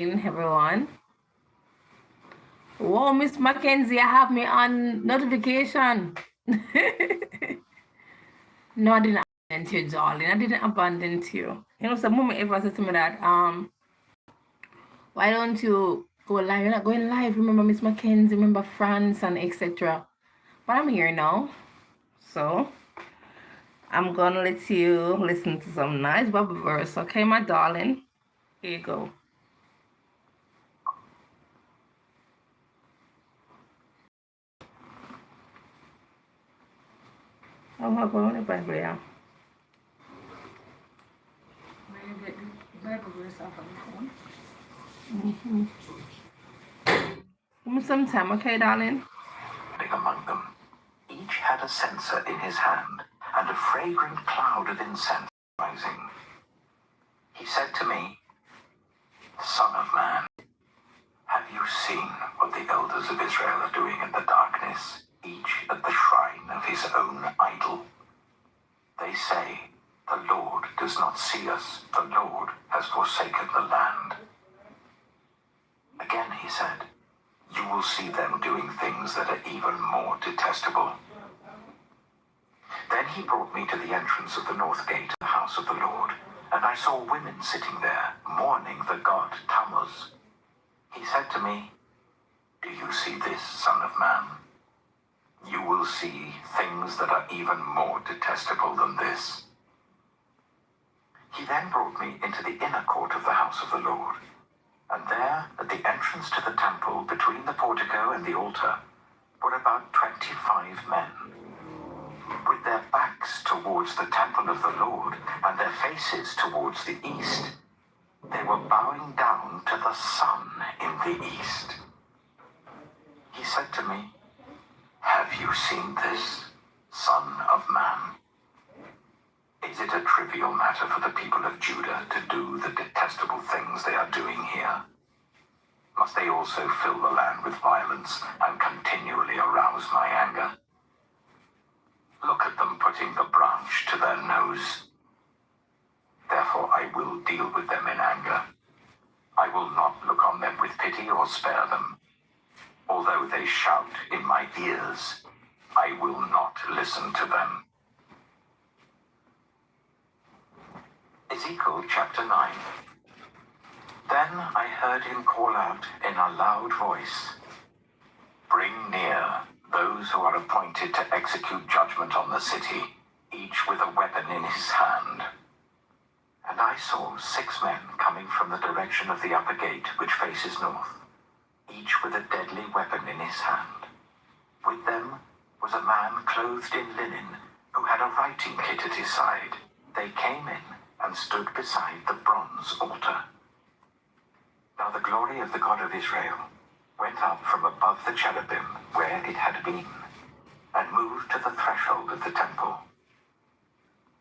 Everyone. Whoa, Miss Mackenzie, I have me on notification. No, I didn't abandon you, darling. I didn't abandon you. You know, some moment ever said to me that, why don't you go live? You're not going live. Remember Miss Mackenzie, remember France and etc. But I'm here now. So I'm gonna let you listen to some nice Bible verse, okay, my darling? Here you go. Oh, how about the Bible, yeah? Where you get the Bible verse off of the phone? Mm-hmm. Give me some time, okay, darling? Among them, each had a censer in his hand, and a fragrant cloud of incense rising. He said to me, "Son of man, have you seen what the elders of Israel are doing in the darkness, each at the shrine of his own idol? They say, 'The Lord does not see us. The Lord has forsaken the land.'" Again he said, "You will see them doing things that are even more detestable." Then he brought me to the entrance of the north gate of the house of the Lord, and I saw women sitting there, mourning the god Tammuz. He said to me, "Do you see this, son of man? You will see things that are even more detestable than this." He then brought me into the inner court of the house of the Lord, and there, at the entrance to the temple, between the portico and the altar, were about 25 men. With their backs towards the temple of the Lord and their faces towards the east, they were bowing down to the sun in the east. He said to me, "Have you seen this, son of man? Is it a trivial matter for the people of Judah to do the detestable things they are doing here? Must they also fill the land with violence and continually arouse my anger? Look at them putting the branch to their nose. Therefore I will deal with them in anger. I will not look on them with pity or spare them. Although they shout in my ears, I will not listen to them." Ezekiel chapter 9. Then I heard him call out in a loud voice, "Bring near those who are appointed to execute judgment on the city, each with a weapon in his hand." And I saw 6 men coming from the direction of the upper gate which faces north, each with a deadly weapon in his hand. With them was a man clothed in linen, who had a writing kit at his side. They came in and stood beside the bronze altar. Now the glory of the God of Israel went up from above the cherubim where it had been, and moved to the threshold of the temple.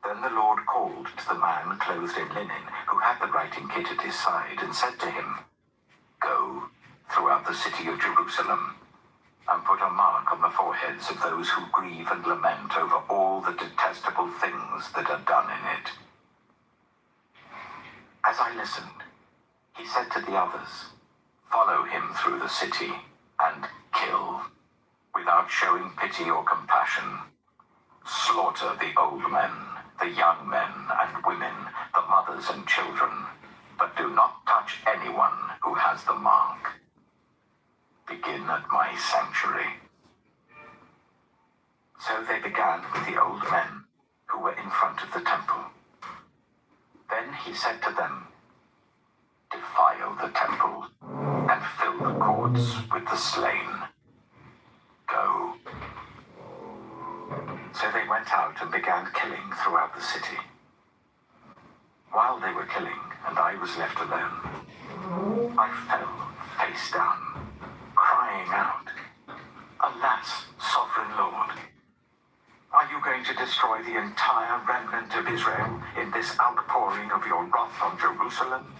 Then the Lord called to the man clothed in linen, who had the writing kit at his side, and said to him, "Go throughout the city of Jerusalem, and put a mark on the foreheads of those who grieve and lament over all the detestable things that are done in it." As I listened, he said to the others, "Follow him through the city and kill, without showing pity or compassion. Slaughter the old men, the young men and women, the mothers and children, but do not touch anyone who has the mark. Begin at my sanctuary." So they began with the old men who were in front of the temple. Then he said to them, "Defile the temple and fill the courts with the slain. Go." So they went out and began killing throughout the city. While they were killing and I was left alone, I fell face down, crying out, "Alas, sovereign Lord, are you going to destroy the entire remnant of Israel in this outpouring of your wrath on Jerusalem?"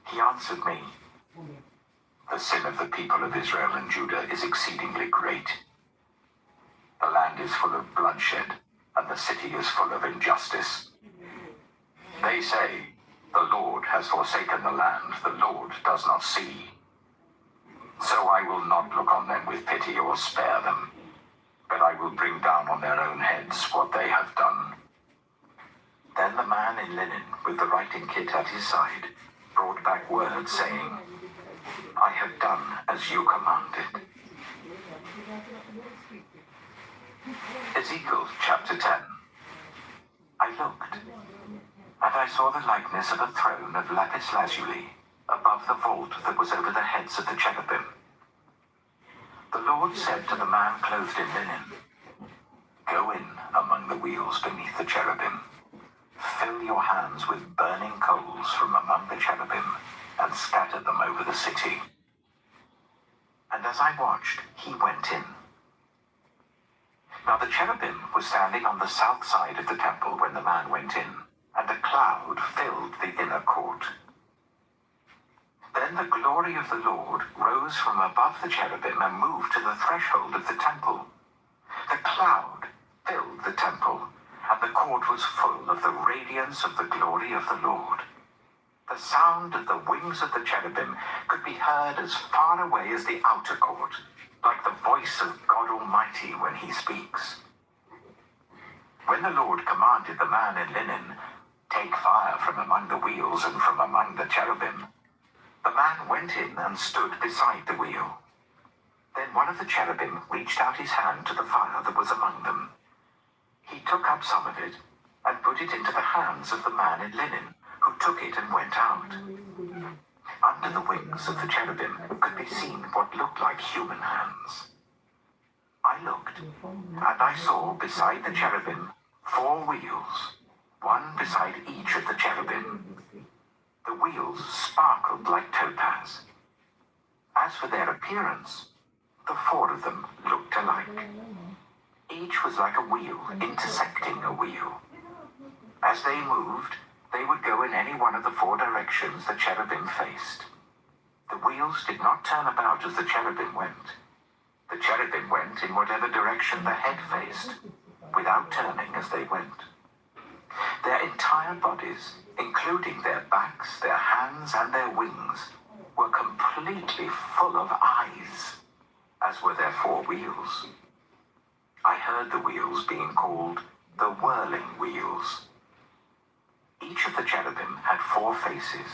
He answered me, "The sin of the people of Israel and Judah is exceedingly great. The land is full of bloodshed, and the city is full of injustice. They say, The Lord has forsaken the land, the Lord does not see. So I will not look on them with pity or spare them, but I will bring down on their own heads what they have done. Then the man in linen with the writing kit at his side brought back word saying, I have done as you commanded. Ezekiel chapter 10. I looked, and I saw the likeness of a throne of lapis lazuli above the vault that was over the heads of the cherubim. The Lord said to the man clothed in linen, Go in among the wheels beneath the cherubim. Fill your hands with burning coals from among the cherubim and scatter them over the city. And as I watched, he went in. Now the cherubim was standing on the south side of the temple when the man went in, and a cloud filled the inner court. Then the glory of the Lord rose from above the cherubim and moved to the threshold of the temple. The cloud filled the temple, and the court was full of the radiance of the glory of the Lord. The sound of the wings of the cherubim could be heard as far away as the outer court, like the voice of God Almighty when he speaks. When the Lord commanded the man in linen, Take fire from among the wheels and from among the cherubim, the man went in and stood beside the wheel. Then one of the cherubim reached out his hand to the fire that was among them. He took up some of it and put it into the hands of the man in linen, who took it and went out. Under the wings of the cherubim could be seen what looked like human hands. I looked, and I saw beside the cherubim 4 wheels, one beside each of the cherubim. The wheels sparkled like topaz. As for their appearance, the 4 of them looked alike. Each was like a wheel intersecting a wheel. As they moved, they would go in any one of the 4 directions the cherubim faced. The wheels did not turn about as the cherubim went. The cherubim went in whatever direction the head faced, without turning as they went. Their entire bodies, including their backs, their hands, and their wings, were completely full of eyes, as were their 4 wheels. I heard the wheels being called the whirling wheels. Each of the cherubim had 4 faces.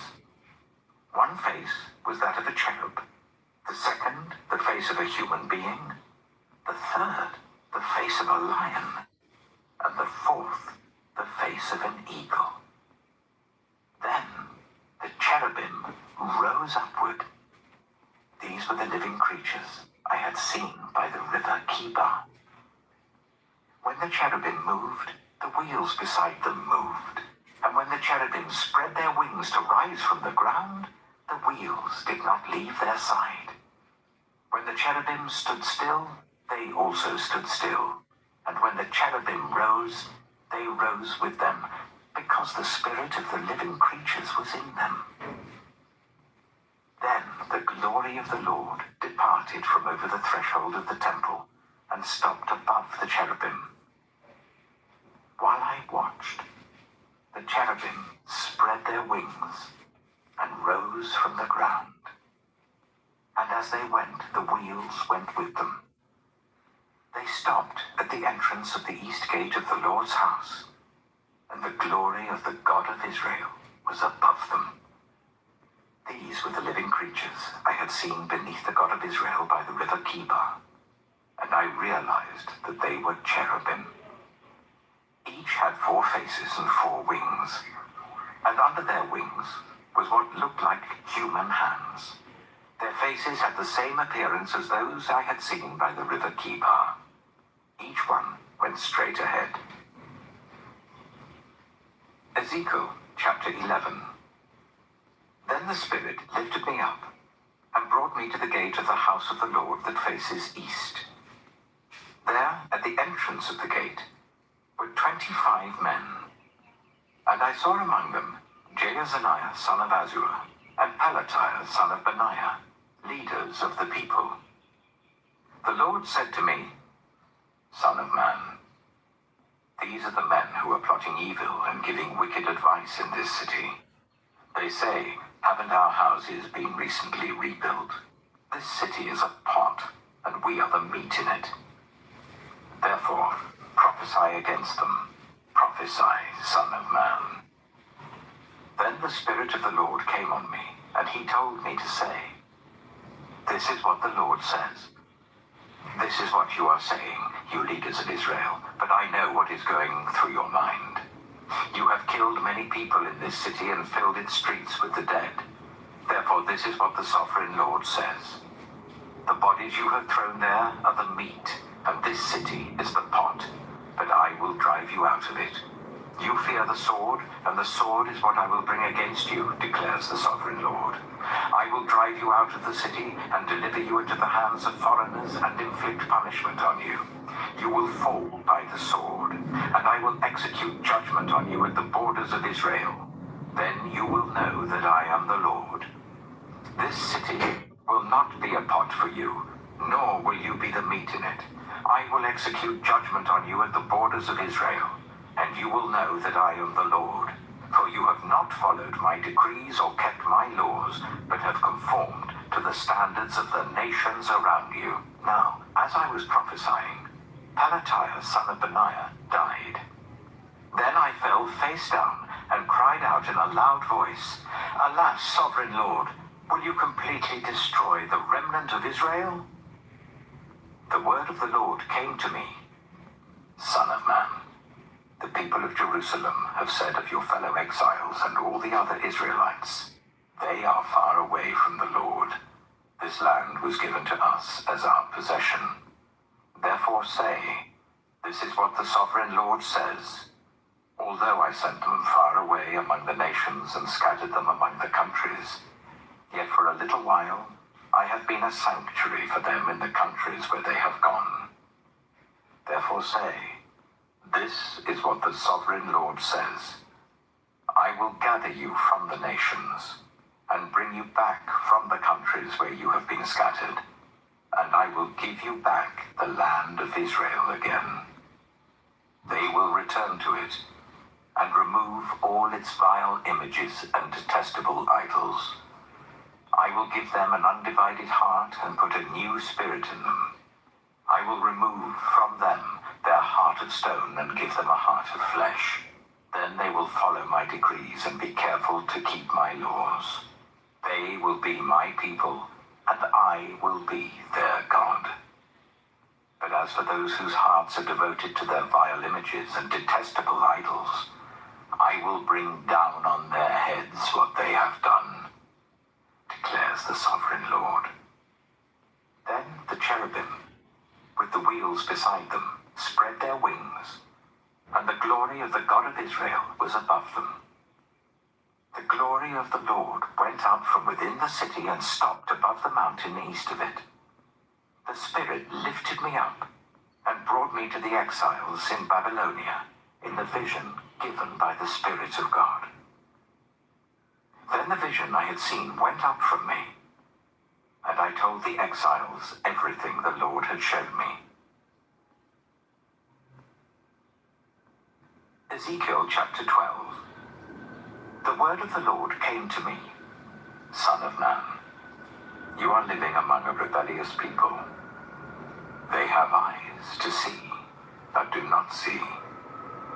One face was that of a cherub, the second the face of a human being, the third the face of a lion, and the 4th the face of an eagle. Then the cherubim rose upward. These were the living creatures I had seen by the river Kibar. When the cherubim moved, the wheels beside them moved. And when the cherubim spread their wings to rise from the ground, the wheels did not leave their side. When the cherubim stood still, they also stood still. And when the cherubim rose, they rose with them, because the spirit of the living creatures was in them. Then the glory of the Lord departed from over the threshold of the temple and stopped above the cherubim. While I watched, the cherubim spread their wings and rose from the ground. And as they went, the wheels went with them. They stopped at the entrance of the east gate of the Lord's house, and the glory of the God of Israel was above them. These were the living creatures I had seen beneath the God of Israel by the river Kibar, and I realized that they were cherubim. Each had 4 faces and 4 wings, and under their wings was what looked like human hands. Their faces had the same appearance as those I had seen by the river Kibar. Each one went straight ahead. Ezekiel chapter 11. Then the Spirit lifted me up and brought me to the gate of the house of the Lord that faces east. There, at the entrance of the gate, were 25 men. And I saw among them Jaazaniah son of Azur and Pelatiah son of Benaiah, leaders of the people. The Lord said to me, Son of man, these are the men who are plotting evil and giving wicked advice in this city. They say, haven't our houses been recently rebuilt? This city is a pot, and we are the meat in it. Therefore, prophesy against them. Prophesy, Son of Man. Then the Spirit of the Lord came on me, and he told me to say, this is what the Lord says. This is what you are saying, you leaders of Israel, but I know what is going through your mind. You have killed many people in this city and filled its streets with the dead. Therefore, this is what the Sovereign Lord says. The bodies you have thrown there are the meat, and this city is the pot, but I will drive you out of it. You fear the sword, and the sword is what I will bring against you, declares the Sovereign Lord. I will drive you out of the city and deliver you into the hands of foreigners and inflict punishment on you. You will fall by the sword, and I will execute judgment on you at the borders of Israel. Then you will know that I am the Lord. This city will not be a pot for you, nor will you be the meat in it. I will execute judgment on you at the borders of Israel, and you will know that I am the Lord. For you have not followed my decrees or kept my laws, but have conformed to the standards of the nations around you. Now, as I was prophesying, Pelatiah, son of Benaiah, died. Then I fell face down and cried out in a loud voice, Alas, Sovereign Lord, will you completely destroy the remnant of Israel? The word of the Lord came to me, Son of man, the people of Jerusalem have said of your fellow exiles and all the other Israelites, they are far away from the Lord. This land was given to us as our possession. Therefore say, this is what the Sovereign Lord says. Although I sent them far away among the nations and scattered them among the countries, yet for a little while I have been a sanctuary for them in the countries where they have gone. Therefore say, this is what the Sovereign Lord says. I will gather you from the nations and bring you back from the countries where you have been scattered, and I will give you back the land of Israel again. They will return to it and remove all its vile images and detestable idols. I will give them an undivided heart and put a new spirit in them. I will remove from them their heart of stone and give them a heart of flesh. Then they will follow my decrees and be careful to keep my laws. They will be my people, and I will be their God. But as for those whose hearts are devoted to their vile images and detestable idols, I will bring down on their heads what they have done, declares the Sovereign Lord. Then the cherubim, with the wheels beside them, spread their wings, and the glory of the God of Israel was above them. The glory of the Lord went out from within the city and stopped above the mountain east of it. The Spirit lifted me up and brought me to the exiles in Babylonia in the vision given by the Spirit of God. Then the vision I had seen went up from me, and I told the exiles everything the Lord had shown me. Ezekiel chapter 12. The word of the Lord came to me, Son of man, you are living among a rebellious people. They have eyes to see, but do not see,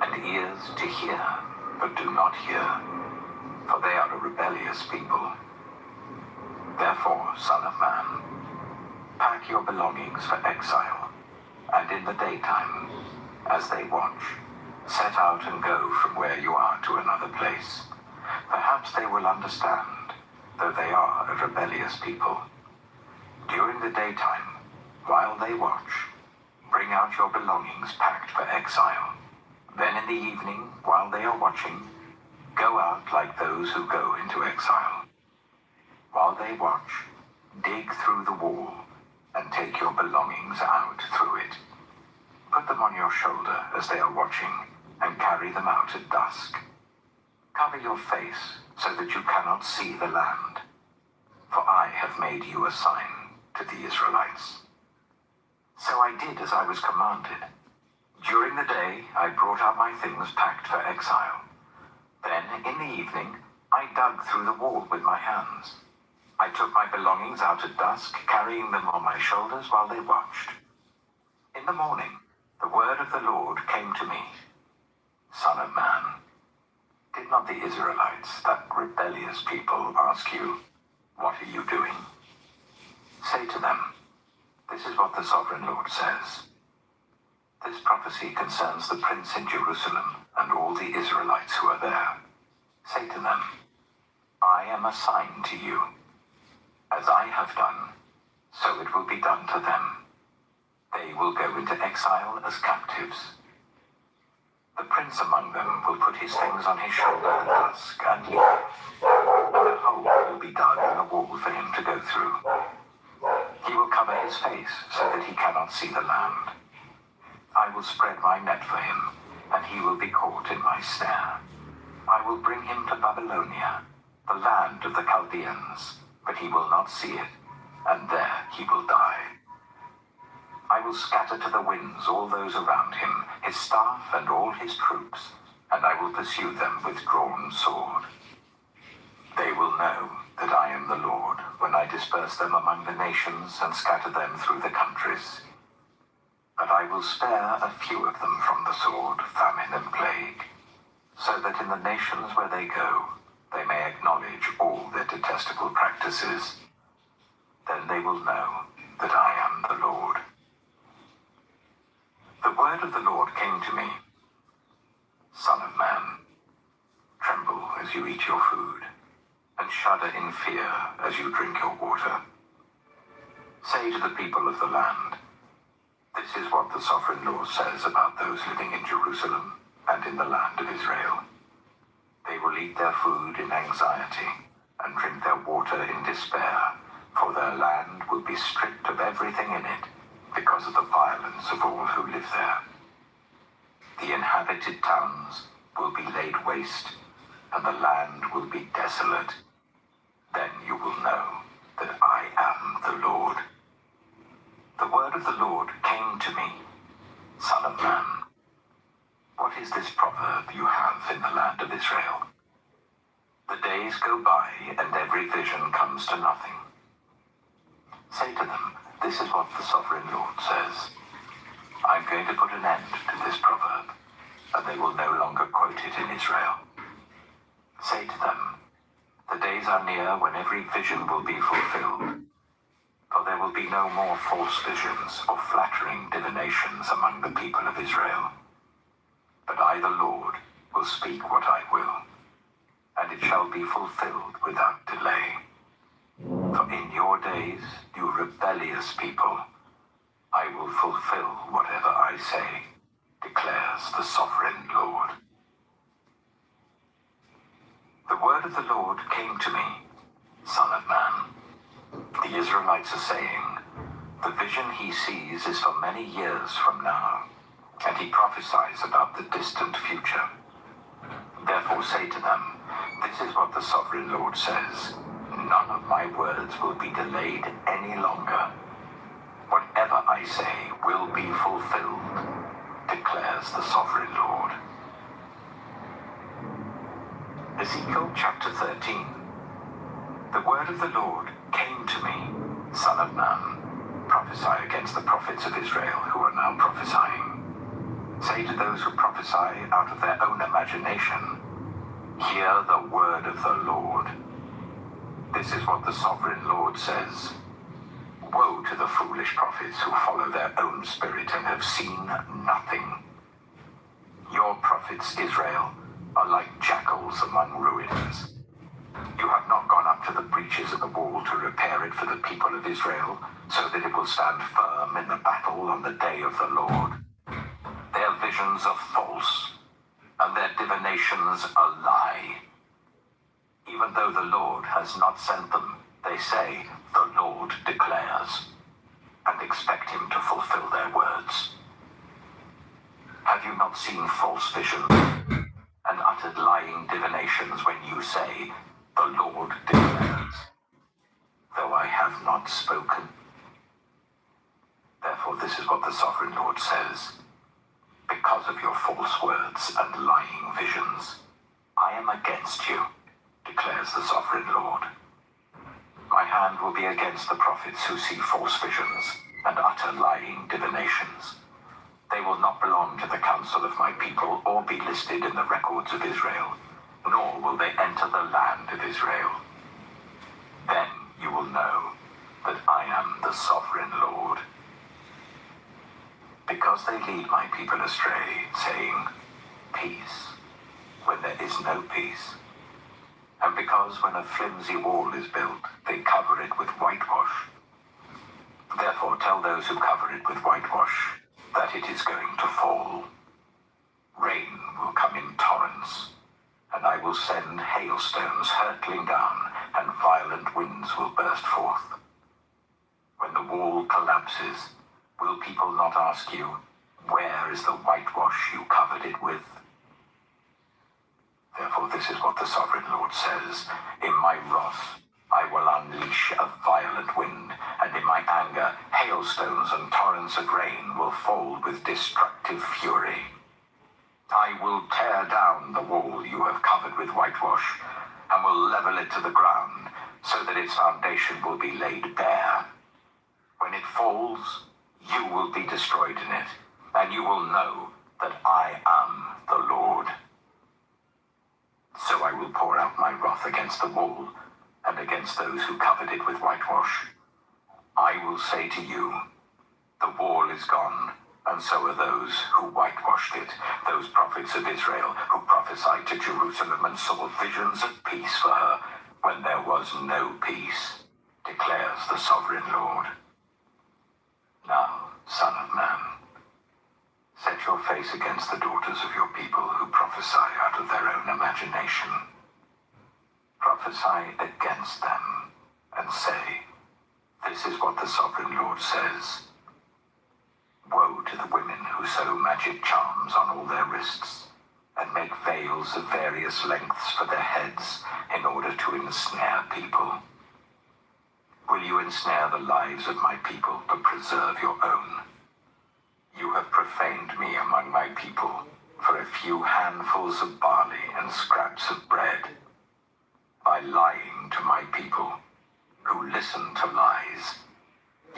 and ears to hear, but do not hear, for they are a rebellious people. Therefore, Son of man, pack your belongings for exile, and in the daytime, as they watch, set out and go from where you are to another place. Perhaps they will understand, though they are a rebellious people. During the daytime, while they watch, bring out your belongings packed for exile. Then in the evening, while they are watching, go out like those who go into exile. While they watch, dig through the wall and take your belongings out through it. Put them on your shoulder as they are watching and carry them out at dusk. Cover your face so that you cannot see the land, for I have made you a sign to the Israelites. So I did as I was commanded. During the day I brought out my things packed for exile. Then in the evening I dug through the wall with my hands. I took my belongings out at dusk, carrying them on my shoulders while they watched. In the morning, the word of the Lord came to me. Son of man, did not the Israelites, that rebellious people, ask you, what are you doing? Say to them, this is what the sovereign Lord says. This prophecy concerns the prince in Jerusalem and all the Israelites who are there. Say to them, I am a sign to you. As I have done, so it will be done to them. They will go into exile as captives. The prince among them will put his things on his shoulder at dusk and leave, and a hole will be dug in the wall for him to go through. He will cover his face so that he cannot see the land. I will spread my net for him, and he will be caught in my snare. I will bring him to Babylonia, the land of the Chaldeans, but he will not see it, and there he will die. I will scatter to the winds all those around him, his staff and all his troops, and I will pursue them with drawn sword. They will know that I am the Lord when I disperse them among the nations and scatter them through the countries. But I will spare a few of them from the sword, famine and plague, so that in the nations where they go, they may acknowledge all their detestable practices. Then they will know that I am the Lord. The word of the Lord came to me. Son of man, tremble as you eat your food, and shudder in fear as you drink your water. Say to the people of the land, this is what the sovereign Lord says about those living in Jerusalem and in the land of Israel. They will eat their food in anxiety and drink their water in despair, for their land will be stripped of everything in it because of the violence of all who live there. The inhabited towns will be laid waste, and the land will be desolate. Then you will know that I am the Lord. The word of the Lord came to me, Son of man. What is this proverb you have in the land of Israel? The days go by and every vision comes to nothing. Say to them, this is what the sovereign Lord says. I'm going to put an end to this proverb, and they will no longer quote it in Israel. Say to them, the days are near when every vision will be fulfilled. For there will be no more false visions or flattering divinations among the people of Israel. But I, the Lord, will speak what I will, and it shall be fulfilled without delay. For in your days, you rebellious people, I will fulfill whatever I say, declares the sovereign Lord. The word of the Lord came to me, Son of man. The Israelites are saying, the vision he sees is for many years from now, and he prophesies about the distant future. Therefore say to them, this is what the sovereign Lord says. None of my words will be delayed any longer. Whatever I say will be fulfilled, declares the sovereign Lord. Ezekiel chapter 13. The word of the Lord came to me, Son of man, prophesy against the prophets of Israel who are now prophesying. Say to those who prophesy out of their own imagination, hear the word of the Lord. This is what the sovereign Lord says. Woe to the foolish prophets who follow their own spirit and have seen nothing. Your prophets, Israel, are like jackals among ruins. You have not gone up to the breaches of the wall to repair it for the people of Israel, so that it will stand firm in the battle on the day of the Lord. Their visions are false, and their divinations a lie. Even though the Lord has not sent them, they say, the Lord declares, and expect him to fulfill their words. Have you not seen false visions and uttered lying divinations when you say, the Lord declares, though I have not spoken? Therefore this is what the sovereign Lord says. Because of your false words and lying visions, I am against you, declares the sovereign Lord. My hand will be against the prophets who see false visions and utter lying divinations. They will not belong to the council of my people or be listed in the records of Israel, nor will they enter the land of Israel. Then you will know that I am the sovereign Lord. Because they lead my people astray, saying, peace, when there is no peace. And because when a flimsy wall is built, they cover it with whitewash. Therefore tell those who cover it with whitewash that it is going to fall. Rain will come in torrents, and I will send hailstones hurtling down, and violent winds will burst forth. When the wall collapses, will people not ask you, where is the whitewash you covered it with? Therefore this is what the sovereign Lord says, in my wrath I will unleash a violent wind, and in my anger hailstones and torrents of rain will fall with destructive fury. I will tear down the wall you have covered with whitewash, and will level it to the ground, so that its foundation will be laid bare. When it falls, you will be destroyed in it, and you will know that I am the Lord. So I will pour out my wrath against the wall, and against those who covered it with whitewash. I will say to you, the wall is gone, and so are those who whitewashed it, those prophets of Israel who prophesied to Jerusalem and saw visions of peace for her when there was no peace, declares the sovereign Lord. Now, son of man, set your face against the daughters of your people who prophesy out of their own imagination. Prophesy against them and say, this is what the sovereign Lord says. Woe to the women who sew magic charms on all their wrists and make veils of various lengths for their heads in order to ensnare people. Will you ensnare the lives of my people to preserve your own? You have profaned me among my people for a few handfuls of barley and scraps of bread. By lying to my people, who listen to lies,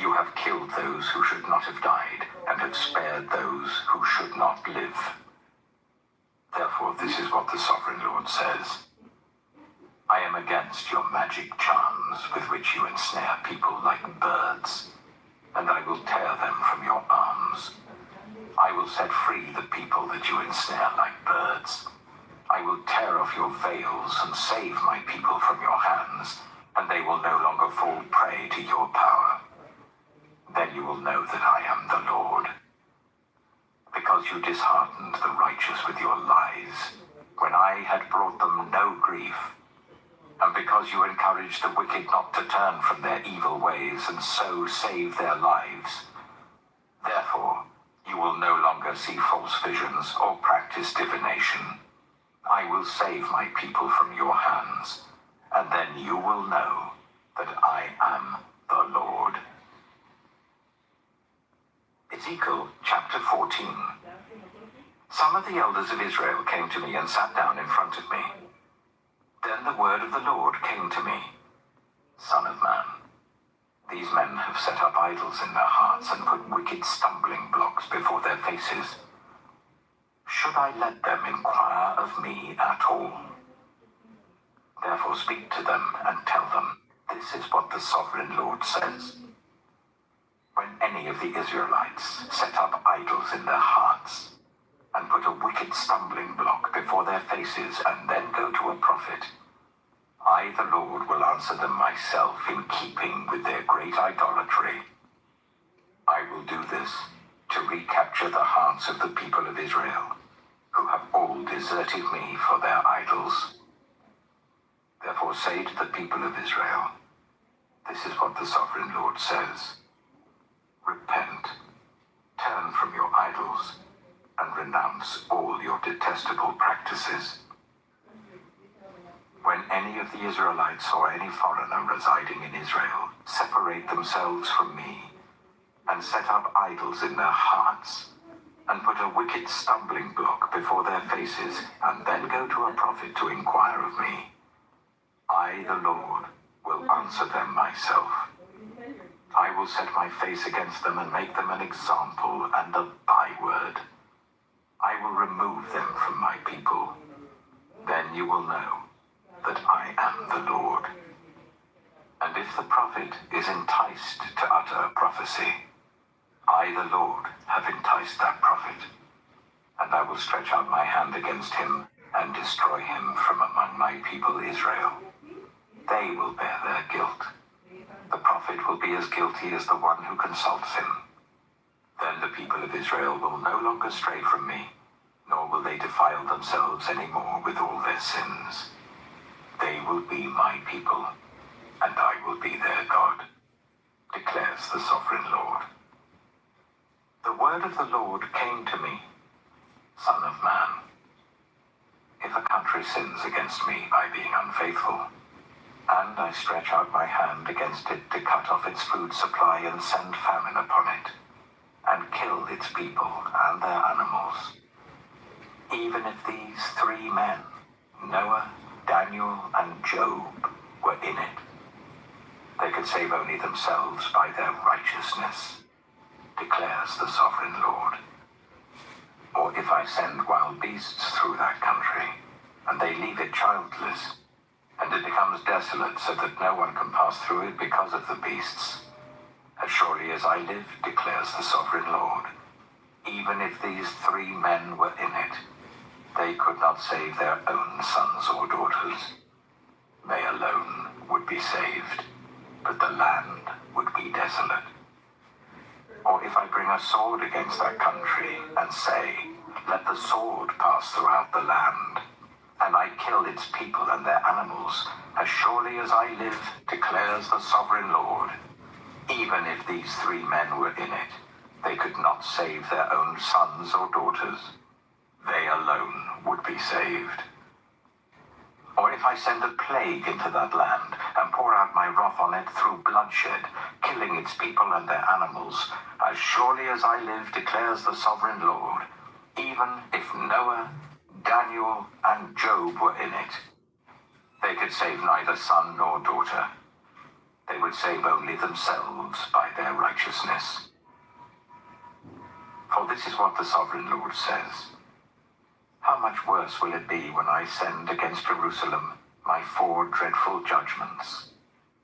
you have killed those who should not have died, and have spared those who should not live. Therefore, this is what the sovereign Lord says. I am against your magic charms with which you ensnare people like birds, and I will tear them from your arms. I will set free the people that you ensnare like birds. I will tear off your veils and save my people from your hands, and they will no longer fall prey to your power. Then you will know that I am the Lord. Because you disheartened the righteous with your lies, when I had brought them no grief, and because you encouraged the wicked not to turn from their evil ways and so save their lives, therefore you will no longer see false visions or practice divination. I will save my people from your hands, and then you will know that I am the Lord. Ezekiel chapter 14. Some of the elders of Israel came to me and sat down in front of me. Then the word of the Lord came to me. Son of man, these men have set up idols in their hearts and put wicked stumbling blocks before their faces. Should I let them inquire of me at all? Therefore speak to them and tell them, this is what the sovereign Lord says. When any of the Israelites set up idols in their hearts and put a wicked stumbling block before their faces and then go to a prophet, I, the Lord, will answer them myself in keeping with their great idolatry. I will do this to recapture the hearts of the people of Israel, who have all deserted me for their idols. Therefore say to the people of Israel, this is what the sovereign Lord says. Repent, turn from your idols, and renounce all your detestable practices. When any of the Israelites or any foreigner residing in Israel separate themselves from me and set up idols in their hearts and put a wicked stumbling block before their faces and then go to a prophet to inquire of me, I, the Lord, will answer them myself. I will set my face against them and make them an example and a byword. I will remove them from my people. Then you will know that I am the Lord. And if the prophet is enticed to utter a prophecy, I, the Lord, have enticed that prophet, and I will stretch out my hand against him and destroy him from among my people Israel. They will bear their guilt. The prophet will be as guilty as the one who consults him. Then the people of Israel will no longer stray from me, nor will they defile themselves any more with all their sins. They will be my people, and I will be their God, declares the sovereign Lord. The word of the Lord came to me, Son of man. If a country sins against me by being unfaithful, and I stretch out my hand against it to cut off its food supply and send famine upon it, and kill its people and their animals, even if these three men, Noah, Daniel, and Job, were in it, they could save only themselves by their righteousness, declares the sovereign Lord. Or if I send wild beasts through that country, and they leave it childless, and it becomes desolate so that no one can pass through it because of the beasts, as surely as I live, declares the sovereign Lord, even if these three men were in it, they could not save their own sons or daughters. They alone would be saved, but the land would be desolate. Or if I bring a sword against that country and say, let the sword pass throughout the land, and I kill its people and their animals, as surely as I live, declares the sovereign Lord, even if these three men were in it, they could not save their own sons or daughters. They alone would be saved. Or if I send a plague into that land and pour out my wrath on it through bloodshed, killing its people and their animals, as surely as I live, declares the sovereign Lord, even if Noah, Daniel, and Job were in it, they could save neither son nor daughter. They would save only themselves by their righteousness. For this is what the sovereign Lord says. How much worse will it be when I send against Jerusalem my 4 dreadful judgments,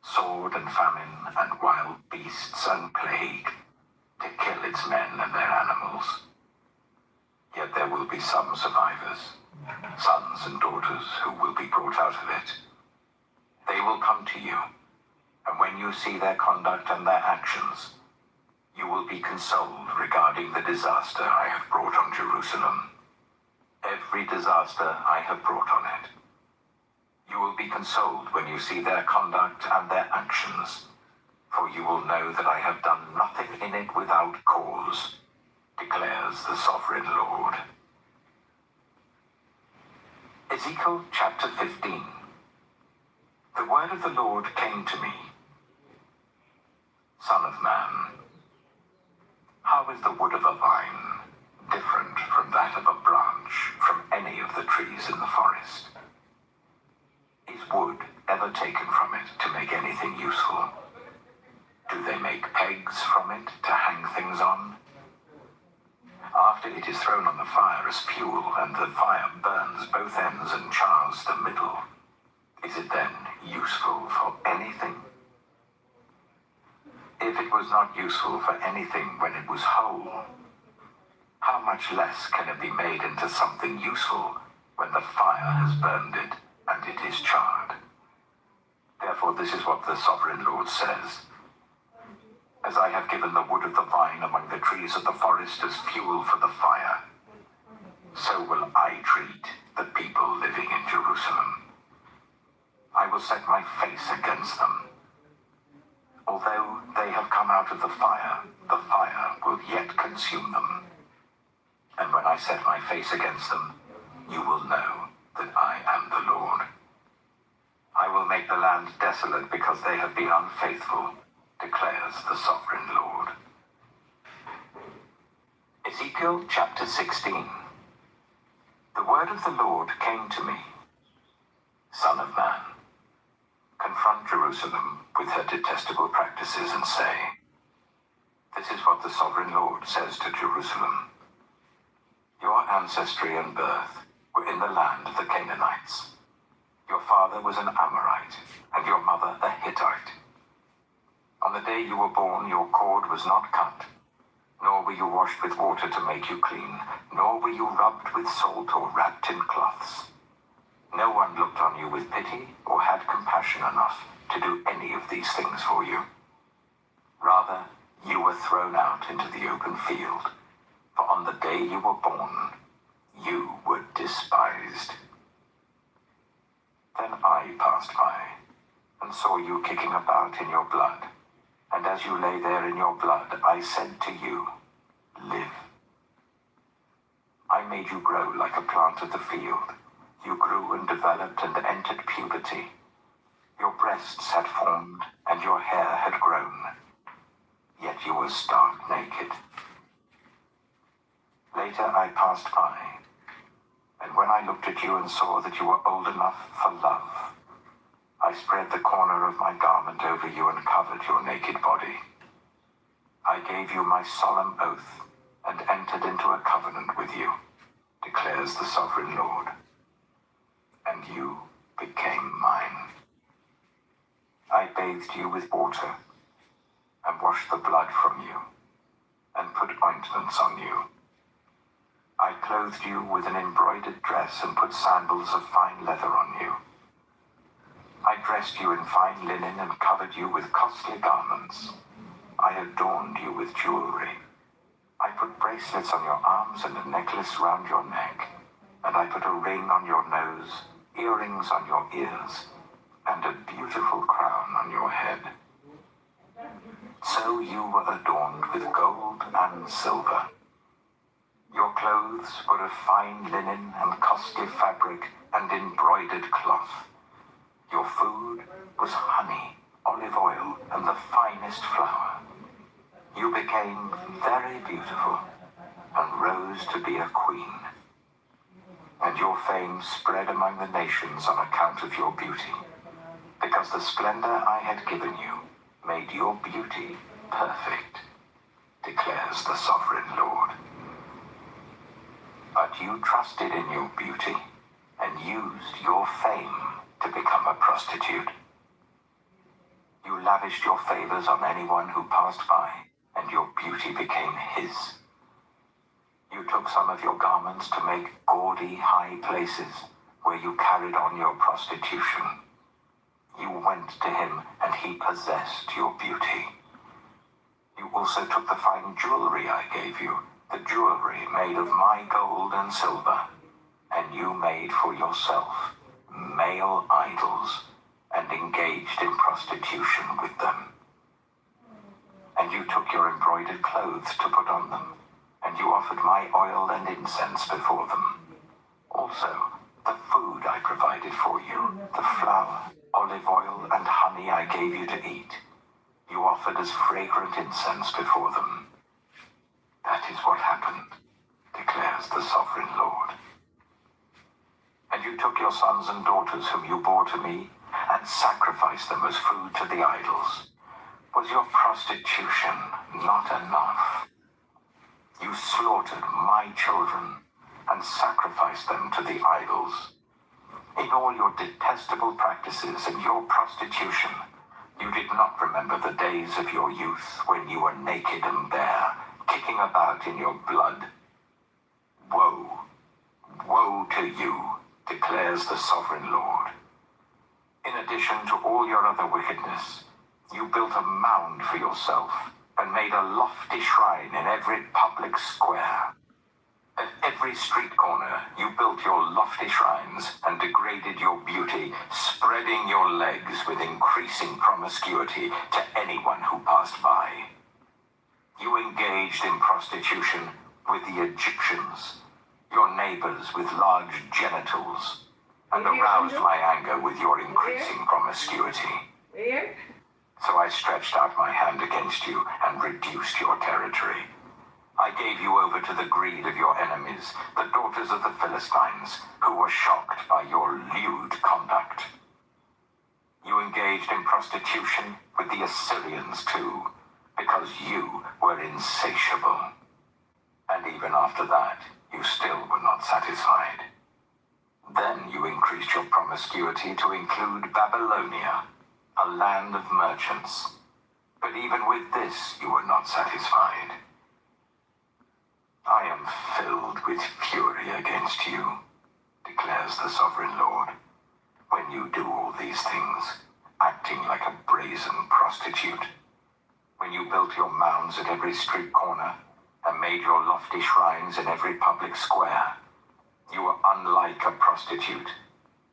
sword and famine and wild beasts and plague, to kill its men and their animals. Yet there will be some survivors, sons and daughters who will be brought out of it. They will come to you, and when you see their conduct and their actions, you will be consoled regarding the disaster I have brought on Jerusalem. Every disaster I have brought on it. You will be consoled when you see their conduct and their actions, for you will know that I have done nothing in it without cause, declares the sovereign Lord. Ezekiel chapter 15. The word of the Lord came to me. Son of man, how is the wood of a vine different from that of a branch from any of the trees in the forest? Is wood ever taken from it to make anything useful? Do they make pegs from it to hang things on? After it is thrown on the fire as fuel, and the fire burns both ends and chars the middle, is it then useful for anything? If it was not useful for anything when it was whole, how much less can it be made into something useful when the fire has burned it and it is charred? Therefore this is what the sovereign Lord says. As I have given the wood of the vine among the trees of the forest as fuel for the fire, so will I treat the people living in Jerusalem. I will set my face against them. Although they have come out of the fire will yet consume them. And when I set my face against them, you will know that I am the Lord. I will make the land desolate because they have been unfaithful, declares the sovereign Lord. Ezekiel chapter 16. The word of the Lord came to me. Son of man, confront Jerusalem with her detestable practices and say, "This is what the Sovereign Lord says to Jerusalem. Your ancestry and birth were in the land of the Canaanites. Your father was an Amorite, and your mother a Hittite. On the day you were born, your cord was not cut, nor were you washed with water to make you clean, nor were you rubbed with salt or wrapped in cloths. No one looked on you with pity or had compassion enough to do any of these things for you. Rather, you were thrown out into the open field, for on the day you were born, you were despised." Then I passed by and saw you kicking about in your blood, and as you lay there in your blood, I said to you, "Live." I made you grow like a plant of the field. You grew and developed and entered puberty. Your breasts had formed and your hair had grown, yet you were stark naked. Later I passed by, and when I looked at you and saw that you were old enough for love, I spread the corner of my garment over you and covered your naked body. I gave you my solemn oath and entered into a covenant with you, declares the Sovereign Lord. And you became mine. I bathed you with water and washed the blood from you and put ointments on you. I clothed you with an embroidered dress and put sandals of fine leather on you. I dressed you in fine linen and covered you with costly garments. I adorned you with jewelry. I put bracelets on your arms and a necklace round your neck, and I put a ring on your nose, earrings on your ears, and a beautiful crown on your head. So you were adorned with gold and silver. Your clothes were of fine linen and costly fabric and embroidered cloth. Your food was honey, olive oil, and the finest flour. You became very beautiful and rose to be a queen. And your fame spread among the nations on account of your beauty, because the splendor I had given you made your beauty perfect, declares the Sovereign Lord. But you trusted in your beauty and used your fame to become a prostitute. You lavished your favors on anyone who passed by, and your beauty became his. You took some of your garments to make gaudy high places where you carried on your prostitution. You went to him and he possessed your beauty. You also took the fine jewelry I gave you, the jewelry made of my gold and silver, and you made for yourself male idols and engaged in prostitution with them. And you took your embroidered clothes to put on them, and you offered my oil and incense before them. Also, the food I provided for you, the flour, olive oil, and honey I gave you to eat, you offered as fragrant incense before them. That is what happened, declares the Sovereign Lord. And you took your sons and daughters whom you bore to me and sacrificed them as food to the idols. Was your prostitution not enough? You slaughtered my children and sacrificed them to the idols. In all your detestable practices and your prostitution, you did not remember the days of your youth when you were naked and bare, kicking about in your blood. Woe, woe to you, declares the Sovereign Lord. In addition to all your other wickedness, you built a mound for yourself and made a lofty shrine in every public square. At every street corner, you built your lofty shrines and degraded your beauty, spreading your legs with increasing promiscuity to anyone who passed by. You engaged in prostitution with the Egyptians, your neighbors with large genitals, and aroused my anger with your increasing promiscuity. So I stretched out my hand against you and reduced your territory. I gave you over to the greed of your enemies, the daughters of the Philistines, who were shocked by your lewd conduct. You engaged in prostitution with the Assyrians too, because you were insatiable. And even after that, you still were not satisfied. Then you increased your promiscuity to include Babylonia, a land of merchants. But even with this, you were not satisfied. I am filled with fury against you, declares the Sovereign Lord, when you do all these things, acting like a brazen prostitute. When you built your mounds at every street corner and made your lofty shrines in every public square, you were unlike a prostitute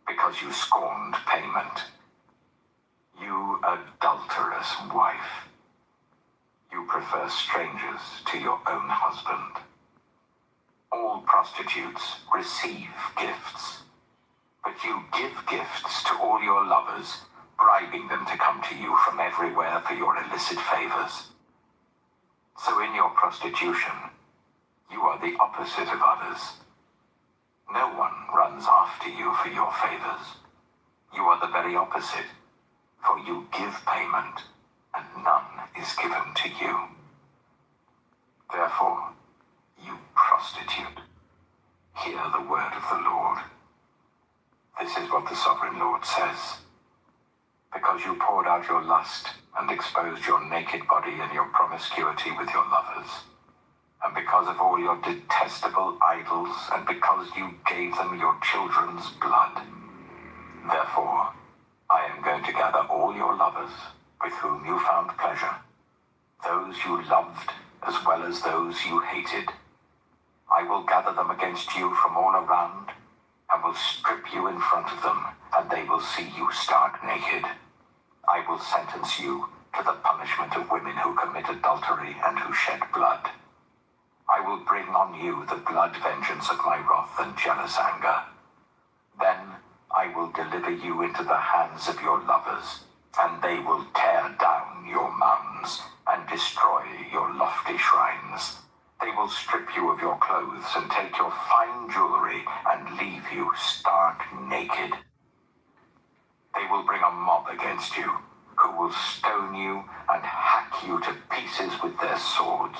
because you scorned payment. You adulterous wife. You prefer strangers to your own husband. All prostitutes receive gifts, but you give gifts to all your lovers, bribing them to come to you from everywhere for your illicit favors. So in your prostitution, you are the opposite of others. No one runs after you for your favors. You are the very opposite, for you give payment, and none is given to you. Therefore, you prostitute, hear the word of the Lord. This is what the Sovereign Lord says. Because you poured out your lust and exposed your naked body and your promiscuity with your lovers, and because of all your detestable idols, and because you gave them your children's blood, therefore, I am going to gather all your lovers with whom you found pleasure, those you loved as well as those you hated. I will gather them against you from all around, and will strip you in front of them, and they will see you stark naked. I will sentence you to the punishment of women who commit adultery and who shed blood. I will bring on you the blood vengeance of my wrath and jealous anger. Then I will deliver you into the hands of your lovers, and they will tear down your mounds and destroy your lofty shrines. They will strip you of your clothes and take your fine jewelry and leave you stark naked. They will bring a mob against you, who will stone you and hack you to pieces with their swords.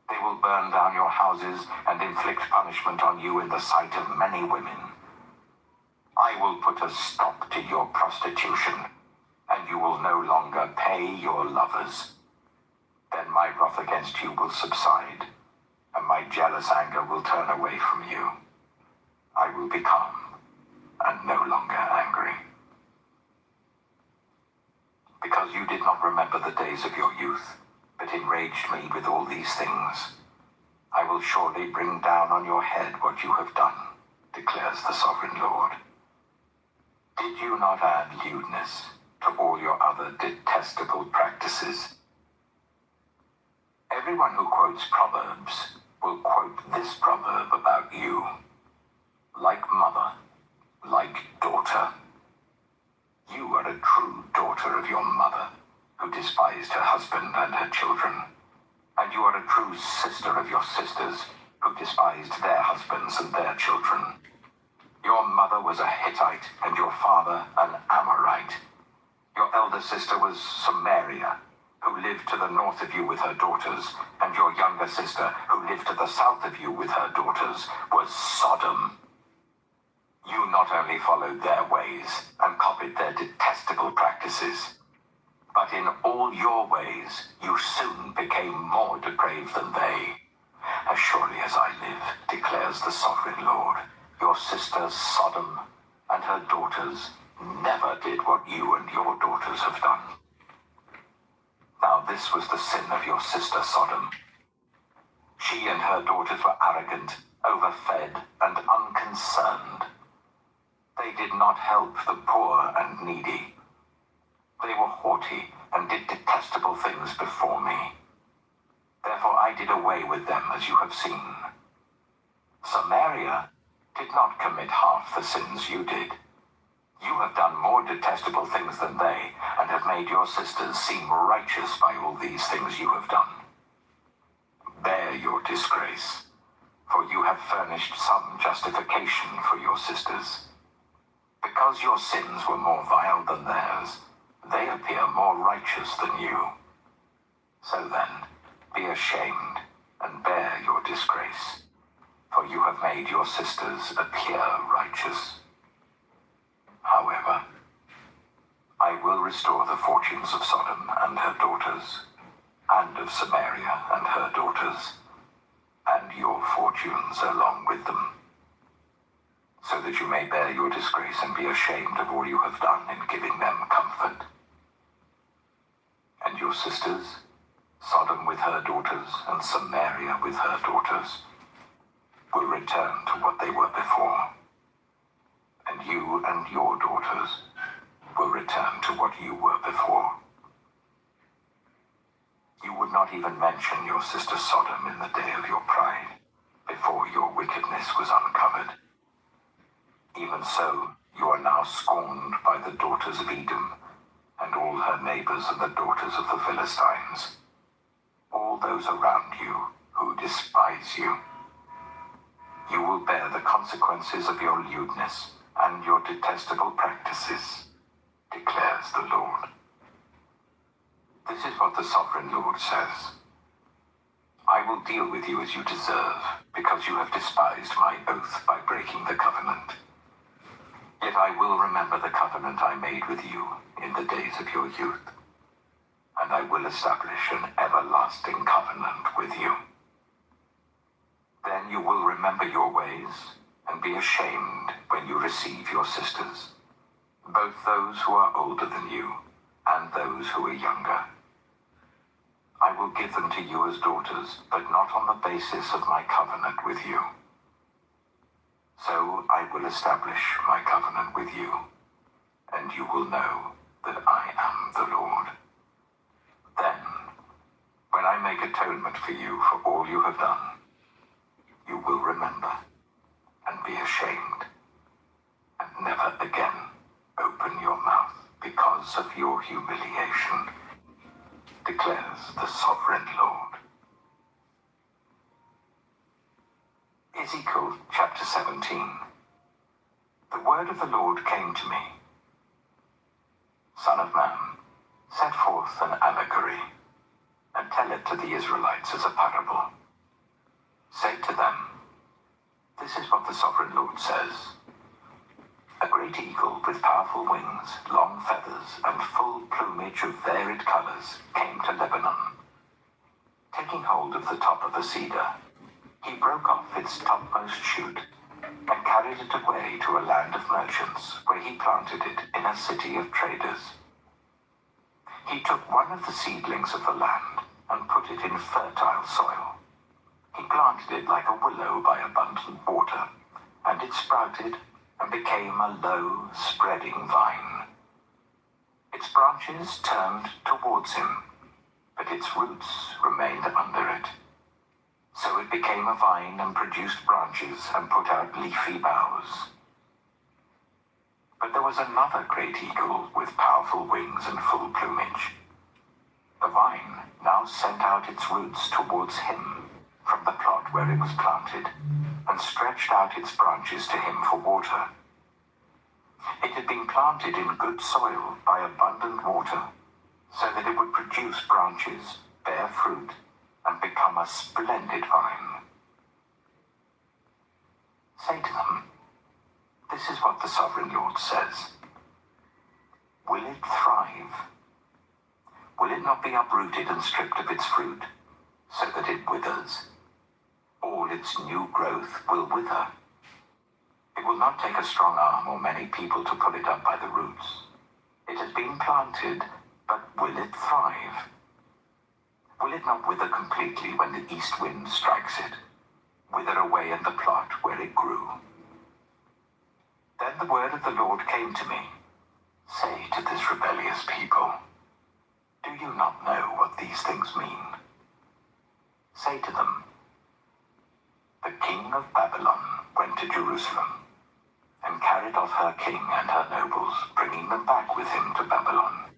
They will burn down your houses and inflict punishment on you in the sight of many women. I will put a stop to your prostitution, and you will no longer pay your lovers. Then my wrath against you will subside, and my jealous anger will turn away from you. I will be calm and no longer angry. Because you did not remember the days of your youth, but enraged me with all these things, I will surely bring down on your head what you have done, declares the Sovereign Lord. Did you not add lewdness to all your other detestable practices? Everyone who quotes Proverbs will quote this proverb about you. Like mother, like daughter. You are a true daughter of your mother, who despised her husband and her children. And you are a true sister of your sisters, who despised their husbands and their children. Your mother was a Hittite, and your father an Amorite. Your elder sister was Samaria, who lived to the north of you with her daughters, and your younger sister, who lived to the south of you with her daughters, was Sodom. You not only followed their ways and copied their detestable practices, but in all your ways you soon became more depraved than they. As surely as I live, declares the Sovereign Lord, your sister Sodom and her daughters never did what you and your daughters have done. Now this was the sin of your sister Sodom. She and her daughters were arrogant, overfed, and unconcerned. They did not help the poor and needy. They were haughty and did detestable things before me. Therefore I did away with them, as you have seen. Samaria did not commit half the sins you did. You have done more detestable things than they, and have made your sisters seem righteous by all these things you have done. Bear your disgrace, for you have furnished some justification for your sisters. Because your sins were more vile than theirs, they appear more righteous than you. So then, be ashamed and bear your disgrace, for you have made your sisters appear righteous. However, I will restore the fortunes of Sodom and her daughters, and of Samaria and her daughters, and your fortunes along with them, so that you may bear your disgrace and be ashamed of all you have done in giving them comfort. And your sisters, Sodom with her daughters and Samaria with her daughters, will return to what they were before, and you and your daughters will return to what you were before. You would not even mention your sister Sodom in the day of your pride, before your wickedness was uncovered. Even so, you are now scorned by the daughters of Edom, and all her neighbors and the daughters of the Philistines, all those around you who despise you. You will bear the consequences of your lewdness and your detestable practices, declares the Lord. This is what the sovereign Lord says. I will deal with you as you deserve, because you have despised my oath by breaking the covenant. Yet I will remember the covenant I made with you in the days of your youth, and I will establish an everlasting covenant with you. Then you will remember your ways and be ashamed when you receive your sisters, both those who are older than you and those who are younger. I will give them to you as daughters, but not on the basis of my covenant with you. So I will establish my covenant with you, and you will know that I am the Lord. Then, when I make atonement for you for all you have done, you will remember and be ashamed, and never again open your mouth because of your humiliation, declares the sovereign Lord. Ezekiel chapter 17. The word of the Lord came to me. Son of man, set forth an allegory, and tell it to the Israelites as a parable. Say to them, this is what the sovereign Lord says. A great eagle with powerful wings, long feathers, and full plumage of varied colors came to Lebanon. Taking hold of the top of a cedar, he broke off its topmost shoot and carried it away to a land of merchants, where he planted it in a city of traders. He took one of the seedlings of the land and put it in fertile soil. He planted it like a willow by abundant water, and it sprouted and became a low, spreading vine. Its branches turned towards him, but its roots remained under it. So it became a vine and produced branches and put out leafy boughs. But there was another great eagle with powerful wings and full plumage. The vine now sent out its roots towards him from the plot where it was planted, and stretched out its branches to him for water. It had been planted in good soil by abundant water, so that it would produce branches, bear fruit, and become a splendid vine. Say to them, this is what the sovereign Lord says. Will it thrive? Will it not be uprooted and stripped of its fruit, so that it withers? All its new growth will wither. It will not take a strong arm or many people to pull it up by the roots. It has been planted, but will it thrive? Will it not wither completely when the east wind strikes it, wither away in the plot where it grew? Then the word of the Lord came to me. Say to this rebellious people, do you not know what these things mean? Say to them, the king of Babylon went to Jerusalem and carried off her king and her nobles, bringing them back with him to Babylon.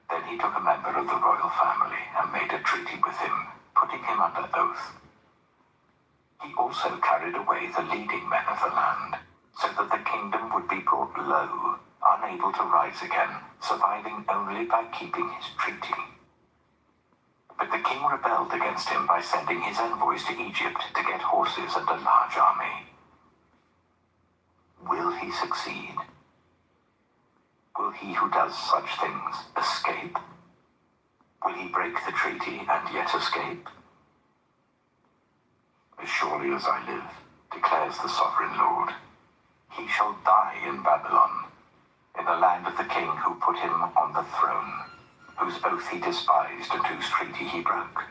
Then he took a member of the royal family and made a treaty with him, putting him under oath. He also carried away the leading men of the land, so that the kingdom would be brought low, unable to rise again, surviving only by keeping his treaty. But the king rebelled against him by sending his envoys to Egypt to get horses and a large army. Will he succeed? Will he who does such things escape? Will he break the treaty and yet escape? As surely as I live, declares the sovereign Lord, he shall die in Babylon, in the land of the king who put him on the throne, whose oath he despised and whose treaty he broke.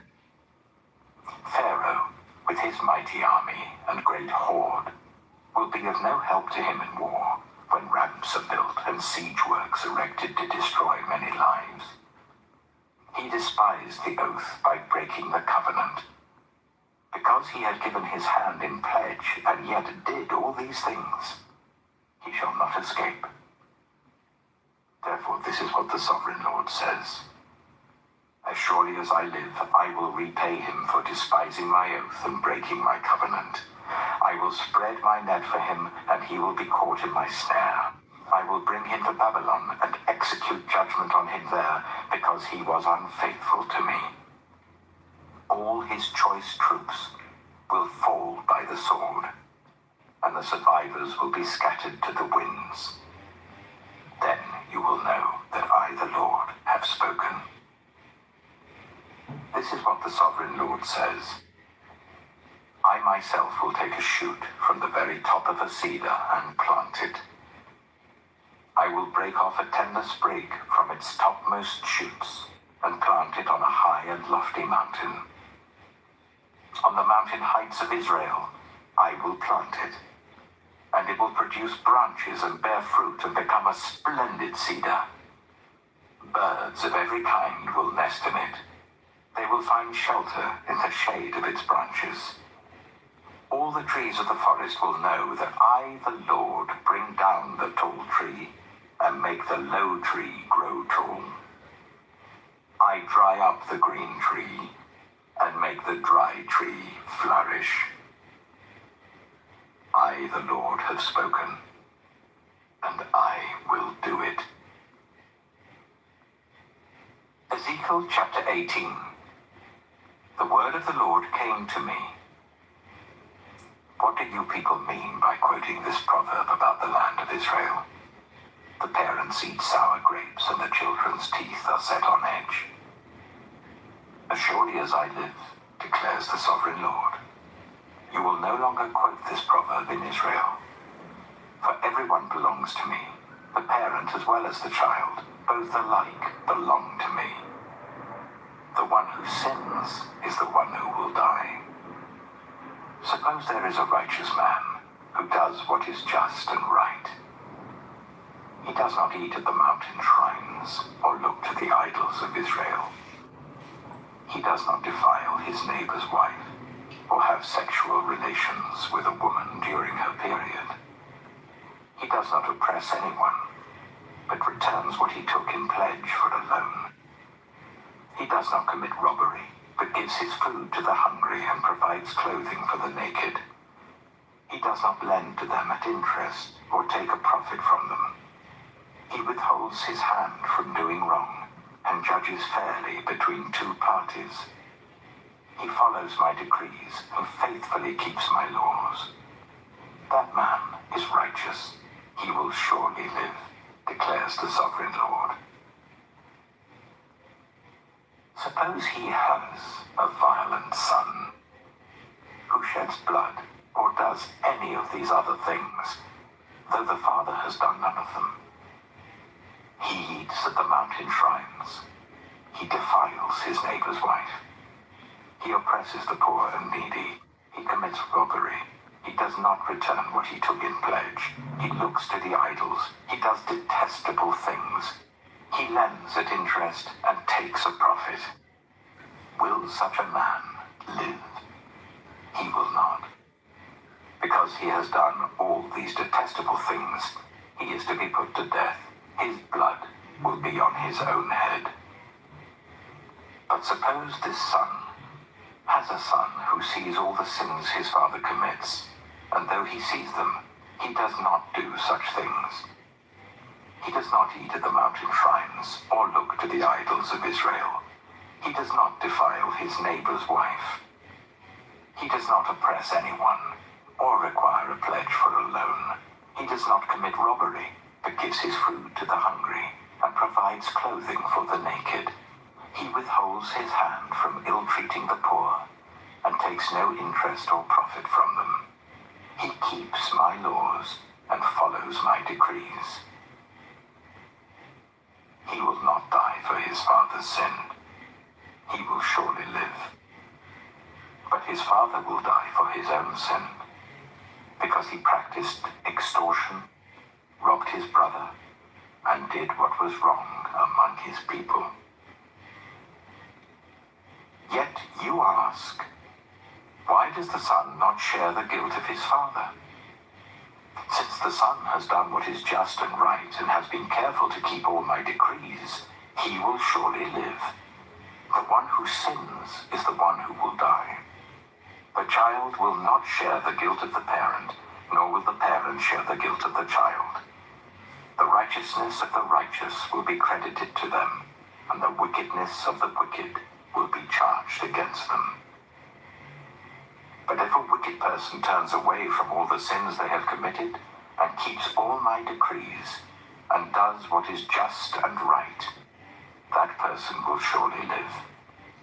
Pharaoh, with his mighty army and great horde, will be of no help to him in war, when ramps are built and siege works erected to destroy many lives. He despised the oath by breaking the covenant. Because he had given his hand in pledge and yet did all these things, he shall not escape. Therefore this is what the sovereign Lord says. As surely as I live, I will repay him for despising my oath and breaking my covenant. I will spread my net for him, and he will be caught in my snare. I will bring him to Babylon and execute judgment on him there, because he was unfaithful to me. All his choice troops will fall by the sword, and the survivors will be scattered to the winds. Then you will know that I, the Lord, have spoken. This is what the sovereign Lord says. I myself will take a shoot from the very top of a cedar and plant it. I will break off a tender sprig from its topmost shoots and plant it on a high and lofty mountain. On the mountain heights of Israel, I will plant it, and it will produce branches and bear fruit and become a splendid cedar. Birds of every kind will nest in it. They will find shelter in the shade of its branches. All the trees of the forest will know that I, the Lord, bring down the tall tree and make the low tree grow tall. I dry up the green tree and make the dry tree flourish. I, the Lord, have spoken, and I will do it. Ezekiel chapter 18. The word of the Lord came to me. What do you people mean by quoting this proverb about the land of Israel? The parents eat sour grapes, and the children's teeth are set on edge. As surely as I live, declares the sovereign Lord, you will no longer quote this proverb in Israel. For everyone belongs to me, the parent as well as the child, both alike belong to me. The one who sins is the one who will die. Suppose there is a righteous man who does what is just and right. He does not eat at the mountain shrines or look to the idols of Israel. He does not defile his neighbor's wife or have sexual relations with a woman during her period. He does not oppress anyone, but returns what he took in pledge for a loan. He does not commit robbery, but gives his food to the hungry and provides clothing for the naked. He does not lend to them at interest or take a profit from them. He withholds his hand from doing wrong and judges fairly between two parties. He follows my decrees and faithfully keeps my laws. That man is righteous. He will surely live, declares the sovereign Lord. Suppose he has a violent son who sheds blood or does any of these other things, though the father has done none of them. He eats at the mountain shrines. He defiles his neighbor's wife. He oppresses the poor and needy. He commits robbery. He does not return what he took in pledge. He looks to the idols. He does detestable things. He lends at interest and takes a profit. Will such a man live? He will not. Because he has done all these detestable things, he is to be put to death. His blood will be on his own head. But suppose this son has a son who sees all the sins his father commits, and though he sees them, He does not do such things. He does not eat at the mountain shrines or look to the idols of Israel. He does not defile his neighbor's wife. He does not oppress anyone or require a pledge for a loan. He does not commit robbery, but gives his food to the hungry and provides clothing for the naked. He withholds his hand from ill-treating the poor and takes no interest or profit from them. He keeps my laws and follows my decrees. He will not die for his father's sin. He will surely live. But his father will die for his own sin, because he practiced extortion, robbed his brother, and did what was wrong among his people. Yet you ask, why does the son not share the guilt of his father? Since the son has done what is just and right and has been careful to keep all my decrees, he will surely live. The one who sins is the one who will die. The child will not share the guilt of the parent, nor will the parent share the guilt of the child. The righteousness of the righteous will be credited to them, and the wickedness of the wicked will be charged against them. But if a wicked person turns away from all the sins they have committed, and keeps all my decrees, and does what is just and right, that person will surely live.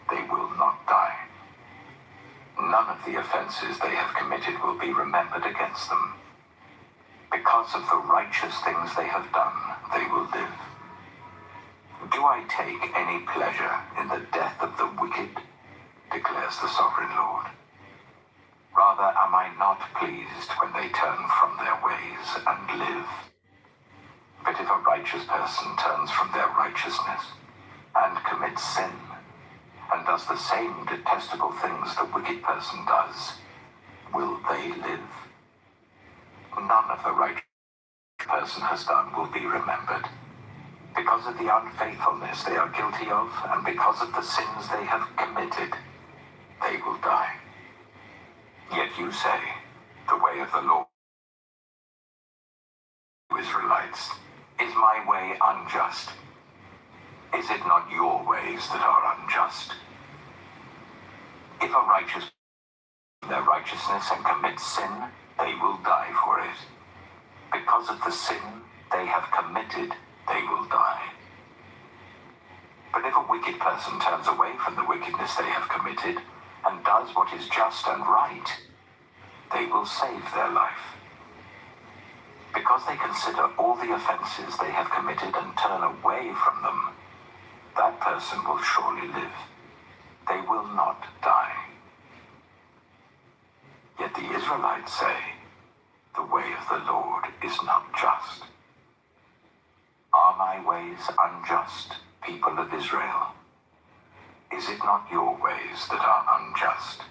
They will not die. None of the offenses they have committed will be remembered against them. Because of the righteous things they have done, they will live. Do I take any pleasure in the death of the wicked? Declares the sovereign Lord. Rather am I not pleased when they turn from their ways and live. But if a righteous person turns from their righteousness and commits sin, and does the same detestable things the wicked person does, will they live? None of the righteous person has done will be remembered. Because of the unfaithfulness they are guilty of, and because of the sins they have committed, they will die. Yet you say, the way of the Lord, Israelites, is my way unjust? Is it not your ways that are unjust? If a righteous their righteousness and commit sin, they will die for it. Because of the sin they have committed, they will die. But if a wicked person turns away from the wickedness they have committed and does what is just and right, they will save their life. Because they consider all the offenses they have committed and turn away from them, that person will surely live. They will not die. Yet the Israelites say, the way of the Lord is not just. Are my ways unjust, people of Israel? Is it not your ways that are unjust?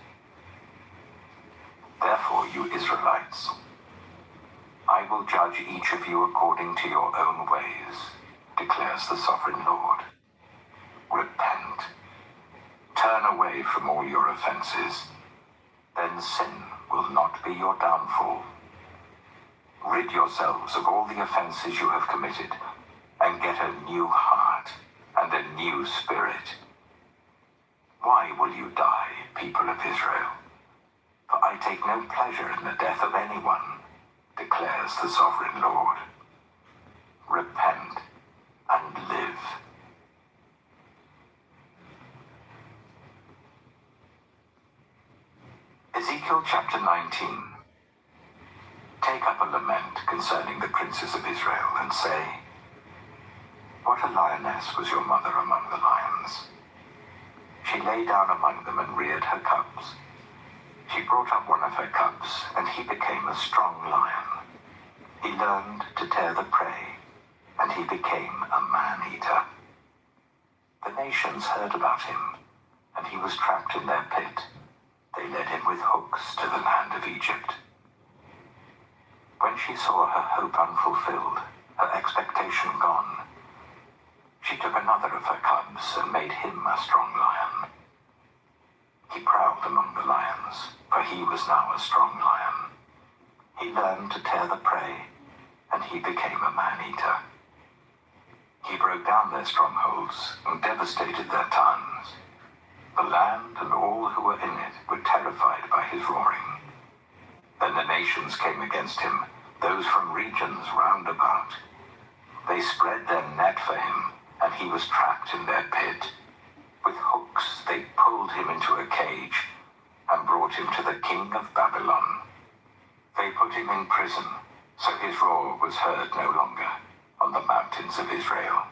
Therefore, you Israelites, I will judge each of you according to your own ways, declares the sovereign Lord. Repent. Turn away from all your offenses. Then sin will not be your downfall. Rid yourselves of all the offenses you have committed, and get a new heart and a new spirit. Why will you die, people of Israel? For I take no pleasure in the death of anyone, declares the sovereign Lord. Repent and live. Ezekiel chapter 19. Take up a lament concerning the princes of Israel, and say, what a lioness was your mother among the lions. She lay down among them and reared her cubs. She brought up one of her cubs, and he became a strong lion. He learned to tear the prey, and he became a man-eater. The nations heard about him, and he was trapped in their pit. They led him with hooks to the land of Egypt. When she saw her hope unfulfilled, her expectation gone, she took another of her cubs and made him a strong lion. He prowled among the lions, for he was now a strong lion. He learned to tear the prey, and he became a man-eater. He broke down their strongholds and devastated their towns. The land and all who were in it were terrified by his roaring. Then the nations came against him, those from regions round about. They spread their net for him, and he was trapped in their pit. With hooks they pulled him into a cage and brought him to the king of Babylon. They put him in prison, so his roar was heard no longer on the mountains of Israel.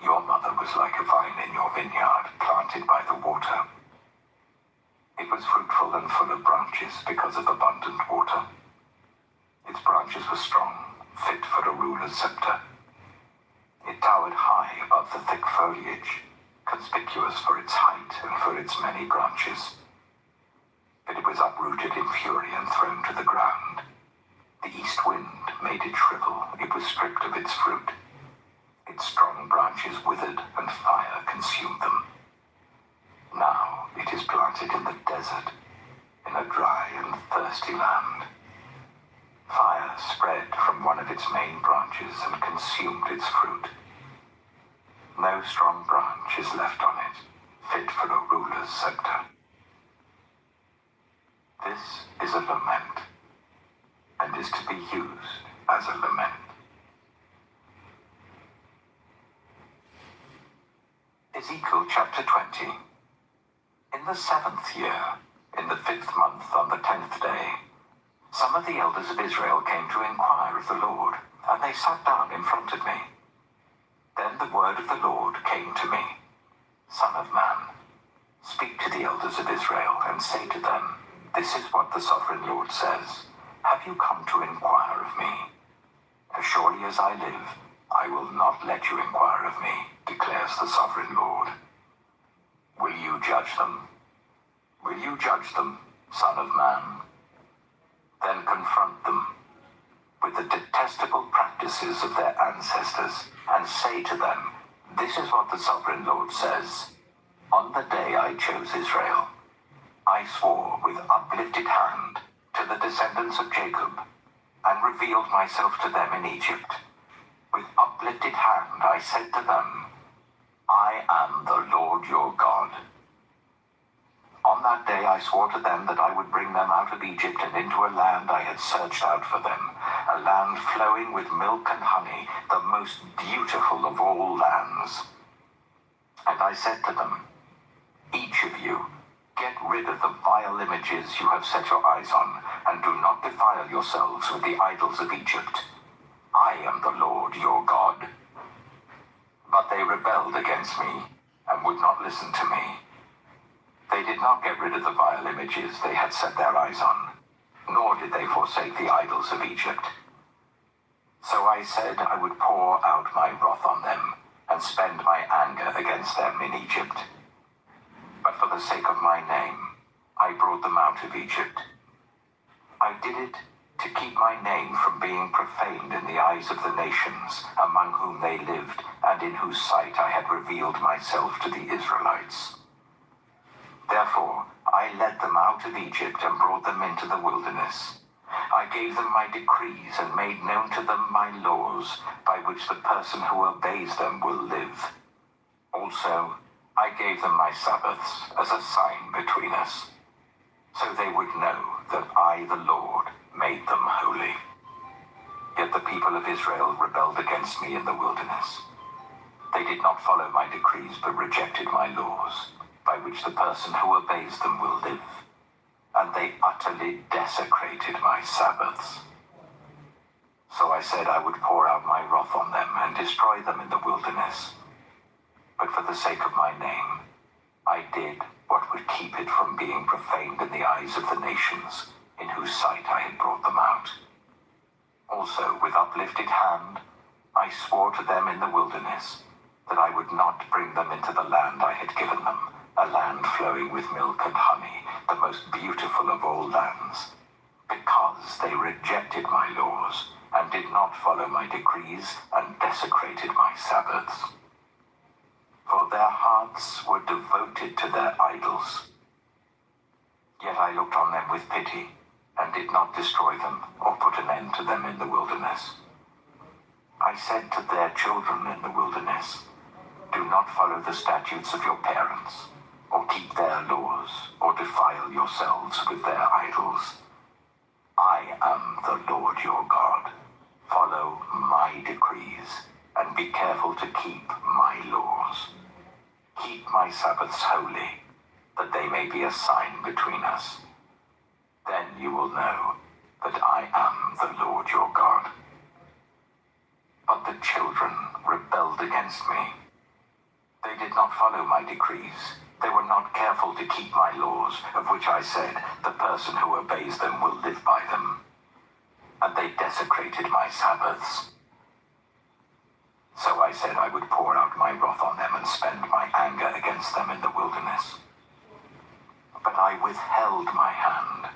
Your mother was like a vine in your vineyard, planted by the water. It was fruitful and full of branches because of abundant water. Its branches were strong, fit for a ruler's scepter. It towered high above the thick foliage, conspicuous for its height and for its many branches. But it was uprooted in fury and thrown to the ground. The east wind made it shrivel. It was stripped of its fruit. Its strong branches withered, and fire consumed them. Now it is planted in the desert, in a dry and thirsty land. Fire spread from one of its main branches and consumed its fruit. No strong branch is left on it, fit for a ruler's scepter. This is a lament, and is to be used as a lament. Ezekiel chapter 20. In the 7th year, in the 5th month, on the 10th day, some of the elders of Israel came to inquire of the Lord, and they sat down in front of me. Then the word of the Lord came to me. Son of man, speak to the elders of Israel and say to them, this is what the sovereign Lord says. Have you come to inquire of me? As surely as I live, I will not let you inquire of me, declares the sovereign Lord. Will you judge them? Will you judge them, son of man? Then confront them with the detestable practices of their ancestors, and say to them, this is what the sovereign Lord says. On the day I chose Israel, I swore with uplifted hand to the descendants of Jacob, and revealed myself to them in Egypt. With uplifted hand I said to them, I am the Lord your God. On that day I swore to them that I would bring them out of Egypt and into a land I had searched out for them, a land flowing with milk and honey, the most beautiful of all lands. And I said to them, each of you, get rid of the vile images you have set your eyes on, and do not defile yourselves with the idols of Egypt. I am the Lord your God. But they rebelled against me, and would not listen to me. They did not get rid of the vile images they had set their eyes on, nor did they forsake the idols of Egypt. So I said I would pour out my wrath on them, and spend my anger against them in Egypt. But for the sake of my name, I brought them out of Egypt. I did it to keep my name from being profaned in the eyes of the nations among whom they lived, and in whose sight I had revealed myself to the Israelites. Therefore, I led them out of Egypt and brought them into the wilderness. I gave them my decrees and made known to them my laws, by which the person who obeys them will live. Also, I gave them my Sabbaths as a sign between us, so they would know that I, the Lord, made them holy. Yet the people of Israel rebelled against me in the wilderness. They did not follow my decrees, but rejected my laws, by which the person who obeys them will live. And they utterly desecrated my Sabbaths. So I said I would pour out my wrath on them and destroy them in the wilderness. But for the sake of my name, I did what would keep it from being profaned in the eyes of the nations, in whose sight I had brought them out. Also, with uplifted hand, I swore to them in the wilderness that I would not bring them into the land I had given them, a land flowing with milk and honey, the most beautiful of all lands, because they rejected my laws and did not follow my decrees and desecrated my Sabbaths. For their hearts were devoted to their idols. Yet I looked on them with pity and did not destroy them or put an end to them in the wilderness. I said to their children in the wilderness, do not follow the statutes of your parents, or keep their laws, or defile yourselves with their idols. I am the Lord your God. Follow my decrees, and be careful to keep my laws. Keep my Sabbaths holy, that they may be a sign between us. Then you will know that I am the Lord your God. But the children rebelled against me. They did not follow my decrees. They were not careful to keep my laws, of which I said, the person who obeys them will live by them. And they desecrated my Sabbaths. So I said I would pour out my wrath on them and spend my anger against them in the wilderness. But I withheld my hand,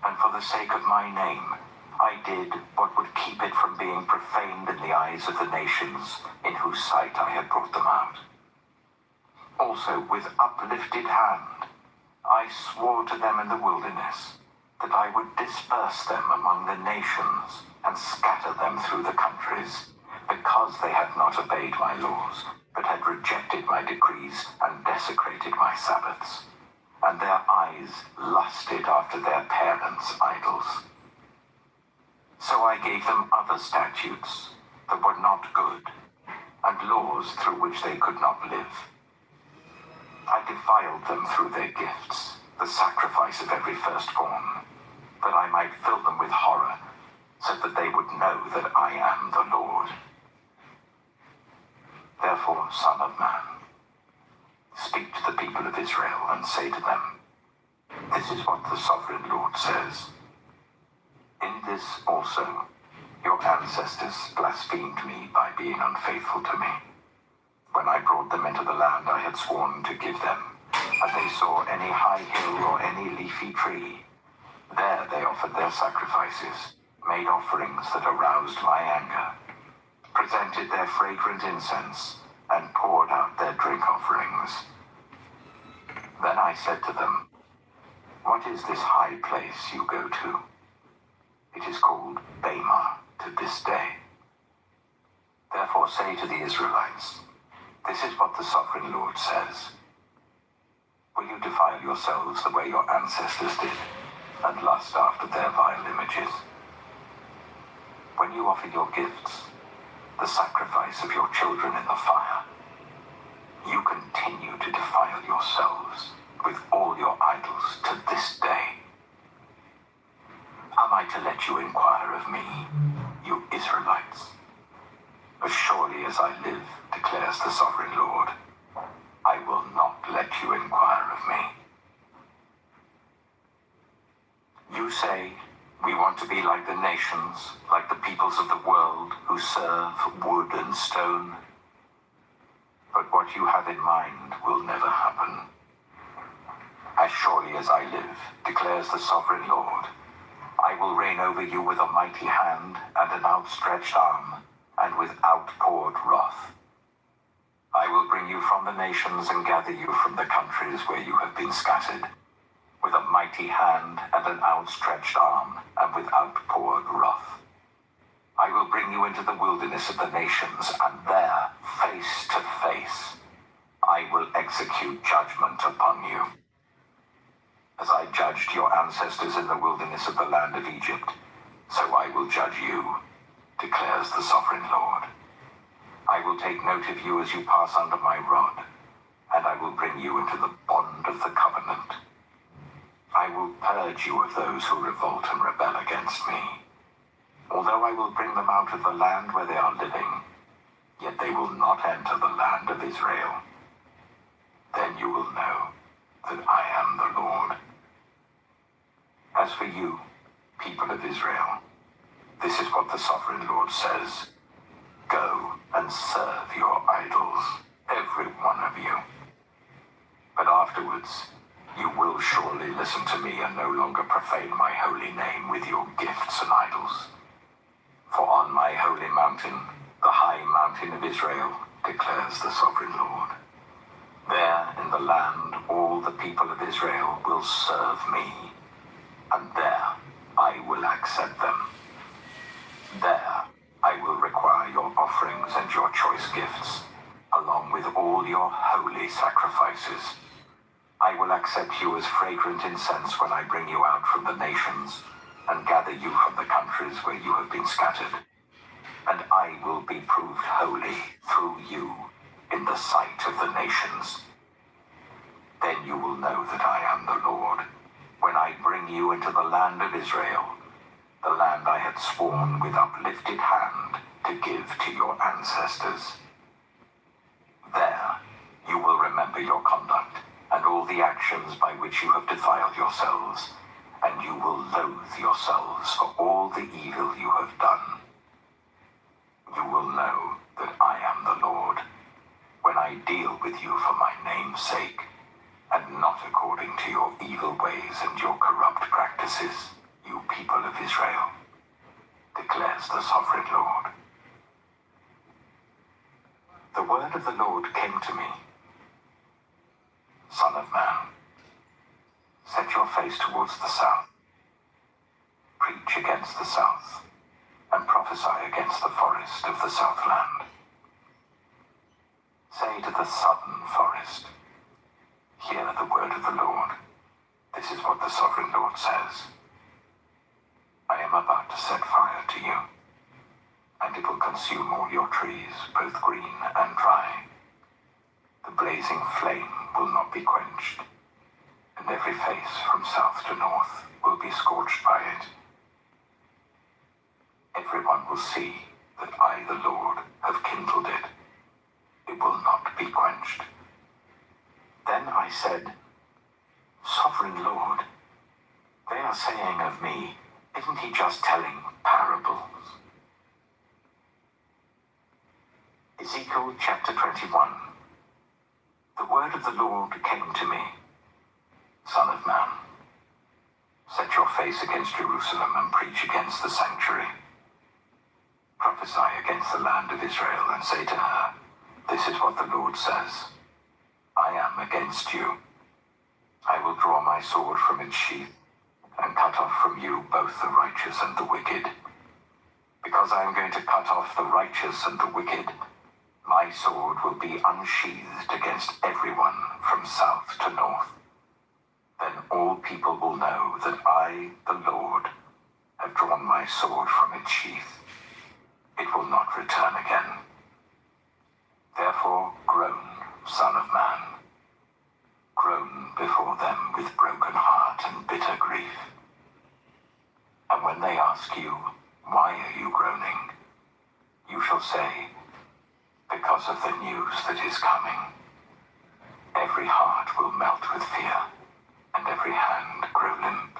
and for the sake of my name, I did what would keep it from being profaned in the eyes of the nations in whose sight I had brought them out. Also, with uplifted hand, I swore to them in the wilderness that I would disperse them among the nations and scatter them through the countries, because they had not obeyed my laws, but had rejected my decrees and desecrated my Sabbaths, and their eyes lusted after their parents' idols. So I gave them other statutes that were not good, and laws through which they could not live. I defiled them through their gifts, the sacrifice of every firstborn, that I might fill them with horror, so that they would know that I am the Lord. Therefore, Son of Man, speak to the people of Israel and say to them, this is what the Sovereign Lord says. In this also, your ancestors blasphemed me by being unfaithful to me. When I brought them into the land I had sworn to give them, and they saw any high hill or any leafy tree, there they offered their sacrifices, made offerings that aroused my anger, presented their fragrant incense, and poured out their drink offerings. Then I said to them, what is this high place you go to? It is called Bema to this day. Therefore say to the Israelites, this is what the Sovereign Lord says. Will you defile yourselves the way your ancestors did, and lust after their vile images? When you offer your gifts, the sacrifice of your children in the fire, you continue to defile yourselves with all your idols to this day. Am I to let you inquire of me, you Israelites? As surely as I live, declares the Sovereign Lord, I will not let you inquire of me. You say, we want to be like the nations, like the peoples of the world who serve wood and stone. But what you have in mind will never happen. As surely as I live, declares the Sovereign Lord, I will reign over you with a mighty hand and an outstretched arm, and with outpoured wrath. I will bring you from the nations and gather you from the countries where you have been scattered, with a mighty hand and an outstretched arm, and with outpoured wrath. I will bring you into the wilderness of the nations, and there, face to face, I will execute judgment upon you. As I judged your ancestors in the wilderness of the land of Egypt, so I will judge you, declares the Sovereign Lord. I will take note of you as you pass under my rod, and I will bring you into the bond of the covenant. I will purge you of those who revolt and rebel against me. Although I will bring them out of the land where they are living, yet they will not enter the land of Israel. Then you will know that I am the Lord. As for you, people of Israel, this is what the Sovereign Lord says. Go and serve your idols, every one of you. But afterwards, you will surely listen to me and no longer profane my holy name with your gifts and idols. For on my holy mountain, the high mountain of Israel, declares the Sovereign Lord, there in the land all the people of Israel will serve me, and there accept them. There, I will require your offerings and your choice gifts, along with all your holy sacrifices. I will accept you as fragrant incense when I bring you out from the nations and gather you from the countries where you have been scattered. And I will be proved holy through you in the sight of the nations. Then you will know that I am the Lord, when I bring you into the land of Israel, the land I had sworn with uplifted hand to give to your ancestors. There you will remember your conduct and all the actions by which you have defiled yourselves, and you will loathe yourselves for all the evil you have done. You will know that I am the Lord, when I deal with you for my name's sake, and not according to your evil ways and your corrupt practices, you people of Israel, declares the sovereign Lord. The word of the Lord came to me. Son of man, set your face towards the south. Preach against the south, and prophesy against the forest of the southland. Say to the southern forest, hear the word of the Lord. This is what the sovereign Lord says. I am about to set fire to you, and it will consume all your trees, both green and dry. The blazing flame will not be quenched, and every face from south to north will be scorched by it. Everyone will see that I, the Lord, have kindled it. It will not be quenched. Then I said, Sovereign Lord, they are saying of me, isn't he just telling parables? Ezekiel chapter 21. The word of the Lord came to me. Son of man, set your face against Jerusalem and preach against the sanctuary. Prophesy against the land of Israel and say to her, this is what the Lord says. I am against you. I will draw my sword from its sheath and cut off from you both the righteous and the wicked. Because I am going to cut off the righteous and the wicked, my sword will be unsheathed against everyone from south to north. Then all people will know that I, the Lord, have drawn my sword from its sheath. It will not return again. Therefore groan, son of man. Groan before them with broken heart and bitter grief. And when they ask you, why are you groaning? You shall say, because of the news that is coming. Every heart will melt with fear, and every hand grow limp.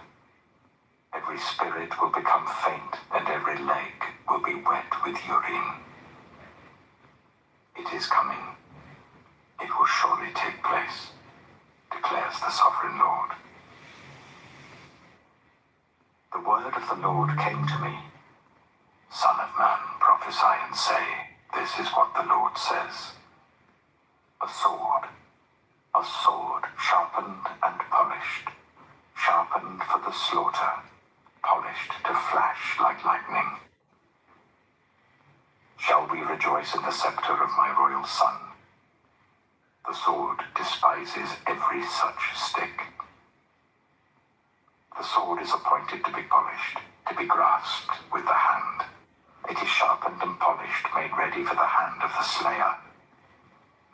Every spirit will become faint, and every leg will be wet with urine. It is coming. It will surely take place, declares the sovereign Lord. The word of the Lord came to me. Son of man, prophesy and say, this is what the Lord says. A sword, sharpened and polished, sharpened for the slaughter, polished to flash like lightning. Shall we rejoice in the scepter of my royal son? The sword despises every such stick. The sword is appointed to be polished, to be grasped with the hand. It is sharpened and polished, made ready for the hand of the slayer.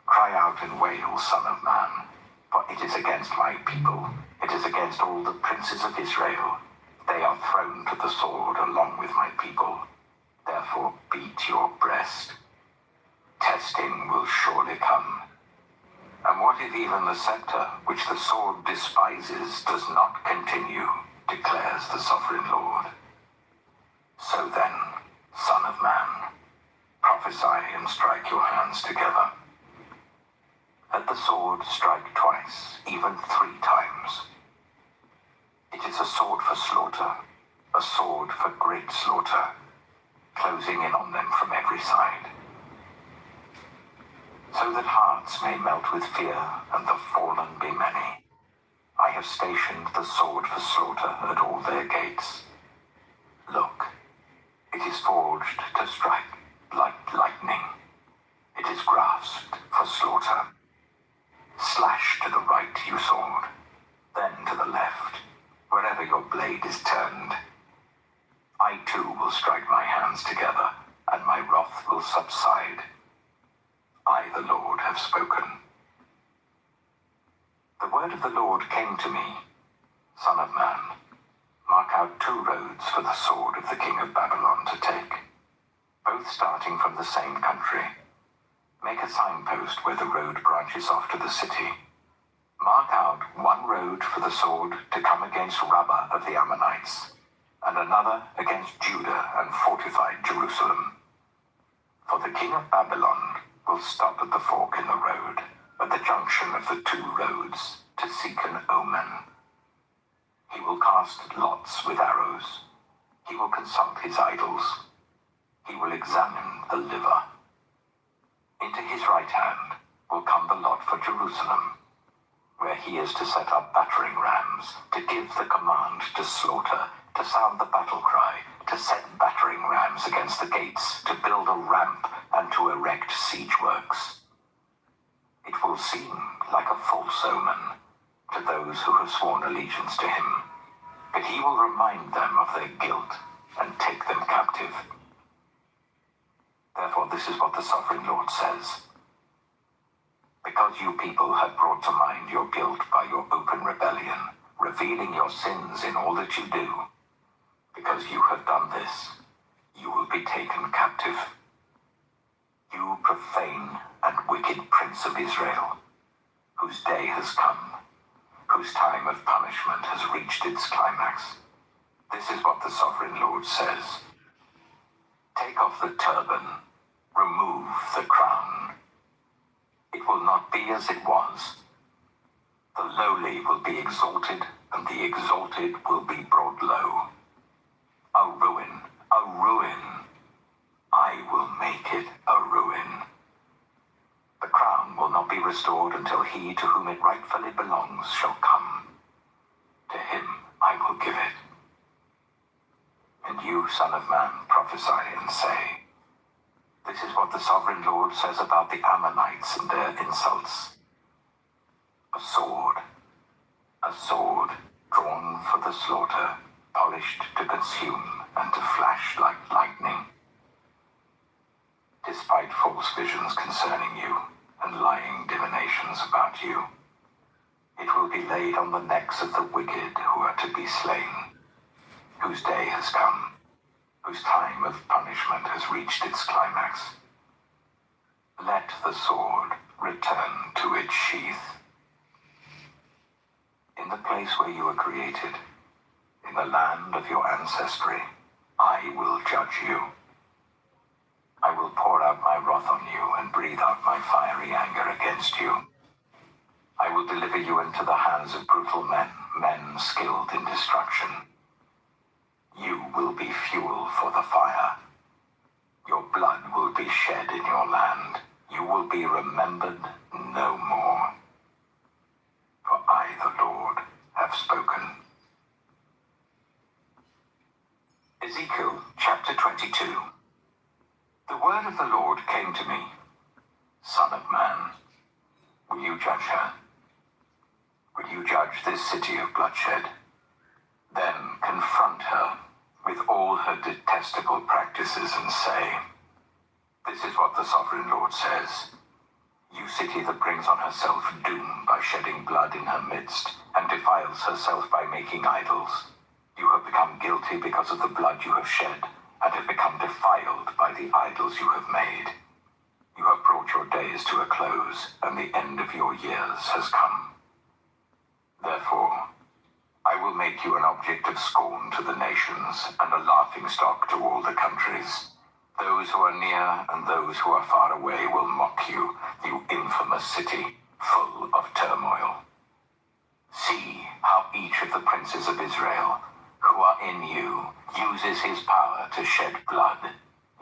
Cry out and wail, son of man, for it is against my people, it is against all the princes of Israel. They are thrown to the sword along with my people. Therefore beat your breast. Testing will surely come. And what if even the scepter, which the sword despises, does not continue, declares the sovereign Lord. So then, son of man, prophesy and strike your hands together. Let the sword strike twice, even 3 times. It is a sword for slaughter, a sword for great slaughter, closing in on them from every side. So that hearts may melt with fear and the fallen be many. I have stationed the sword for slaughter at all their gates. Look, it is forged to strike like lightning. It is grasped for slaughter. Slash to the right, you sword, then to the left, wherever your blade is turned. I too will strike my hands together, and my wrath will subside. I, the Lord, have spoken. The word of the Lord came to me, Son of man, mark out 2 roads for the sword of the king of Babylon to take, both starting from the same country. Make a signpost where the road branches off to the city. Mark out 1 road for the sword to come against Rabbah of the Ammonites, and another against Judah and fortified Jerusalem. For the king of Babylon will stop at the fork in the road, at the junction of the 2 roads, to seek an omen. He will cast lots with arrows. He will consult his idols. He will examine the liver. Into his right hand will come the lot for Jerusalem, where he is to set up battering rams, to give the command to slaughter, to sound the battle cry, to set battering rams against the gates, to build a ramp, and to erect siege works. It will seem like a false omen to those who have sworn allegiance to him, but he will remind them of their guilt and take them captive. Therefore, this is what the Sovereign Lord says. Because you people have brought to mind your guilt by your open rebellion, revealing your sins in all that you do, because you have done this, you will be taken captive. You profane and wicked Prince of Israel, whose day has come, whose time of punishment has reached its climax. This is what the Sovereign Lord says. Take off the turban, remove the crown. It will not be as it was. The lowly will be exalted, and the exalted will be brought low. A ruin, a ruin. I will make it a ruin. The crown will not be restored until he to whom it rightfully belongs shall come. To him I will give it. And you, Son of Man, prophesy and say, this is what the Sovereign Lord says about the Ammonites and their insults. A sword, drawn for the slaughter, polished to consume and to flash like lightning. Despite false visions concerning you and lying divinations about you, it will be laid on the necks of the wicked who are to be slain, whose day has come, whose time of punishment has reached its climax. Let the sword return to its sheath. In the place where you were created, in the land of your ancestry, I will judge you. I will pour out my wrath on you and breathe out my fiery anger against you. I will deliver you into the hands of brutal men, men skilled in destruction. You will be fuel for the fire. Your blood will be shed in your land. You will be remembered no more. For I, the Lord, have spoken. Ezekiel chapter 22. The word of the Lord came to me, Son of man, will you judge her? Will you judge this city of bloodshed? Then confront her with all her detestable practices and say, this is what the Sovereign Lord says. You city that brings on herself doom by shedding blood in her midst and defiles herself by making idols. You have become guilty because of the blood you have shed and have become defiled by the idols you have made. You have brought your days to a close, and the end of your years has come. Therefore, I will make you an object of scorn to the nations, and a laughingstock to all the countries. Those who are near and those who are far away will mock you, you infamous city, full of turmoil. See how each of the princes of Israel, who are in you, uses his power to shed blood.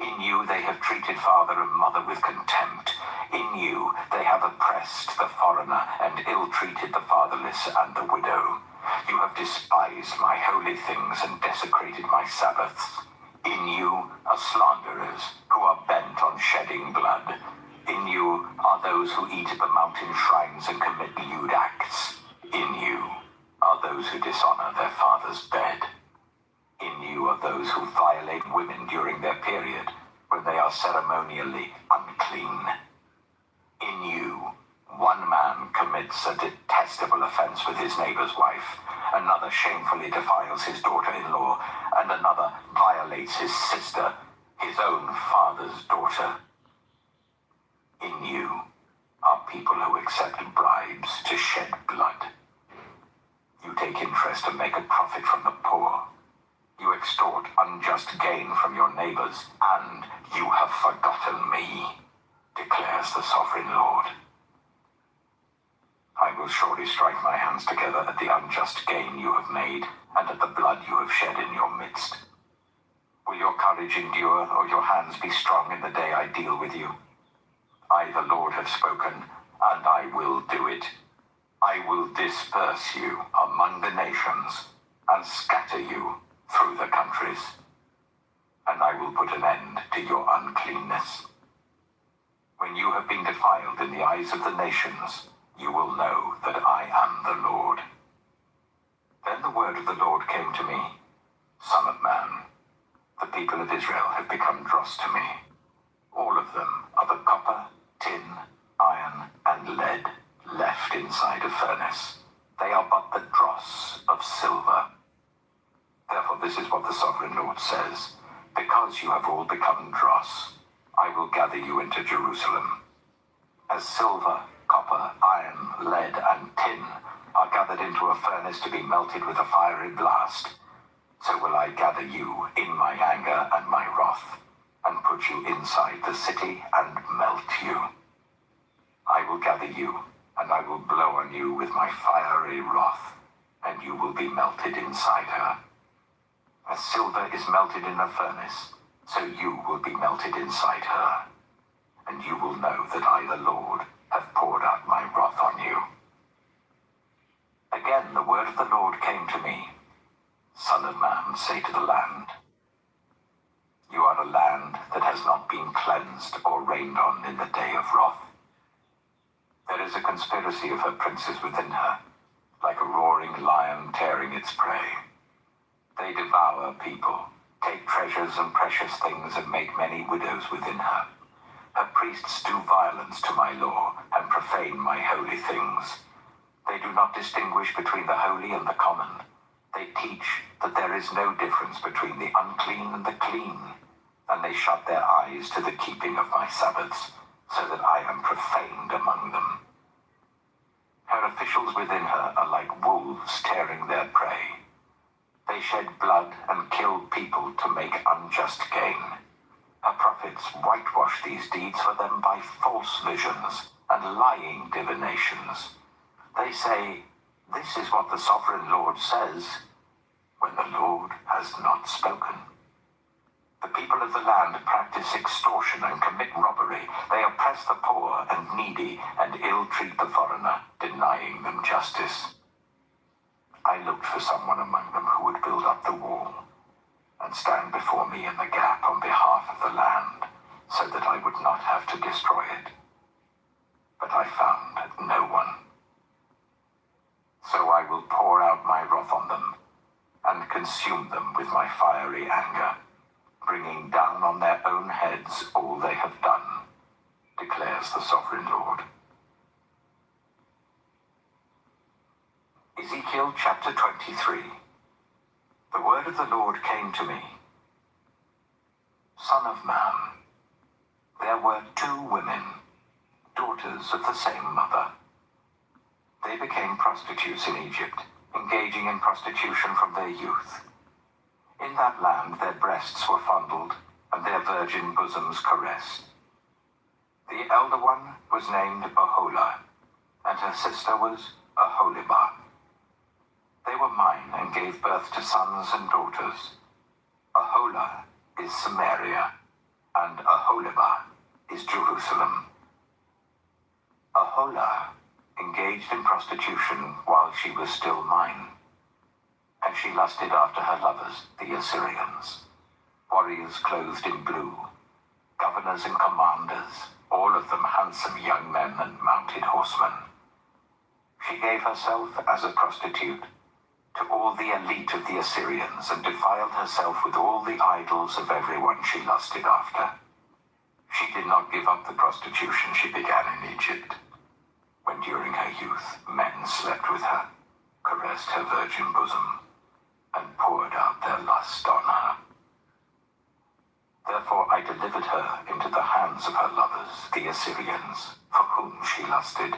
In you they have treated father and mother with contempt. In you they have oppressed the foreigner and ill-treated the fatherless and the widow. You have despised my holy things and desecrated my Sabbaths. In you are slanderers who are bent on shedding blood. In you are those who eat at the mountain shrines and commit lewd acts. In you are those who dishonor their father's bed. In you are those who violate women during their period, when they are ceremonially unclean. In you, one man commits a detestable offense with his neighbor's wife, another shamefully defiles his daughter-in-law, and another violates his sister, his own father's daughter. In you are people who accept bribes to shed blood. You take interest and make a profit from the poor. You extort unjust gain from your neighbors, and you have forgotten me, declares the sovereign Lord. I will surely strike my hands together at the unjust gain you have made, and at the blood you have shed in your midst. Will your courage endure, or your hands be strong in the day I deal with you? I, the Lord, have spoken, and I will do it. I will disperse you among the nations, and scatter you through the countries, and I will put an end to your uncleanness. When you have been defiled in the eyes of the nations, you will know that I am the Lord. Then the word of the Lord came to me, Son of man, the people of Israel have become dross to me. All of them are the copper, tin, iron, and lead left inside a furnace. They are but the dross of silver. Therefore, this is what the sovereign Lord says. Because you have all become dross, I will gather you into Jerusalem. As silver, copper, iron, lead, and tin are gathered into a furnace to be melted with a fiery blast, so will I gather you in my anger and my wrath, and put you inside the city and melt you. I will gather you, and I will blow on you with my fiery wrath, and you will be melted inside her. As silver is melted in a furnace, so you will be melted inside her. And you will know that I, the Lord, have poured out my wrath on you. Again the word of the Lord came to me. Son of man, say to the land, you are a land that has not been cleansed or rained on in the day of wrath. There is a conspiracy of her princes within her, like a roaring lion tearing its prey. They devour people, take treasures and precious things, and make many widows within her. Her priests do violence to my law and profane my holy things. They do not distinguish between the holy and the common. They teach that there is no difference between the unclean and the clean, and they shut their eyes to the keeping of my Sabbaths, so that I am profaned among them. Her officials within her are like wolves tearing their prey. They shed blood and kill people to make unjust gain. Her prophets whitewash these deeds for them by false visions and lying divinations. They say, this is what the sovereign Lord says, when the Lord has not spoken. The people of the land practice extortion and commit robbery. They oppress the poor and needy and ill-treat the foreigner, denying them justice. I looked for someone among them who would build up the wall and stand before me in the gap on behalf of the land, so that I would not have to destroy it. But I found no one. So I will pour out my wrath on them and consume them with my fiery anger, bringing down on their own heads all they have done, declares the sovereign Lord. Ezekiel chapter 23. The word of the Lord came to me. Son of man, there were 2 women, daughters of the same mother. They became prostitutes in Egypt, engaging in prostitution from their youth. In that land their breasts were fondled, and their virgin bosoms caressed. The elder one was named Oholah, and her sister was Oholibah. They were mine and gave birth to sons and daughters. Oholah is Samaria, and Oholibah is Jerusalem. Oholah engaged in prostitution while she was still mine, and she lusted after her lovers, the Assyrians, warriors clothed in blue, governors and commanders, all of them handsome young men and mounted horsemen. She gave herself as a prostitute to all the elite of the Assyrians and defiled herself with all the idols of everyone she lusted after. She did not give up the prostitution she began in Egypt, when during her youth men slept with her, caressed her virgin bosom, and poured out their lust on her. Therefore I delivered her into the hands of her lovers, the Assyrians, for whom she lusted.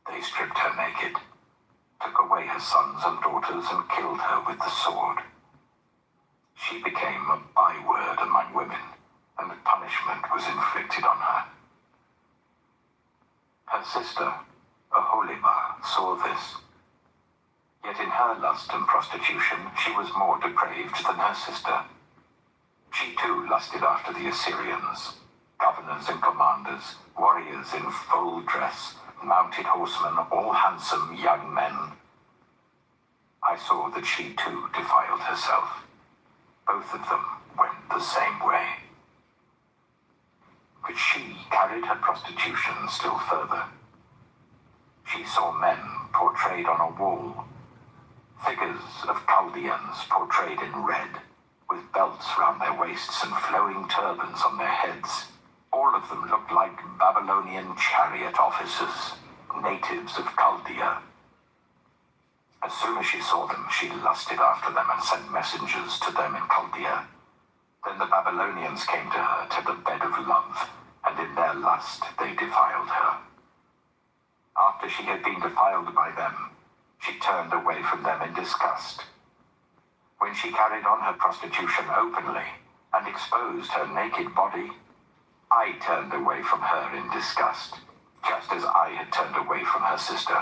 They stripped her naked, took away her sons and daughters, and killed her with the sword. She became a byword among women, and punishment was inflicted on her. Her sister, Aholibah, saw this. Yet in her lust and prostitution she was more depraved than her sister. She too lusted after the Assyrians, governors and commanders, warriors in full dress, mounted horsemen, all handsome young men. I saw that she too defiled herself. Both of them went the same way. But she carried her prostitution still further. She saw men portrayed on a wall, figures of Chaldeans portrayed in red, with belts round their waists and flowing turbans on their heads. All of them looked like Babylonian chariot officers, natives of Chaldea. As soon as she saw them, she lusted after them and sent messengers to them in Chaldea. Then the Babylonians came to her to the bed of love, and in their lust they defiled her. After she had been defiled by them, she turned away from them in disgust. When she carried on her prostitution openly and exposed her naked body, I turned away from her in disgust, just as I had turned away from her sister.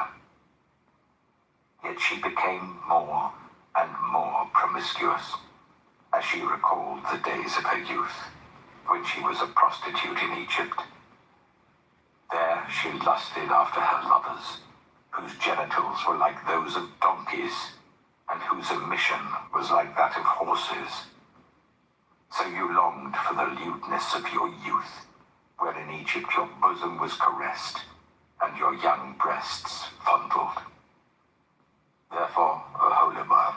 Yet she became more and more promiscuous, as she recalled the days of her youth, when she was a prostitute in Egypt. There she lusted after her lovers, whose genitals were like those of donkeys, and whose emission was like that of horses. So you longed for the lewdness of your youth, where in Egypt your bosom was caressed, and your young breasts fondled. Therefore, Aholibah,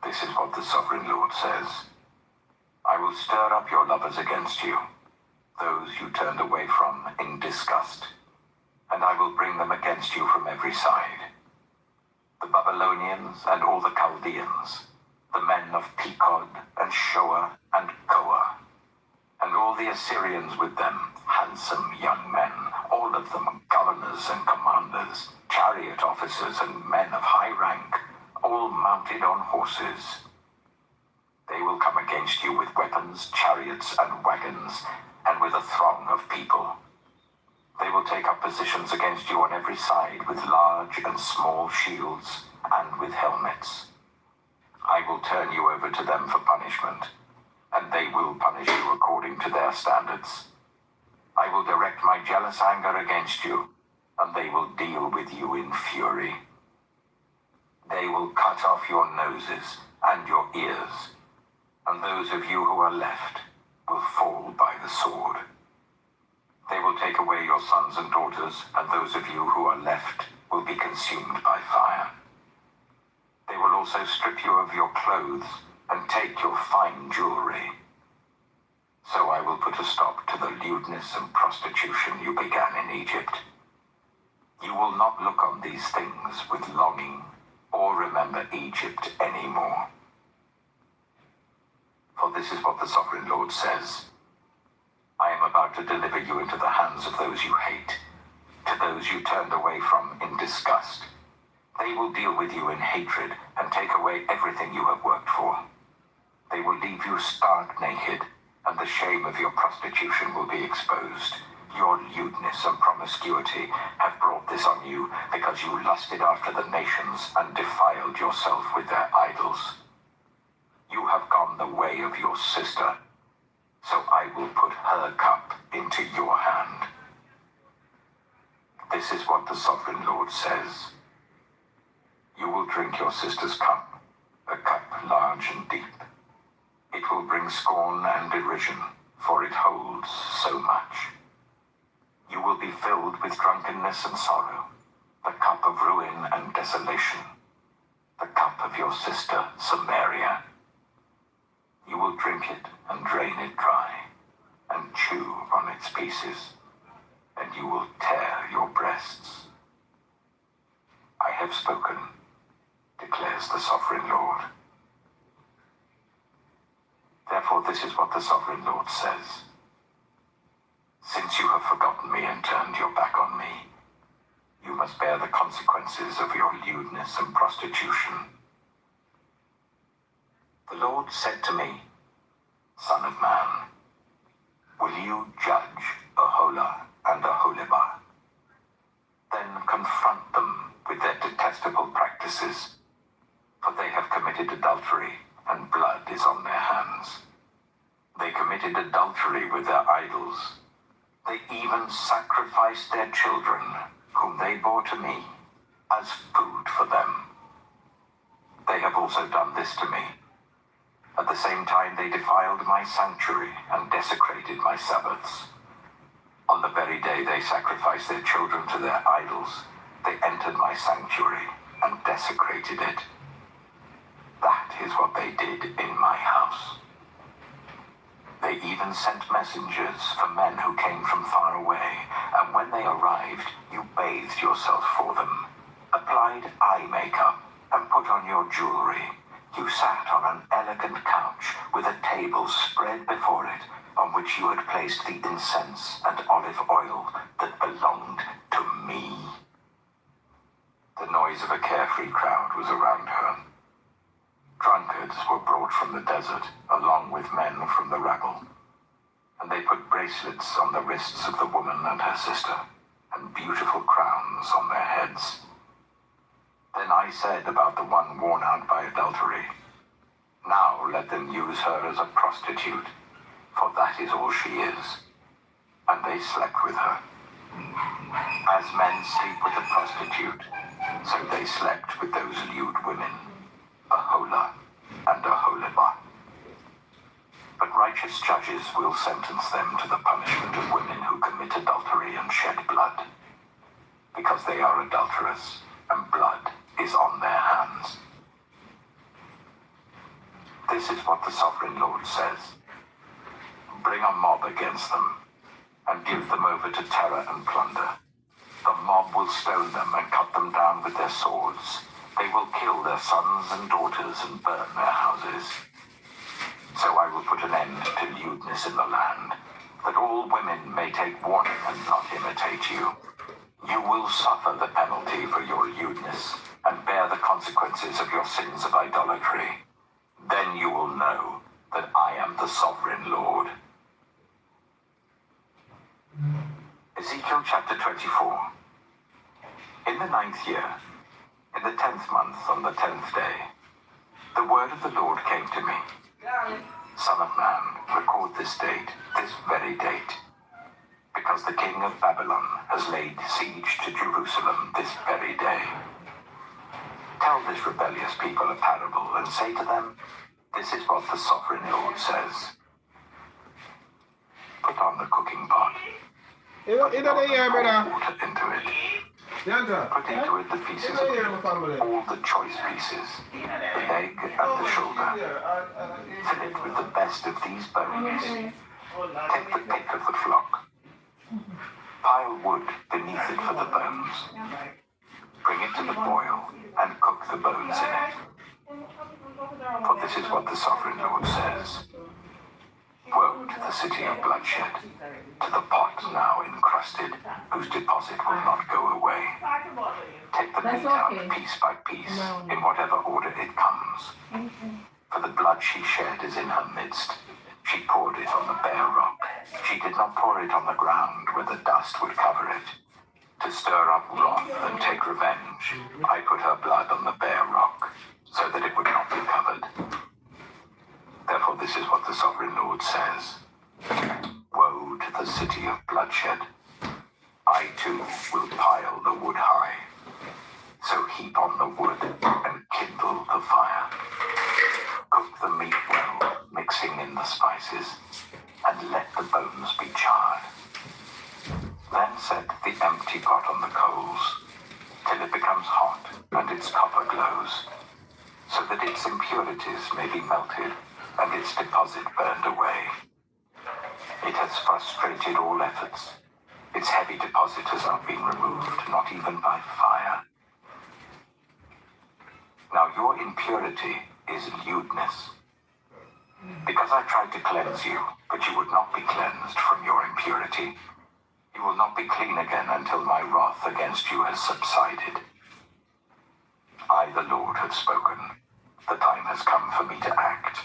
this is what the Sovereign Lord says. I will stir up your lovers against you, those you turned away from in disgust, and I will bring them against you from every side. The Babylonians and all the Chaldeans, the men of Pekod and Shoa and Koa, and all the Assyrians with them, handsome young men, all of them governors and commanders, chariot officers and men of high rank, all mounted on horses. They will come against you with weapons, chariots, and wagons, and with a throng of people. They will take up positions against you on every side with large and small shields and with helmets. I will turn you over to them for punishment, and they will punish you according to their standards. I will direct my jealous anger against you, and they will deal with you in fury. They will cut off your noses and your ears, and those of you who are left will fall by the sword. They will take away your sons and daughters, and those of you who are left will be consumed by fire. They will also strip you of your clothes and take your fine jewelry. So I will put a stop to the lewdness and prostitution you began in Egypt. You will not look on these things with longing or remember Egypt anymore. For this is what the Sovereign Lord says. I am about to deliver you into the hands of those you hate, to those you turned away from in disgust. They will deal with you in hatred and take away everything you have worked for. They will leave you stark naked, and the shame of your prostitution will be exposed. Your lewdness and promiscuity have brought this on you because you lusted after the nations and defiled yourself with their idols. You have gone the way of your sister, so I will put her cup into your hand. This is what the Sovereign Lord says. You will drink your sister's cup large and deep. It will bring scorn and derision, for it holds so much. You will be filled with drunkenness and sorrow, the cup of ruin and desolation, the cup of your sister Samaria. You will drink it and drain it dry, and chew on its pieces, and you will tear your breasts. I have spoken, declares the sovereign Lord. Therefore, this is what the sovereign Lord says. Since you have forgotten me and turned your back on me, you must bear the consequences of your lewdness and prostitution. The Lord said to me, Son of man, will you judge Aholah and Aholibah? Then confront them with their detestable practices, for they have committed adultery, and blood is on their hands. They committed adultery with their idols. They even sacrificed their children, whom they bore to me, as food for them. They have also done this to me. At the same time, they defiled my sanctuary and desecrated my Sabbaths. On the very day they sacrificed their children to their idols, they entered my sanctuary and desecrated it. That is what they did in my house. They even sent messengers for men who came from far away, and when they arrived, you bathed yourself for them, applied eye makeup, and put on your jewelry. You sat on an elegant couch with a table spread before it, on which you had placed the incense and olive oil that belonged to me. The noise of a carefree crowd was around her. Drunkards were brought from the desert, along with men from the rabble, and they put bracelets on the wrists of the woman and her sister, and beautiful crowns on their heads. Then I said about the one worn out by adultery, now let them use her as a prostitute, for that is all she is. And they slept with her. As men sleep with a prostitute, so they slept with those lewd women, Aholah and Aholibah. But righteous judges will sentence them to the punishment of women who commit adultery and shed blood, because they are adulterous, and blood is on their hands. This is what the sovereign Lord says. Bring a mob against them, and give them over to terror and plunder. The mob will stone them and cut them down with their swords. They will kill their sons and daughters and burn their houses. So I will put an end to lewdness in the land, that all women may take warning and not imitate you. You will suffer the penalty for your lewdness, and bear the consequences of your sins of idolatry. Then you will know that I am the sovereign Lord. Ezekiel chapter 24. In the 9th year, in the 10th month, on the 10th day, the word of the Lord came to me. Son of man, record this date, this very date, because the king of Babylon has laid siege to Jerusalem this very day. Tell this rebellious people a parable and say to them, this is what the sovereign Lord says. Put on the cooking pot. Put water into it. Put into it the pieces of meat, all the choice pieces, the leg and the shoulder. Fill it with the best of these bones. Take the pick of the flock. Pile wood beneath it for the bones. Bring it to the boil and cook the bones in it. For this is what the sovereign Lord says. Woe to the city of bloodshed, to the pot now encrusted, whose deposit will not go away. Take the meat out piece by piece, in whatever order it comes. For the blood she shed is in her midst. She poured it on the bare rock. She did not pour it on the ground where the dust would cover it. To stir up wrath and take revenge, I put her blood on the bare rock, so that it would not be covered. Therefore this is what the sovereign Lord says. Woe to the city of bloodshed. I too will pile the wood high. So heap on the wood and kindle the fire. spices, and let the bones be charred. Then set the empty pot on the coals, till it becomes hot and its copper glows, so that its impurities may be melted and its deposit burned away. It has frustrated all efforts. Its heavy deposit has not been removed, not even by fire. Now your impurity is lewdness. Because I tried to cleanse you, but you would not be cleansed from your impurity, you will not be clean again until my wrath against you has subsided. I, the Lord, have spoken. The time has come for me to act.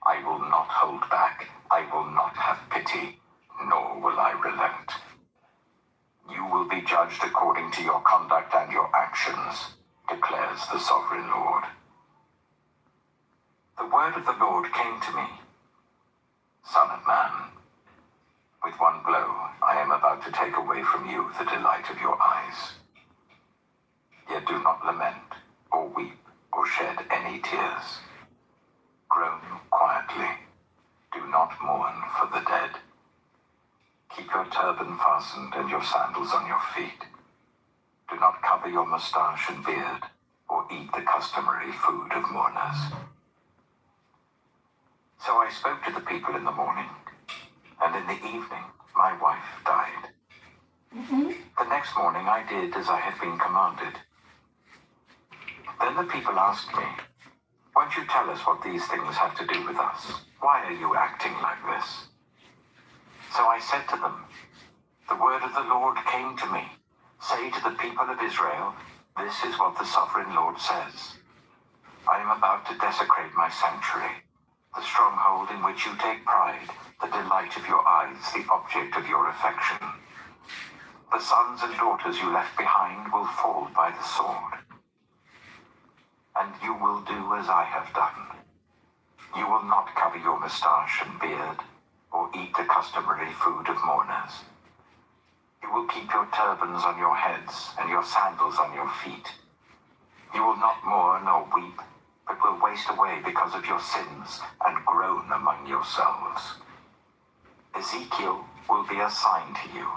I will not hold back. I will not have pity, nor will I relent. You will be judged according to your conduct and your actions, declares the sovereign Lord. The word of the Lord came to me. Son of man, with one blow I am about to take away from you the delight of your eyes. Yet do not lament, or weep, or shed any tears. Groan quietly. Do not mourn for the dead. Keep your turban fastened and your sandals on your feet. Do not cover your moustache and beard, or eat the customary food of mourners. So I spoke to the people in the morning, and in the evening my wife died. The next morning I did as I had been commanded. Then the people asked me, won't you tell us what these things have to do with us? Why are you acting like this? So I said to them, the word of the Lord came to me. Say to the people of Israel, this is what the sovereign Lord says. I am about to desecrate my sanctuary, the stronghold in which you take pride, the delight of your eyes, the object of your affection. The sons and daughters you left behind will fall by the sword. And you will do as I have done. You will not cover your moustache and beard, or eat the customary food of mourners. You will keep your turbans on your heads and your sandals on your feet. You will not mourn or weep, but will waste away because of your sins and groan among yourselves. Ezekiel will be a sign to you.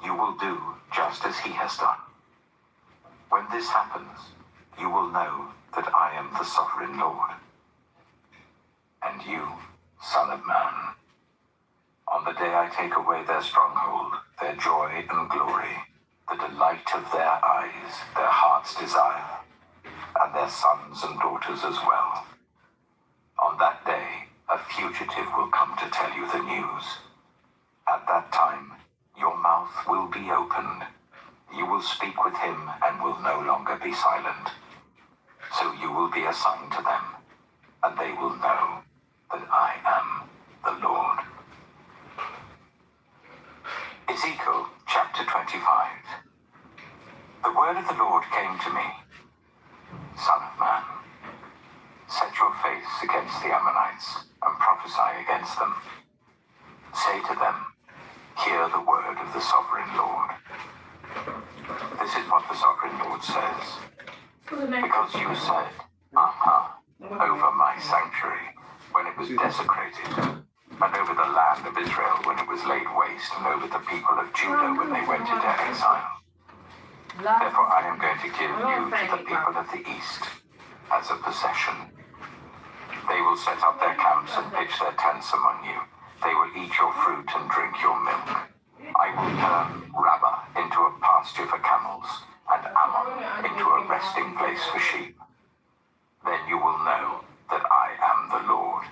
You will do just as he has done. When this happens, you will know that I am the sovereign Lord. And you, son of man, on the day I take away their stronghold, their joy and glory, the delight of their eyes, their heart's desire, and their sons and daughters as well. On that day, a fugitive will come to tell you the news. At that time, your mouth will be opened. You will speak with him and will no longer be silent. So you will be a sign to them, and they will know that I am the Lord. Ezekiel chapter 25. The word of the Lord came to me. Son of man, set your face against the Ammonites and prophesy against them. Say to them, hear the word of the sovereign Lord. This is what the sovereign Lord says. Because you said, over my sanctuary when it was desecrated, and over the land of Israel when it was laid waste, and over the people of Judah when they went into exile. Therefore I am going to give you to the people of the east as a possession. They will set up their camps and pitch their tents among you. They will eat your fruit and drink your milk. I will turn Rabbah into a pasture for camels, and Ammon into a resting place for sheep. Then you will know that I am the Lord.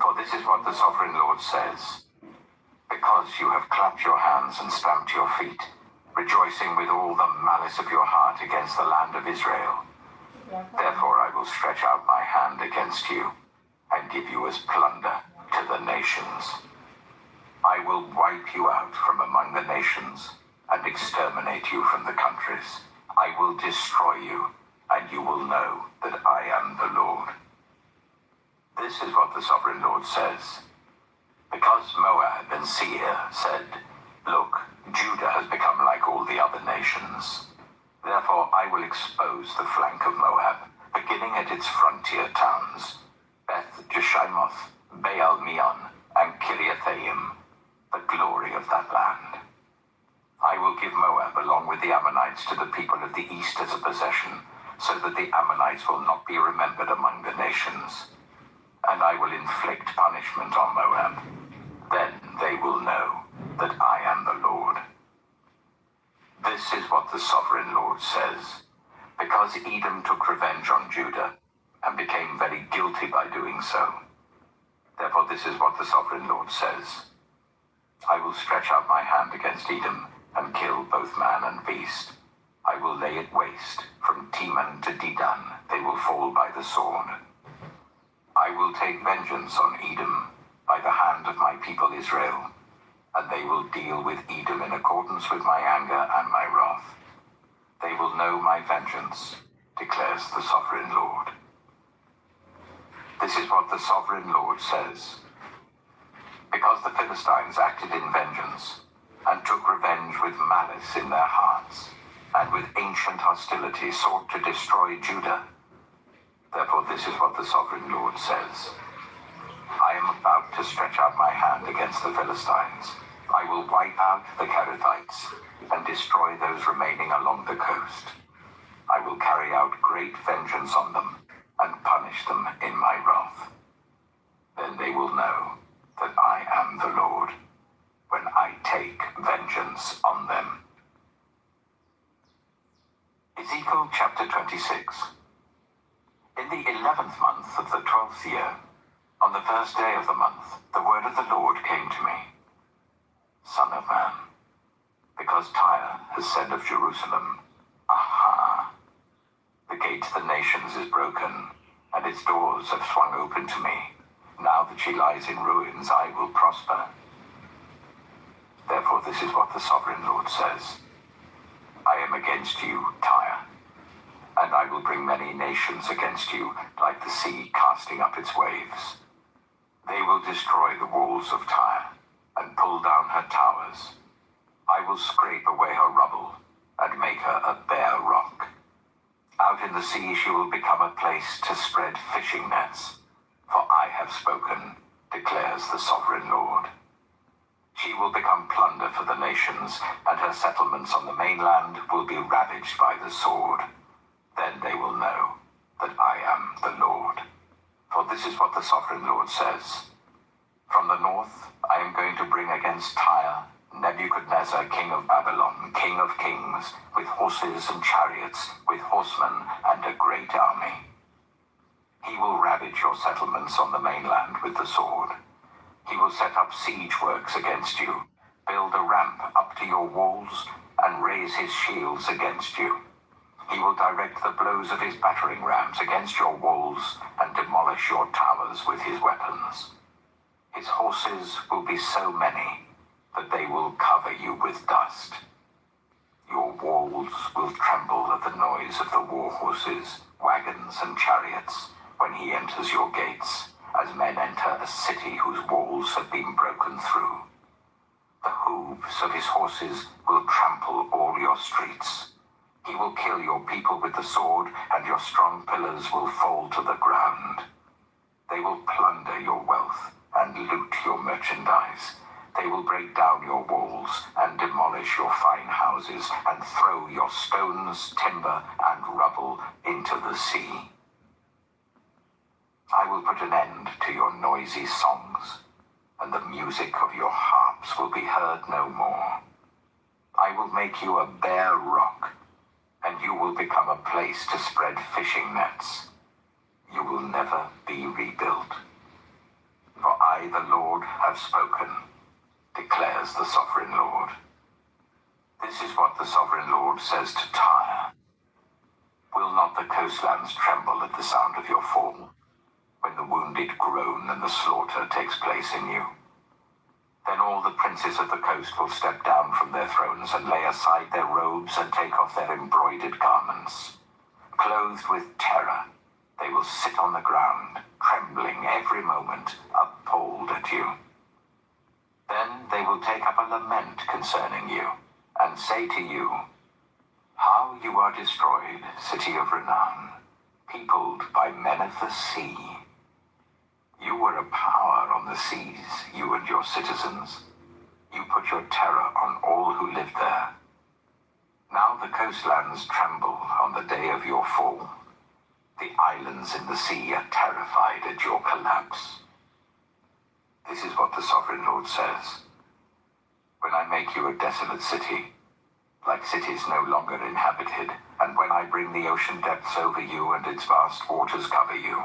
For this is what the sovereign Lord says. Because you have clapped your hands and stamped your feet, rejoicing with all the malice of your heart against the land of Israel, therefore I will stretch out my hand against you and give you as plunder to the nations. I will wipe you out from among the nations and exterminate you from the countries. I will destroy you, and you will know that I am the Lord. This is what the sovereign Lord says. Because Moab and Seir said, look, Judah has become like all the other nations. Therefore I will expose the flank of Moab, beginning at its frontier towns, Beth Jeshimoth, Baal-Meon, and Kiriathaim, the glory of that land. I will give Moab along with the Ammonites to the people of the east as a possession, so that the Ammonites will not be remembered among the nations. And I will inflict punishment on Moab. Then they will know that I am the Lord. This is what the sovereign Lord says. Because Edom took revenge on Judah and became very guilty by doing so. Therefore this is what the sovereign Lord says. I will stretch out my hand against Edom and kill both man and beast. I will lay it waste. From Teman to Dedan they will fall by the sword. I will take vengeance on Edom by the hand of my people Israel, and they will deal with Edom in accordance with my anger and my wrath. They will know my vengeance, declares the sovereign Lord. This is what the sovereign Lord says. Because the Philistines acted in vengeance, and took revenge with malice in their hearts, and with ancient hostility sought to destroy Judah. Therefore this is what the sovereign Lord says. I am about to stretch out my hand against the Philistines. I will wipe out the Kerethites, and destroy those remaining along the coast. I will carry out great vengeance on them, and punish them in my wrath. Then they will know that I am the Lord, when I take vengeance on them. Ezekiel chapter 26. In the 11th month of the 12th year, on the first day of the month, the word of the Lord came to me. Son of man, because Tyre has said of Jerusalem, Aha! The gate to the nations is broken, and its doors have swung open to me. Now that she lies in ruins, I will prosper. Therefore this is what the sovereign Lord says. I am against you, Tyre, and I will bring many nations against you, like the sea casting up its waves. They will destroy the walls of Tyre, and pull down her towers. I will scrape away her rubble, and make her a bare rock. Out in the sea she will become a place to spread fishing nets. For I have spoken, declares the sovereign Lord. She will become plunder for the nations, and her settlements on the mainland will be ravaged by the sword. Then they will know that I am the Lord. For this is what the sovereign Lord says. From the north I am going to bring against Tyre Nebuchadnezzar, king of Babylon, king of kings, with horses and chariots, with horsemen and a great army. He will ravage your settlements on the mainland with the sword. He will set up siege works against you, build a ramp up to your walls, and raise his shields against you. He will direct the blows of his battering rams against your walls, and demolish your towers with his weapons. His horses will be so many that they will cover you with dust. Your walls will tremble at the noise of the war horses, wagons, and chariots when he enters your gates, as men enter a city whose walls have been broken through. The hooves of his horses will trample all your streets. He will kill your people with the sword, and your strong pillars will fall to the ground. They will plunder your wealth and loot your merchandise. They will break down your walls and demolish your fine houses and throw your stones, timber, and rubble into the sea. I will put an end to your noisy songs, and the music of your harps will be heard no more. I will make you a bare rock, and you will become a place to spread fishing nets. You will never be rebuilt. For I, the Lord, have spoken, declares the sovereign Lord. This is what the sovereign Lord says to Tyre. Will not the coastlands tremble at the sound of your fall, when the wounded groan and the slaughter takes place in you? Then all the princes of the coast will step down from their thrones and lay aside their robes and take off their embroidered garments. Clothed with terror, they will sit on the ground, trembling every moment, appalled at you. Then they will take up a lament concerning you, and say to you, How you are destroyed, city of renown, peopled by men of the sea. You were a power on the seas, you and your citizens. You put your terror on all who lived there. Now the coastlands tremble on the day of your fall. The islands in the sea are terrified at your collapse. This is what the Sovereign Lord says. When I make you a desolate city, like cities no longer inhabited, and when I bring the ocean depths over you and its vast waters cover you,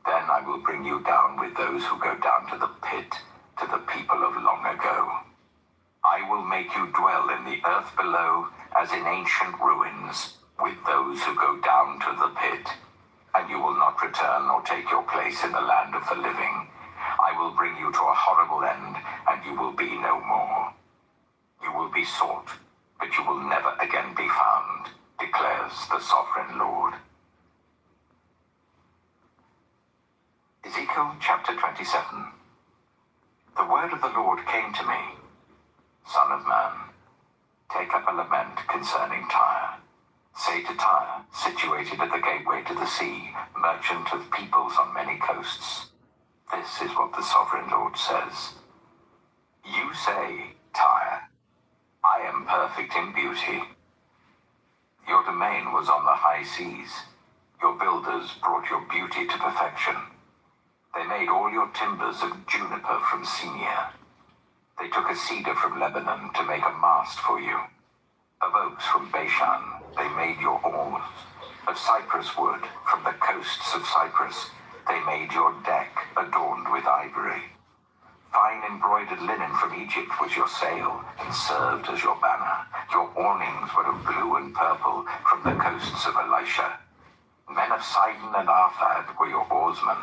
then I will bring you down with those who go down to the pit, to the people of long ago. I will make you dwell in the earth below as in ancient ruins, with those who go down to the pit, and you will not return or take your place in the land of the living. I will bring you to a horrible end, and you will be no more. You will be sought, but you will never again be found, declares the Sovereign Lord. Ezekiel chapter 27. The word of the Lord came to me. Son of man, take up a lament concerning Tyre. Say to Tyre, situated at the gateway to the sea, merchant of peoples on many coasts. This is what the Sovereign Lord says. You say, Tyre, I am perfect in beauty. Your domain was on the high seas. Your builders brought your beauty to perfection. They made all your timbers of juniper from Sinir. They took a cedar from Lebanon to make a mast for you. Of oaks from Bashan, they made your oars. Of cypress wood, from the coasts of Cyprus, they made your deck adorned with ivory. Fine embroidered linen from Egypt was your sail and served as your banner. Your awnings were of blue and purple from the coasts of Elisha. Men of Sidon and Arphad were your oarsmen.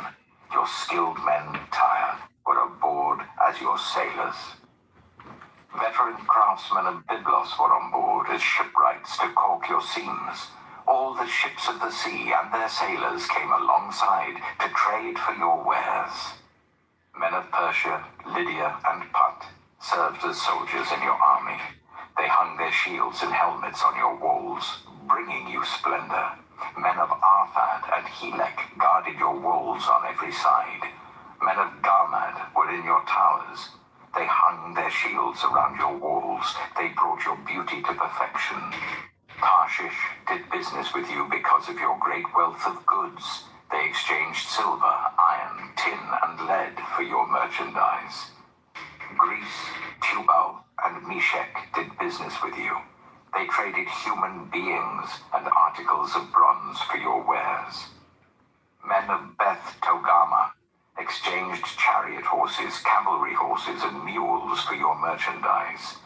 Your skilled men, Tyre, were aboard as your sailors. Veteran craftsmen of Byblos were on board as shipwrights to caulk your seams. All the ships of the sea and their sailors came alongside to trade for your wares. Men of Persia, Lydia, and Put served as soldiers in your army. They hung their shields and helmets on your walls, bringing you splendor. Men of Arphad and Helek guarded your walls on every side. Men of Garmad were in your towers. They hung their shields around your walls. They brought your beauty to perfection. Tarshish did business with you because of your great wealth of goods. They exchanged silver, iron, tin, and lead for your merchandise. Greece, Tubal, and Meshech did business with you. They traded human beings and articles of bronze for your wares. Men of Beth Togarmah exchanged chariot horses, cavalry horses, and mules for your merchandise.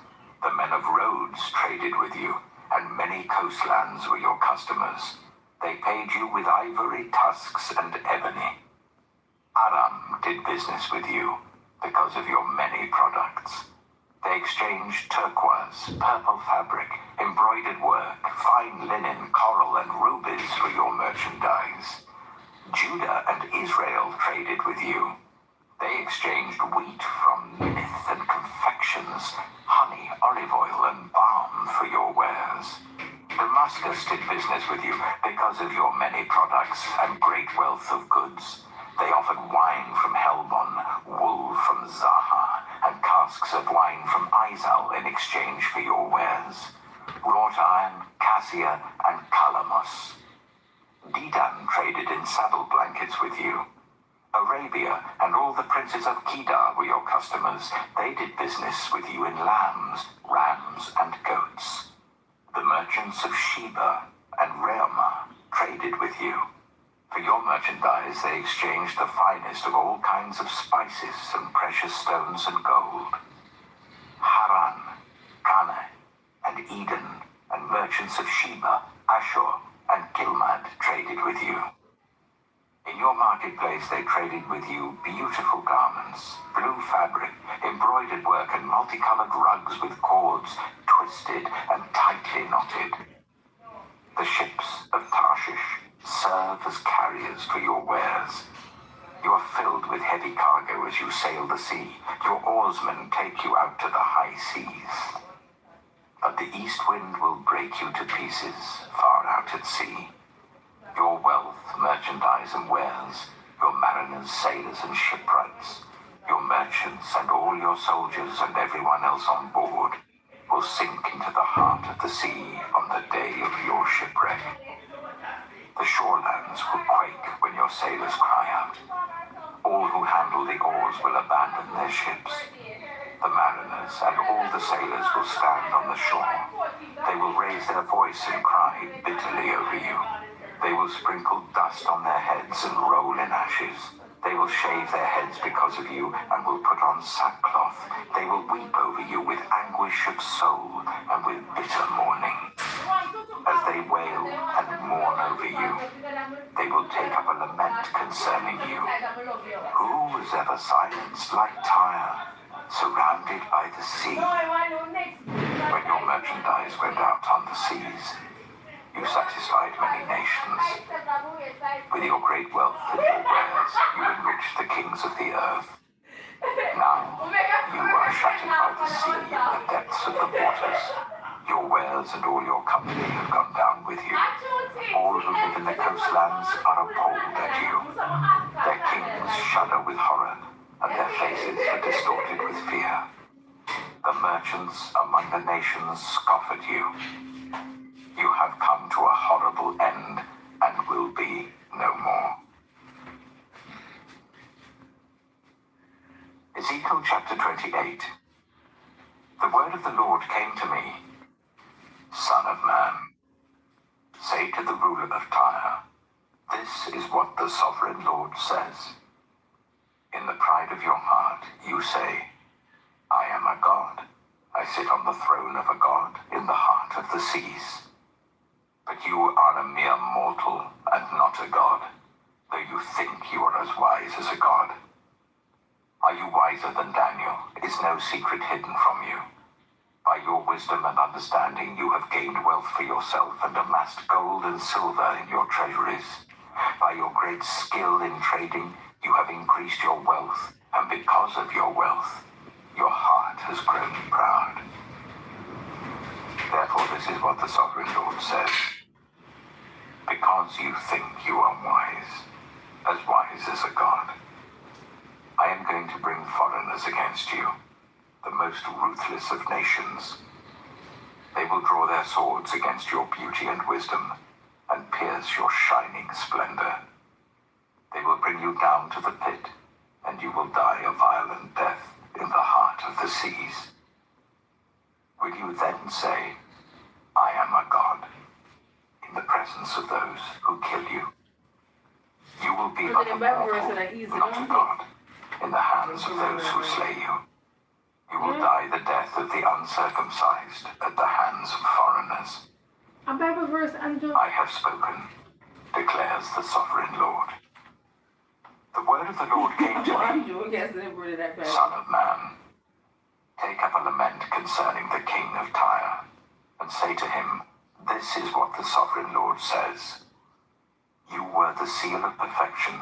The men of Rhodes traded with you, and many coastlands were your customers. They paid you with ivory, tusks, and ebony. Aram did business with you because of your many products. They exchanged turquoise, purple fabric, embroidered work, fine linen, coral, and rubies for your merchandise. Judah and Israel traded with you. They exchanged wheat from Minnith and confections, honey, olive oil, and balm for your wares. Damascus did business with you because of your many products and great wealth of goods. They offered wine from Helbon, wool from Zahar, and casks of wine from Izal in exchange for your wares. Wrought iron, cassia, and calamus. Dedan traded in saddle blankets with you. Arabia and all the princes of Kedar were your customers. They did business with you in lambs, rams, and goats. The merchants of Sheba and Reamah traded with you. For your merchandise they exchanged the finest of all kinds of spices and precious stones and gold. Haran, Canaan, and Eden, and merchants of Sheba, Ashur, and Gilmad traded with you. In your marketplace they traded with you beautiful garments, blue fabric, embroidered work, and multicolored rugs with cords twisted and tightly knotted. The ships of Tarshish serve as carriers for your wares. You are filled with heavy cargo as you sail the sea. Your oarsmen take you out to the high seas. But the east wind will break you to pieces far out at sea. Your wealth, merchandise, and wares, your mariners, sailors, and shipwrights, your merchants, and all your soldiers and everyone else on board will sink into the heart of the sea on the day of your shipwreck. The shorelands will quake when your sailors cry out. All who handle the oars will abandon their ships. The mariners and all the sailors will stand on the shore. They will raise their voice and cry bitterly over you. They will sprinkle dust on their heads and roll in ashes. They will shave their heads because of you and will put on sackcloth. They will weep over you with anguish of soul and with bitter mourning. As they wail and mourn over you, they will take up a lament concerning you. Who was ever silenced like Tyre, surrounded by the sea? When your merchandise went out on the seas, you satisfied many nations. With your great wealth and your wares, you enriched the kings of the earth. Now, you are shattered by the sea in the depths of the waters. Your wares and all your company have gone down with you. All who live in the coastlands are appalled at you. Their kings shudder with horror, and their faces are distorted with fear. The merchants among the nations scoff at you. You have come to a horrible end and will be no more. Ezekiel chapter 28. The word of the Lord came to me. Son of man, say to the ruler of Tyre, this is what the sovereign Lord says. In the pride of your heart, you say, I am a god. I sit on the throne of a god in the heart of the seas. But you are a mere mortal and not a god, though you think you are as wise as a god. Are you wiser than Daniel? Is no secret hidden from you? By your wisdom and understanding you have gained wealth for yourself and amassed gold and silver in your treasuries. By your great skill in trading you have increased your wealth, and because of your wealth, your heart has grown proud. Therefore this is what the sovereign Lord says. Because you think you are wise as a god, I am going to bring foreigners against you, the most ruthless of nations. They will draw their swords against your beauty and wisdom, and pierce your shining splendor. They will bring you down to the pit, and you will die a violent death in the heart of the seas. Will you then say, I am a god, in the presence of those who kill you? You will be but a mortal, not a god, in the hands of those who slay you. You will die the death of the uncircumcised at the hands of foreigners. I have spoken, declares the sovereign Lord. The word of the Lord came to me. Son of man, take up a lament concerning the king of Tyre, and say to him, this is what the sovereign Lord says. You were the seal of perfection,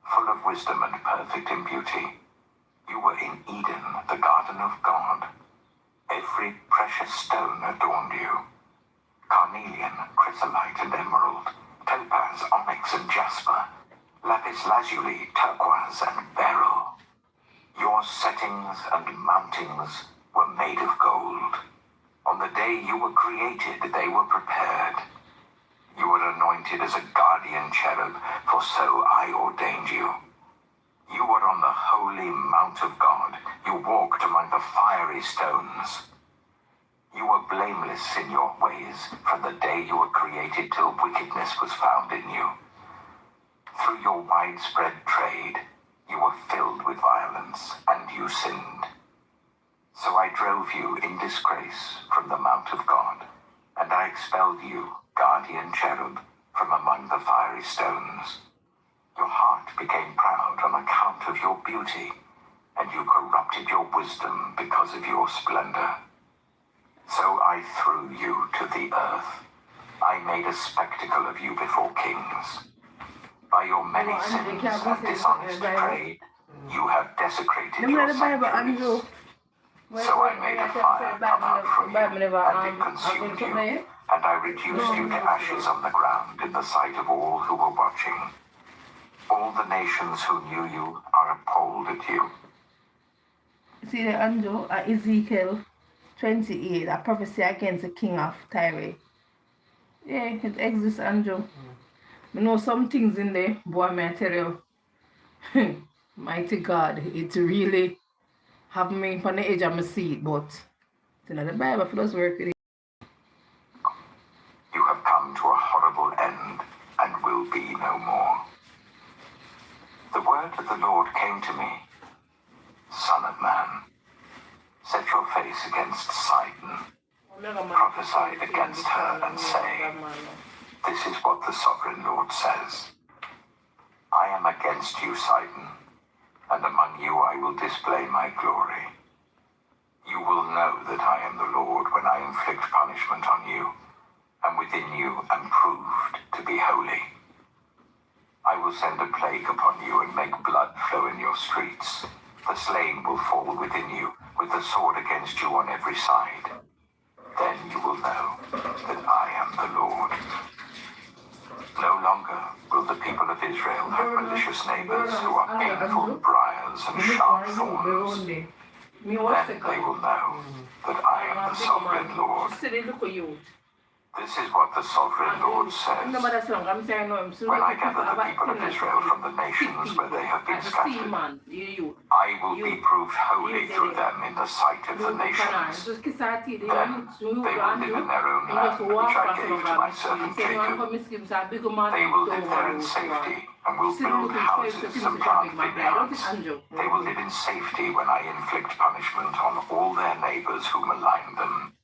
full of wisdom and perfect in beauty. You were in Eden, the garden of God. Every precious stone adorned you. Carnelian, chrysolite, and emerald, topaz, onyx, and jasper, lapis lazuli, turquoise, and beryl. Your settings and mountings were made of gold. On the day you were created, they were prepared. You were anointed as a guardian cherub, for so I ordained you. You were on the holy mount of God. You walked among the fiery stones. You were blameless in your ways from the day you were created till wickedness was found in you. Through your widespread trade, you were filled with violence, and you sinned. So I drove you in disgrace from the mount of God, and I expelled you, guardian cherub, from among the fiery stones. Your heart became proud on account of your beauty, and you corrupted your wisdom because of your splendor. So I threw you to the earth. I made a spectacle of you before kings. By your many sins and dishonest trade, you have desecrated your sanctuaries. So I made a fire come out from you, and it consumed you, and I reduced you to ashes on the ground in the sight of all who were watching. All the nations who knew you are appalled at you. See the angel Ezekiel 28, a prophecy against the king of Tyre. Yeah, it exists, angel. You know some things in there, boy, may I tell you. Mighty God, it really have me on the edge of my seat, but it's not the Bible for us work with it. You have come to a horrible end and will be no more. The word of the Lord came to me, Son of man, set your face against Sidon, prophesy against her and say, this is what the sovereign Lord says. I am against you, Sidon, and among you I will display my glory. You will know that I am the Lord when I inflict punishment on you, and within you am proved to be holy. I will send a plague upon you and make blood flow in your streets. The slain will fall within you, with the sword against you on every side. Then you will know that I am the Lord. No longer will the people of Israel have malicious neighbors who are painful briars and sharp thorns. Then they will know that I am the sovereign Lord. This is what the sovereign Lord says. When I gather the people of Israel from the nations where they have been scattered, I will be proved holy through them in the sight of the nations. Then they will live in their own land, which I gave to my servant Jacob. They will live there in safety and will build houses and plant vineyards. They will live in safety when I inflict punishment on all their neighbors who malign them.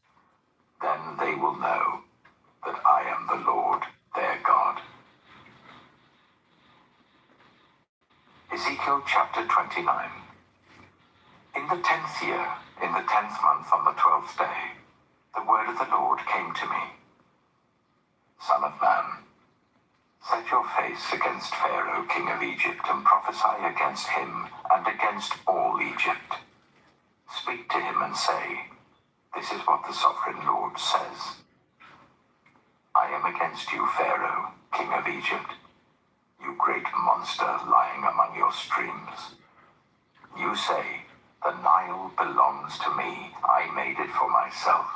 Then they will know that I am the Lord, their God. Ezekiel chapter 29. In the 10th year, in the 10th month on the 12th day, the word of the Lord came to me. Son of man, set your face against Pharaoh, king of Egypt, and prophesy against him and against all Egypt. Speak to him and say, this is what the sovereign Lord says. I am against you, Pharaoh, king of Egypt, you great monster lying among your streams. You say, the Nile belongs to me, I made it for myself.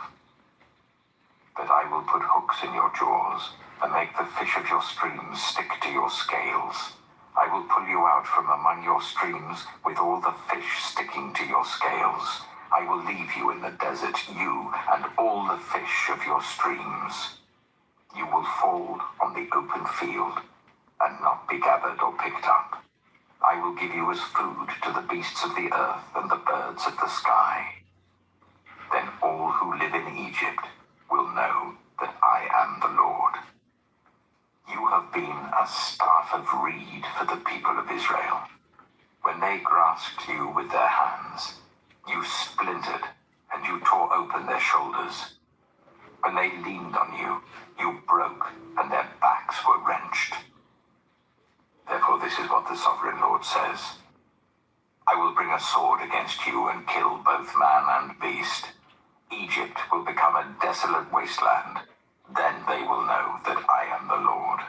But I will put hooks in your jaws and make the fish of your streams stick to your scales. I will pull you out from among your streams with all the fish sticking to your scales. I will leave you in the desert, you and all the fish of your streams. You will fall on the open field and not be gathered or picked up. I will give you as food to the beasts of the earth and the birds of the sky. Then all who live in Egypt will know that I am the Lord. You have been a staff of reed for the people of Israel. When they grasped you with their hands, you splintered and you tore open their shoulders. When they leaned on you, you broke and their backs were wrenched. Therefore this is what the sovereign Lord says. I will bring a sword against you and kill both man and beast. Egypt will become a desolate wasteland. Then they will know that I am the Lord.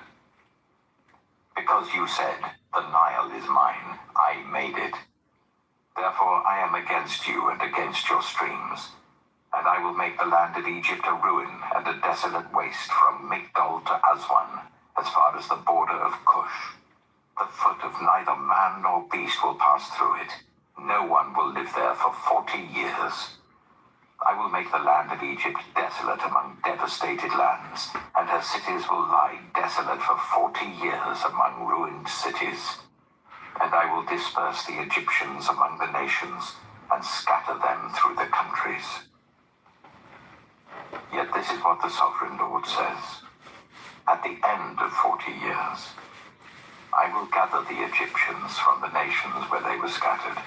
Because you said, the Nile is mine, I made it. Therefore I am against you and against your streams. And I will make the land of Egypt a ruin and a desolate waste from Migdol to Aswan, as far as the border of Cush. The foot of neither man nor beast will pass through it. No one will live there for 40 years. I will make the land of Egypt desolate among devastated lands, and her cities will lie desolate for 40 years among ruined cities. And I will disperse the Egyptians among the nations, and scatter them through the countries. Yet this is what the sovereign Lord says. At the end of 40 years, I will gather the Egyptians from the nations where they were scattered.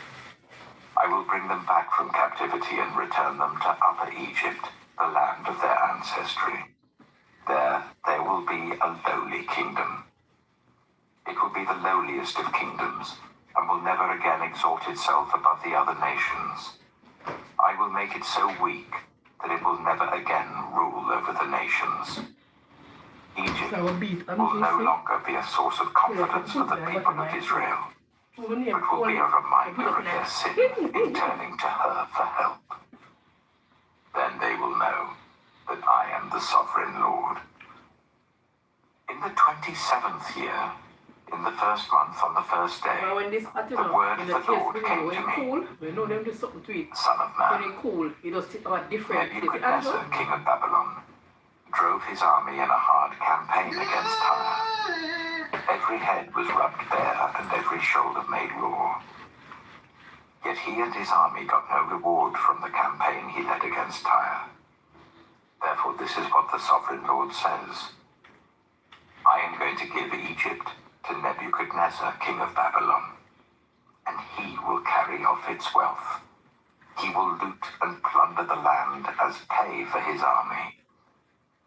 I will bring them back from captivity and return them to Upper Egypt, the land of their ancestry. There will be a lowly kingdom. It will be the lowliest of kingdoms, and will never again exalt itself above the other nations. I will make it so weak that it will never again rule over the nations. Egypt will no longer be a source of confidence for the people of Israel, but will be a reminder of their sin in turning to her for help. Then they will know that I am the sovereign Lord. In the 27th year, in the first month on the first day, the word of the Lord came to me, Son of man, Nebuchadnezzar, king of Babylon, drove his army in a hard campaign against Tyre. Every head was rubbed bare and every shoulder made raw. Yet he and his army got no reward from the campaign he led against Tyre. Therefore this is what the sovereign Lord says. I am going to give Egypt to Nebuchadnezzar, king of Babylon, and he will carry off its wealth. He will loot and plunder the land as pay for his army.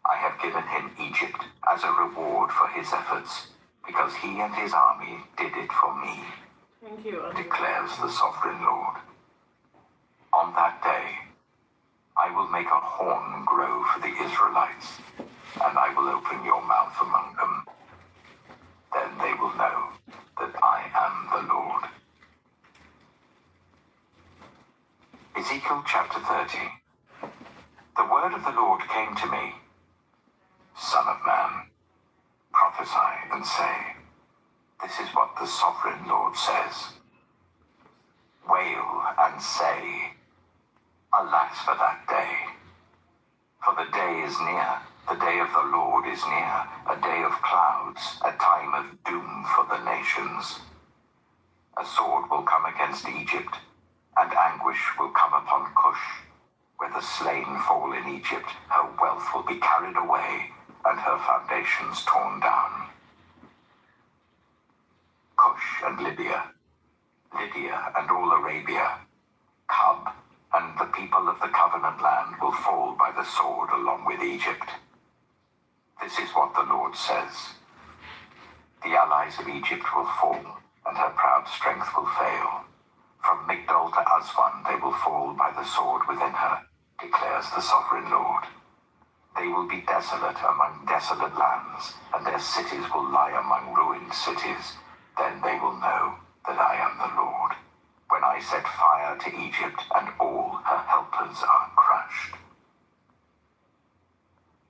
I have given him Egypt as a reward for his efforts, because he and his army did it for me, declares the sovereign Lord. On that day, I will make a horn grow for the Israelites, and I will open your mouth among them. Then they will know that I am the Lord. Ezekiel chapter 30. The word of the Lord came to me, Son of man, prophesy and say, this is what the sovereign Lord says. Wail and say, alas for that day. For the day is near, the day of the Lord is near, a day of clouds, a time of doom for the nations. A sword will come against Egypt, and anguish will come upon Cush. Where the slain fall in Egypt, her wealth will be carried away, and her foundations torn down. Cush and Libya and all Arabia, Cub and the people of the covenant land will fall by the sword along with Egypt. This is what the Lord says. The allies of Egypt will fall, and her proud strength will fail. From Migdol to Aswan they will fall by the sword within her, declares the sovereign Lord. They will be desolate among desolate lands, and their cities will lie among ruined cities. Then they will know that I am the Lord, when I set fire to Egypt and all her helpers are crushed.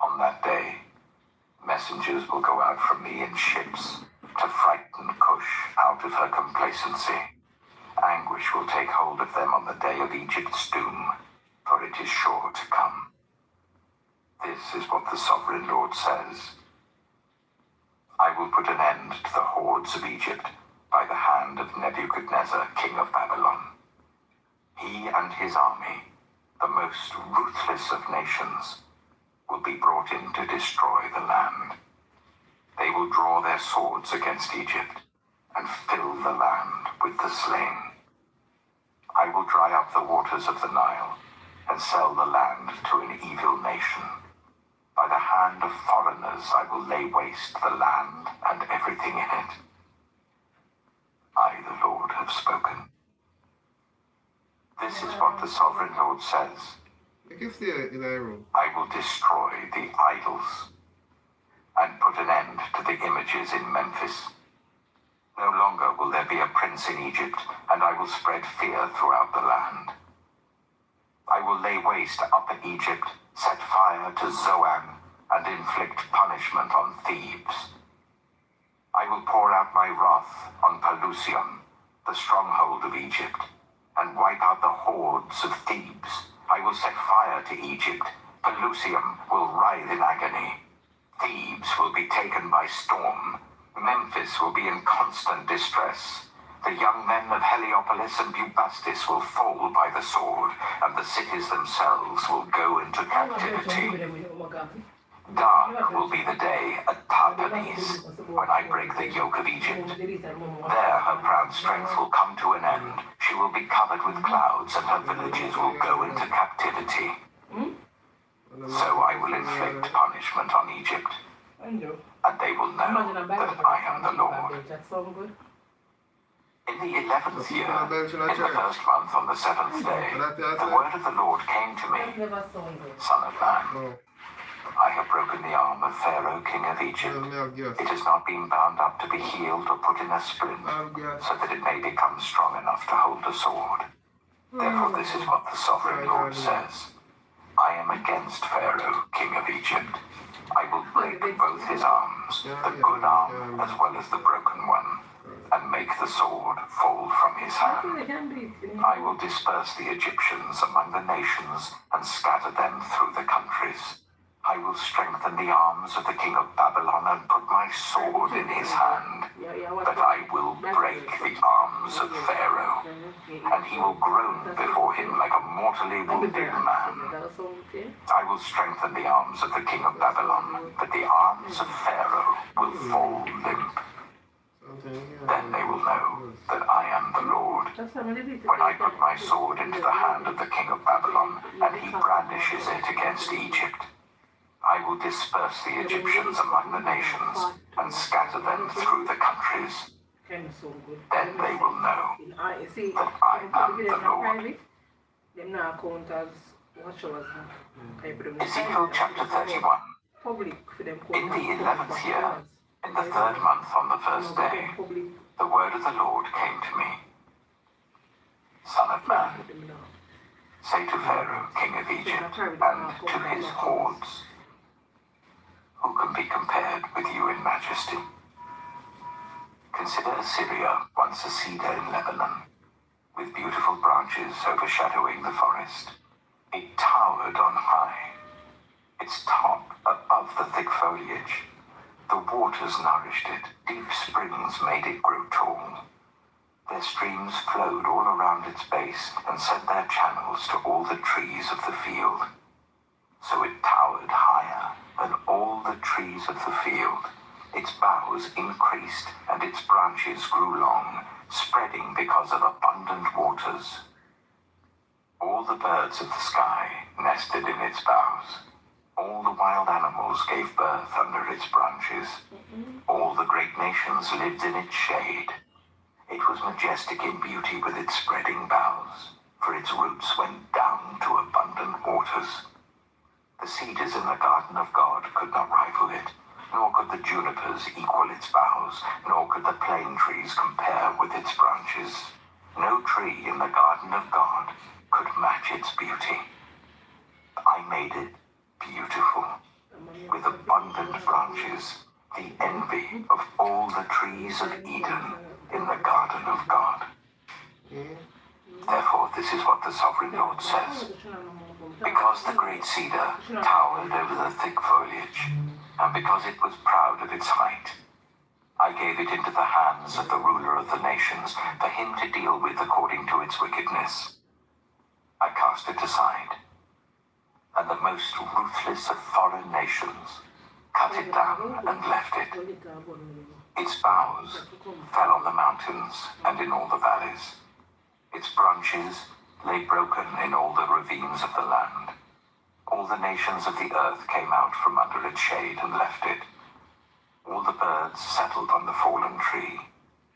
On that day, messengers will go out from me in ships to frighten Cush out of her complacency. Anguish will take hold of them on the day of Egypt's doom, for it is sure to come. This is what the sovereign Lord says. I will put an end to the hordes of Egypt by the hand of Nebuchadnezzar, king of Babylon. He and his army, the most ruthless of nations, will be brought in to destroy the land. They will draw their swords against Egypt and fill the land with the slain. I will dry up the waters of the Nile and sell the land to an evil nation. By the hand of foreigners I will lay waste the land and everything in it. I, the Lord, have spoken. This is what the sovereign Lord says. I will destroy the idols and put an end to the images in Memphis. No longer will there be a prince in Egypt, and I will spread fear throughout the land. I will lay waste Upper Egypt, set fire to Zoan, and inflict punishment on Thebes. I will pour out my wrath on Pelusium, the stronghold of Egypt, and wipe out the hordes of Thebes. I will set fire to Egypt. Pelusium will writhe in agony. Thebes will be taken by storm. Memphis will be in constant distress. The young men of Heliopolis and Bubastis will fall by the sword, and the cities themselves will go into captivity. Dark will be the day at Tapanhes, when I break the yoke of Egypt. There her proud strength will come to an end. She will be covered with clouds, and her villages will go into captivity. So I will inflict punishment on Egypt, and they will know that I am the Lord. In the 11th year, in the first month on the 7th day, the word of the Lord came to me, Son of man. I have broken the arm of Pharaoh, king of Egypt. It has not been bound up to be healed or put in a splint, so that it may become strong enough to hold a sword. Therefore this is what the sovereign Lord says. I am against Pharaoh, king of Egypt. I will break both his arms, the good arm as well as the broken one, and make the sword fall from his hand. I will disperse the Egyptians among the nations and scatter them through the countries. I will strengthen the arms of the king of Babylon and put my sword in his hand. But I will break the arms of Pharaoh, and he will groan before him like a mortally wounded man. I will strengthen the arms of the king of Babylon, but the arms of Pharaoh will fall limp. Then they will know that I am the Lord. When I put my sword into the hand of the king of Babylon, and he brandishes it against Egypt, I will disperse the Egyptians among the nations and scatter them through the countries. Then they will know that I am the Lord. Ezekiel chapter 31. In the 11th year, in the 3rd month on the 1st day, the word of the Lord came to me. Son of man, say to Pharaoh, king of Egypt, and to his hordes, who can be compared with you in majesty? Consider Assyria, once a cedar in Lebanon, with beautiful branches overshadowing the forest. It towered on high, its top above the thick foliage. The waters nourished it, deep springs made it grow tall. Their streams flowed all around its base and sent their channels to all the trees of the field. So it towered higher than all the trees of the field. Its boughs increased and its branches grew long, spreading because of abundant waters. All the birds of the sky nested in its boughs. All the wild animals gave birth under its branches. All the great nations lived in its shade. It was majestic in beauty with its spreading boughs, for its roots went down to abundant waters. The cedars in the garden of God could not rival it, nor could the junipers equal its boughs, nor could the plane trees compare with its branches. No tree in the garden of God could match its beauty. I made it beautiful, with abundant branches, the envy of all the trees of Eden in the garden of God. Therefore, this is what the sovereign Lord says. Because the great cedar towered over the thick foliage, and because it was proud of its height, I gave it into the hands of the ruler of the nations for him to deal with according to its wickedness. I cast it aside, and the most ruthless of foreign nations cut it down and left it. Its boughs fell on the mountains and in all the valleys. Its branches lay broken in all the ravines of the land. All the nations of the earth came out from under its shade and left it. All the birds settled on the fallen tree,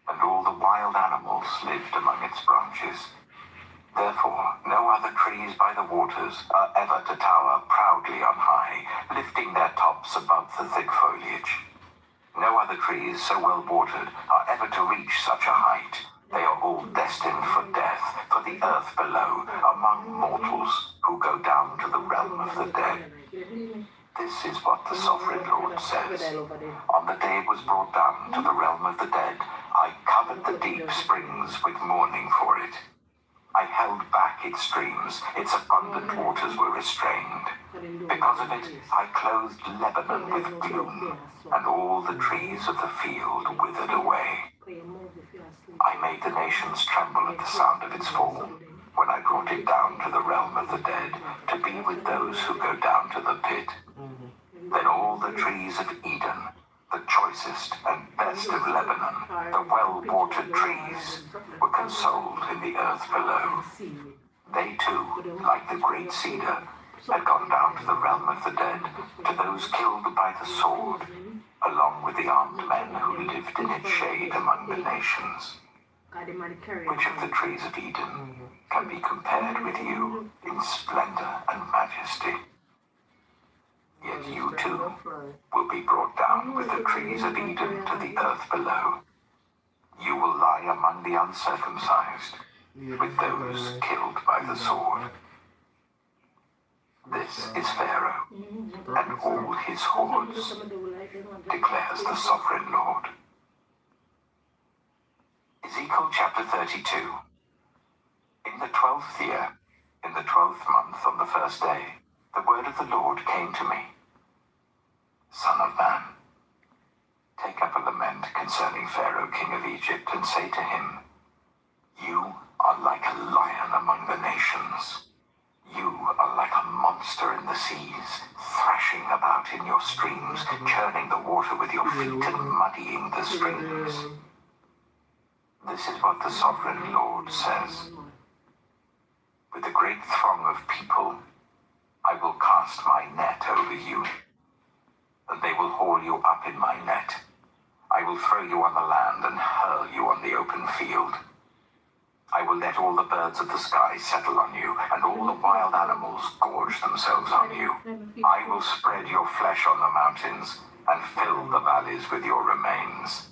and all the wild animals lived among its branches. Therefore, no other trees by the waters are ever to tower proudly on high, lifting their tops above the thick foliage. No other trees so well watered are ever to reach such a height. They are all destined for death, for the earth below, among mortals who go down to the realm of the dead. This is what the sovereign Lord says. On the day it was brought down to the realm of the dead, I covered the deep springs with mourning for it. I held back its streams, its abundant waters were restrained. Because of it, I clothed Lebanon with gloom, and all the trees of the field withered away. I made the nations tremble at the sound of its fall, when I brought it down to the realm of the dead, to be with those who go down to the pit. Then all the trees of Eden, the choicest and best of Lebanon, the well-watered trees, were consoled in the earth below. They too, like the great cedar, had gone down to the realm of the dead, to those killed by the sword, along with the armed men who lived in its shade among the nations. Which of the trees of Eden can be compared with you in splendor and majesty? Yet you too will be brought down with the trees of Eden to the earth below. You will lie among the uncircumcised, with those killed by the sword. This is Pharaoh and all his hordes, declares the sovereign Lord. Ezekiel chapter 32. In the 12th year, in the 12th month, on the first day, the word of the Lord came to me. Son of man, take up a lament concerning Pharaoh, king of Egypt, and say to him, you are like a lion among the nations. You are like a monster in the seas, thrashing about in your streams, churning the water with your feet and muddying the streams. This is what the sovereign Lord says. With a great throng of people, I will cast my net over you, and they will haul you up in my net. I will throw you on the land and hurl you on the open field. I will let all the birds of the sky settle on you, and all the wild animals gorge themselves on you. I will spread your flesh on the mountains, and fill the valleys with your remains.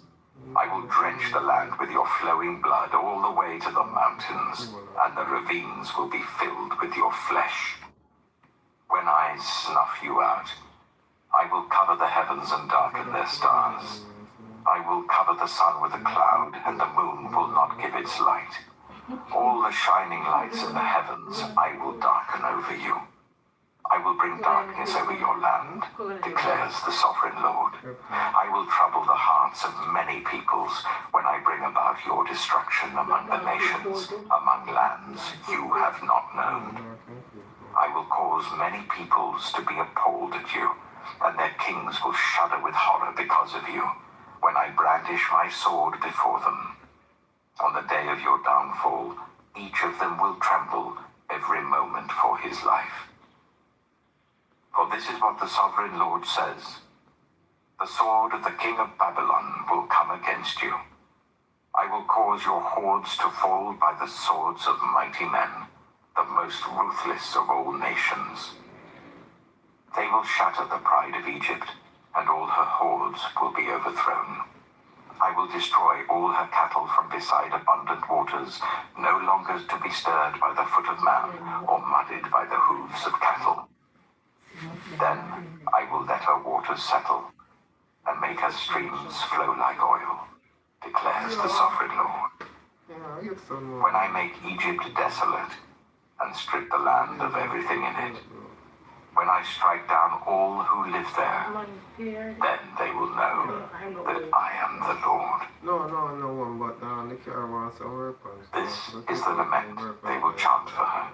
I will drench the land with your flowing blood all the way to the mountains, and the ravines will be filled with your flesh. When I snuff you out, I will cover the heavens and darken their stars. I will cover the sun with a cloud, and the moon will not give its light. All the shining lights in the heavens I will darken over you. I will bring darkness over your land, declares the sovereign Lord. I will trouble the hearts of many peoples when I bring about your destruction among the nations, among lands you have not known. I will cause many peoples to be appalled at you, and their kings will shudder with horror because of you, when I brandish my sword before them. On the day of your downfall, each of them will tremble every moment for his life. For this is what the sovereign Lord says. The sword of the king of Babylon will come against you. I will cause your hordes to fall by the swords of mighty men, the most ruthless of all nations. They will shatter the pride of Egypt, and all her hordes will be overthrown. I will destroy all her cattle from beside abundant waters, no longer to be stirred by the foot of man, or mudded by the hooves of cattle. Then I will let her waters settle, and make her streams flow like oil, declares the sovereign Lord. When I make Egypt desolate, and strip the land of everything in it, when I strike down all who live there, then they will know that I am the Lord. This is the lament they will chant for her.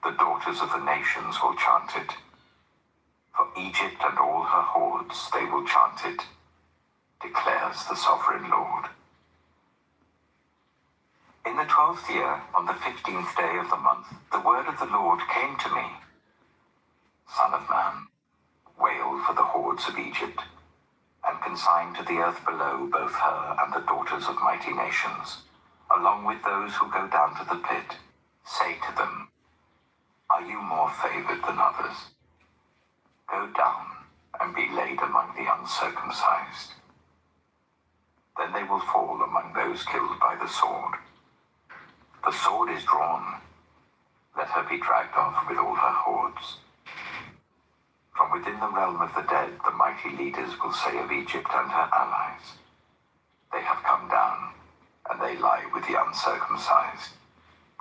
The daughters of the nations will chant it. For Egypt and all her hordes they will chant it, declares the sovereign Lord. In the 12th year, on the 15th day of the month, the word of the Lord came to me. Son of man, wail for the hordes of Egypt, and consign to the earth below both her and the daughters of mighty nations, along with those who go down to the pit. Say to them, are you more favored than others? Go down and be laid among the uncircumcised. Then they will fall among those killed by the sword. The sword is drawn. Let her be dragged off with all her hordes. From within the realm of the dead, the mighty leaders will say of Egypt and her allies, they have come down, and they lie with the uncircumcised,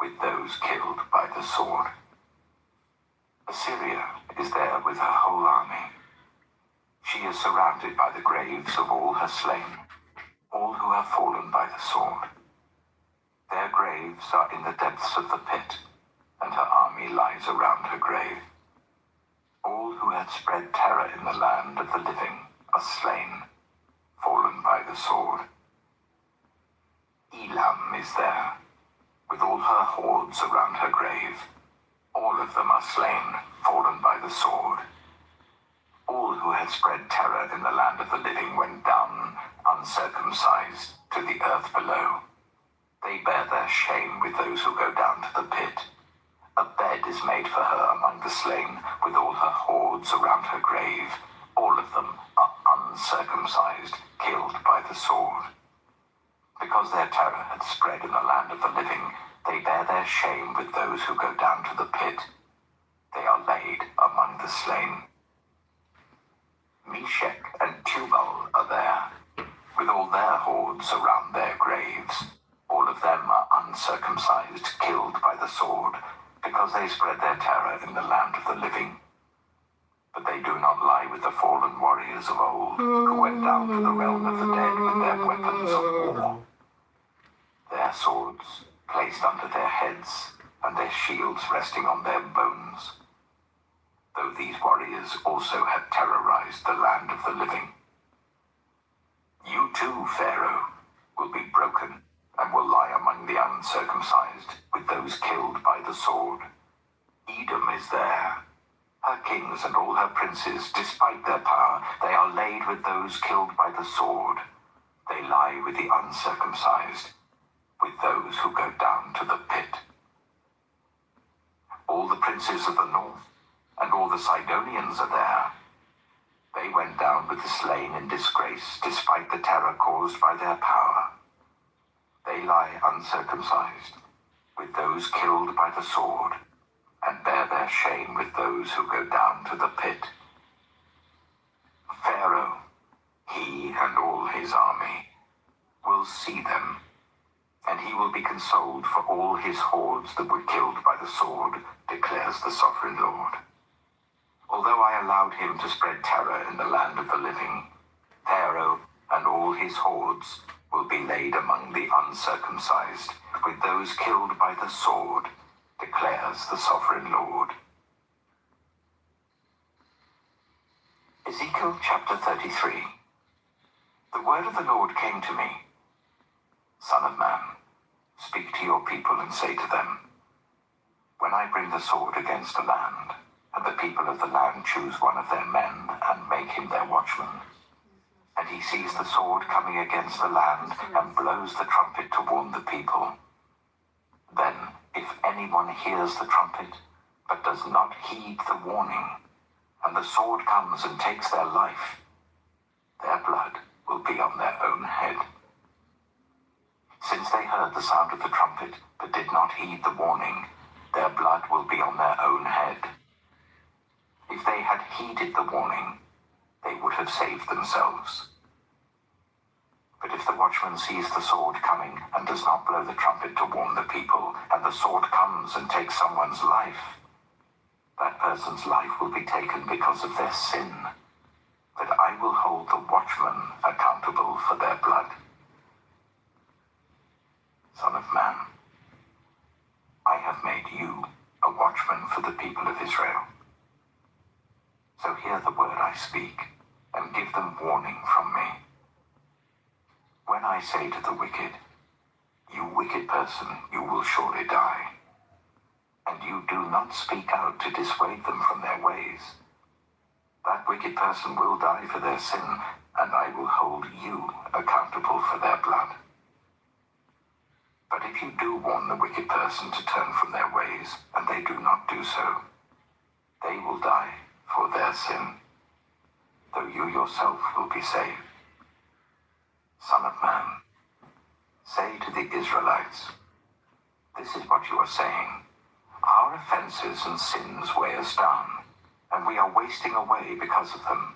with those killed by the sword. Assyria is there with her whole army. She is surrounded by the graves of all her slain, all who have fallen by the sword. Their graves are in the depths of the pit, and her army lies around her grave. All who had spread terror in the land of the living are slain, fallen by the sword. Elam is there, with all her hordes around her grave. All of them are slain, fallen by the sword. All who had spread terror in the land of the living went down, uncircumcised, to the earth below. They bear their shame with those who go down to the pit. A bed is made for her among the slain, with all her hordes hordes around her grave. All of them are uncircumcised, killed by the sword. Because their terror had spread in the land of the living, they bear their shame with those who go down to the pit. They are laid among the slain. Meshech and Tubal are there, with all their hordes around their graves. All of them are uncircumcised, killed by the sword, because they spread their terror in the land of the living. But they do not lie with the fallen warriors of old, who went down to the realm of the dead with their weapons of war. Their swords placed under their heads, and their shields resting on their bones. Though these warriors also had terrorized the land of the living. You too, Pharaoh, will be broken, and will lie among the uncircumcised, with those killed by the sword. Edom is there. Her kings and all her princes, despite their power, they are laid with those killed by the sword. They lie with the uncircumcised, with those who go down to the pit. All the princes of the north and all the Sidonians are there. They went down with the slain in disgrace, despite the terror caused by their power. They lie uncircumcised, with those killed by the sword, and bear their shame with those who go down to the pit. Pharaoh, he and all his army, will see them, and he will be consoled for all his hordes that were killed by the sword, declares the sovereign Lord. Although I allowed him to spread terror in the land of the living, Pharaoh and all his hordes will be laid among the uncircumcised, with those killed by the sword, declares the sovereign Lord. Ezekiel chapter 33. The word of the Lord came to me. Son of man, speak to your people and say to them, when I bring the sword against a land, and the people of the land choose one of their men and make him their watchman, and he sees the sword coming against the land and blows the trumpet to warn the people, then if anyone hears the trumpet but does not heed the warning, and the sword comes and takes their life, their blood will be on their own head. Since they heard the sound of the trumpet but did not heed the warning, their blood will be on their own head. If they had heeded the warning, they would have saved themselves. But if the watchman sees the sword coming and does not blow the trumpet to warn the people, and the sword comes and takes someone's life, that person's life will be taken because of their sin. But I will hold the watchman accountable for their blood. Son of man, I have made you a watchman for the people of Israel. So hear the word I speak, and give them warning from me. When I say to the wicked, you wicked person, you will surely die, and you do not speak out to dissuade them from their ways, that wicked person will die for their sin, and I will hold you accountable for their blood. But if you do warn the wicked person to turn from their ways, and they do not do so, they will die for their sin, though you yourself will be saved. Son of man, say to the Israelites, this is what you are saying. Our offenses and sins weigh us down, and we are wasting away because of them.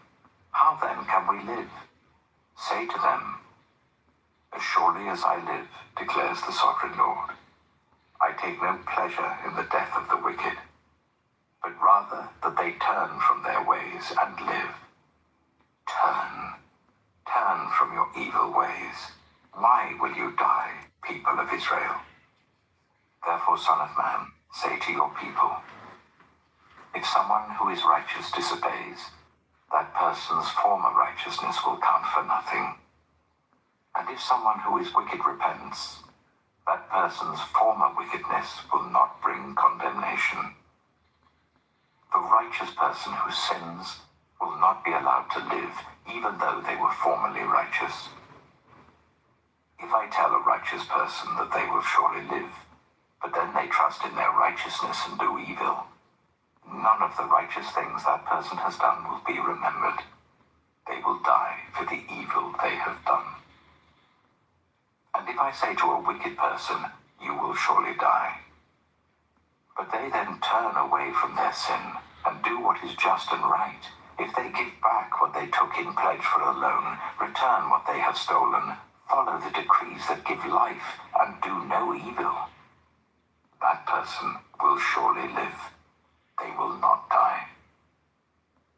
How then can we live? Say to them, as surely as I live, declares the sovereign Lord, I take no pleasure in the death of the wicked, but rather that they turn from their ways and live. Turn from your evil ways. Why will you die, people of Israel? Therefore, Son of man, say to your people, if someone who is righteous disobeys, that person's former righteousness will count for nothing. And if someone who is wicked repents, that person's former wickedness will not bring condemnation. The righteous person who sins will not be allowed to live, even though they were formerly righteous. If I tell a righteous person that they will surely live, but then they trust in their righteousness and do evil, none of the righteous things that person has done will be remembered. They will die for the evil they have done. And if I say to a wicked person, you will surely die, but they then turn away from their sin and do what is just and right, if they give back what they took in pledge for a loan, return what they have stolen, follow the decrees that give life, and do no evil, that person will surely live. They will not die.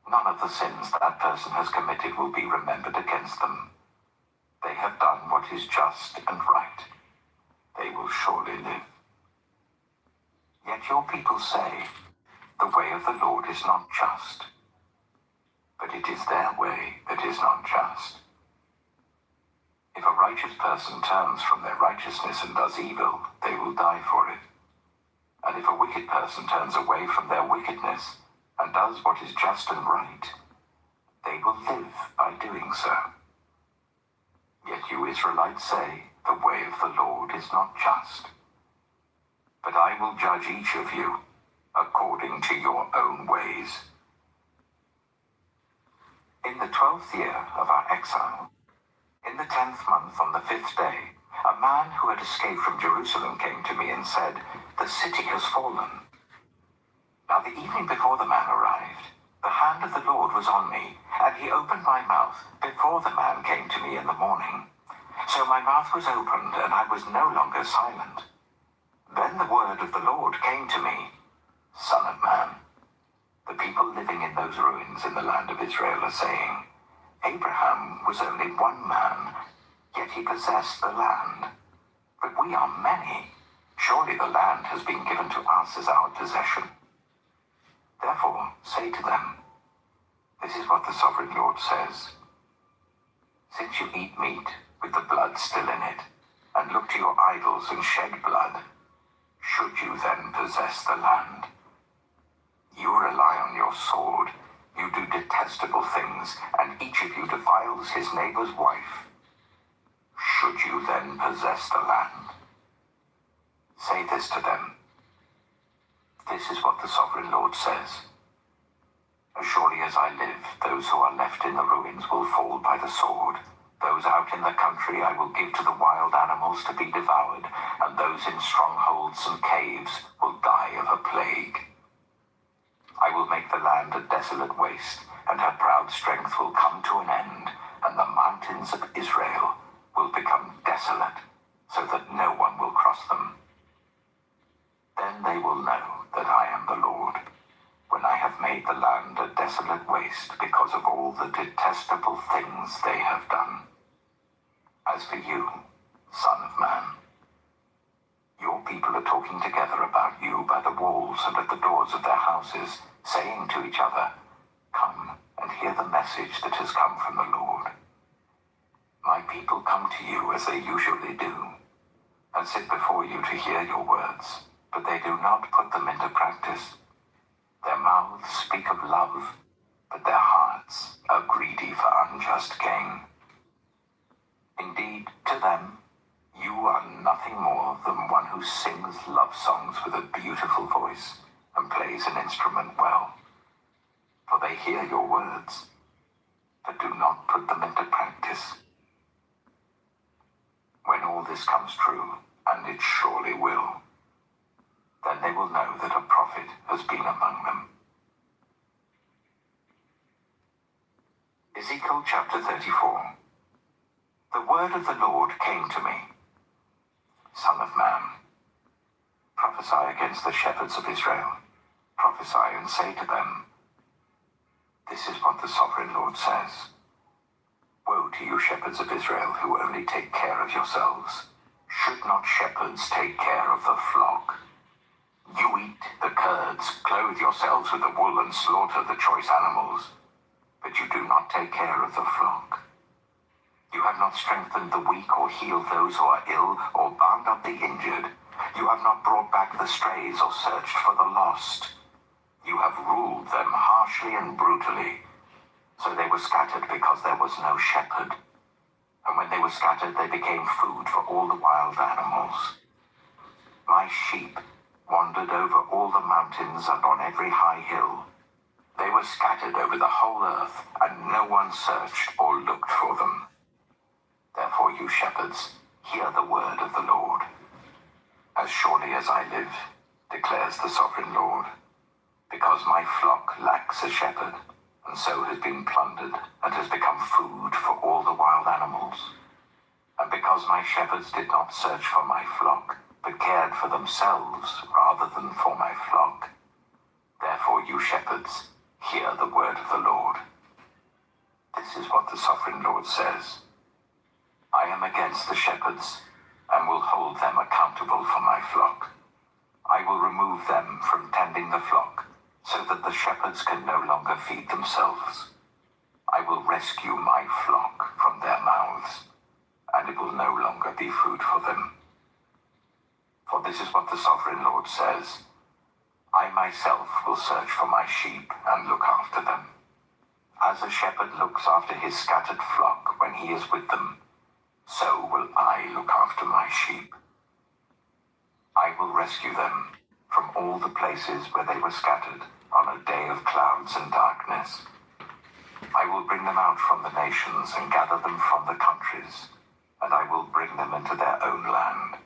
None of the sins that person has committed will be remembered against them. They have done what is just and right. They will surely live. Yet your people say, the way of the Lord is not just. But it is their way that is not just. If a righteous person turns from their righteousness and does evil, they will die for it. And if a wicked person turns away from their wickedness and does what is just and right, they will live by doing so. Yet you Israelites say, the way of the Lord is not just. But I will judge each of you according to your own ways. In the 12th year of our exile, in the 10th month on the 5th day, a man who had escaped from Jerusalem came to me and said, the city has fallen. Now the evening before the man arrived, the hand of the Lord was on me, and he opened my mouth before the man came to me in the morning. So my mouth was opened, and I was no longer silent. Then the word of the Lord came to me, Son of man, the people living in those ruins in the land of Israel are saying, Abraham was only one man, yet he possessed the land. But we are many. Surely the land has been given to us as our possession. Therefore, say to them, this is what the sovereign Lord says. Since you eat meat with the blood still in it, and look to your idols and shed blood, should you then possess the land? You rely on your sword, you do detestable things, and each of you defiles his neighbor's wife. Should you then possess the land? Say this to them. This is what the sovereign Lord says. As surely as I live, those who are left in the ruins will fall by the sword. Those out in the country I will give to the wild animals to be devoured, and those in strongholds and caves will die of a plague. I will make the land a desolate waste, and her proud strength will come to an end, and the mountains of Israel will become desolate, so that no one will cross them. Then they will know that I am the Lord, when I have made the land a desolate waste because of all the detestable things they have done. As for you, Son of Man, your people are talking together about you by the walls and at the doors of their houses, saying to each other, come and hear the message that has come from the Lord. My people come to you as they usually do, and sit before you to hear your words, but they do not put them into practice. Their mouths speak of love, but their hearts are greedy for unjust gain. Indeed, to them, you are nothing more than one who sings love songs with a beautiful voice and plays an instrument well. For they hear your words, but do not put them into practice. When all this comes true, and it surely will, then they will know that a prophet has been among them. Ezekiel chapter 34. The word of the Lord came to me. Son of man, prophesy against the shepherds of Israel. Prophesy and say to them, this is what the sovereign Lord says. Woe to you shepherds of Israel who only take care of yourselves. Should not shepherds take care of the flock? You eat the curds, clothe yourselves with the wool and slaughter the choice animals, but you do not take care of the flock. You have not strengthened the weak or healed those who are ill or bound up the injured. You have not brought back the strays or searched for the lost. You have ruled them harshly and brutally. So they were scattered because there was no shepherd. And when they were scattered, they became food for all the wild animals. My sheep wandered over all the mountains and on every high hill. They were scattered over the whole earth, and no one searched or looked for them. Therefore, you shepherds, hear the word of the Lord. As surely as I live, declares the sovereign Lord, because my flock lacks a shepherd, and so has been plundered and has become food for all the wild animals, and because my shepherds did not search for my flock, but cared for themselves rather than for my flock, therefore you shepherds, hear the word of the Lord. This is what the sovereign Lord says. I am against the shepherds, and will hold them accountable for my flock. I will remove them from tending the flock, so that the shepherds can no longer feed themselves. I will rescue my flock from their mouths, and it will no longer be food for them. For this is what the sovereign Lord says. I myself will search for my sheep and look after them. As a shepherd looks after his scattered flock when he is with them, so will I look after my sheep. I will rescue them from all the places where they were scattered on a day of clouds and darkness. I will bring them out from the nations and gather them from the countries, and I will bring them into their own land.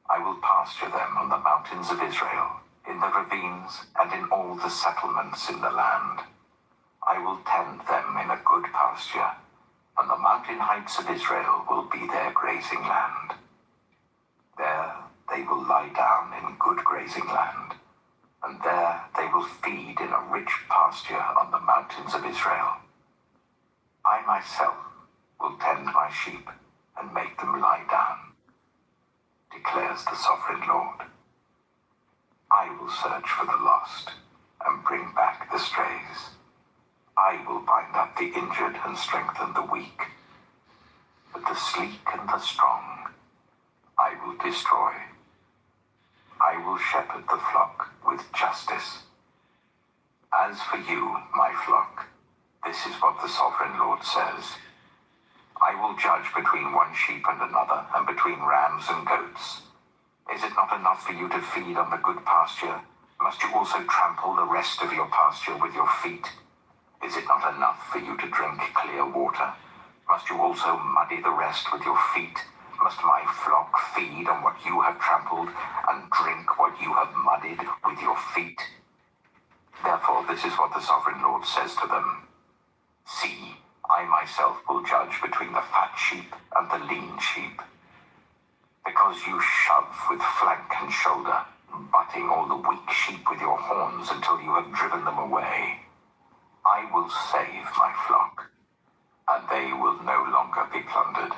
I will pasture them on the mountains of Israel, in the ravines and in all the settlements in the land. I will tend them in a good pasture, and the mountain heights of Israel will be their grazing land. There they will lie down in good grazing land, and there they will feed in a rich pasture on the mountains of Israel. I myself will tend my sheep and make them lie down, declares the sovereign Lord. I will search for the lost and bring back the strays. I will bind up the injured and strengthen the weak. But the sleek and the strong I will destroy. I will shepherd the flock with justice. As for you, my flock, this is what the sovereign Lord says. I will judge between one sheep and another, and between rams and goats. Is it not enough for you to feed on the good pasture? Must you also trample the rest of your pasture with your feet? Is it not enough for you to drink clear water? Must you also muddy the rest with your feet? Must my flock feed on what you have trampled, and drink what you have muddied with your feet? Therefore, this is what the sovereign Lord says to them. See, I myself will judge between the fat sheep and the lean sheep. Because you shove with flank and shoulder, butting all the weak sheep with your horns until you have driven them away, I will save my flock, and they will no longer be plundered.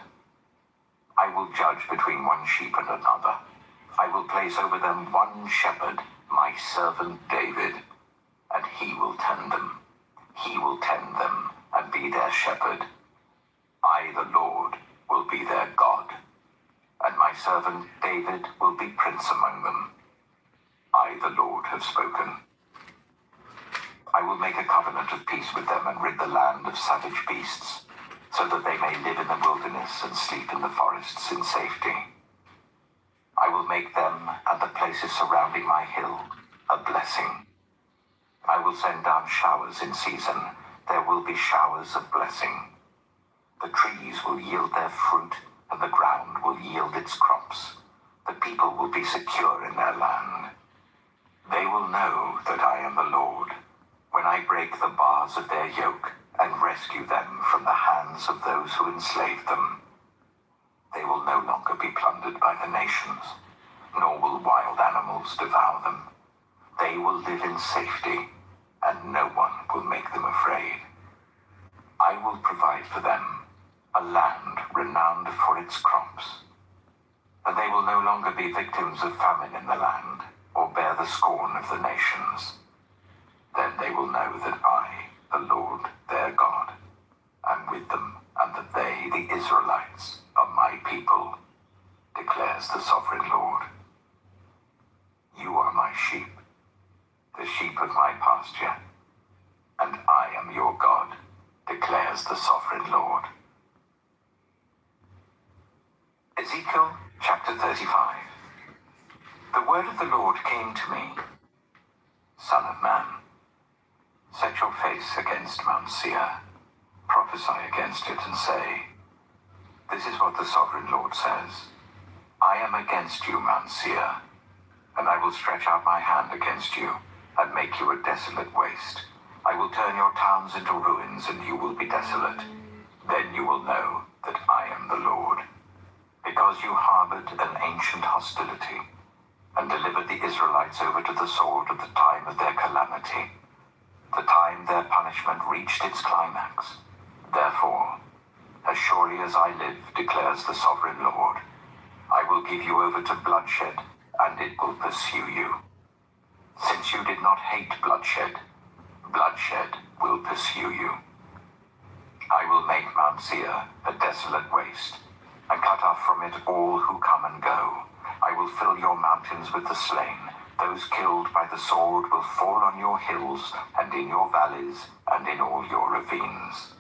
I will judge between one sheep and another. I will place over them one shepherd, my servant David, and he will tend them. He will tend them and be their shepherd. I, the Lord, will be their God, and my servant David will be prince among them. I, the Lord, have spoken. I will make a covenant of peace with them and rid the land of savage beasts, so that they may live in the wilderness and sleep in the forests in safety. I will make them and the places surrounding my hill a blessing. I will send down showers in season. There will be showers of blessing. The trees will yield their fruit, and the ground will yield its crops. The people will be secure in their land. They will know that I am the Lord, when I break the bars of their yoke and rescue them from the hands of those who enslaved them. They will no longer be plundered by the nations, nor will wild animals devour them. They will live in safety, and no one will make them afraid. I will provide for them a land renowned for its crops, and they will no longer be victims of famine in the land, or bear the scorn of the nations. Then they will know that I, the Lord, their God, am with them, and that they, the Israelites, are my people, declares the sovereign Lord. You are my sheep, the sheep of my pasture, and I am your God, declares the sovereign Lord. Ezekiel chapter 35. The word of the Lord came to me, Son of man, set your face against Mount Seir, prophesy against it and say, this is what the sovereign Lord says. I am against you, Mount Seir, and I will stretch out my hand against you and make you a desolate waste. I will turn your towns into ruins and you will be desolate. Then you will know that I am the Lord. Because you harbored an ancient hostility and delivered the Israelites over to the sword at the time of their calamity, the time their punishment reached its climax. Therefore, as surely as I live, declares the sovereign Lord, I will give you over to bloodshed, and it will pursue you. Since you did not hate bloodshed, bloodshed will pursue you. I will make Mount Seir a desolate waste, and cut off from it all who come and go. I will fill your mountains with the slain. Those killed by the sword will fall on your hills, and in your valleys, and in all your ravines.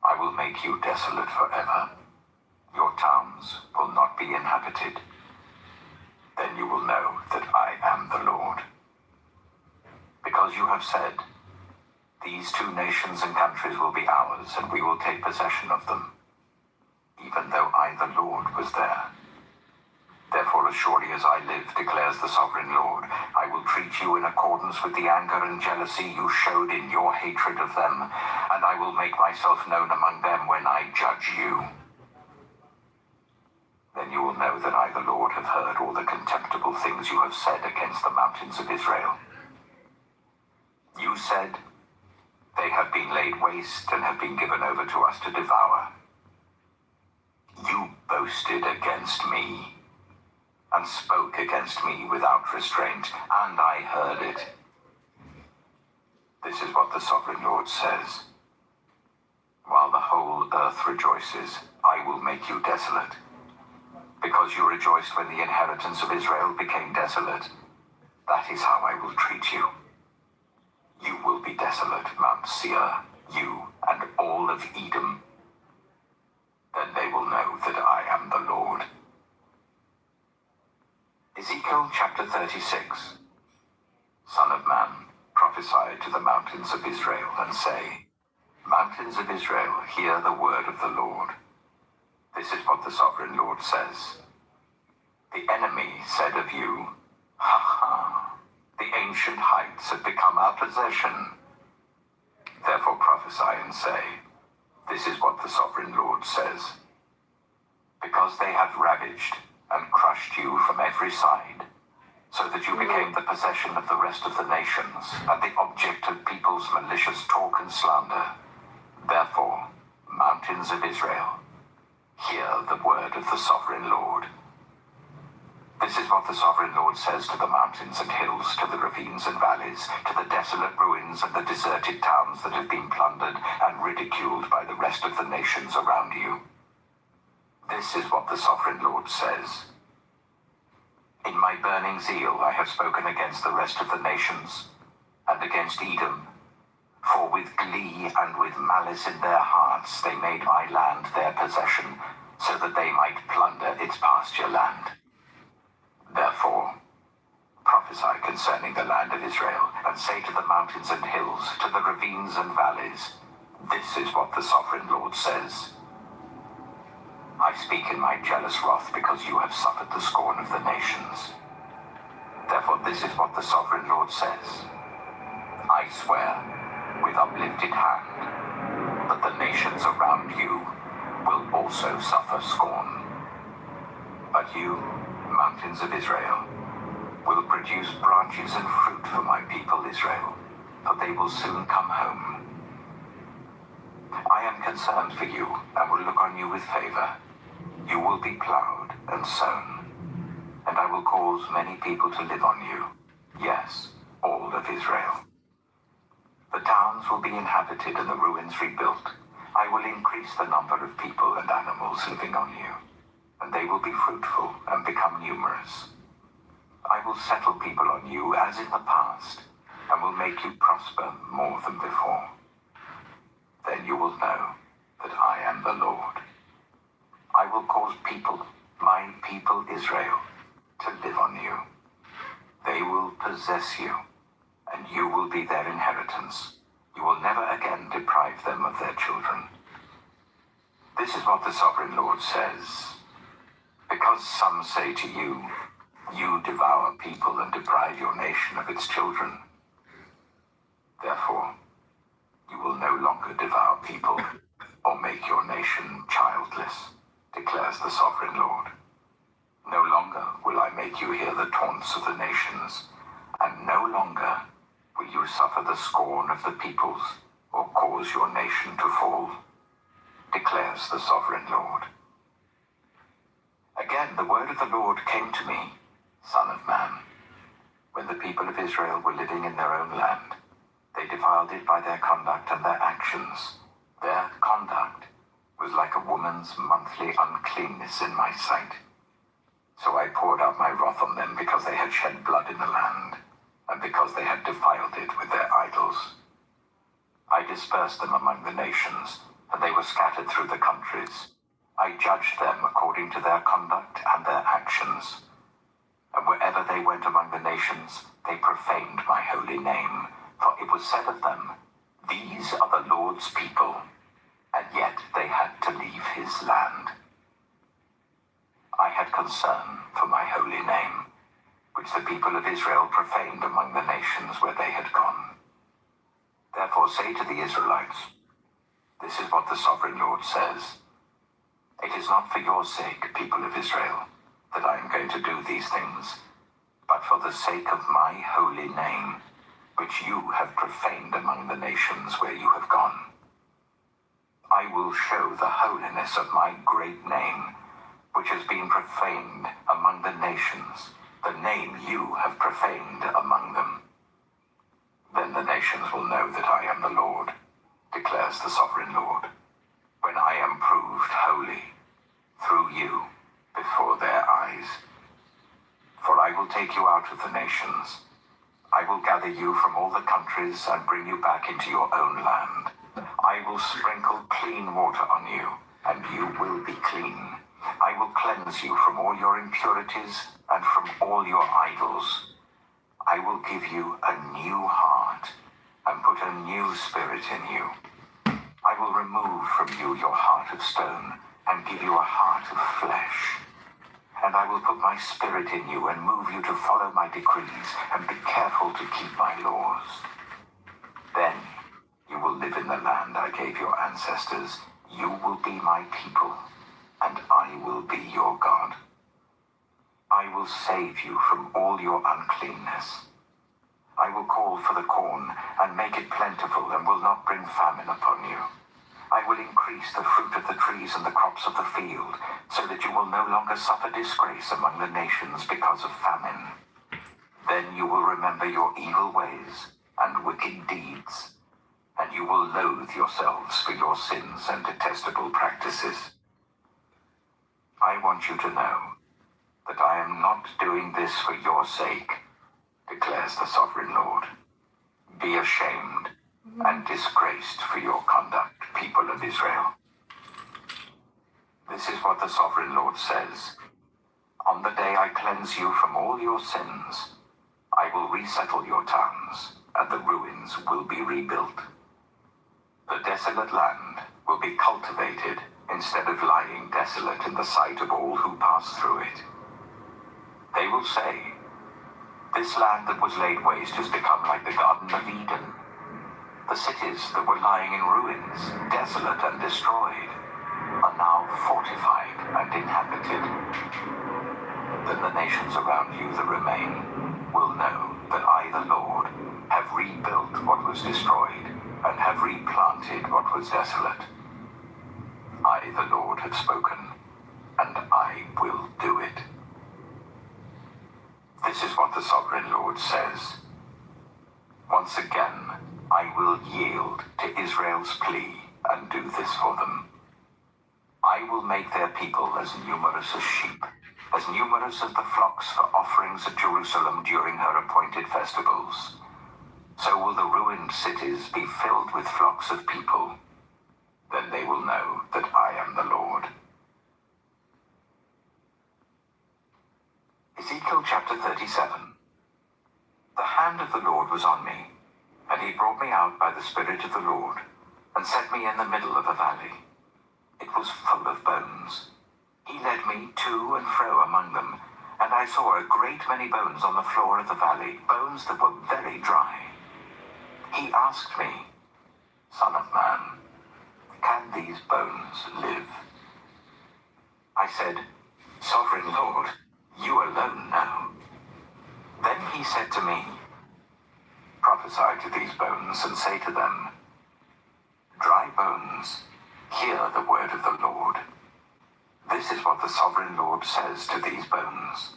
I will make you desolate forever. Your towns will not be inhabited. Then you will know that I am the Lord. Because you have said, these two nations and countries will be ours, and we will take possession of them, even though I, the Lord, was there. Therefore, as surely as I live, declares the sovereign Lord, I will treat you in accordance with the anger and jealousy you showed in your hatred of them, and I will make myself known among them when I judge you. Then you will know that I, the Lord, have heard all the contemptible things you have said against the mountains of Israel. You said, they have been laid waste and have been given over to us to devour. You boasted against me and spoke against me without restraint, and I heard it. This is what the sovereign Lord says. While the whole earth rejoices, I will make you desolate. Because you rejoiced when the inheritance of Israel became desolate, that is how I will treat you. You will be desolate, Mount Seir, you and all of Edom. Then they will know that I am the Lord. Ezekiel chapter 36. Son of man, prophesy to the mountains of Israel and say, Mountains of Israel, hear the word of the Lord. This is what the sovereign Lord says. The enemy said of you, ha ha, the ancient heights have become our possession. Therefore prophesy and say, this is what the sovereign Lord says. Because they have ravaged and crushed you from every side, so that you became the possession of the rest of the nations, and the object of people's malicious talk and slander. Therefore, mountains of Israel, hear the word of the sovereign Lord. This is what the sovereign Lord says to the mountains and hills, to the ravines and valleys, to the desolate ruins and the deserted towns that have been plundered and ridiculed by the rest of the nations around you. This is what the sovereign Lord says. In my burning zeal I have spoken against the rest of the nations, and against Edom, for with glee and with malice in their hearts they made my land their possession, so that they might plunder its pasture land. Therefore, prophesy concerning the land of Israel, and say to the mountains and hills, to the ravines and valleys, this is what the sovereign Lord says. I speak in my jealous wrath because you have suffered the scorn of the nations. Therefore this is what the sovereign Lord says. I swear, with uplifted hand, that the nations around you will also suffer scorn. But you, mountains of Israel, will produce branches and fruit for my people Israel, for they will soon come home. I am concerned for you and will look on you with favor. You will be plowed and sown, and I will cause many people to live on you, yes, all of Israel. The towns will be inhabited and the ruins rebuilt. I will increase the number of people and animals living on you, and they will be fruitful and become numerous. I will settle people on you as in the past, and will make you prosper more than before. Then you will know that I am the Lord. I will cause people, my people Israel, to live on you. They will possess you, and you will be their inheritance. You will never again deprive them of their children. This is what the Sovereign Lord says. Because some say to you, you devour people and deprive your nation of its children. Therefore, you will no longer devour people or make your nation childless, declares the Sovereign Lord. No longer will I make you hear the taunts of the nations, and no longer will you suffer the scorn of the peoples or cause your nation to fall, declares the Sovereign Lord. Again, the word of the Lord came to me, Son of man. When the people of Israel were living in their own land, they defiled it by their conduct and their actions. Their conduct was like a woman's monthly uncleanness in my sight. So I poured out my wrath on them because they had shed blood in the land, and because they had defiled it with their idols. I dispersed them among the nations, and they were scattered through the countries. I judged them according to their conduct and their actions. And wherever they went among the nations, they profaned my holy name. For it was said of them, these are the Lord's people, and yet they had to leave his land. I had concern for my holy name, which the people of Israel profaned among the nations where they had gone. Therefore say to the Israelites, this is what the Sovereign Lord says. It is not for your sake, people of Israel, that I am going to do these things, but for the sake of my holy name, which you have profaned among the nations where you have gone. I will show the holiness of my great name, which has been profaned among the nations, the name you have profaned among them. Then the nations will know that I am the Lord, declares the Sovereign Lord, when I am proved holy through you before their eyes. For I will take you out of the nations. I will gather you from all the countries and bring you back into your own land. I will sprinkle clean water on you, and you will be clean. I will cleanse you from all your impurities and from all your idols. I will give you a new heart and put a new spirit in you. I will remove from you your heart of stone and give you a heart of flesh. And I will put my spirit in you and move you to follow my decrees and be careful to keep my laws. Then you will live in the land I gave your ancestors. You will be my people, and I will be your God. I will save you from all your uncleanness. I will call for the corn and make it plentiful and will not bring famine upon you. I will increase the fruit of the trees and the crops of the field, so that you will no longer suffer disgrace among the nations because of famine. Then you will remember your evil ways and wicked deeds, and you will loathe yourselves for your sins and detestable practices. I want you to know that I am not doing this for your sake, declares the Sovereign Lord. Be ashamed and disgraced for your conduct, people of Israel. This is what the Sovereign Lord says. On the day I cleanse you from all your sins, I will resettle your towns, and the ruins will be rebuilt. The desolate land will be cultivated instead of lying desolate in the sight of all who pass through it. They will say, this land that was laid waste has become like the Garden of Eden. The cities that were lying in ruins, desolate and destroyed, are now fortified and inhabited. Then the nations around you that remain will know that I, the Lord, have rebuilt what was destroyed and have replanted what was desolate. I, the Lord, have spoken, and I will do it. This is what the Sovereign Lord says. Once again, I will yield to Israel's plea and do this for them. I will make their people as numerous as sheep, as numerous as the flocks for offerings at Jerusalem during her appointed festivals. So will the ruined cities be filled with flocks of people. Then they will know that I am the Lord. Ezekiel until chapter 37. The hand of the Lord was on me, and he brought me out by the Spirit of the Lord, and set me in the middle of a valley. It was full of bones. He led me to and fro among them, and I saw a great many bones on the floor of the valley, bones that were very dry. He asked me, Son of man, can these bones live? I said, Sovereign Lord, you alone know. Then he said to me, Prophesy to these bones and say to them, Dry bones, hear the word of the Lord. This is what the Sovereign Lord says to these bones.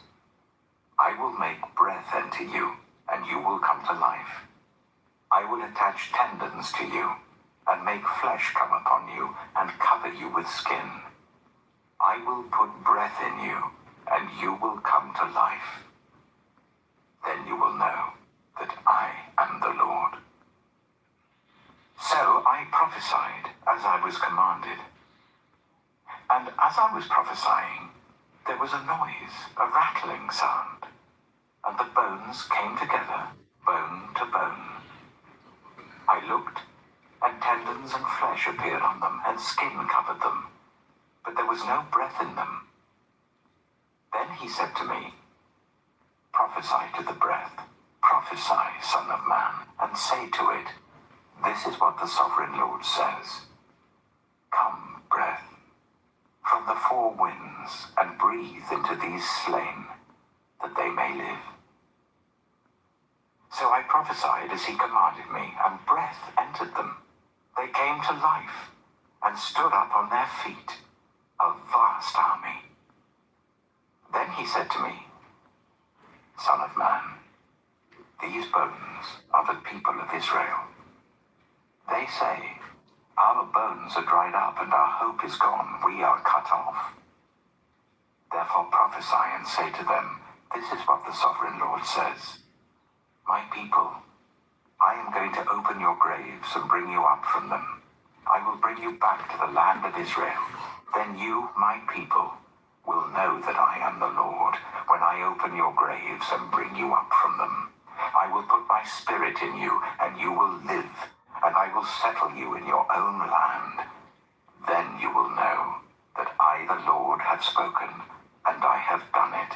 I will make breath enter you, and you will come to life. I will attach tendons to you, and make flesh come upon you, and cover you with skin. I will put breath in you, and you will come to life. Then you will know that I am the Lord. So I prophesied as I was commanded. And as I was prophesying, there was a noise, a rattling sound, and the bones came together, bone to bone. I looked, and tendons and flesh appeared on them, and skin covered them, but there was no breath in them. Then he said to me, Prophesy to the breath, prophesy, Son of Man, and say to it, This is what the Sovereign Lord says. Come, breath, from the four winds, and breathe into these slain, that they may live. So I prophesied as he commanded me, and breath entered them. They came to life, and stood up on their feet, a vast army. Then he said to me, Son of man, these bones are the people of Israel. They say, Our bones are dried up, and our hope is gone. We are cut off. Therefore prophesy and say to them, This is what the Sovereign Lord says. My people, I am going to open your graves and bring you up from them. I will bring you back to the land of Israel. Then you, my people, will know that I am the Lord, when I open your graves and bring you up from them. I will put my spirit in you, and you will live, and I will settle you in your own land. Then you will know that I, the Lord, have spoken, and I have done it,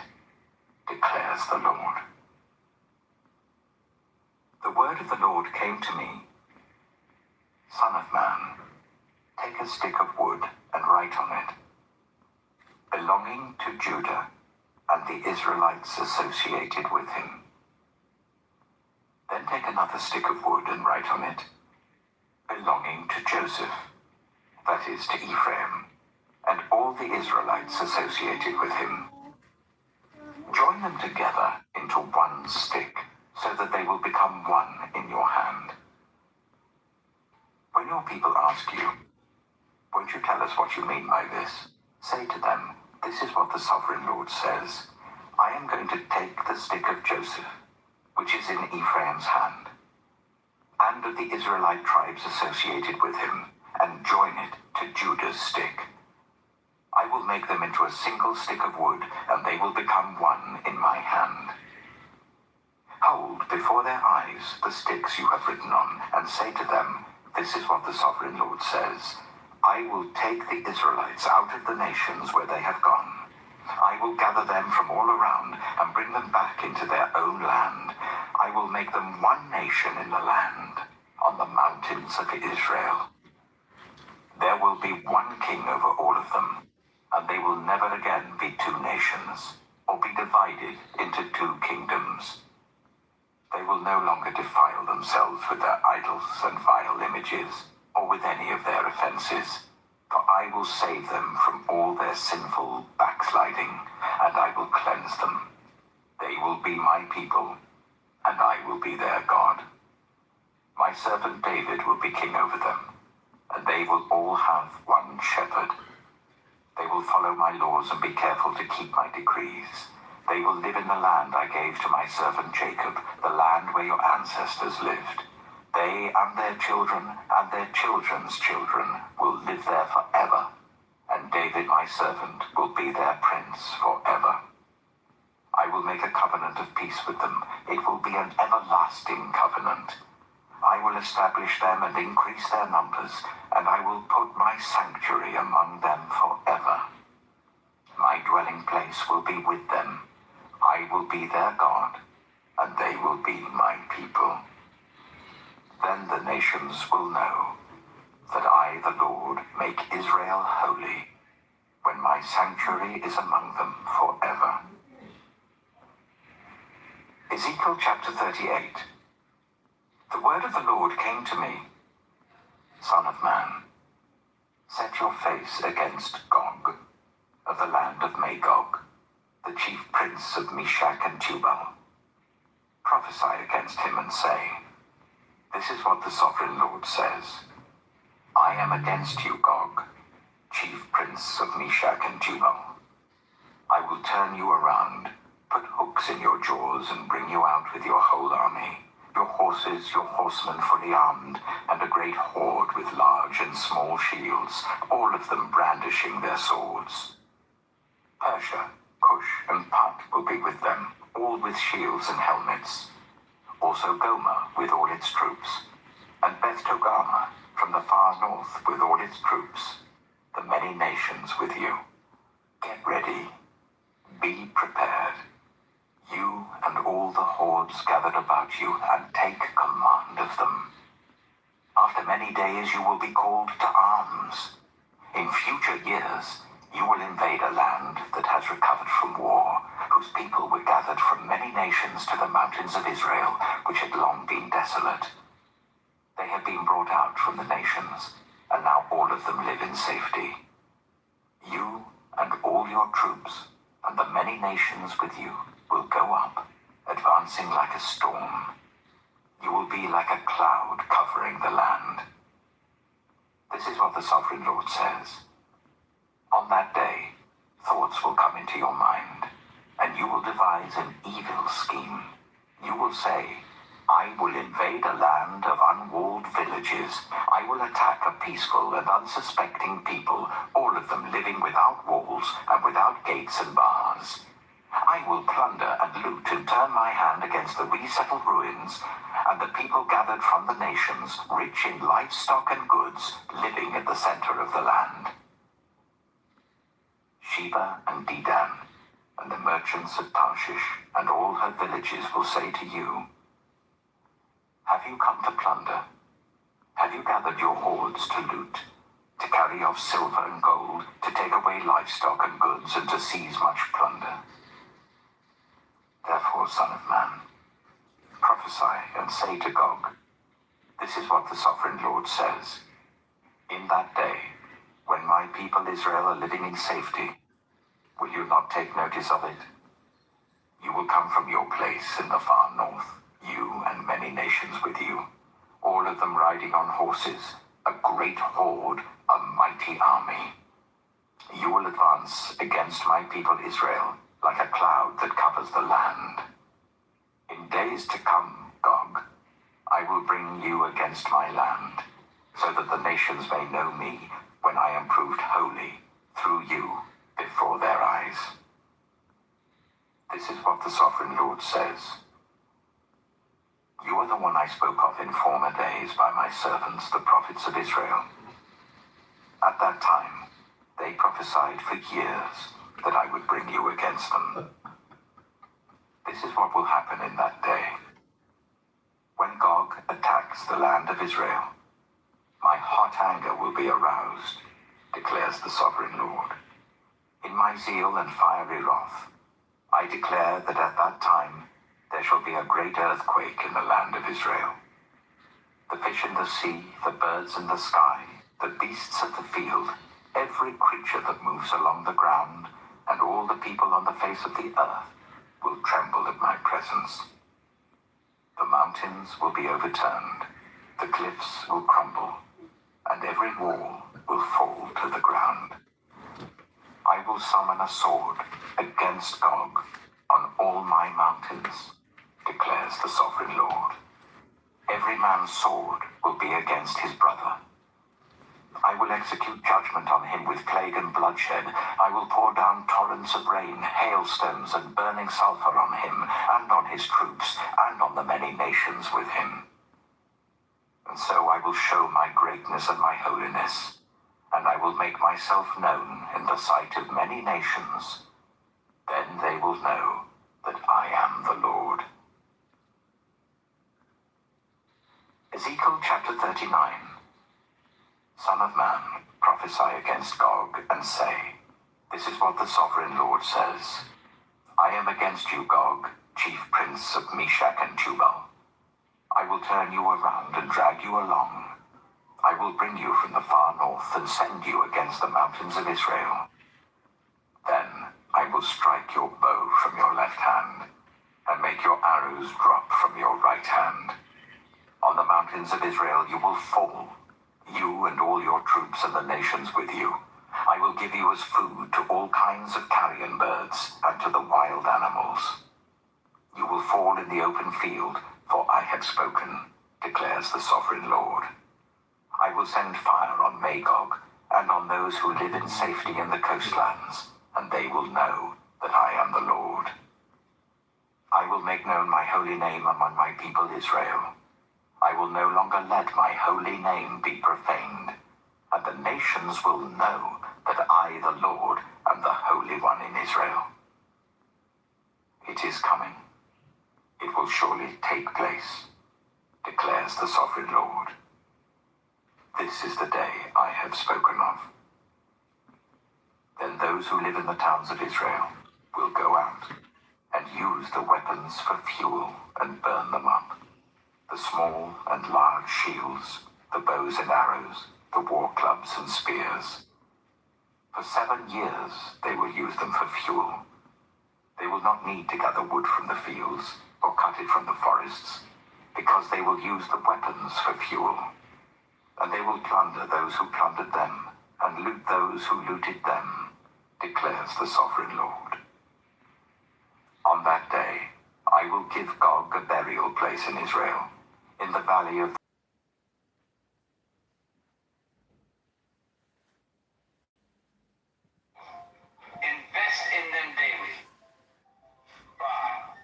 declares the Lord. The word of the Lord came to me, Son of man, take a stick of wood and write on it, belonging to Judah and the Israelites associated with him. Then take another stick of wood and write on it, belonging to Joseph, that is to Ephraim, and all the Israelites associated with him. Join them together into one stick, so that they will become one in your hand. When your people ask you, Won't you tell us what you mean by this? Say to them, This is what the Sovereign Lord says. I am going to take the stick of Joseph, which is in Ephraim's hand, and of the Israelite tribes associated with him, and join it to Judah's stick. I will make them into a single stick of wood, and they will become one in my hand. Hold before their eyes the sticks you have written on, and say to them, This is what the Sovereign Lord says. I will take the Israelites out of the nations where they have gone. I will gather them from all around and bring them back into their own land. I will make them one nation in the land, on the mountains of Israel. There will be one king over all of them, and they will never again be two nations, or be divided into two kingdoms. They will no longer defile themselves with their idols and vile images, or with any of their offenses, for I will save them from all their sinful backsliding, and I will cleanse them. They will be my people, and I will be their God. My servant David will be king over them, and they will all have one shepherd. They will follow my laws and be careful to keep my decrees. They will live in the land I gave to my servant Jacob, the land where your ancestors lived. They and their children and their children's children will live there forever, and David my servant will be their prince forever. I will make a covenant of peace with them. It will be an everlasting covenant. I will establish them and increase their numbers, and I will put my sanctuary among them forever. My dwelling place will be with them. I will be their God, and they will be my people. Then the nations will know that I, the Lord, make Israel holy, when my sanctuary is among them forever. Ezekiel chapter 38. The word of the Lord came to me. Son of man, set your face against Gog, of the land of Magog, the chief prince of Meshach and Tubal. Prophesy against him and say, this is what the sovereign Lord says. I am against you, Gog, chief prince of Meshach and Tubal. I will turn you around, put hooks in your jaws, and bring you out with your whole army, your horses, your horsemen fully armed, and a great horde with large and small shields, all of them brandishing their swords. Persia, Cush, and Put will be with them, all with shields and helmets. Also Gomer with all its troops, and Beth Togarmah from the far north with all its troops, the many nations with you. Get ready, be prepared, you and all the hordes gathered about you, and take command of them. After many days you will be called to arms. In future years you will invade a land that has recovered from war, whose people were gathered from many nations to the mountains of Israel, which had long been desolate. They had been brought out from the nations, and now all of them live in safety. You and all your troops, and the many nations with you, will go up, advancing like a storm. You will be like a cloud covering the land. This is what the sovereign Lord says. On that day, thoughts will come into your mind, and you will devise an evil scheme. You will say, I will invade a land of unwalled villages. I will attack a peaceful and unsuspecting people, all of them living without walls and without gates and bars. I will plunder and loot and turn my hand against the resettled ruins, and the people gathered from the nations, rich in livestock and goods, living at the center of the land. Sheba and Dedan, and the merchants of Tarshish, and all her villages will say to you, have you come to plunder? Have you gathered your hordes to loot, to carry off silver and gold, to take away livestock and goods, and to seize much plunder? Therefore, son of man, prophesy and say to Gog, this is what the sovereign Lord says. In that day, when my people Israel are living in safety, will you not take notice of it? You will come from your place in the far north, you and many nations with you, all of them riding on horses, a great horde, a mighty army. You will advance against my people Israel like a cloud that covers the land. In days to come, Gog, I will bring you against my land, so that the nations may know me when I am proved holy through you before their eyes. This is what the sovereign Lord says. You are the one I spoke of in former days by my servants, the prophets of Israel. At that time, they prophesied for years that I would bring you against them. This is what will happen in that day. When Gog attacks the land of Israel, my hot anger will be aroused, declares the sovereign Lord. In my zeal and fiery wrath, I declare that at that time there shall be a great earthquake in the land of Israel. The fish in the sea, the birds in the sky, the beasts of the field, every creature that moves along the ground, and all the people on the face of the earth will tremble at my presence. The mountains will be overturned, the cliffs will crumble, and every wall will fall to the ground. I will summon a sword against Gog on all my mountains, declares the sovereign Lord. Every man's sword will be against his brother. I I will execute judgment on him with plague and bloodshed. I will pour down torrents of rain, hailstones, and burning sulfur on him, and on his troops, and on the many nations with him. And so I will show my greatness and my holiness, and I will make myself known in the sight of many nations. Then they will know that I am the Lord. Ezekiel chapter 39. Son of man, prophesy against Gog, and say, this is what the sovereign Lord says. I am against you, Gog, chief prince of Meshach and Tubal. I will turn you around and drag you along. I will bring you from the far north and send you against the mountains of Israel. Then I will strike your bow from your left hand, and make your arrows drop from your right hand. On the mountains of Israel you will fall, you and all your troops and the nations with you. I will give you as food to all kinds of carrion birds and to the wild animals. You will fall in the open field, for I have spoken, declares the sovereign Lord. I will send fire on Magog and on those who live in safety in the coastlands, and they will know that I am the Lord. I will make known my holy name among my people Israel. I will no longer let my holy name be profaned, and the nations will know that I, the Lord, am the Holy One in Israel. It is coming. It will surely take place, declares the sovereign Lord. This is the day I have spoken of. Then those who live in the towns of Israel will go out and use the weapons for fuel and burn them up. The small and large shields, the bows and arrows, the war clubs and spears. For 7 years they will use them for fuel. They will not need to gather wood from the fields or cut it from the forests, because they will use the weapons for fuel. And they will plunder those who plundered them, and loot those who looted them, declares the sovereign Lord. On that day, I will give Gog a burial place in Israel, in the valley of invest in them daily. 5.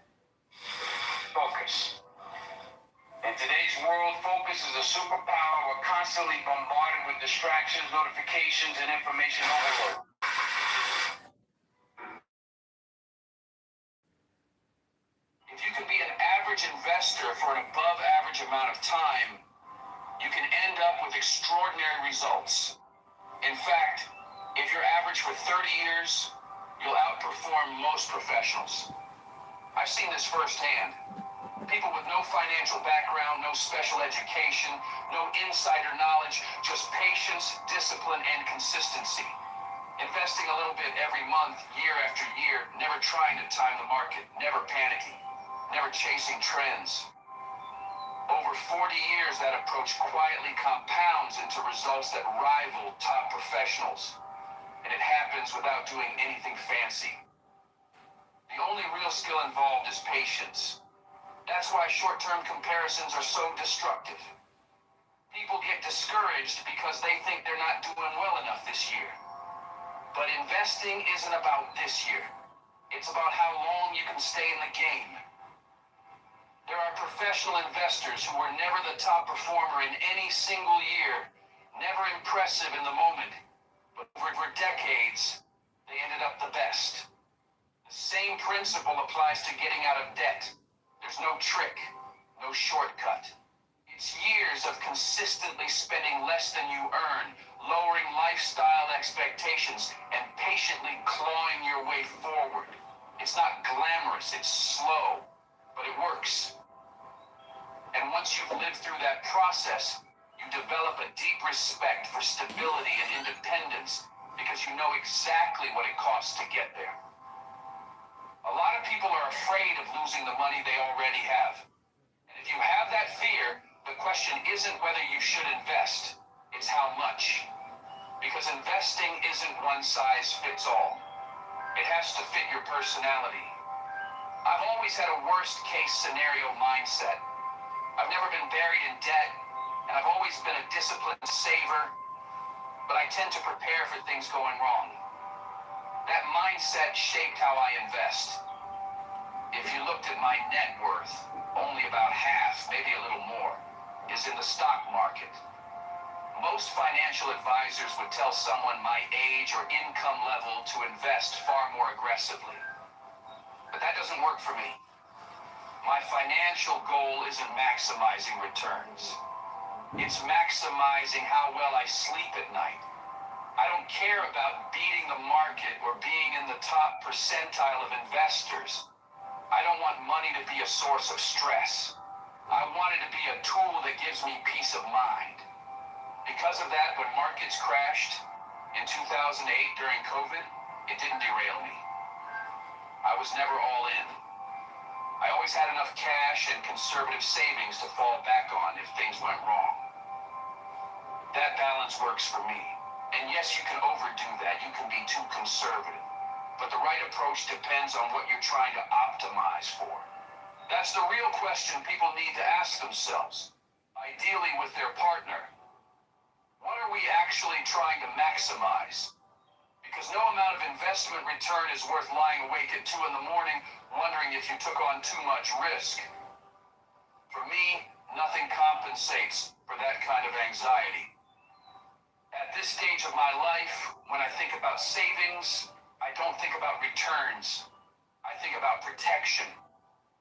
Focus. In today's world, focus is a superpower. We're constantly bombarded with distractions, notifications, and information overload. If you can be an average investor for an above average amount of time, you can end up with extraordinary results. In fact, if you're average for 30 years, you'll outperform most professionals. I've seen this firsthand. People with no financial background, no special education, no insider knowledge, just patience, discipline, and consistency. Investing a little bit every month, year after year, never trying to time the market, never panicking, never chasing trends. Over 40 years, that approach quietly compounds into results that rival top professionals. And it happens without doing anything fancy. The only real skill involved is patience. That's why short-term comparisons are so destructive. People get discouraged because they think they're not doing well enough this year. But investing isn't about this year. It's about how long you can stay in the game. There are professional investors who were never the top performer in any single year, never impressive in the moment, but over decades, they ended up the best. The same principle applies to getting out of debt. There's no trick, no shortcut. It's years of consistently spending less than you earn, lowering lifestyle expectations, and patiently clawing your way forward. It's not glamorous, it's slow, but it works. And once you've lived through that process, you develop a deep respect for stability and independence because you know exactly what it costs to get there. A lot of people are afraid of losing the money they already have. And if you have that fear, the question isn't whether you should invest, it's how much. Because investing isn't one size fits all. It has to fit your personality. I've always had a worst case scenario mindset. I've never been buried in debt, and I've always been a disciplined saver. but I tend to prepare for things going wrong. That mindset shaped how I invest. If you looked at my net worth, only about half, maybe a little more, is in the stock market. Most financial advisors would tell someone my age or income level to invest far more aggressively. But that doesn't work for me. My financial goal isn't maximizing returns. It's maximizing how well I sleep at night. I don't care about beating the market or being in the top percentile of investors. I don't want money to be a source of stress. I want it to be a tool that gives me peace of mind. Because of that, when markets crashed in 2008 during COVID, it didn't derail me. I was never all in. I always had enough cash and conservative savings to fall back on if things went wrong. That balance works for me. And yes, you can overdo that. You can be too conservative. But the right approach depends on what you're trying to optimize for. That's the real question people need to ask themselves, ideally with their partner. What are we actually trying to maximize? Because no amount of investment return is worth lying awake at 2 in the morning wondering if you took on too much risk. For me, nothing compensates for that kind of anxiety. At this stage of my life, when I think about savings, I don't think about returns. I think about protection.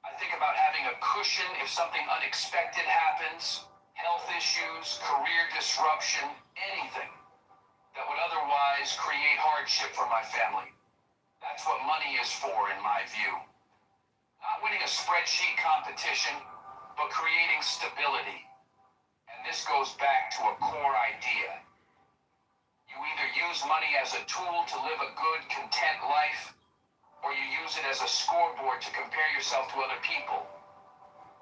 I think about having a cushion if something unexpected happens. Health issues, career disruption, anything that would otherwise create hardship for my family. That's what money is for, in my view. Not winning a spreadsheet competition, but creating stability. And this goes back to a core idea. You either use money as a tool to live a good, content life, or you use it as a scoreboard to compare yourself to other people.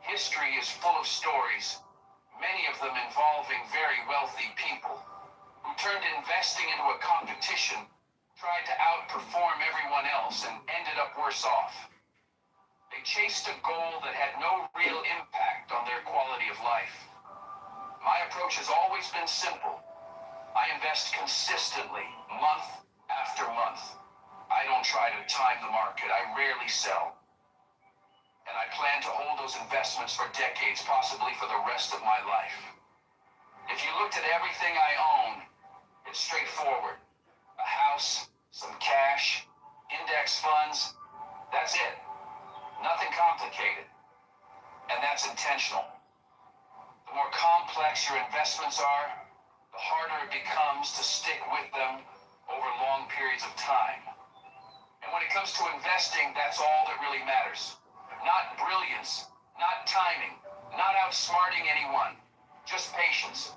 History is full of stories, many of them involving very wealthy people, who turned investing into a competition, tried to outperform everyone else, and ended up worse off. They chased a goal that had no real impact on their quality of life. My approach has always been simple. I invest consistently, month after month. I don't try to time the market. I rarely sell. And I plan to hold those investments for decades, possibly for the rest of my life. If you looked at everything I own, it's straightforward. A house, some cash, index funds, that's it. Nothing complicated. And that's intentional. The more complex your investments are, the harder it becomes to stick with them over long periods of time. And when it comes to investing, that's all that really matters. Not brilliance, not timing, not outsmarting anyone, just patience.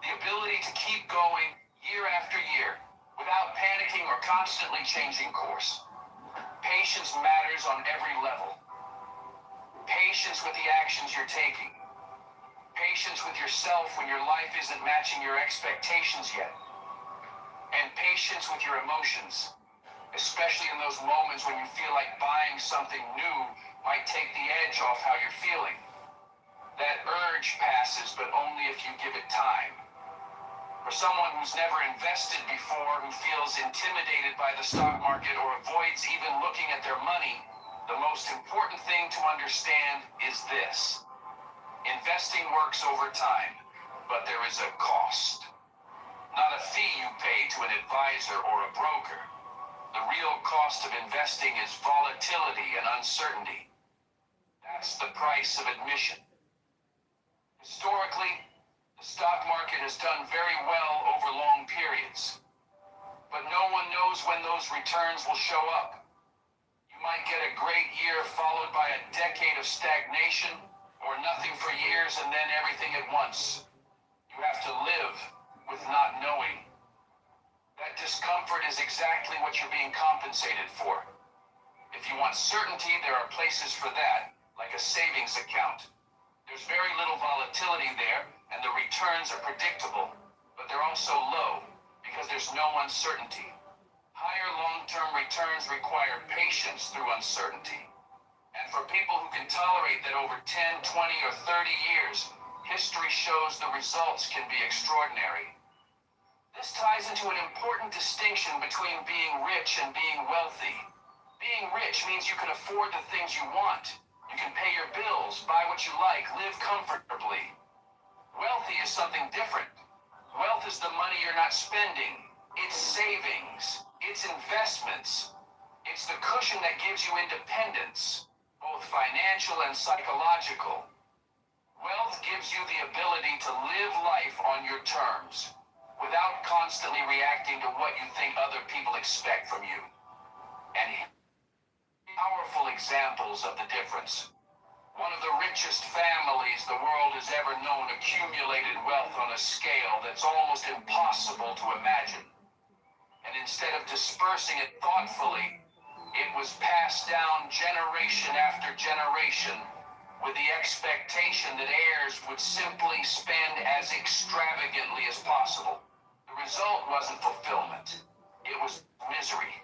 The ability to keep going year after year without panicking or constantly changing course. Patience matters on every level. Patience with the actions you're taking. Patience with yourself when your life isn't matching your expectations yet. And patience with your emotions, especially in those moments when you feel like buying something new might take the edge off how you're feeling. That urge passes, but only if you give it time. For someone who's never invested before, who feels intimidated by the stock market or avoids even looking at their money, the most important thing to understand is this. Investing works over time, but there is a cost. Not a fee you pay to an advisor or a broker. The real cost of investing is volatility and uncertainty. That's the price of admission. Historically, the stock market has done very well over long periods. But no one knows when those returns will show up. You might get a great year followed by a decade of stagnation, or nothing for years and then everything at once. You have to live with not knowing. That discomfort is exactly what you're being compensated for. If you want certainty, there are places for that, like a savings account. There's very little volatility there, and the returns are predictable, but they're also low because there's no uncertainty. Higher long-term returns require patience through uncertainty. And for people who can tolerate that over 10, 20, or 30 years, history shows the results can be extraordinary. This ties into an important distinction between being rich and being wealthy. Being rich means you can afford the things you want. You can pay your bills, buy what you like, live comfortably. Wealthy is something different. Wealth is the money you're not spending. It's savings. It's investments. It's the cushion that gives you independence, both financial and psychological. Wealth gives you the ability to live life on your terms, without constantly reacting to what you think other people expect from you. And powerful examples of the difference. One of the richest families the world has ever known accumulated wealth on a scale that's almost impossible to imagine. And instead of dispersing it thoughtfully, it was passed down generation after generation with the expectation that heirs would simply spend as extravagantly as possible. The result wasn't fulfillment. It was misery.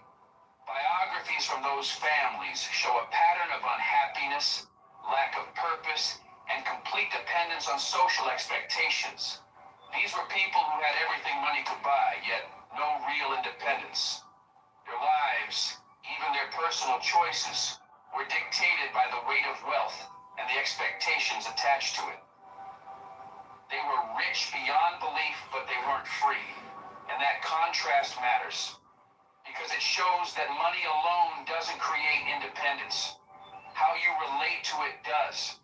Biographies from those families show a pattern of unhappiness, lack of purpose, and complete dependence on social expectations. These were people who had everything money could buy, yet no real independence. Their lives, even their personal choices, were dictated by the weight of wealth and the expectations attached to it. They were rich beyond belief, but they weren't free. And that contrast matters, because it shows that money alone doesn't create independence. How you relate to it does.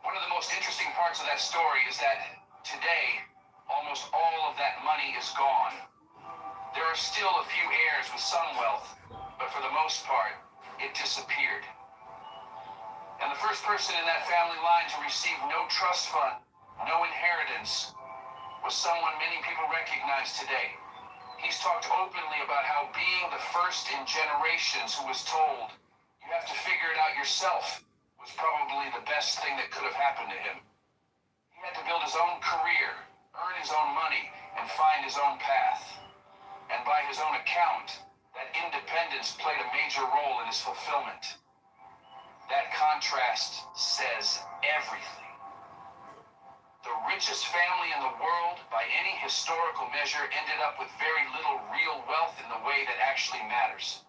One of the most interesting parts of that story is that today, almost all of that money is gone. There are still a few heirs with some wealth, but for the most part, it disappeared. And the first person in that family line to receive no trust fund, no inheritance, was someone many people recognize today. He's talked openly about how being the first in generations who was told, you have to figure it out yourself, was probably the best thing that could have happened to him. He had to build his own career, earn his own money, and find his own path. And by his own account, that independence played a major role in his fulfillment. That contrast says everything. The richest family in the world, by any historical measure, ended up with very little real wealth in the way that actually matters.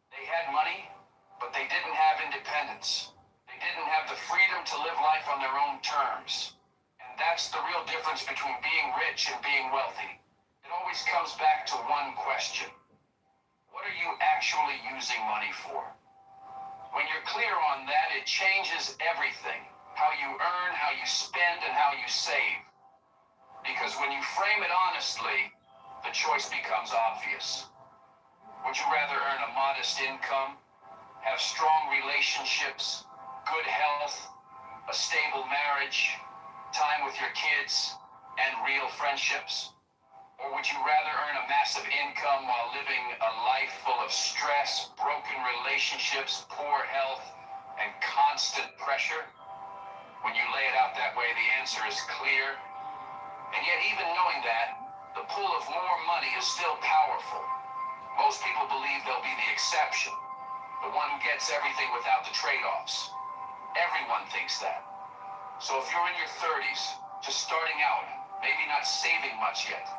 They had money, but they didn't have independence. They didn't have the freedom to live life on their own terms. And that's the real difference between being rich and being wealthy. It always comes back to one question. What are you actually using money for? When you're clear on that, it changes everything. How you earn, how you spend, and how you save. Because when you frame it honestly, the choice becomes obvious. Would you rather earn a modest income, have strong relationships, good health, a stable marriage, time with your kids, and real friendships? Or would you rather earn a massive income while living a life full of stress, broken relationships, poor health, and constant pressure? When you lay it out that way, the answer is clear. And yet, even knowing that, the pull of more money is still powerful. Most people believe they'll be the exception, the one who gets everything without the trade-offs. Everyone thinks that. So if you're in your 30s, just starting out, maybe not saving much yet,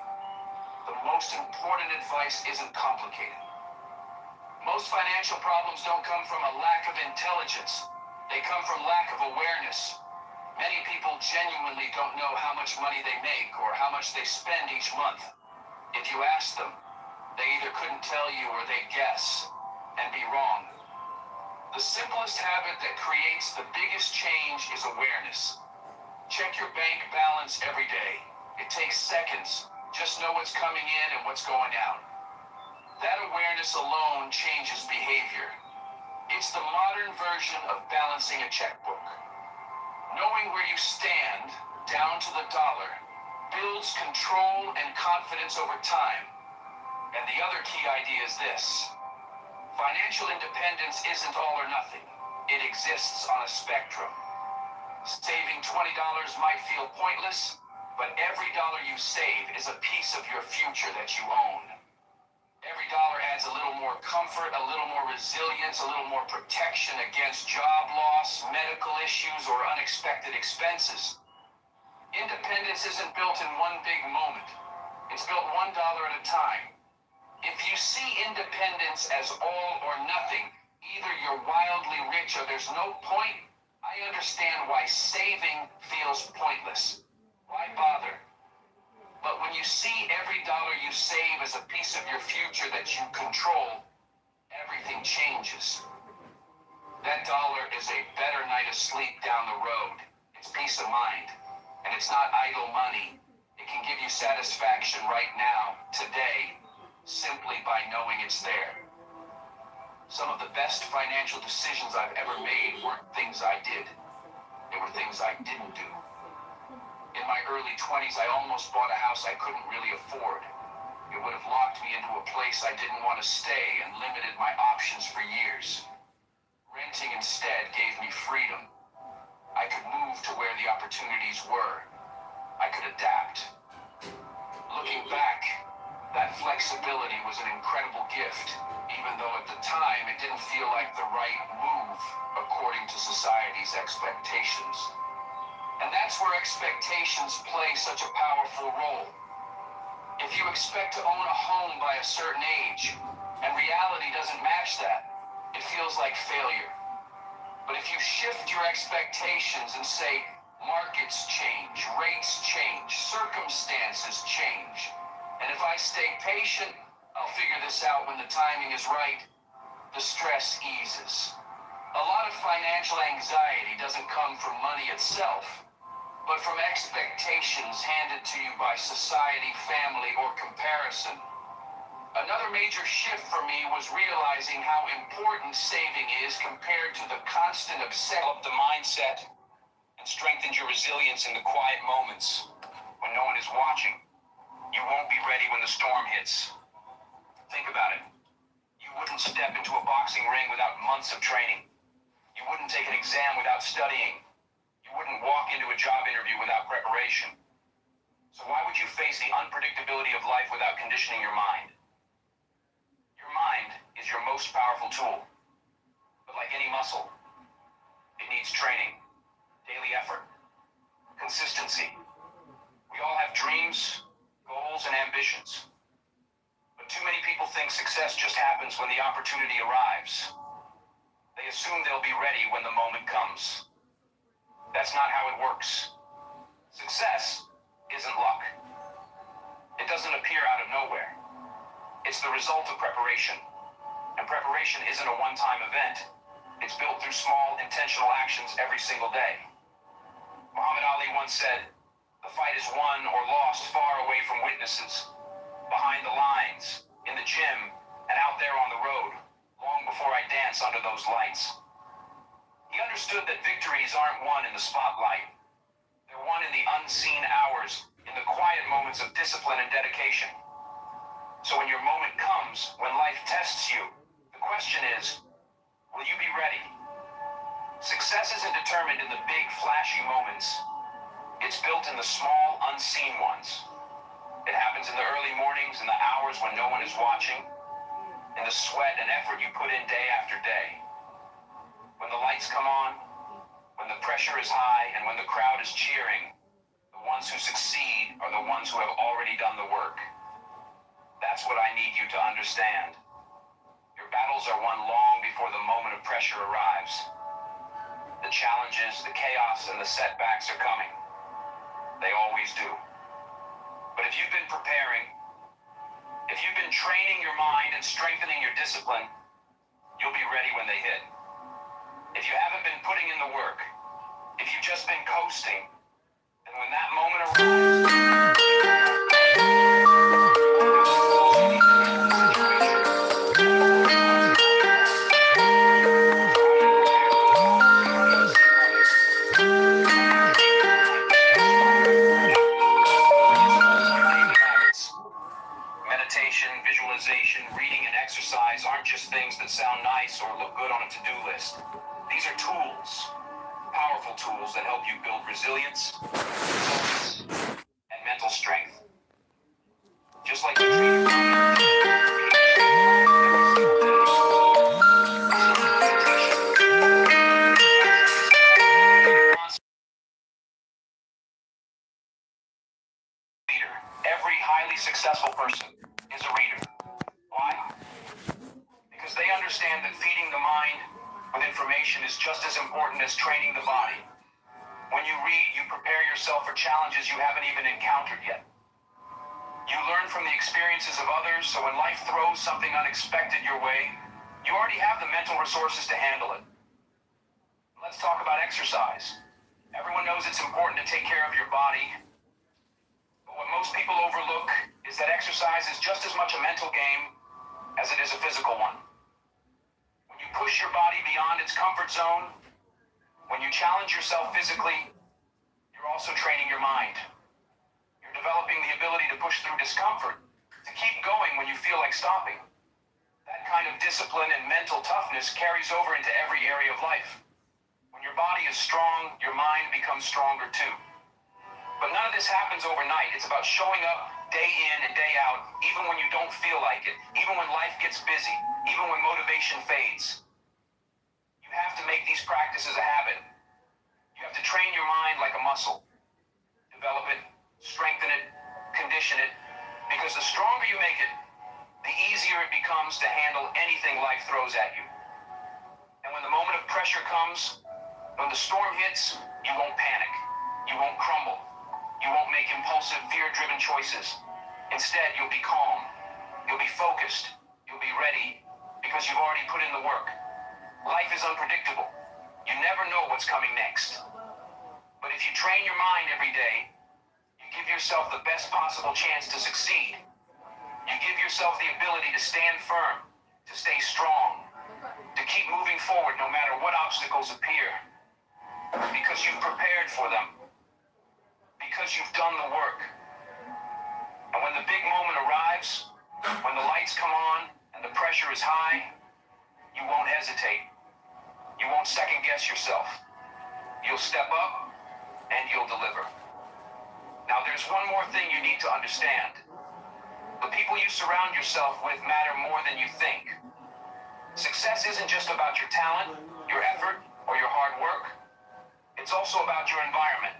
the most important advice isn't complicated. Most financial problems don't come from a lack of intelligence. They come from lack of awareness. Many people genuinely don't know how much money they make or how much they spend each month. If you ask them, they either couldn't tell you or they guess and be wrong. The simplest habit that creates the biggest change is awareness. Check your bank balance every day. It takes seconds. Just know what's coming in and what's going out. That awareness alone changes behavior. It's the modern version of balancing a checkbook. Knowing where you stand, down to the dollar, builds control and confidence over time. And the other key idea is this. Financial independence isn't all or nothing. It exists on a spectrum. Saving $20 might feel pointless, but every dollar you save is a piece of your future that you own. Every dollar adds a little more comfort, a little more resilience, a little more protection against job loss, medical issues, or unexpected expenses. Independence isn't built in one big moment. It's built $1 at a time. If you see independence as all or nothing, either you're wildly rich or there's no point, I understand why saving feels pointless. Why bother? But when you see every dollar you save as a piece of your future that you control, everything changes. That dollar is a better night of sleep down the road. It's peace of mind. And it's not idle money. It can give you satisfaction right now, today, simply by knowing it's there. Some of the best financial decisions I've ever made weren't things I did. They were things I didn't do. In my early 20s, I almost bought a house I couldn't really afford. It would have locked me into a place I didn't want to stay and limited my options for years. Renting instead gave me freedom. I could move to where the opportunities were. I could adapt. Looking back, that flexibility was an incredible gift, even though at the time it didn't feel like the right move according to society's expectations. And that's where expectations play such a powerful role. If you expect to own a home by a certain age, and reality doesn't match that, it feels like failure. But if you shift your expectations and say, markets change, rates change, circumstances change, and if I stay patient, I'll figure this out when the timing is right, the stress eases. A lot of financial anxiety doesn't come from money itself, but from expectations handed to you by society, family, or comparison. Another major shift for me was realizing how important saving is compared to the constant obsession. Develop the mindset and strengthen your resilience in the quiet moments when no one is watching. You won't be ready when the storm hits. Think about it. You wouldn't step into a boxing ring without months of training. You wouldn't take an exam without studying. You wouldn't walk into a job interview without preparation. So why would you face the unpredictability of life without conditioning your mind? Your mind is your most powerful tool. But like any muscle, it needs training, daily effort, consistency. We all have dreams, goals, and ambitions. But too many people think success just happens when the opportunity arrives. They assume they'll be ready when the moment comes. That's not how it works. Success isn't luck. It doesn't appear out of nowhere. It's the result of preparation. And preparation isn't a one-time event. It's built through small, intentional actions every single day. Muhammad Ali once said, "The fight is won or lost far away from witnesses, behind the lines, in the gym, and out there on the road, long before I dance under those lights." He understood that victories aren't won in the spotlight. They're won in the unseen hours, in the quiet moments of discipline and dedication. So when your moment comes, when life tests you, the question is, will you be ready? Success isn't determined in the big, flashy moments. It's built in the small, unseen ones. It happens in the early mornings, in the hours when no one is watching, in the sweat and effort you put in day after day. When the lights come on, when the pressure is high, and when the crowd is cheering, the ones who succeed are the ones who have already done the work. That's what I need you to understand. Your battles are won long before the moment of pressure arrives. The challenges, the chaos, and the setbacks are coming. They always do. But if you've been preparing, if you've been training your mind and strengthening your discipline, you'll be ready when they hit. If you haven't been putting in the work, if you've just been coasting, then when that moment arrives, meditation, visualization, reading, and exercise aren't just things that sound nice or look good on a to-do list. These are tools, powerful tools that help you build resilience, focus, and mental strength. Just like you train your body, every highly successful that feeding the mind with information is just as important as training the body. When you read, you prepare yourself for challenges you haven't even encountered yet. You learn from the experiences of others, so when life throws something unexpected your way, you already have the mental resources to handle it. Let's talk about exercise. Everyone knows it's important to take care of your body, but what most people overlook is that exercise is just as much a mental game as it is a physical one. When you push your body beyond its comfort zone, when you challenge yourself physically, you're also training your mind. You're developing the ability to push through discomfort, to keep going when you feel like stopping. That kind of discipline and mental toughness carries over into every area of life. When your body is strong, your mind becomes stronger too. But none of this happens overnight. It's about showing up day in and day out, even when you don't feel like it, even when life gets busy, even when motivation fades. You have to make these practices a habit. You have to train your mind like a muscle. Develop it, strengthen it, condition it, because the stronger you make it, the easier it becomes to handle anything life throws at you. And when the moment of pressure comes, when the storm hits, you won't panic. You won't crumble. You won't make impulsive, fear-driven choices. Instead, you'll be calm. You'll be focused. You'll be ready because you've already put in the work. Life is unpredictable. You never know what's coming next. But if you train your mind every day, you give yourself the best possible chance to succeed. You give yourself the ability to stand firm, to stay strong, to keep moving forward no matter what obstacles appear. Because you've prepared for them. Because you've done the work. And when the big moment arrives, when the lights come on and the pressure is high, you won't hesitate. You won't second guess yourself. You'll step up and you'll deliver. Now there's one more thing you need to understand. The people you surround yourself with matter more than you think. Success isn't just about your talent, your effort, or your hard work. It's also about your environment.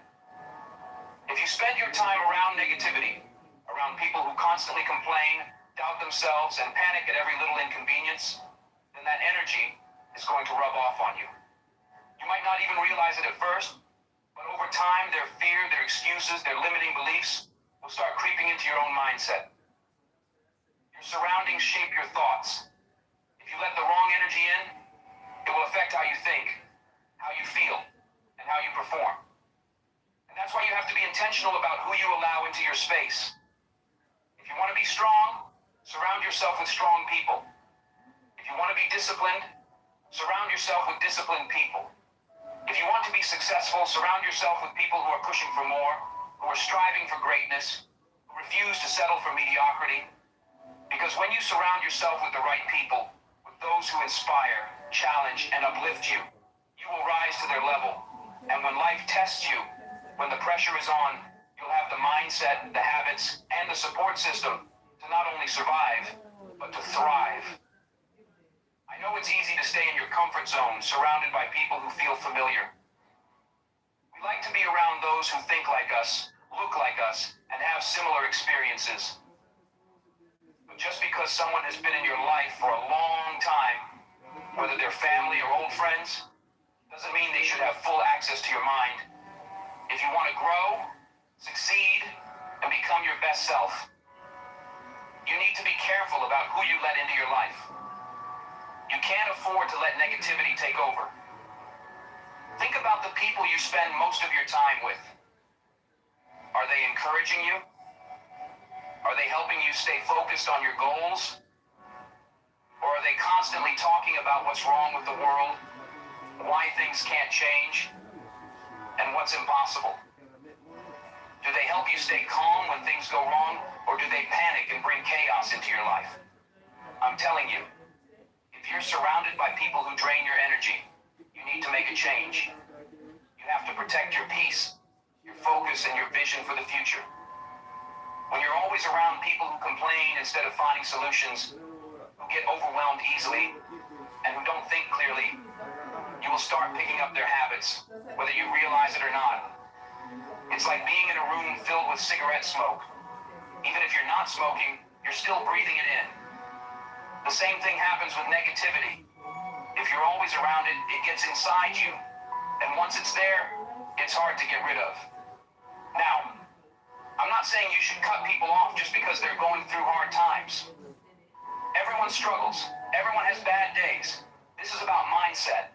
If you spend your time around negativity, around people who constantly complain, doubt themselves, and panic at every little inconvenience, then that energy is going to rub off on you. You might not even realize it at first, but over time, their fear, their excuses, their limiting beliefs will start creeping into your own mindset. Your surroundings shape your thoughts. If you let the wrong energy in, it will affect how you think, how you feel, and how you perform. And that's why you have to be intentional about who you allow into your space. If you want to be strong, surround yourself with strong people. If you want to be disciplined, surround yourself with disciplined people. If you want to be successful, surround yourself with people who are pushing for more, who are striving for greatness, who refuse to settle for mediocrity. Because when you surround yourself with the right people, with those who inspire, challenge, and uplift you, you will rise to their level. And when life tests you, when the pressure is on, you'll have the mindset, the habits, and the support system to not only survive, but to thrive. I know it's easy to stay in your comfort zone, surrounded by people who feel familiar. We like to be around those who think like us, look like us, and have similar experiences. But just because someone has been in your life for a long time, whether they're family or old friends, doesn't mean they should have full access to your mind. If you want to grow, succeed, and become your best self, you need to be careful about who you let into your life. You can't afford to let negativity take over. Think about the people you spend most of your time with. Are they encouraging you? Are they helping you stay focused on your goals? Or are they constantly talking about what's wrong with the world, why things can't change, and what's impossible? Do they help you stay calm when things go wrong, or do they panic and bring chaos into your life? I'm telling you, if you're surrounded by people who drain your energy, you need to make a change. You have to protect your peace, your focus, and your vision for the future. When you're always around people who complain instead of finding solutions, who get overwhelmed easily, and who don't think clearly, you will start picking up their habits, whether you realize it or not. It's like being in a room filled with cigarette smoke. Even if you're not smoking, you're still breathing it in. The same thing happens with negativity. always around it, it gets inside you. And once it's there, it's hard to get rid of. Now, I'm not saying you should cut people off just because they're going through hard times. Everyone struggles. Everyone has bad days. This is about mindset.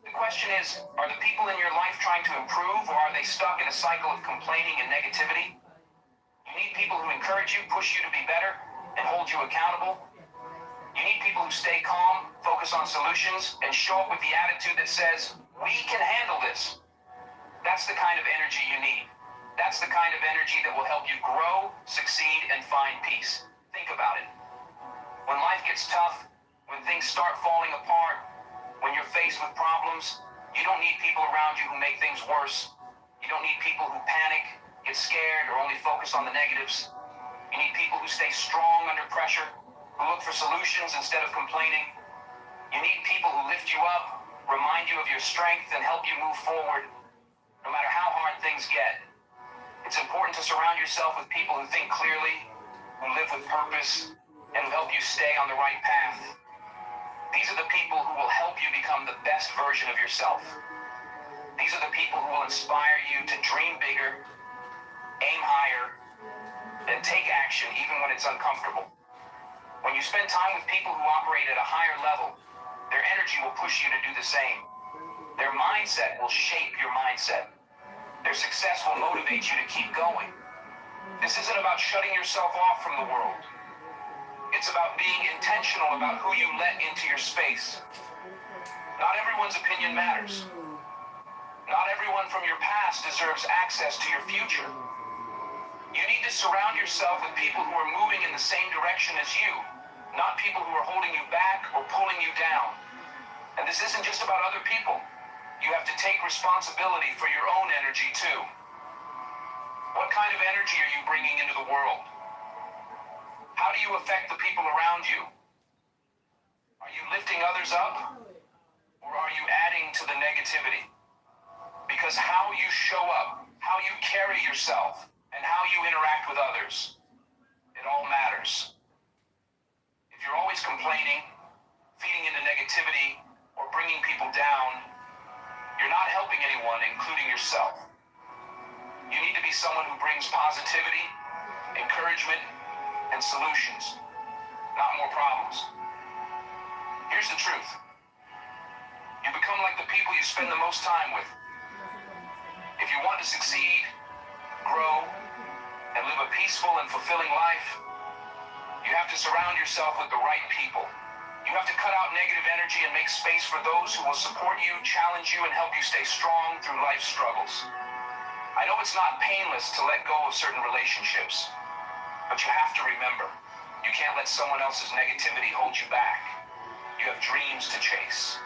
The question is, are the people in your life trying to improve, or are they stuck in a cycle of complaining and negativity? You need people who encourage you, push you to be better, and hold you accountable. You need people who stay calm, focus on solutions, and show up with the attitude that says, we can handle this. That's the kind of energy you need. That's the kind of energy that will help you grow, succeed, and find peace. Think about it. When life gets tough, when things start falling apart, when you're faced with problems, you don't need people around you who make things worse. You don't need people who panic, get scared, or only focus on the negatives. You need people who stay strong under pressure, who look for solutions instead of complaining. You need people who lift you up, remind you of your strength, and help you move forward, no matter how hard things get. It's important to surround yourself with people who think clearly, who live with purpose, and who help you stay on the right path. These are the people who will help you become the best version of yourself. These are the people who will inspire you to dream bigger, aim higher, and take action even when it's uncomfortable. When you spend time with people who operate at a higher level, their energy will push you to do the same. Their mindset will shape your mindset. Their success will motivate you to keep going. This isn't about shutting yourself off from the world. It's about being intentional about who you let into your space. Not everyone's opinion matters. Not everyone from your past deserves access to your future. You need to surround yourself with people who are moving in the same direction as you, not people who are holding you back or pulling you down. And this isn't just about other people. You have to take responsibility for your own energy too. What kind of energy are you bringing into the world? How do you affect the people around you? Are you lifting others up, or are you adding to the negativity? Because how you show up, how you carry yourself, and how you interact with others, it all matters. If you're always complaining, feeding into negativity, or bringing people down, you're not helping anyone, including yourself. You need to be someone who brings positivity, encouragement, and solutions, not more problems. Here's the truth. You become like the people you spend the most time with. If you want to succeed, grow, and live a peaceful and fulfilling life, you have to surround yourself with the right people. You have to cut out negative energy and make space for those who will support you, challenge you, and help you stay strong through life's struggles. I know it's not painless to let go of certain relationships, but you have to remember, you can't let someone else's negativity hold you back. You have dreams to chase.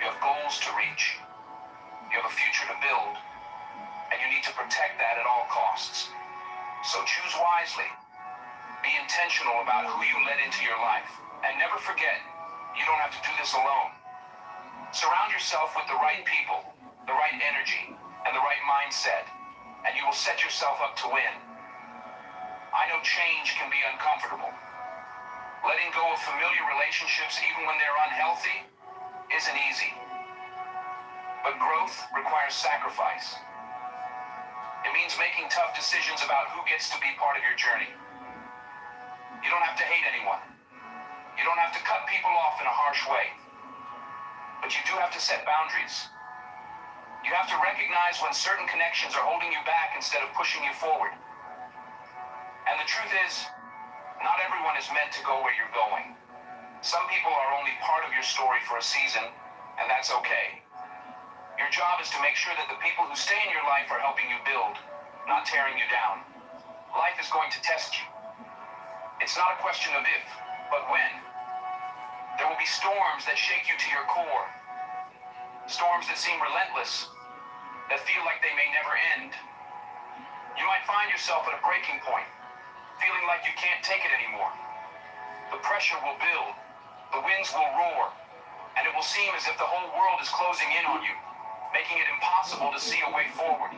You have goals to reach. You have a future to build, and you need to protect that at all costs. So choose wisely. Be intentional about who you let into your life. And never forget, you don't have to do this alone. Surround yourself with the right people, the right energy, and the right mindset, and you will set yourself up to win. I know change can be uncomfortable. Letting go of familiar relationships, even when they're unhealthy, isn't easy. But growth requires sacrifice. It means making tough decisions about who gets to be part of your journey. You don't have to hate anyone. You don't have to cut people off in a harsh way. But you do have to set boundaries. You have to recognize when certain connections are holding you back instead of pushing you forward. And the truth is, not everyone is meant to go where you're going. Some people are only part of your story for a season, and that's okay. Your job is to make sure that the people who stay in your life are helping you build, not tearing you down. Life is going to test you. It's not a question of if, but when. There will be storms that shake you to your core. Storms that seem relentless, that feel like they may never end. You might find yourself at a breaking point, feeling like you can't take it anymore. The pressure will build, the winds will roar, and it will seem as if the whole world is closing in on you, making it impossible to see a way forward.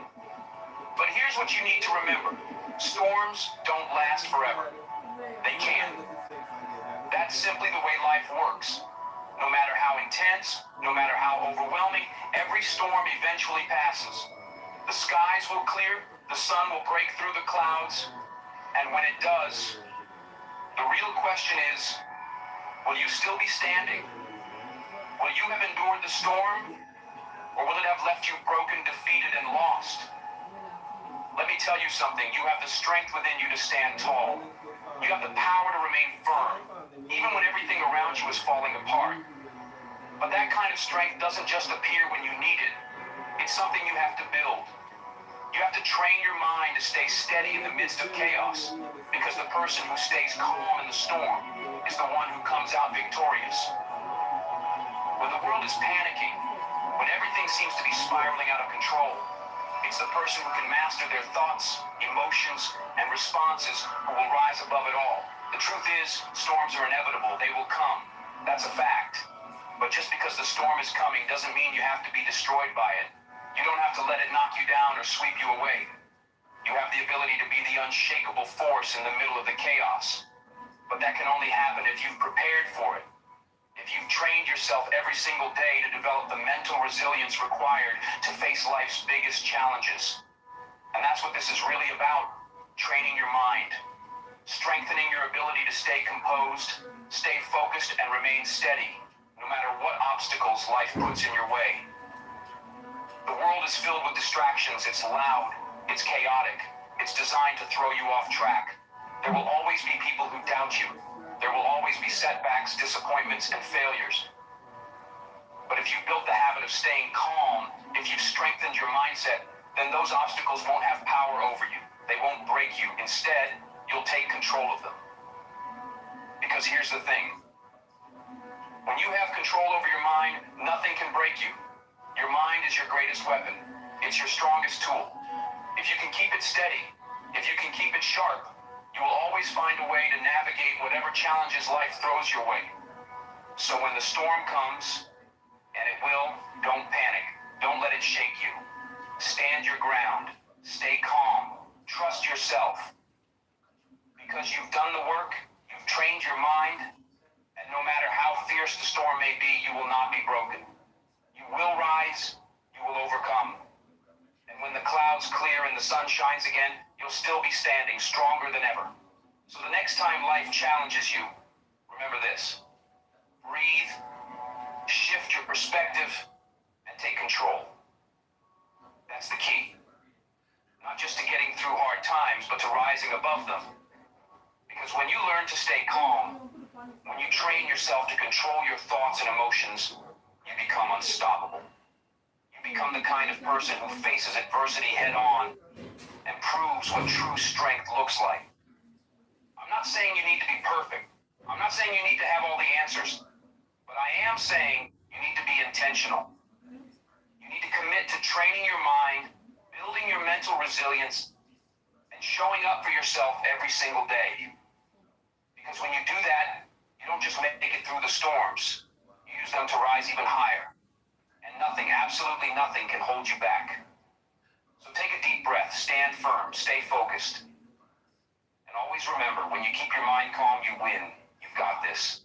But here's what you need to remember. Storms don't last forever. They can. That's simply the way life works. No matter how intense, no matter how overwhelming, every storm eventually passes. The skies will clear, the sun will break through the clouds, and when it does, the real question is, will you still be standing? Will you have endured the storm, or will it have left you broken, defeated, and lost? Let me tell you something. You have the strength within you to stand tall. You have the power to remain firm, even when everything around you is falling apart. But that kind of strength doesn't just appear when you need it. It's something you have to build. You have to train your mind to stay steady in the midst of chaos, because the person who stays calm in the storm is the one who comes out victorious. When the world is panicking, when everything seems to be spiraling out of control, it's the person who can master their thoughts, emotions, and responses who will rise above it all. The truth is, storms are inevitable. They will come. That's a fact. But just because the storm is coming doesn't mean you have to be destroyed by it. You don't have to let it knock you down or sweep you away. You have the ability to be the unshakable force in the middle of the chaos. But that can only happen if you've prepared for it. If you've trained yourself every single day to develop the mental resilience required to face life's biggest challenges. And that's what this is really about, training your mind, strengthening your ability to stay composed, stay focused, and remain steady, no matter what obstacles life puts in your way. The world is filled with distractions. It's loud, it's chaotic, it's designed to throw you off track. There will always be people who doubt you. There will always be setbacks, disappointments, and failures. But if you've built the habit of staying calm, if you've strengthened your mindset, then those obstacles won't have power over you. They won't break you. Instead, you'll take control of them. Because here's the thing. When you have control over your mind, nothing can break you. Your mind is your greatest weapon. It's your strongest tool. If you can keep it steady, if you can keep it sharp, you will always find a way to navigate whatever challenges life throws your way. So when the storm comes, and it will, don't panic. Don't let it shake you. Stand your ground. Stay calm. Trust yourself. Because you've done the work, you've trained your mind, and no matter how fierce the storm may be, you will not be broken. You will rise, you will overcome. And when the clouds clear and the sun shines again, you'll still be standing stronger than ever. So the next time life challenges you, remember this. Breathe, shift your perspective, and take control. That's the key. Not just to getting through hard times, but to rising above them. Because when you learn to stay calm, when you train yourself to control your thoughts and emotions, you become unstoppable. You become the kind of person who faces adversity head on and proves what true strength looks like. I'm not saying you need to be perfect. I'm not saying you need to have all the answers. But I am saying you need to be intentional. You need to commit to training your mind, building your mental resilience, and showing up for yourself every single day. Because when you do that, you don't just make it through the storms. You use them to rise even higher. And nothing, absolutely nothing, can hold you back. So take a deep breath, stand firm, stay focused. And always remember, when you keep your mind calm, you win. You've got this.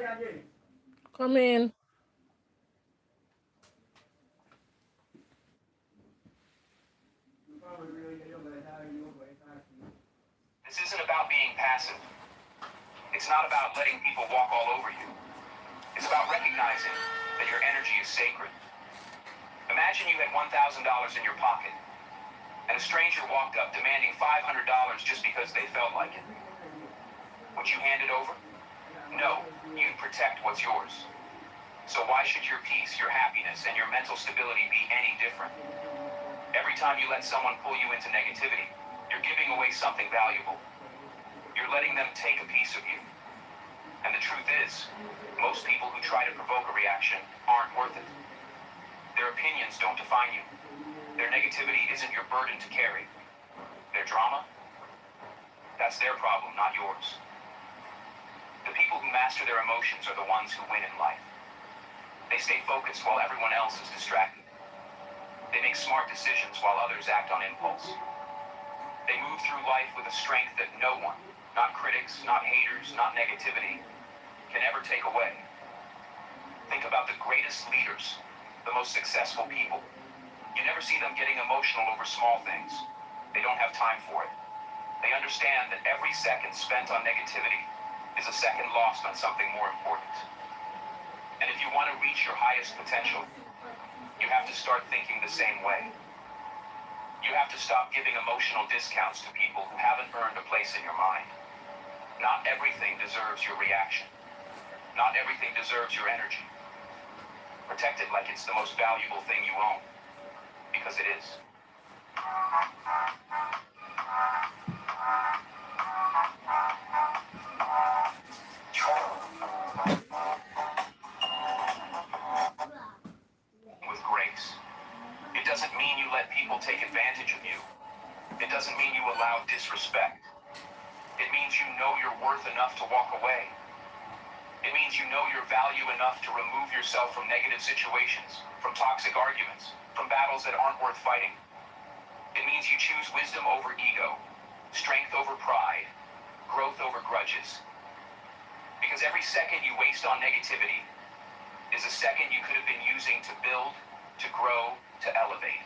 Come in. This isn't about being passive. It's not about letting people walk all over you. It's about recognizing that your energy is sacred. Imagine you had $1,000 in your pocket, and a stranger walked up demanding $500 just because they felt like it. Would you hand it over? No, you'd protect what's yours. So why should your peace, your happiness, and your mental stability be any different? Every time you let someone pull you into negativity, you're giving away something valuable. You're letting them take a piece of you. And the truth is, most people who try to provoke a reaction aren't worth it. Their opinions don't define you. Their negativity isn't your burden to carry. Their drama? That's their problem, not yours. The people who master their emotions are the ones who win in life. They stay focused while everyone else is distracted. They make smart decisions while others act on impulse. They move through life with a strength that no one, not critics, not haters, not negativity, can ever take away. Think about the greatest leaders, the most successful people. You never see them getting emotional over small things. They don't have time for it. They understand that every second spent on negativity is a second lost on something more important. And if you want to reach your highest potential, you have to start thinking the same way. You have to stop giving emotional discounts to people who haven't earned a place in your mind. Not everything deserves your reaction. Not everything deserves your energy. Protect it like it's the most valuable thing you own. Because it is. With grace. It doesn't mean you let people take advantage of you. It doesn't mean you allow disrespect. It means you know you're worth enough to walk away. It means you know your value enough to remove yourself from negative situations, from toxic arguments, from battles that aren't worth fighting. It means you choose wisdom over ego, strength over pride, growth over grudges. Because every second you waste on negativity is a second you could have been using to build, to grow, to elevate.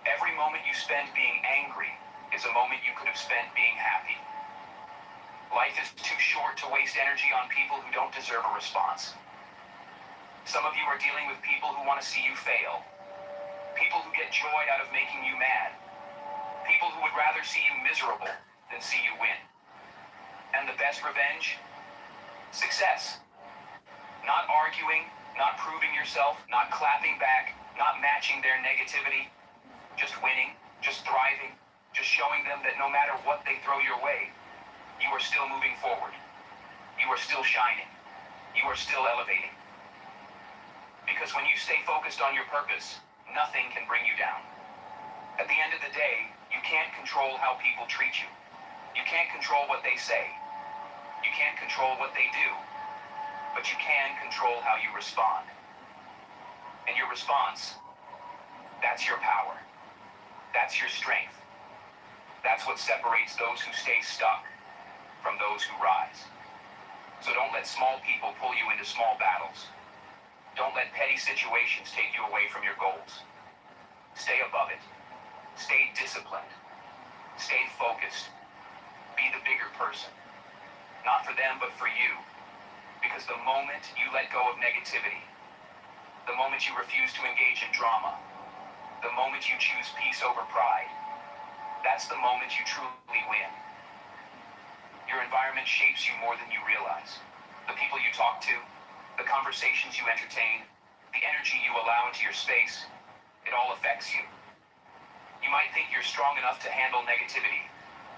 Every moment you spend being angry is a moment you could have spent being happy. Life is too short to waste energy on people who don't deserve a response. Some of you are dealing with people who want to see you fail. People who get joy out of making you mad. People who would rather see you miserable than see you win. And the best revenge? Success. Not arguing, not proving yourself, not clapping back, not matching their negativity. Just winning, just thriving, just showing them that no matter what they throw your way, you are still moving forward. You are still shining. You are still elevating. Because when you stay focused on your purpose, nothing can bring you down. At the end of the day, you can't control how people treat you. You can't control what they say. You can't control what they do. But you can control how you respond. And your response, that's your power. That's your strength. That's what separates those who stay stuck from those who rise. So don't let small people pull you into small battles. Don't let petty situations take you away from your goals. Stay above it. Stay disciplined. Stay focused. Be the bigger person. Not for them, but for you. Because the moment you let go of negativity, the moment you refuse to engage in drama, the moment you choose peace over pride, that's the moment you truly win. Your environment shapes you more than you realize. The people you talk to, the conversations you entertain, the energy you allow into your space, it all affects you. You might think you're strong enough to handle negativity,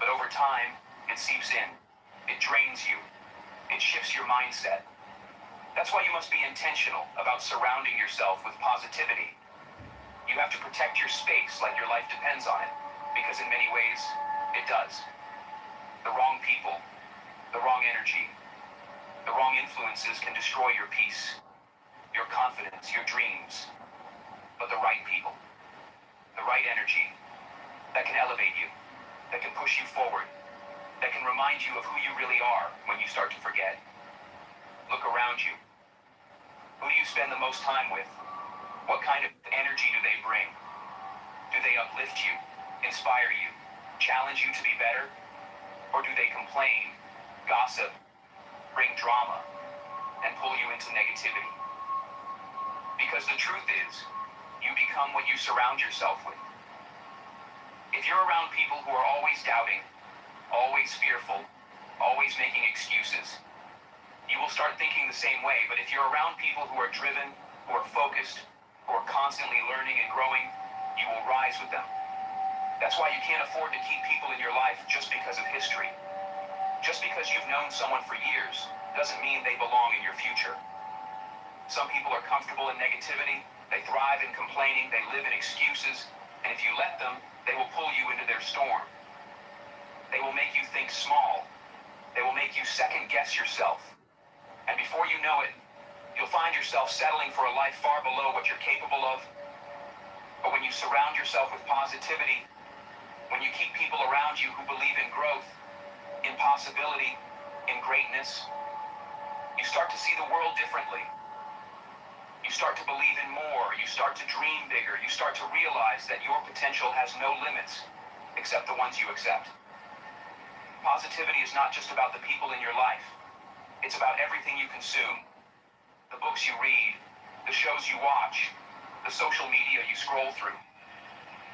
but over time, it seeps in. It drains you. It shifts your mindset. That's why you must be intentional about surrounding yourself with positivity. You have to protect your space like your life depends on it, because in many ways, it does. The wrong people, the wrong energy, the wrong influences can destroy your peace, your confidence, your dreams. But the right people, the right energy, that can elevate you, that can push you forward, that can remind you of who you really are when you start to forget. Look around you? Who do you spend the most time with? What kind of energy do they bring? Do they uplift you, inspire you, challenge you to be better? Or do they complain, gossip, bring drama, and pull you into negativity? Because the truth is, you become what you surround yourself with. If you're around people who are always doubting, always fearful, always making excuses, you will start thinking the same way. But if you're around people who are driven, who are focused, who are constantly learning and growing, you will rise with them. That's why you can't afford to keep people in your life just because of history. Just because you've known someone for years doesn't mean they belong in your future. Some people are comfortable in negativity, they thrive in complaining, they live in excuses, and if you let them, they will pull you into their storm. They will make you think small. They will make you second guess yourself. And before you know it, you'll find yourself settling for a life far below what you're capable of. But when you surround yourself with positivity, when you keep people around you who believe in growth, in possibility, in greatness, you start to see the world differently. You start to believe in more. You start to dream bigger. You start to realize that your potential has no limits except the ones you accept. Positivity is not just about the people in your life. It's about everything you consume. The books you read, the shows you watch, the social media you scroll through.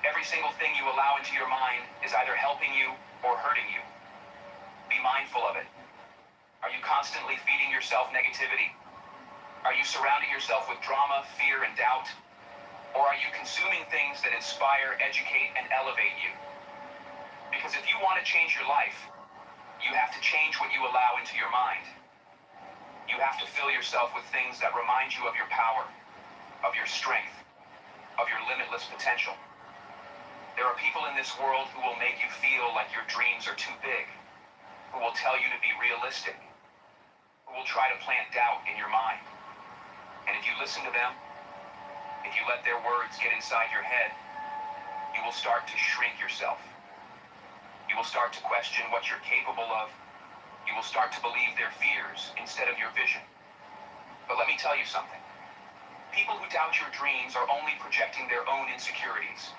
Every single thing you allow into your mind is either helping you or hurting you. Be mindful of it. Are you constantly feeding yourself negativity? Are you surrounding yourself with drama, fear, and doubt? Or are you consuming things that inspire, educate, and elevate you? Because if you want to change your life, you have to change what you allow into your mind. You have to fill yourself with things that remind you of your power, of your strength, of your limitless potential. There are people in this world who will make you feel like your dreams are too big, who will tell you to be realistic, who will try to plant doubt in your mind. And if you listen to them, if you let their words get inside your head, you will start to shrink yourself. You will start to question what you're capable of. You will start to believe their fears instead of your vision. But let me tell you something. People who doubt your dreams are only projecting their own insecurities.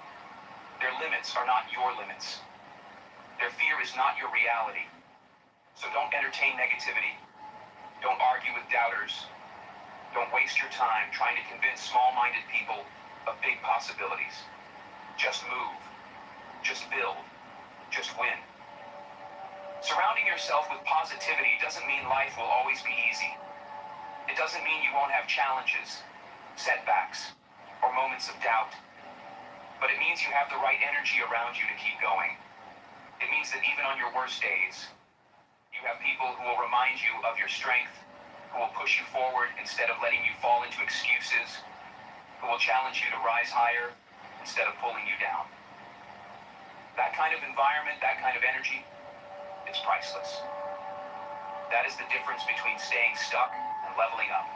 Their limits are not your limits. Their fear is not your reality. So don't entertain negativity. Don't argue with doubters. Don't waste your time trying to convince small-minded people of big possibilities. Just move. Just build. Just win. Surrounding yourself with positivity doesn't mean life will always be easy. It doesn't mean you won't have challenges, setbacks, or moments of doubt. But it means you have the right energy around you to keep going. It means that even on your worst days, you have people who will remind you of your strength, who will push you forward instead of letting you fall into excuses, who will challenge you to rise higher instead of pulling you down. That kind of environment, that kind of energy, it's priceless. That is the difference between staying stuck and leveling up.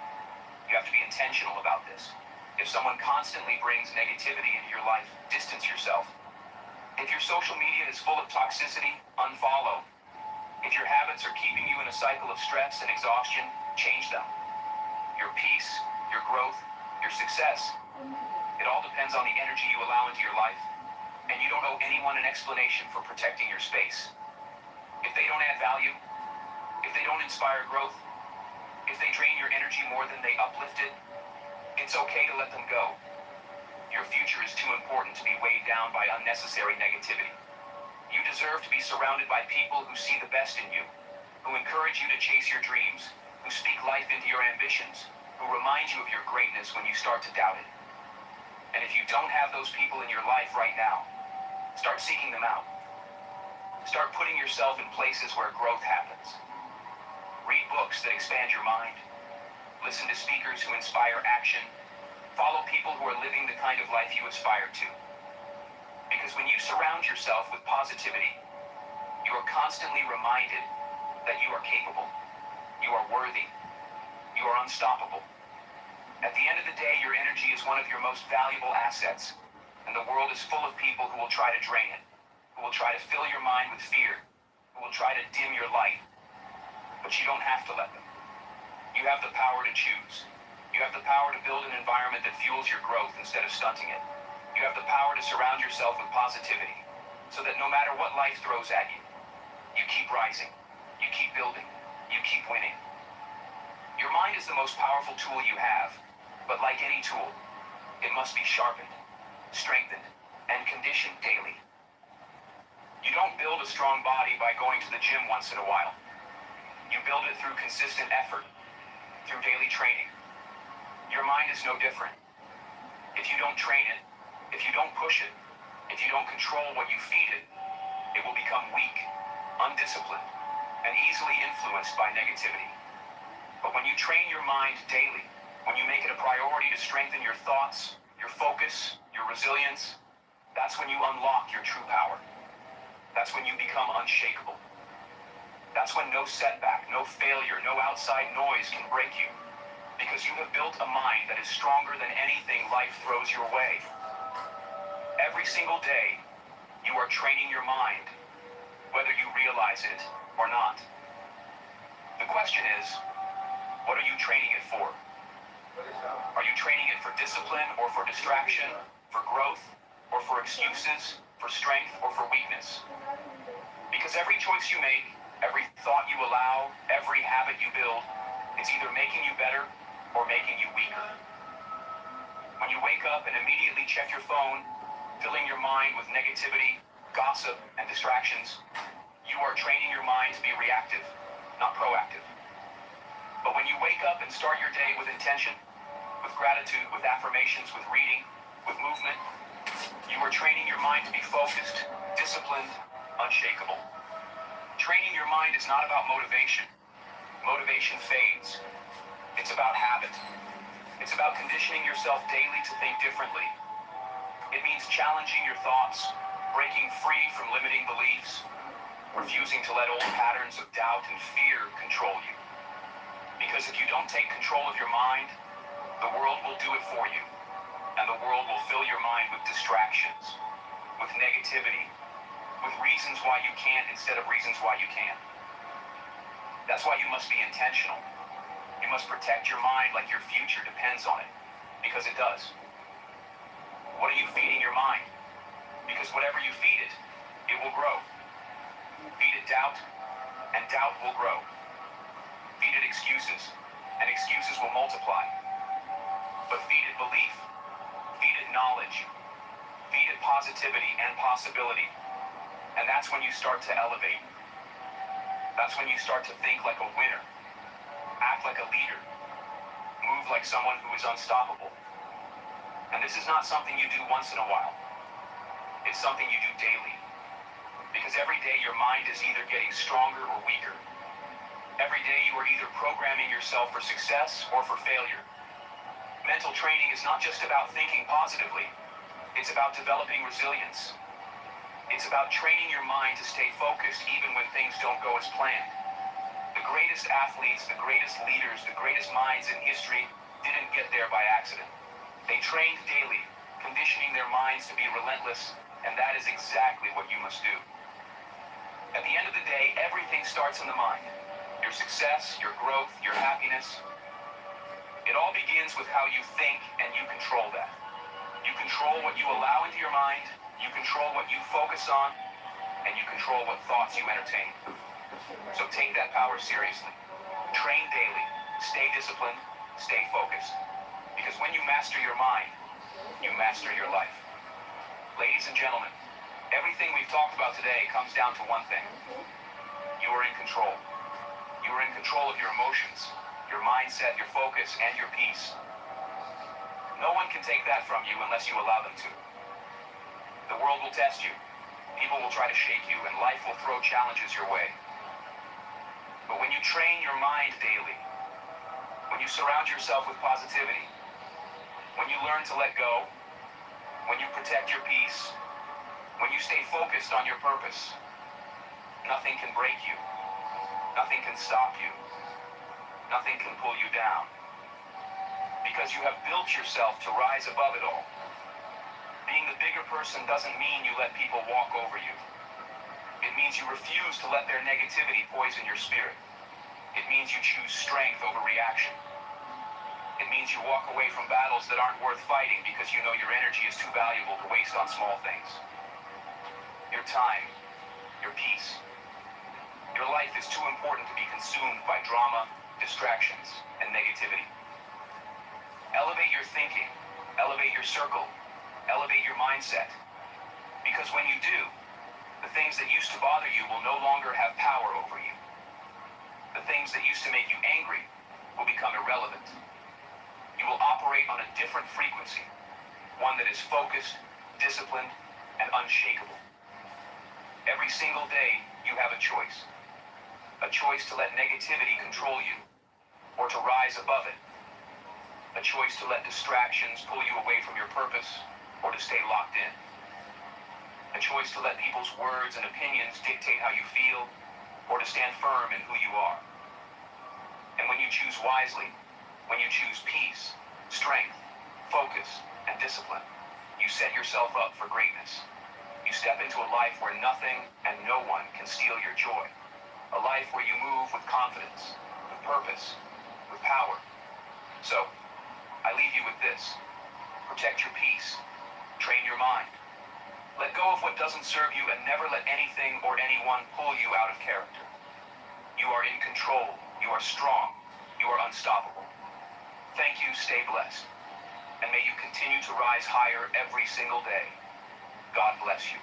You have to be intentional about this. If someone constantly brings negativity into your life, distance yourself. If your social media is full of toxicity, unfollow. If your habits are keeping you in a cycle of stress and exhaustion, change them. Your peace, your growth, your success, it all depends on the energy you allow into your life. And you don't owe anyone an explanation for protecting your space. If they don't add value, if they don't inspire growth, if they drain your energy more than they uplift it, it's okay to let them go. Your future is too important to be weighed down by unnecessary negativity. You deserve to be surrounded by people who see the best in you, who encourage you to chase your dreams, who speak life into your ambitions, who remind you of your greatness when you start to doubt it. And if you don't have those people in your life right now, start seeking them out. Start putting yourself in places where growth happens. Read books that expand your mind. Listen to speakers who inspire action. Follow people who are living the kind of life you aspire to. Because when you surround yourself with positivity, you are constantly reminded that you are capable, you are worthy, you are unstoppable. At the end of the day, your energy is one of your most valuable assets, and the world is full of people who will try to drain it, who will try to fill your mind with fear, who will try to dim your light. But you don't have to let them. You have the power to choose. You have the power to build an environment that fuels your growth instead of stunting it. You have the power to surround yourself with positivity so that no matter what life throws at you, you keep rising, you keep building, you keep winning. Your mind is the most powerful tool you have, but like any tool, it must be sharpened, strengthened, and conditioned daily. You don't build a strong body by going to the gym once in a while. You build it through consistent effort, through daily training. Your mind is no different. If you don't train it, if you don't push it, if you don't control what you feed it, it will become weak, undisciplined, and easily influenced by negativity. But when you train your mind daily, when you make it a priority to strengthen your thoughts, your focus, your resilience, that's when you unlock your true power. That's when you become unshakable. That's when no setback, no failure, no outside noise can break you. Because you have built a mind that is stronger than anything life throws your way. Every single day, you are training your mind, whether you realize it or not. The question is, what are you training it for? Are you training it for discipline or for distraction, for growth, or for excuses, for strength or for weakness? Because every choice you make, every thought you allow, every habit you build, it's either making you better or making you weaker. When you wake up and immediately check your phone, filling your mind with negativity, gossip, and distractions, you are training your mind to be reactive, not proactive. But when you wake up and start your day with intention, with gratitude, with affirmations, with reading, with movement, you are training your mind to be focused, disciplined, unshakable. Training your mind is not about motivation. Motivation fades. It's about habit. It's about conditioning yourself daily to think differently. It means challenging your thoughts, breaking free from limiting beliefs, refusing to let old patterns of doubt and fear control you. Because if you don't take control of your mind, the world will do it for you. And the world will fill your mind with distractions, with negativity, with reasons why you can't instead of reasons why you can. That's why you must be intentional. You must protect your mind like your future depends on it, because it does. What are you feeding your mind? Because whatever you feed it, it will grow. Feed it doubt, and doubt will grow. Feed it excuses, and excuses will multiply. But feed it belief, feed it knowledge, feed it positivity and possibility. And that's when you start to elevate. That's when you start to think like a winner, act like a leader, move like someone who is unstoppable. And this is not something you do once in a while. It's something you do daily. Because every day your mind is either getting stronger or weaker. Every day you are either programming yourself for success or for failure. Mental training is not just about thinking positively. It's about developing resilience. It's about training your mind to stay focused even when things don't go as planned. The greatest athletes, the greatest leaders, the greatest minds in history didn't get there by accident. They trained daily, conditioning their minds to be relentless, and that is exactly what you must do. At the end of the day, everything starts in the mind. Your success, your growth, your happiness. It all begins with how you think, and you control that. You control what you allow into your mind, you control what you focus on, and you control what thoughts you entertain. So take that power seriously. Train daily, stay disciplined, stay focused. Because when you master your mind, you master your life. Ladies and gentlemen, everything we've talked about today comes down to one thing. You are in control. You are in control of your emotions, your mindset, your focus, and your peace. No one can take that from you unless you allow them to. The world will test you. People will try to shake you, and life will throw challenges your way. But when you train your mind daily, when you surround yourself with positivity, when you learn to let go, when you protect your peace, when you stay focused on your purpose, nothing can break you. Nothing can stop you. Nothing can pull you down. Because you have built yourself to rise above it all. Being the bigger person doesn't mean you let people walk over you. It means you refuse to let their negativity poison your spirit. It means you choose strength over reaction. It means you walk away from battles that aren't worth fighting because you know your energy is too valuable to waste on small things. Your time, your peace. Your life is too important to be consumed by drama, distractions, and negativity. Elevate your thinking, elevate your circle, elevate your mindset. Because when you do, the things that used to bother you will no longer have power over you. The things that used to make you angry will become irrelevant. You will operate on a different frequency, one that is focused, disciplined, and unshakable. Every single day, you have a choice. A choice to let negativity control you, or to rise above it. A choice to let distractions pull you away from your purpose, or to stay locked in. A choice to let people's words and opinions dictate how you feel, or to stand firm in who you are. And when you choose wisely, when you choose peace, strength, focus, and discipline, you set yourself up for greatness. You step into a life where nothing and no one can steal your joy. A life where you move with confidence, with purpose, with power. So, I leave you with this. Protect your peace. Train your mind. Let go of what doesn't serve you and never let anything or anyone pull you out of character. You are in control. You are strong. You are unstoppable. Thank you. Stay blessed. And may you continue to rise higher every single day. God bless you.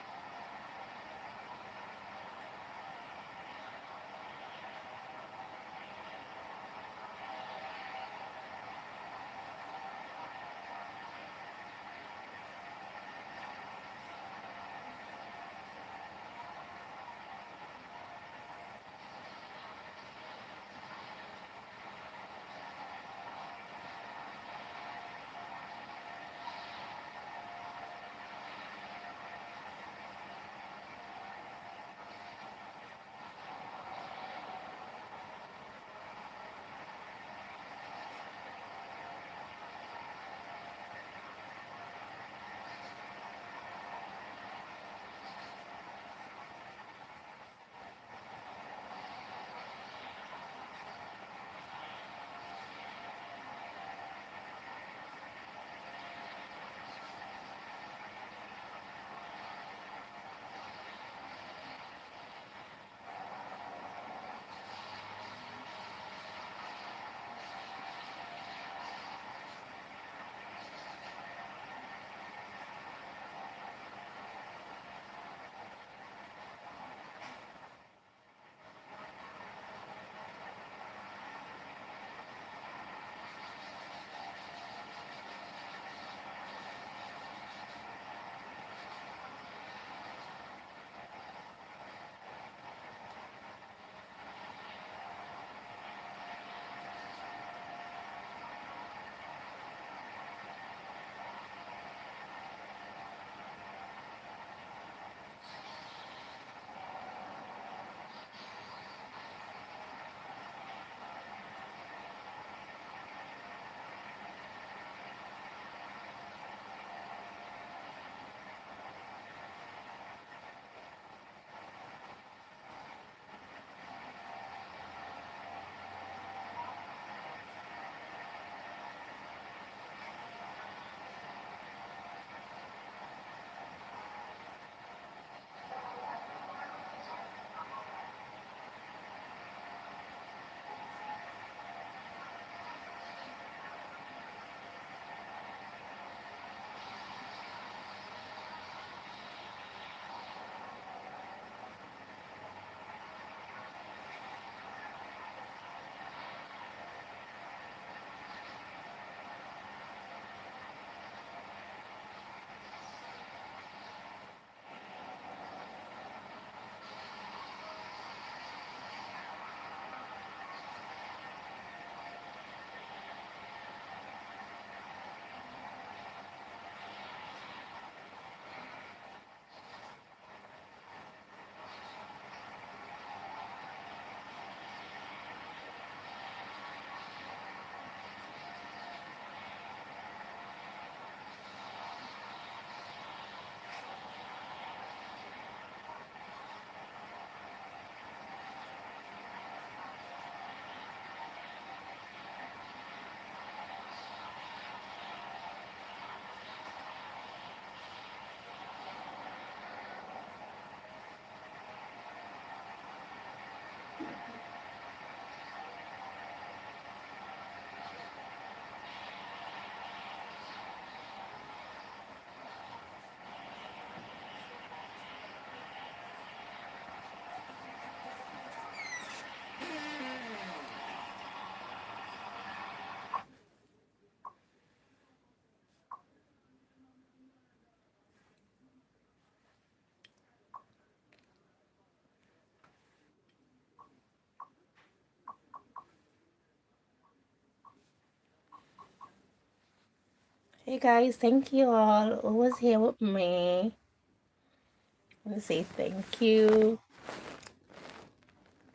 Hey guys, thank you all who was here with me. I want to say thank you.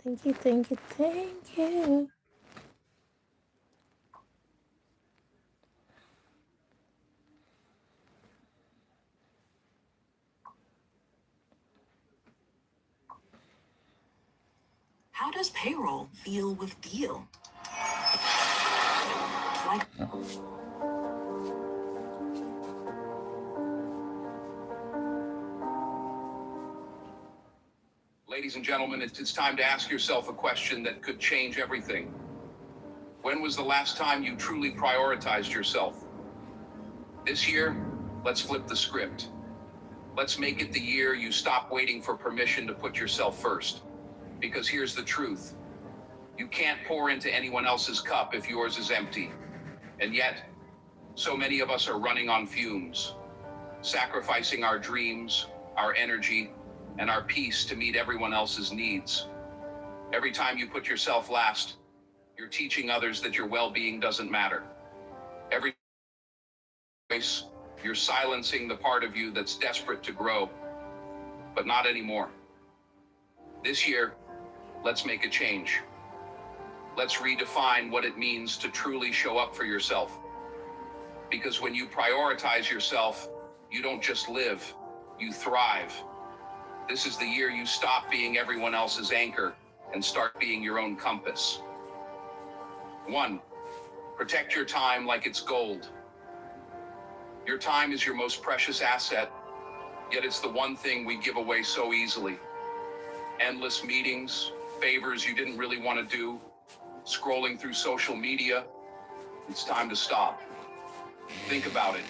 Thank you, thank you, thank you. How does payroll feel with deal? Like Ladies and gentlemen, it's time to ask yourself a question that could change everything. When was the last time you truly prioritized yourself? This year, let's flip the script. Let's make it the year you stop waiting for permission to put yourself first. Because here's the truth. You can't pour into anyone else's cup if yours is empty. And yet, so many of us are running on fumes, sacrificing our dreams, our energy, and our peace to meet everyone else's needs. Every time you put yourself last, you're teaching others that your well-being doesn't matter. Every voice, you're silencing the part of you that's desperate to grow, but not anymore. This year, let's make a change. Let's redefine what it means to truly show up for yourself. Because when you prioritize yourself, you don't just live, you thrive. This is the year you stop being everyone else's anchor and start being your own compass. 1. Protect your time like it's gold. Your time is your most precious asset, yet it's the one thing we give away so easily. Endless meetings, favors you didn't really want to do, scrolling through social media. It's time to stop. Think about it.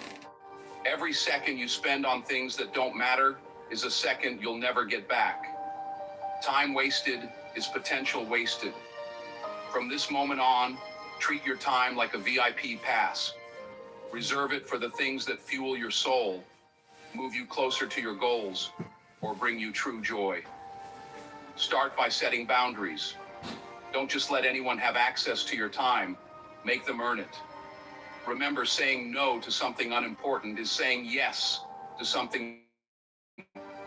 Every second you spend on things that don't matter is a second you'll never get back. Time wasted is potential wasted. From this moment on, treat your time like a VIP pass. Reserve it for the things that fuel your soul, move you closer to your goals, or bring you true joy. Start by setting boundaries. Don't just let anyone have access to your time. Make them earn it. Remember, saying no to something unimportant is saying yes to something.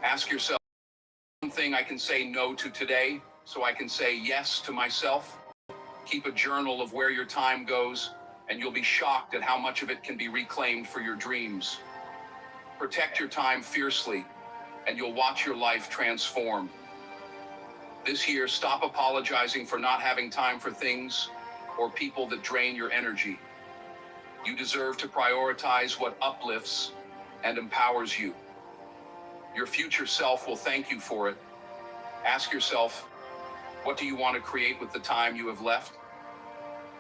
Ask yourself, one thing I can say no to today so I can say yes to myself. Keep a journal of where your time goes, and you'll be shocked at how much of it can be reclaimed for your dreams. Protect your time fiercely, and you'll watch your life transform. This year, stop apologizing for not having time for things or people that drain your energy. You deserve to prioritize what uplifts and empowers you. Your future self will thank you for it. Ask yourself, what do you want to create with the time you have left?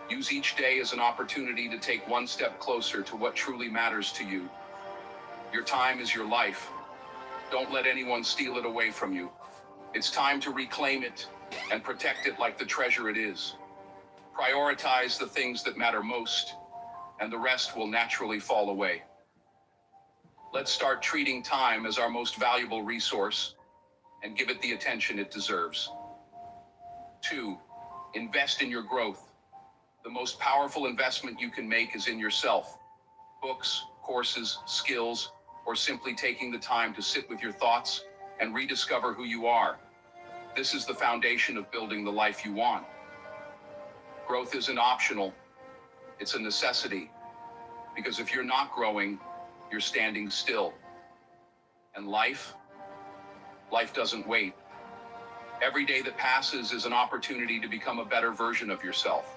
Use each day as an opportunity to take one step closer to what truly matters to you. Your time is your life. Don't let anyone steal it away from you. It's time to reclaim it and protect it like the treasure it is. Prioritize the things that matter most, and the rest will naturally fall away. Let's start treating time as our most valuable resource and give it the attention it deserves. 2. Invest in your growth. The most powerful investment you can make is in yourself. Books, courses, skills, or simply taking the time to sit with your thoughts and rediscover who you are. This is the foundation of building the life you want. Growth isn't optional, it's a necessity. Because if you're not growing, you're standing still. And life doesn't wait. Every day that passes is an opportunity to become a better version of yourself.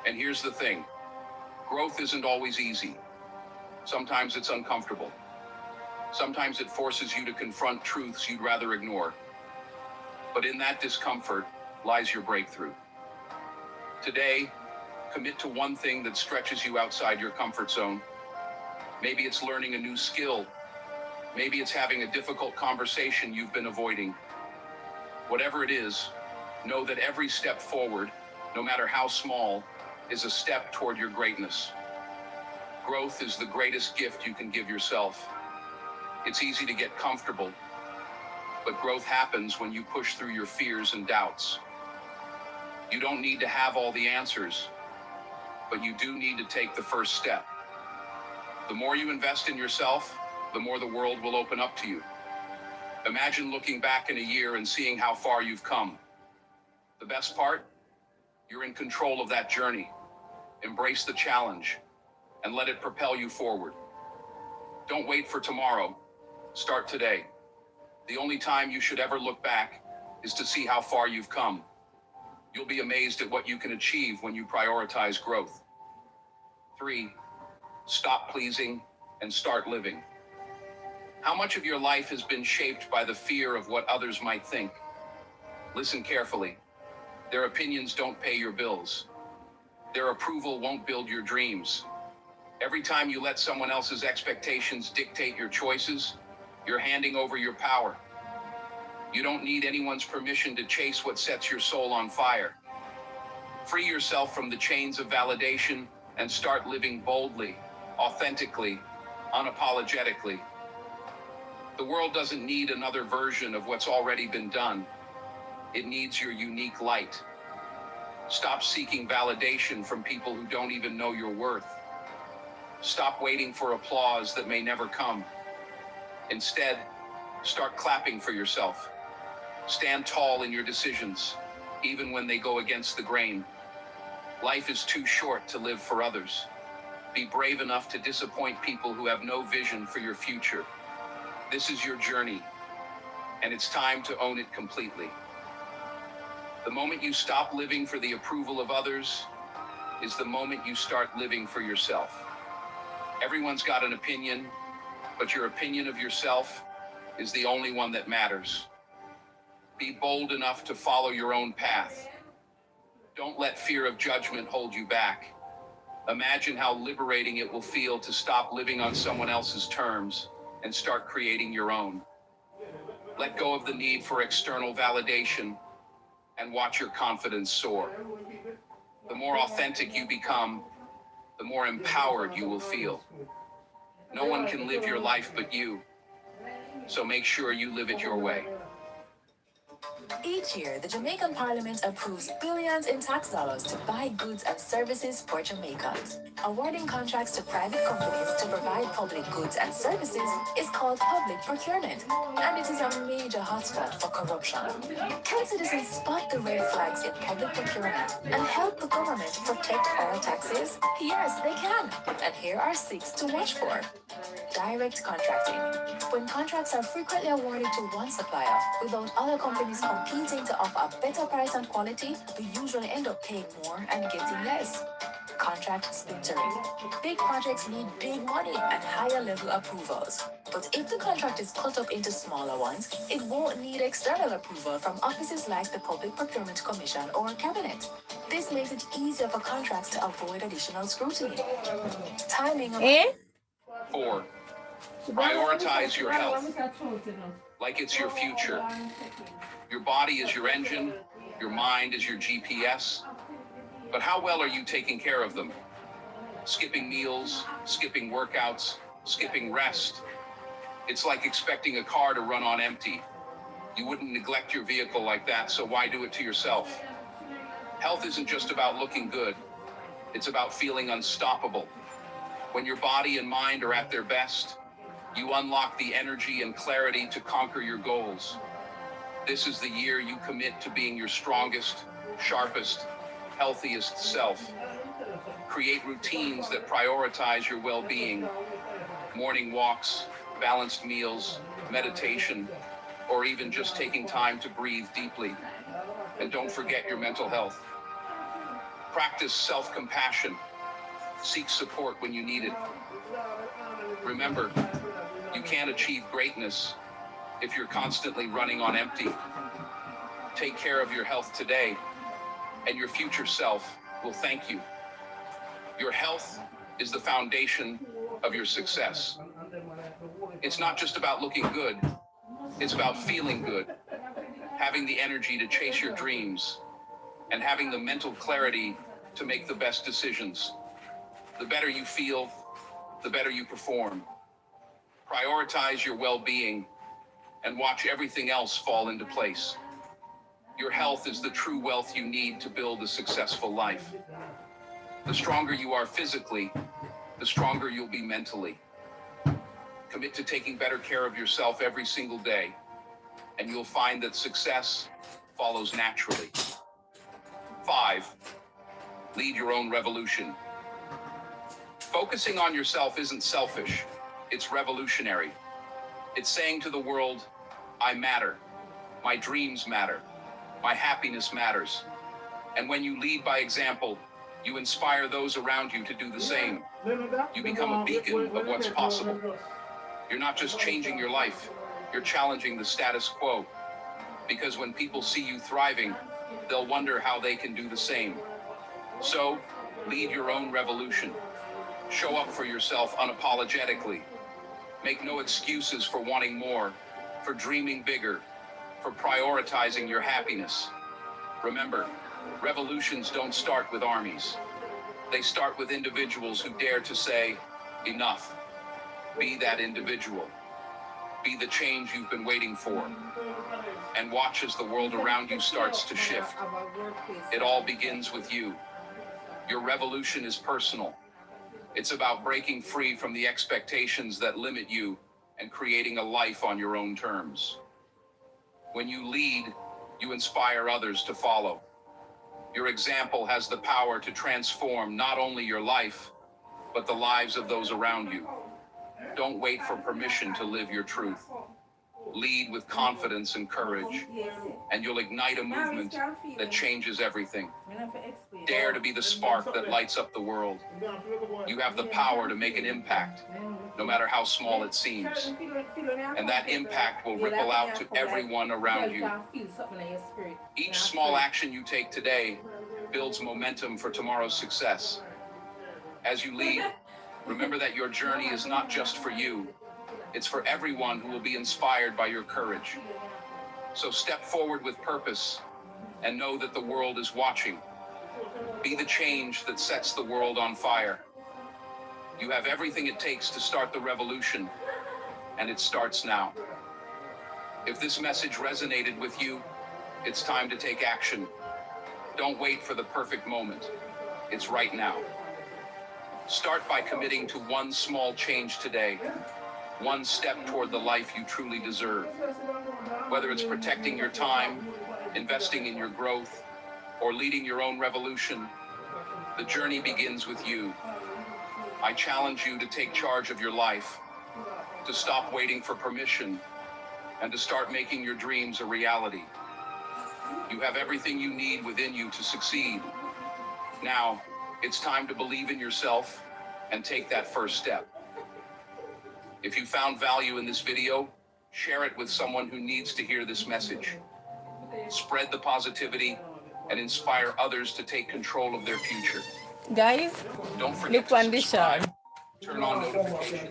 And here's the thing, growth isn't always easy. Sometimes it's uncomfortable. Sometimes it forces you to confront truths you'd rather ignore. But in that discomfort lies your breakthrough. Today, commit to one thing that stretches you outside your comfort zone. Maybe it's learning a new skill. Maybe it's having a difficult conversation you've been avoiding. Whatever it is, know that every step forward, no matter how small, is a step toward your greatness. Growth is the greatest gift you can give yourself. It's easy to get comfortable, but growth happens when you push through your fears and doubts. You don't need to have all the answers, but you do need to take the first step. The more you invest in yourself, the more the world will open up to you. Imagine looking back in a year and seeing how far you've come. The best part? You're in control of that journey. Embrace the challenge and let it propel you forward. Don't wait for tomorrow. Start today. The only time you should ever look back is to see how far you've come. You'll be amazed at what you can achieve when you prioritize growth. 3. Stop pleasing and start living. How much of your life has been shaped by the fear of what others might think? Listen carefully. Their opinions don't pay your bills. Their approval won't build your dreams. Every time you let someone else's expectations dictate your choices, you're handing over your power. You don't need anyone's permission to chase what sets your soul on fire. Free yourself from the chains of validation and start living boldly, authentically, unapologetically. The world doesn't need another version of what's already been done. It needs your unique light. Stop seeking validation from people who don't even know your worth. Stop waiting for applause that may never come. Instead, start clapping for yourself. Stand tall in your decisions, even when they go against the grain. Life is too short to live for others. Be brave enough to disappoint people who have no vision for your future. This is your journey, and it's time to own it completely. The moment you stop living for the approval of others is the moment you start living for yourself. Everyone's got an opinion, but your opinion of yourself is the only one that matters. Be bold enough to follow your own path. Don't let fear of judgment hold you back. Imagine how liberating it will feel to stop living on someone else's terms and start creating your own. Let go of the need for external validation and watch your confidence soar. The more authentic you become, the more empowered you will feel. No one can live your life but you, so make sure you live it your way. Each year, the Jamaican Parliament approves billions in tax dollars to buy goods and services for Jamaicans. Awarding contracts to private companies to provide public goods and services is called public procurement, and it is a major hotspot for corruption. Can citizens spot the red flags in public procurement and help the government protect our taxes? Yes, they can. And here are 6 to watch for. Direct contracting. When contracts are frequently awarded to one supplier without other companies competing to offer a better price and quality, we usually end up paying more and getting less. Contract splintering. Big projects need big money and higher level approvals. But if the contract is cut up into smaller ones, it won't need external approval from offices like the Public Procurement Commission or Cabinet. This makes it easier for contracts to avoid additional scrutiny. Timing of 4. Prioritize your health like it's your future. Your body is your engine, your mind is your GPS. But how well are you taking care of them? Skipping meals, skipping workouts, skipping rest. It's like expecting a car to run on empty. You wouldn't neglect your vehicle like that, so why do it to yourself? Health isn't just about looking good. It's about feeling unstoppable. When your body and mind are at their best, you unlock the energy and clarity to conquer your goals. This is the year you commit to being your strongest, sharpest, healthiest self. Create routines that prioritize your well-being. Morning walks, balanced meals, meditation, or even just taking time to breathe deeply. And don't forget your mental health. Practice self-compassion. Seek support when you need it. Remember, you can't achieve greatness if you're constantly running on empty. Take care of your health today, and your future self will thank you. Your health is the foundation of your success. It's not just about looking good, it's about feeling good, having the energy to chase your dreams, and having the mental clarity to make the best decisions. The better you feel, the better you perform. Prioritize your well-being and watch everything else fall into place. Your health is the true wealth you need to build a successful life. The stronger you are physically, the stronger you'll be mentally. Commit to taking better care of yourself every single day, and you'll find that success follows naturally. 5. Lead your own revolution. Focusing on yourself isn't selfish, it's revolutionary. It's saying to the world, I matter, my dreams matter, my happiness matters. And when you lead by example, you inspire those around you to do the same. You become a beacon of what's possible. You're not just changing your life, you're challenging the status quo. Because when people see you thriving, they'll wonder how they can do the same. So, lead your own revolution. Show up for yourself unapologetically. Make no excuses for wanting more, for dreaming bigger, for prioritizing your happiness. Remember, revolutions don't start with armies. They start with individuals who dare to say, enough. Be that individual. Be the change you've been waiting for. And watch as the world around you starts to shift. It all begins with you. Your revolution is personal. It's about breaking free from the expectations that limit you and creating a life on your own terms. When you lead, you inspire others to follow. Your example has the power to transform not only your life, but the lives of those around you. Don't wait for permission to live your truth. Lead with confidence and courage, and you'll ignite a movement that changes everything. Dare to be the spark that lights up the world. You have the power to make an impact, no matter how small it seems. And that impact will ripple out to everyone around you. Each small action you take today builds momentum for tomorrow's success. As you lead, remember that your journey is not just for you. It's for everyone who will be inspired by your courage. So step forward with purpose and know that the world is watching. Be the change that sets the world on fire. You have everything it takes to start the revolution, and it starts now. If this message resonated with you, it's time to take action. Don't wait for the perfect moment. It's right now. Start by committing to one small change today. One step toward the life you truly deserve. Whether it's protecting your time, investing in your growth, or leading your own revolution, the journey begins with you. I challenge you to take charge of your life, to stop waiting for permission, and to start making your dreams a reality. You have everything you need within you to succeed. Now, it's time to believe in yourself and take that first step. If you found value in this video, share it with someone who needs to hear this message. Spread the positivity and inspire others to take control of their future. Guys, Don't forget to subscribe. Turn on notifications.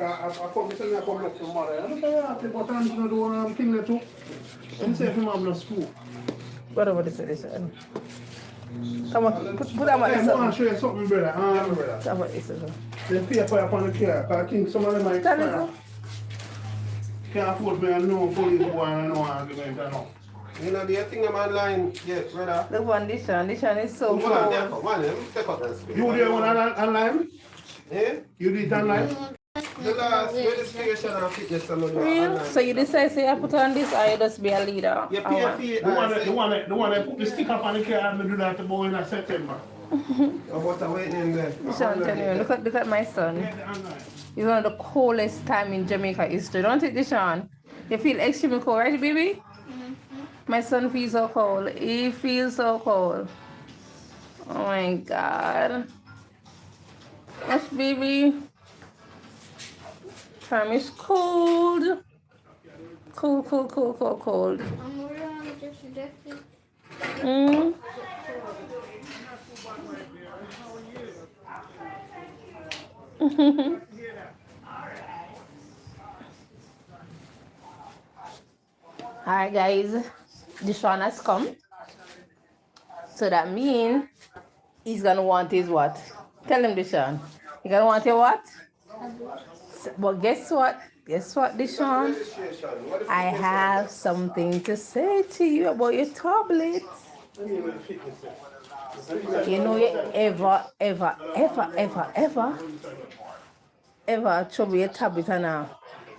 whatever this edition. Come on, put that one I in want to something. show you something, brother. That one is something. The paper upon the car, 'cause I think some of them might Tell expire. it. Can't afford me and no police boy and no argument and no. You know, the thing I'm online, yeah, brother. Look one, this one is so Come on, cool. come on, let me take out and speak. You did one online? Eh? You did online? The last registration and fitness and all that Real? online. So you decide say I put on this or you just be a leader? You Or pay what? for it. The one that put the sticker up on the car and me do that about in September. What are waiting there? This one tell you, look at my son. Yeah, the online. It's one of the coolest time in Jamaica history. Don't it, Deshaun? You feel extremely cold, right, baby? My son feels so cold. He feels so cold. Oh my God. Yes, baby. Time is cold. Cold. Mm. Alright guys, Deshaun has come. So that means he's gonna want his what? Tell him, Deshaun. He's gonna want your what? But guess what? Deshaun? I have something to say to you about your tablet. You know you ever ever trouble your tablet and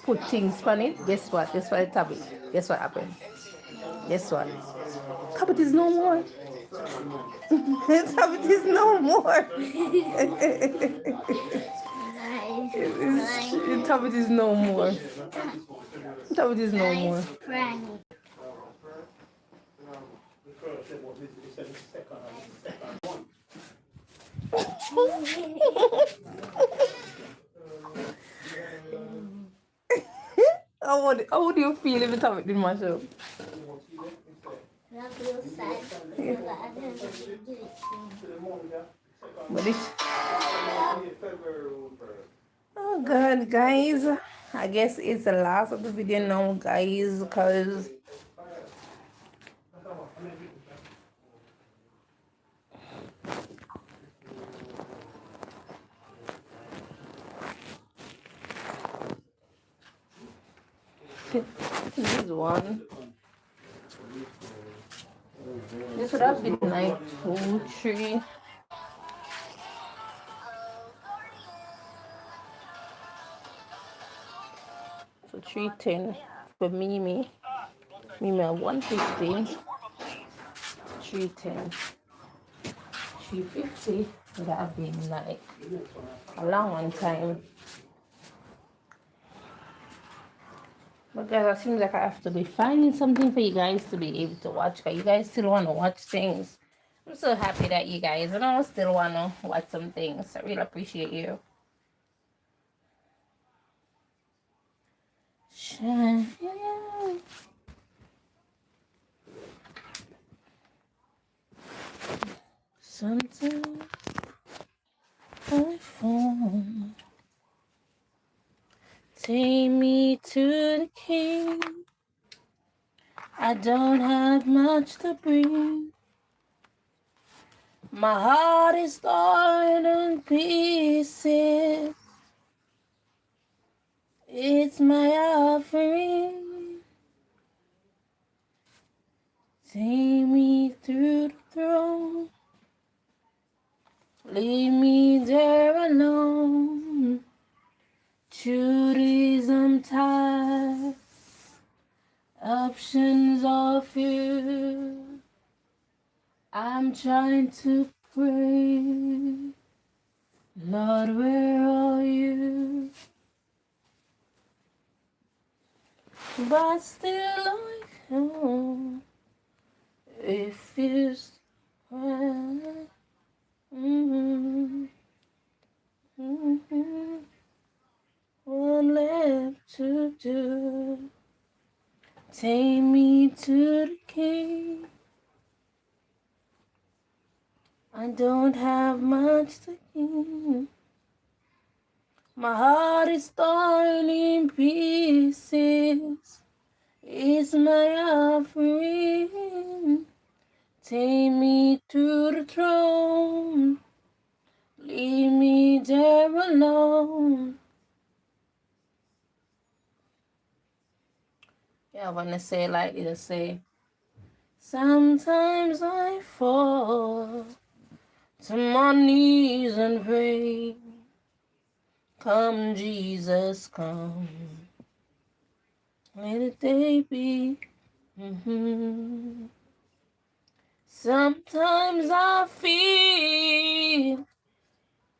put things on it, guess what? Guess what the tablet? Guess what happened? Guess what? Tablet is no more. Tablet is no more. Tablet is no more. Tablet is no more. How would you feel if the tablet didn't mash up? But it's... Oh god, guys, I guess it's the last of the video now, guys, because this one, this would have been like 2, 3. So 310 for Mimi at 150, 310, 350 would have been like a long one time. But guys, it seems like I have to be finding something for you guys to be able to watch, because you guys still want to watch things. I'm so happy that you guys, still want to watch some things. I really appreciate you. Shine. Sometimes I fall. Take me to the king. I don't have much to bring. My heart is torn in pieces. It's my offering. Take me through the throne. Leave me there alone. Truth I'm tired. Options are few. I'm trying to pray. Lord, where are you? But still I come. It feels right. One left to do. Take me to the king. I don't have much to give. My heart is torn in pieces. It's my offering. Take me to the throne. Leave me there alone. Yeah, when I say like this, say, sometimes I fall to my knees and pray. Come, Jesus, come. Let the day be. Sometimes I feel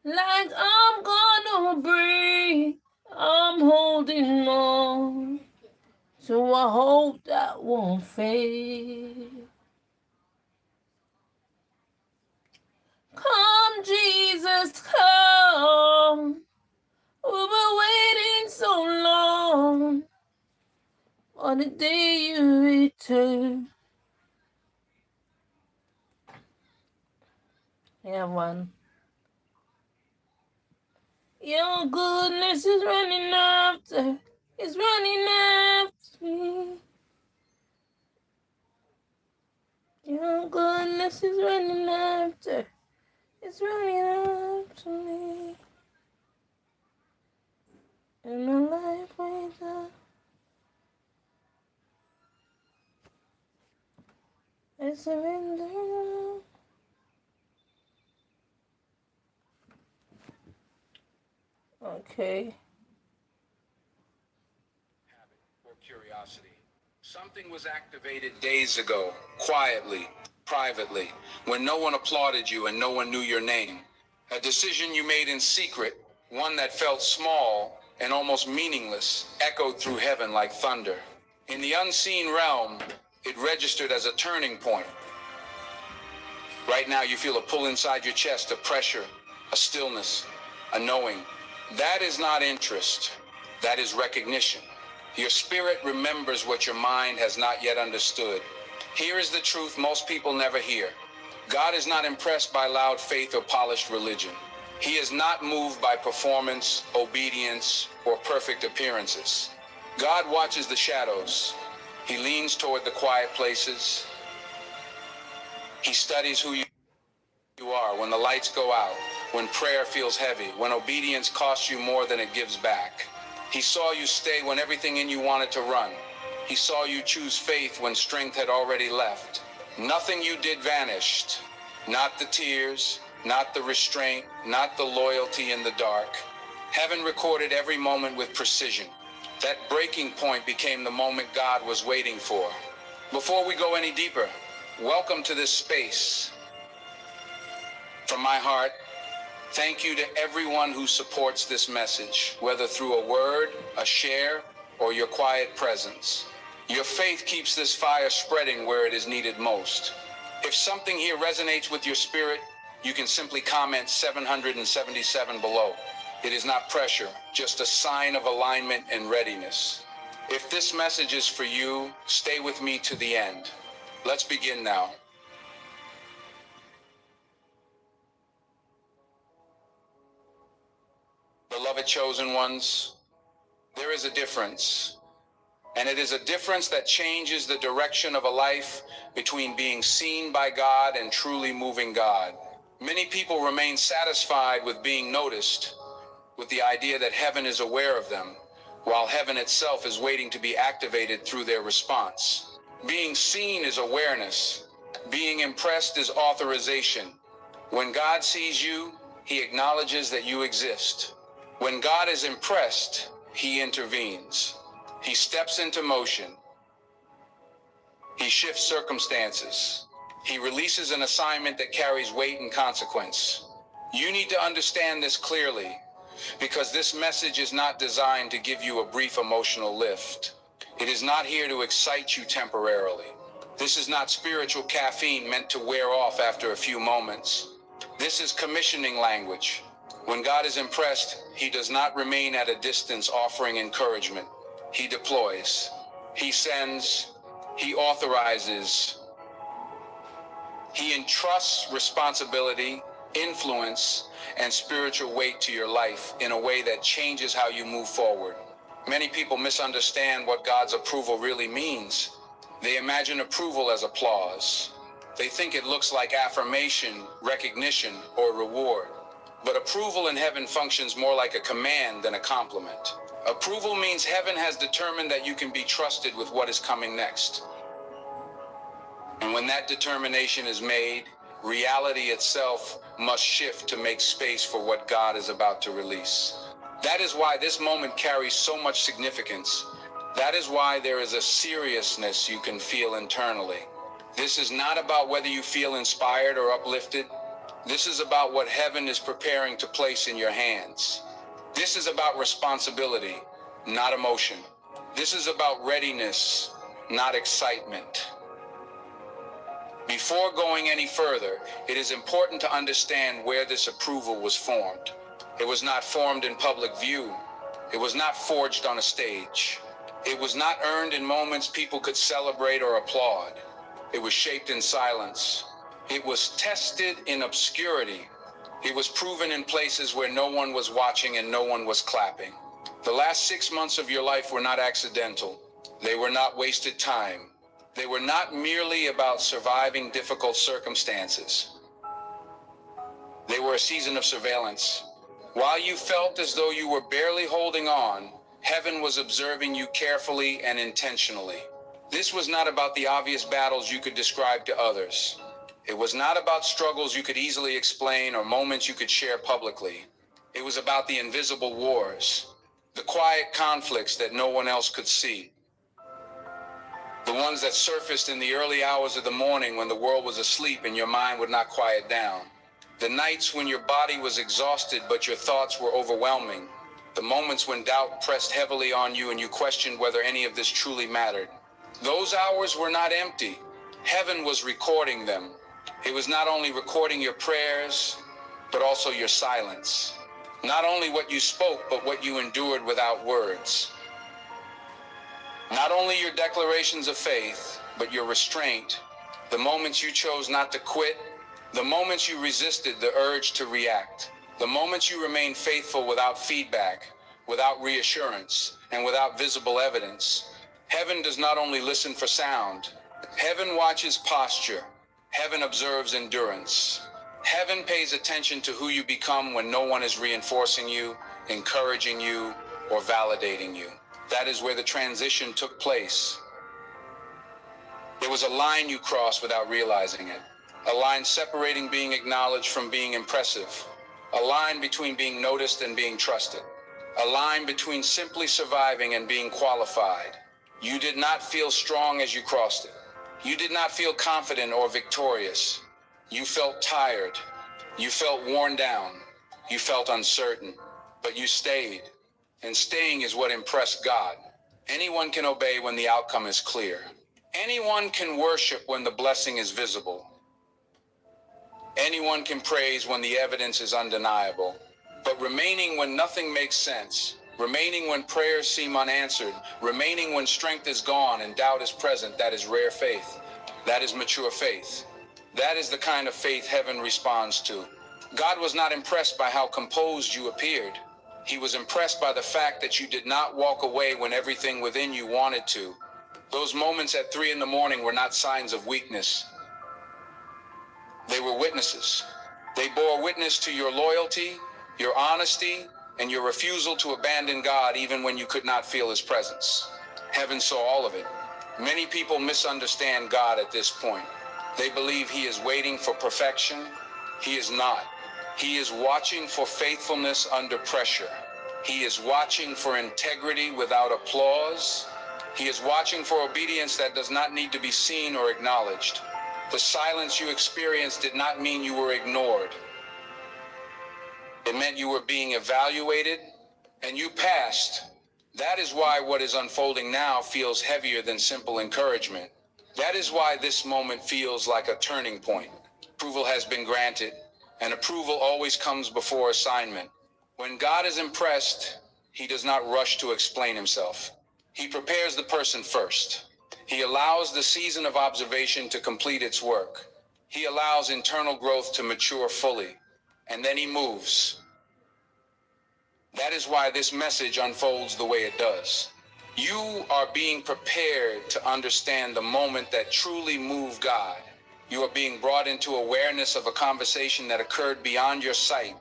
like I'm gonna break. I'm holding on to a hope that won't fade. Come, Jesus, come. We've been waiting so long on the day you return. Yeah, one. Your goodness is running after, it's running after me. Your goodness is running after, it's running after me. And my life waits up. I surrender now. Okay. Okay. Or curiosity. Something was activated days ago, quietly, privately, when no one applauded you and no one knew your name. A decision you made in secret, one that felt small and almost meaningless, echoed through heaven like thunder. In the unseen realm, it registered as a turning point. Right now, you feel a pull inside your chest, a pressure, a stillness, a knowing. That is not interest. That is recognition. Your spirit remembers what your mind has not yet understood. Here is the truth most people never hear. God is not impressed by loud faith or polished religion. He is not moved by performance, obedience, or perfect appearances. God watches the shadows. He leans toward the quiet places. He studies who you are when the lights go out, when prayer feels heavy, when obedience costs you more than it gives back. He saw you stay when everything in you wanted to run. He saw you choose faith when strength had already left. Nothing you did vanished. Not the tears, not the restraint, not the loyalty in the dark. Heaven recorded every moment with precision. That breaking point became the moment God was waiting for. Before we go any deeper, welcome to this space. From my heart, thank you to everyone who supports this message, whether through a word, a share, or your quiet presence. Your faith keeps this fire spreading where it is needed most. If something here resonates with your spirit, you can simply comment 777 below. It is not pressure, just a sign of alignment and readiness. If this message is for you, stay with me to the end. Let's begin now. Beloved chosen ones, there is a difference. And it is a difference that changes the direction of a life between being seen by God and truly moving God. Many people remain satisfied with being noticed, with the idea that heaven is aware of them, while heaven itself is waiting to be activated through their response. Being seen is awareness. Being impressed is authorization. When God sees you, he acknowledges that you exist. When God is impressed, he intervenes. He steps into motion. He shifts circumstances. He releases an assignment that carries weight and consequence. You need to understand this clearly, because this message is not designed to give you a brief emotional lift. It is not here to excite you temporarily. This is not spiritual caffeine meant to wear off after a few moments. This is commissioning language. When God is impressed, he does not remain at a distance offering encouragement. He deploys, he sends, he authorizes, he entrusts responsibility, influence, and spiritual weight to your life in a way that changes how you move forward. Many people misunderstand what God's approval really means. They imagine approval as applause. They think it looks like affirmation, recognition, or reward. But approval in heaven functions more like a command than a compliment. Approval means heaven has determined that you can be trusted with what is coming next. And when that determination is made, reality itself must shift to make space for what God is about to release. That is why this moment carries so much significance. That is why there is a seriousness you can feel internally. This is not about whether you feel inspired or uplifted. This is about what heaven is preparing to place in your hands. This is about responsibility, not emotion. This is about readiness, not excitement. Before going any further, it is important to understand where this approval was formed. It was not formed in public view. It was not forged on a stage. It was not earned in moments people could celebrate or applaud. It was shaped in silence. It was tested in obscurity. It was proven in places where no one was watching and no one was clapping. The last 6 months of your life were not accidental. They were not wasted time. They were not merely about surviving difficult circumstances. They were a season of surveillance. While you felt as though you were barely holding on, heaven was observing you carefully and intentionally. This was not about the obvious battles you could describe to others. It was not about struggles you could easily explain or moments you could share publicly. It was about the invisible wars, the quiet conflicts that no one else could see, the ones that surfaced in the early hours of the morning when the world was asleep and your mind would not quiet down, the nights when your body was exhausted but your thoughts were overwhelming, the moments when doubt pressed heavily on you and you questioned whether any of this truly mattered. Those hours were not empty. Heaven was recording them. It was not only recording your prayers, but also your silence. Not only what you spoke, but what you endured without words. Not only your declarations of faith, but your restraint, the moments you chose not to quit, the moments you resisted the urge to react, the moments you remained faithful without feedback, without reassurance, and without visible evidence. Heaven does not only listen for sound. Heaven watches posture. Heaven observes endurance. Heaven pays attention to who you become when no one is reinforcing you, encouraging you, or validating you. That is where the transition took place. There was a line you crossed without realizing it. A line separating being acknowledged from being impressive. A line between being noticed and being trusted. A line between simply surviving and being qualified. You did not feel strong as you crossed it. You did not feel confident or victorious. You felt tired. You felt worn down. You felt uncertain. But you stayed. And staying is what impressed God. Anyone can obey when the outcome is clear. Anyone can worship when the blessing is visible. Anyone can praise when the evidence is undeniable. But remaining when nothing makes sense, remaining when prayers seem unanswered, remaining when strength is gone and doubt is present, that is rare faith. That is mature faith. That is the kind of faith heaven responds to. God was not impressed by how composed you appeared. He was impressed by the fact that you did not walk away when everything within you wanted to. Those moments at 3 a.m. were not signs of weakness. They were witnesses. They bore witness to your loyalty, your honesty, and your refusal to abandon God even when you could not feel his presence. Heaven saw all of it. Many people misunderstand God at this point. They believe he is waiting for perfection. He is not. He is watching for faithfulness under pressure. He is watching for integrity without applause. He is watching for obedience that does not need to be seen or acknowledged. The silence you experienced did not mean you were ignored. It meant you were being evaluated, and you passed. That is why what is unfolding now feels heavier than simple encouragement. That is why this moment feels like a turning point. Approval has been granted, and approval always comes before assignment. When God is impressed, he does not rush to explain himself. He prepares the person first. He allows the season of observation to complete its work. He allows internal growth to mature fully, and then he moves. That is why this message unfolds the way it does. You are being prepared to understand the moment that truly moved God. You are being brought into awareness of a conversation that occurred beyond your sight.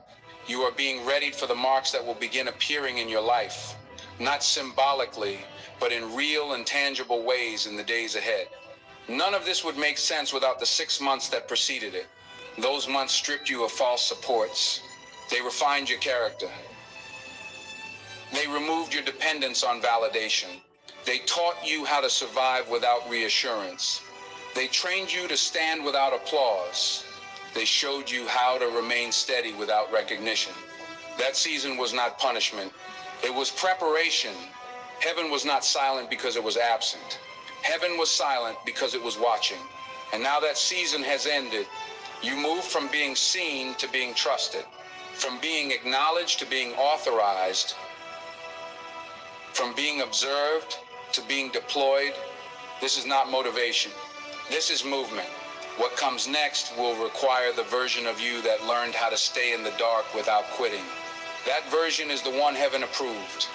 You are being readied for the marks that will begin appearing in your life, not symbolically, but in real and tangible ways in the days ahead. None of this would make sense without the 6 months that preceded it. Those months stripped you of false supports. They refined your character. They removed your dependence on validation. They taught you how to survive without reassurance. They trained you to stand without applause. They showed you how to remain steady without recognition. That season was not punishment. It was preparation. Heaven was not silent because it was absent. Heaven was silent because it was watching. And now that season has ended. You move from being seen to being trusted, from being acknowledged to being authorized, from being observed to being deployed. This is not motivation. This is movement. What comes next will require the version of you that learned how to stay in the dark without quitting. That version is the one heaven approved.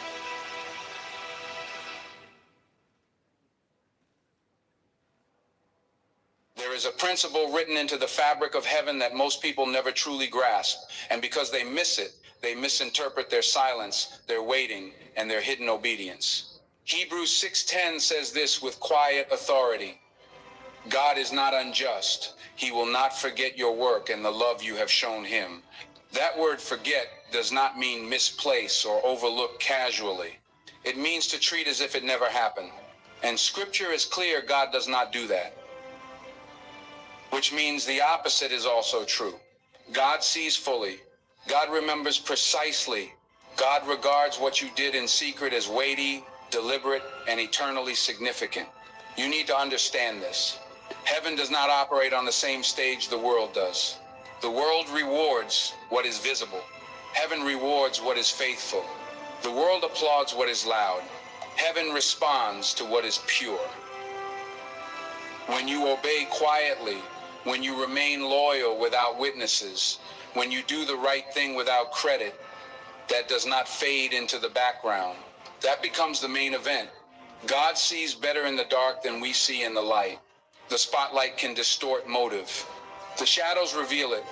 There is a principle written into the fabric of heaven that most people never truly grasp, and because they miss it, they misinterpret their silence, their waiting, and their hidden obedience. Hebrews 6:10 says this with quiet authority. God is not unjust. He will not forget your work and the love you have shown him. That word forget does not mean misplace or overlook casually. It means to treat as if it never happened. And scripture is clear, God does not do that. Which means the opposite is also true. God sees fully. God remembers precisely. God regards what you did in secret as weighty, deliberate, and eternally significant. You need to understand this. Heaven does not operate on the same stage the world does. The world rewards what is visible. Heaven rewards what is faithful. The world applauds what is loud. Heaven responds to what is pure. When you obey quietly, when you remain loyal without witnesses, when you do the right thing without credit, that does not fade into the background. That becomes the main event. God sees better in the dark than we see in the light. The spotlight can distort motive. The shadows reveal it.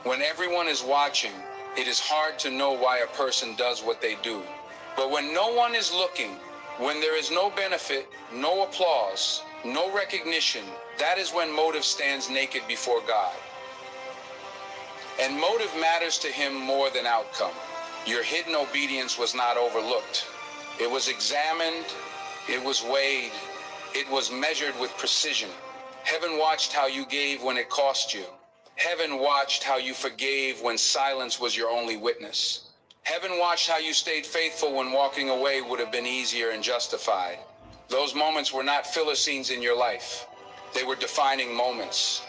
When everyone is watching, it is hard to know why a person does what they do. But when no one is looking, when there is no benefit, no applause, no recognition, that is when motive stands naked before God. And motive matters to him more than outcome. Your hidden obedience was not overlooked. It was examined, it was weighed, it was measured with precision. Heaven watched how you gave when it cost you. Heaven watched how you forgave when silence was your only witness. Heaven watched how you stayed faithful when walking away would have been easier and justified. Those moments were not Philistines in your life. They were defining moments.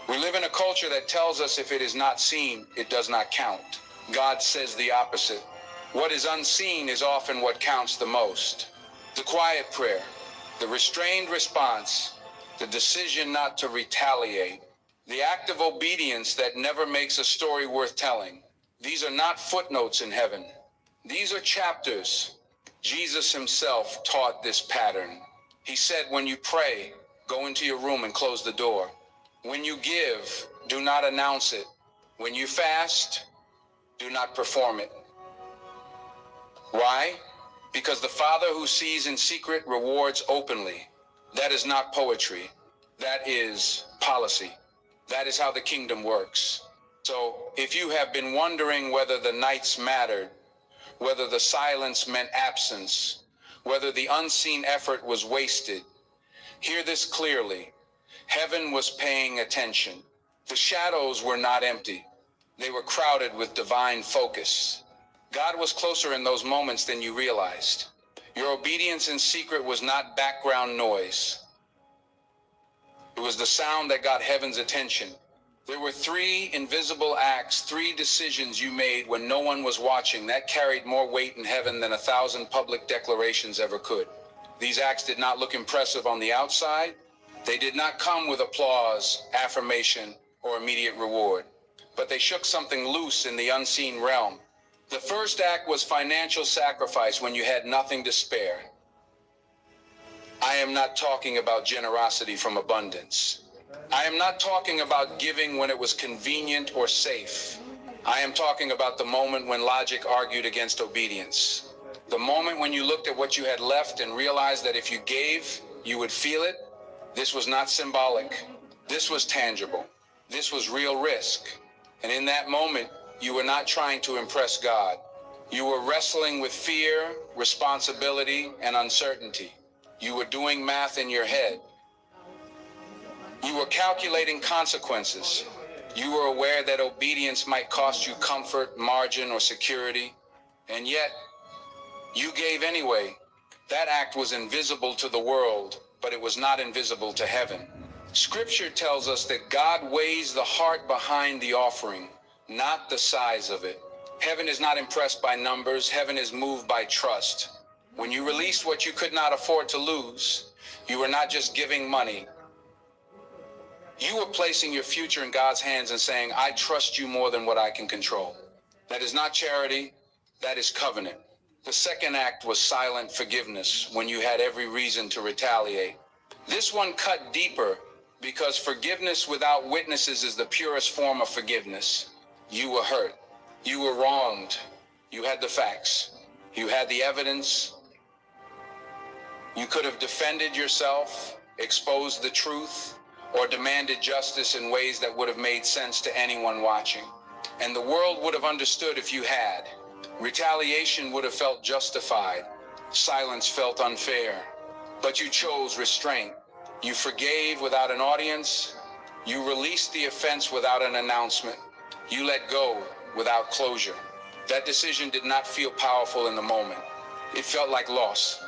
We live in a culture that tells us if it is not seen, it does not count. God says the opposite. What is unseen is often what counts the most. The quiet prayer, the restrained response, the decision not to retaliate, the act of obedience that never makes a story worth telling. These are not footnotes in heaven. These are chapters. Jesus himself taught this pattern. He said, when you pray, go into your room and close the door. When you give, do not announce it. When you fast, do not perform it. Why? Because the Father who sees in secret rewards openly. That is not poetry. That is policy. That is how the kingdom works. So if you have been wondering whether the nights mattered, whether the silence meant absence, whether the unseen effort was wasted, hear this clearly. Heaven was paying attention. The shadows were not empty. They were crowded with divine focus. God was closer in those moments than you realized. Your obedience in secret was not background noise. It was the sound that got heaven's attention. There were 3 invisible acts, 3 decisions you made when no one was watching that carried more weight in heaven than 1,000 public declarations ever could. These acts did not look impressive on the outside. They did not come with applause, affirmation, or immediate reward. But they shook something loose in the unseen realm. The first act was financial sacrifice when you had nothing to spare. I am not talking about generosity from abundance. I am not talking about giving when it was convenient or safe. I am talking about the moment when logic argued against obedience. The moment when you looked at what you had left and realized that if you gave, you would feel it. This was not symbolic. This was tangible. This was real risk. And in that moment, you were not trying to impress God. You were wrestling with fear, responsibility, and uncertainty. You were doing math in your head. You were calculating consequences. You were aware that obedience might cost you comfort, margin, or security. And yet, you gave anyway. That act was invisible to the world, but it was not invisible to heaven. Scripture tells us that God weighs the heart behind the offering, not the size of it. Heaven is not impressed by numbers. Heaven is moved by trust. When you released what you could not afford to lose, you were not just giving money. You were placing your future in God's hands and saying, I trust you more than what I can control. That is not charity. That is covenant. The second act was silent forgiveness when you had every reason to retaliate. This one cut deeper because forgiveness without witnesses is the purest form of forgiveness. You were hurt. You were wronged. You had the facts. You had the evidence. You could have defended yourself, exposed the truth, or demanded justice in ways that would have made sense to anyone watching. And the world would have understood if you had. Retaliation would have felt justified. Silence felt unfair. But you chose restraint. You forgave without an audience. You released the offense without an announcement. You let go without closure. That decision did not feel powerful in the moment. It felt like loss.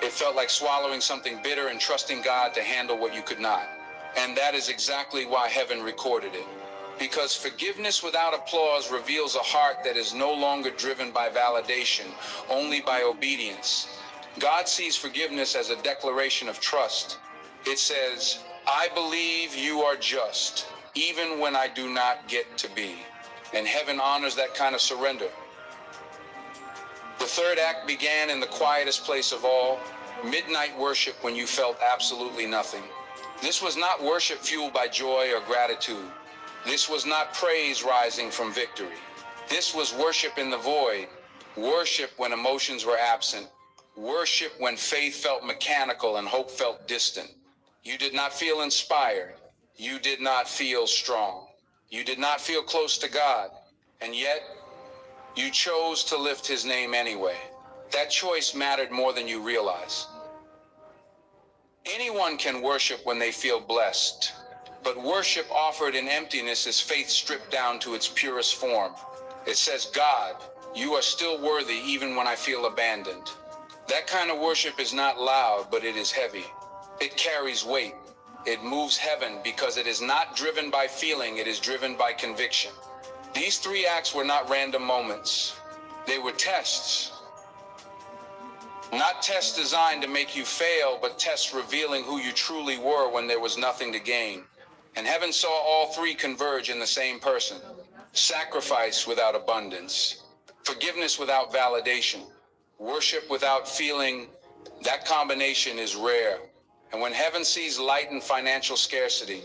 It felt like swallowing something bitter and trusting God to handle what you could not. And that is exactly why heaven recorded it. Because forgiveness without applause reveals a heart that is no longer driven by validation, only by obedience. God sees forgiveness as a declaration of trust. It says, I believe you are just, even when I do not get to be. And heaven honors that kind of surrender. The third act began in the quietest place of all, midnight worship when you felt absolutely nothing. This was not worship fueled by joy or gratitude. This was not praise rising from victory. This was worship in the void, worship when emotions were absent, worship when faith felt mechanical and hope felt distant. You did not feel inspired. You did not feel strong. You did not feel close to God. And yet, you chose to lift his name anyway. That choice mattered more than you realize. Anyone can worship when they feel blessed, but worship offered in emptiness is faith stripped down to its purest form. It says, God, you are still worthy even when I feel abandoned. That kind of worship is not loud, but it is heavy. It carries weight. It moves heaven because it is not driven by feeling, it is driven by conviction. These three acts were not random moments. They were tests. Not tests designed to make you fail, but tests revealing who you truly were when there was nothing to gain. And heaven saw all three converge in the same person. Sacrifice without abundance, forgiveness without validation, worship without feeling. That combination is rare. And when heaven sees light in financial scarcity,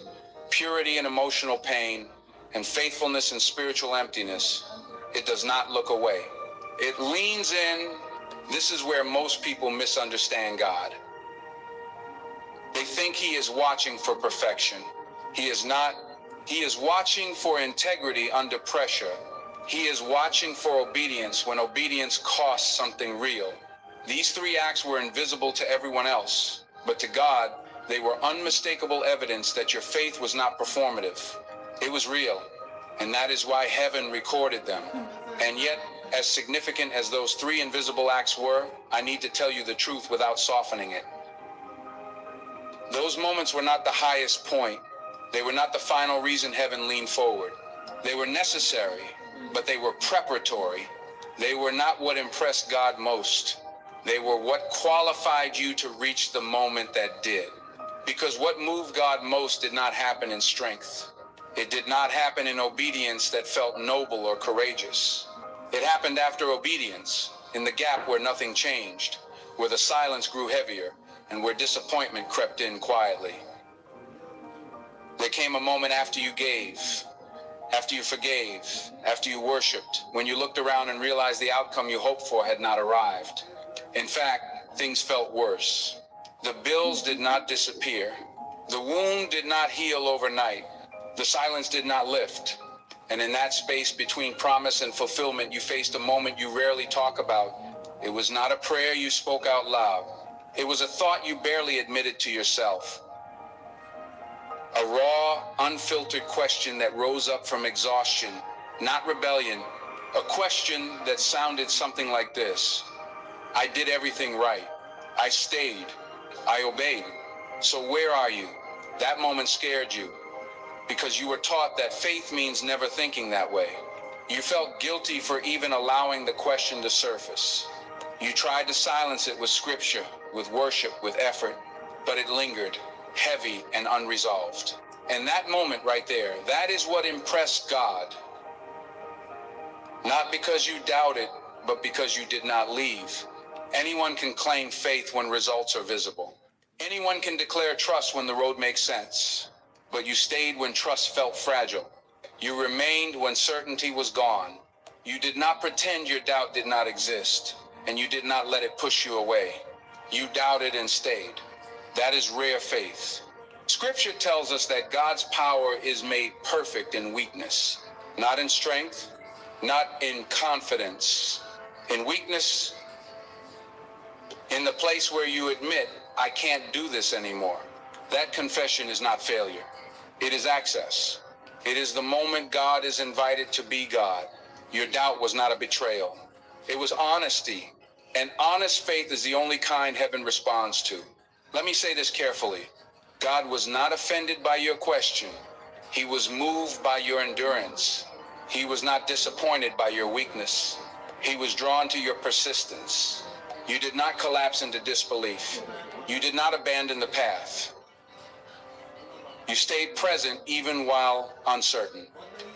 purity in emotional pain, and faithfulness in spiritual emptiness, it does not look away. It leans in. This is where most people misunderstand God. They think he is watching for perfection. He is not. He is watching for integrity under pressure. He is watching for obedience when obedience costs something real. These three acts were invisible to everyone else, but to God, they were unmistakable evidence that your faith was not performative. It was real, and that is why heaven recorded them. And yet, as significant as those three invisible acts were, I need to tell you the truth without softening it. Those moments were not the highest point. They were not the final reason heaven leaned forward. They were necessary, but they were preparatory. They were not what impressed God most. They were what qualified you to reach the moment that did. Because what moved God most did not happen in strength. It did not happen in obedience that felt noble or courageous. It happened after obedience, in the gap where nothing changed, where the silence grew heavier, and where disappointment crept in quietly. There came a moment after you gave, after you forgave, after you worshiped, when you looked around and realized the outcome you hoped for had not arrived. In fact, things felt worse. The bills did not disappear. The wound did not heal overnight. The silence did not lift. And in that space between promise and fulfillment, you faced a moment you rarely talk about. It was not a prayer you spoke out loud. It was a thought you barely admitted to yourself. A raw, unfiltered question that rose up from exhaustion, not rebellion. A question that sounded something like this. I did everything right. I stayed. I obeyed. So where are you? That moment scared you, because you were taught that faith means never thinking that way. You felt guilty for even allowing the question to surface. You tried to silence it with scripture, with worship, with effort, but it lingered, heavy and unresolved. And that moment right there, that is what impressed God. Not because you doubted, but because you did not leave. Anyone can claim faith when results are visible. Anyone can declare trust when the road makes sense. But you stayed when trust felt fragile. You remained when certainty was gone. You did not pretend your doubt did not exist, and you did not let it push you away. You doubted and stayed. That is rare faith. Scripture tells us that God's power is made perfect in weakness, not in strength, not in confidence. In weakness, in the place where you admit, I can't do this anymore. That confession is not failure. It is access. It is the moment God is invited to be God. Your doubt was not a betrayal. It was honesty. And honest faith is the only kind heaven responds to. Let me say this carefully. God was not offended by your question. He was moved by your endurance. He was not disappointed by your weakness. He was drawn to your persistence. You did not collapse into disbelief. You did not abandon the path. You stayed present even while uncertain.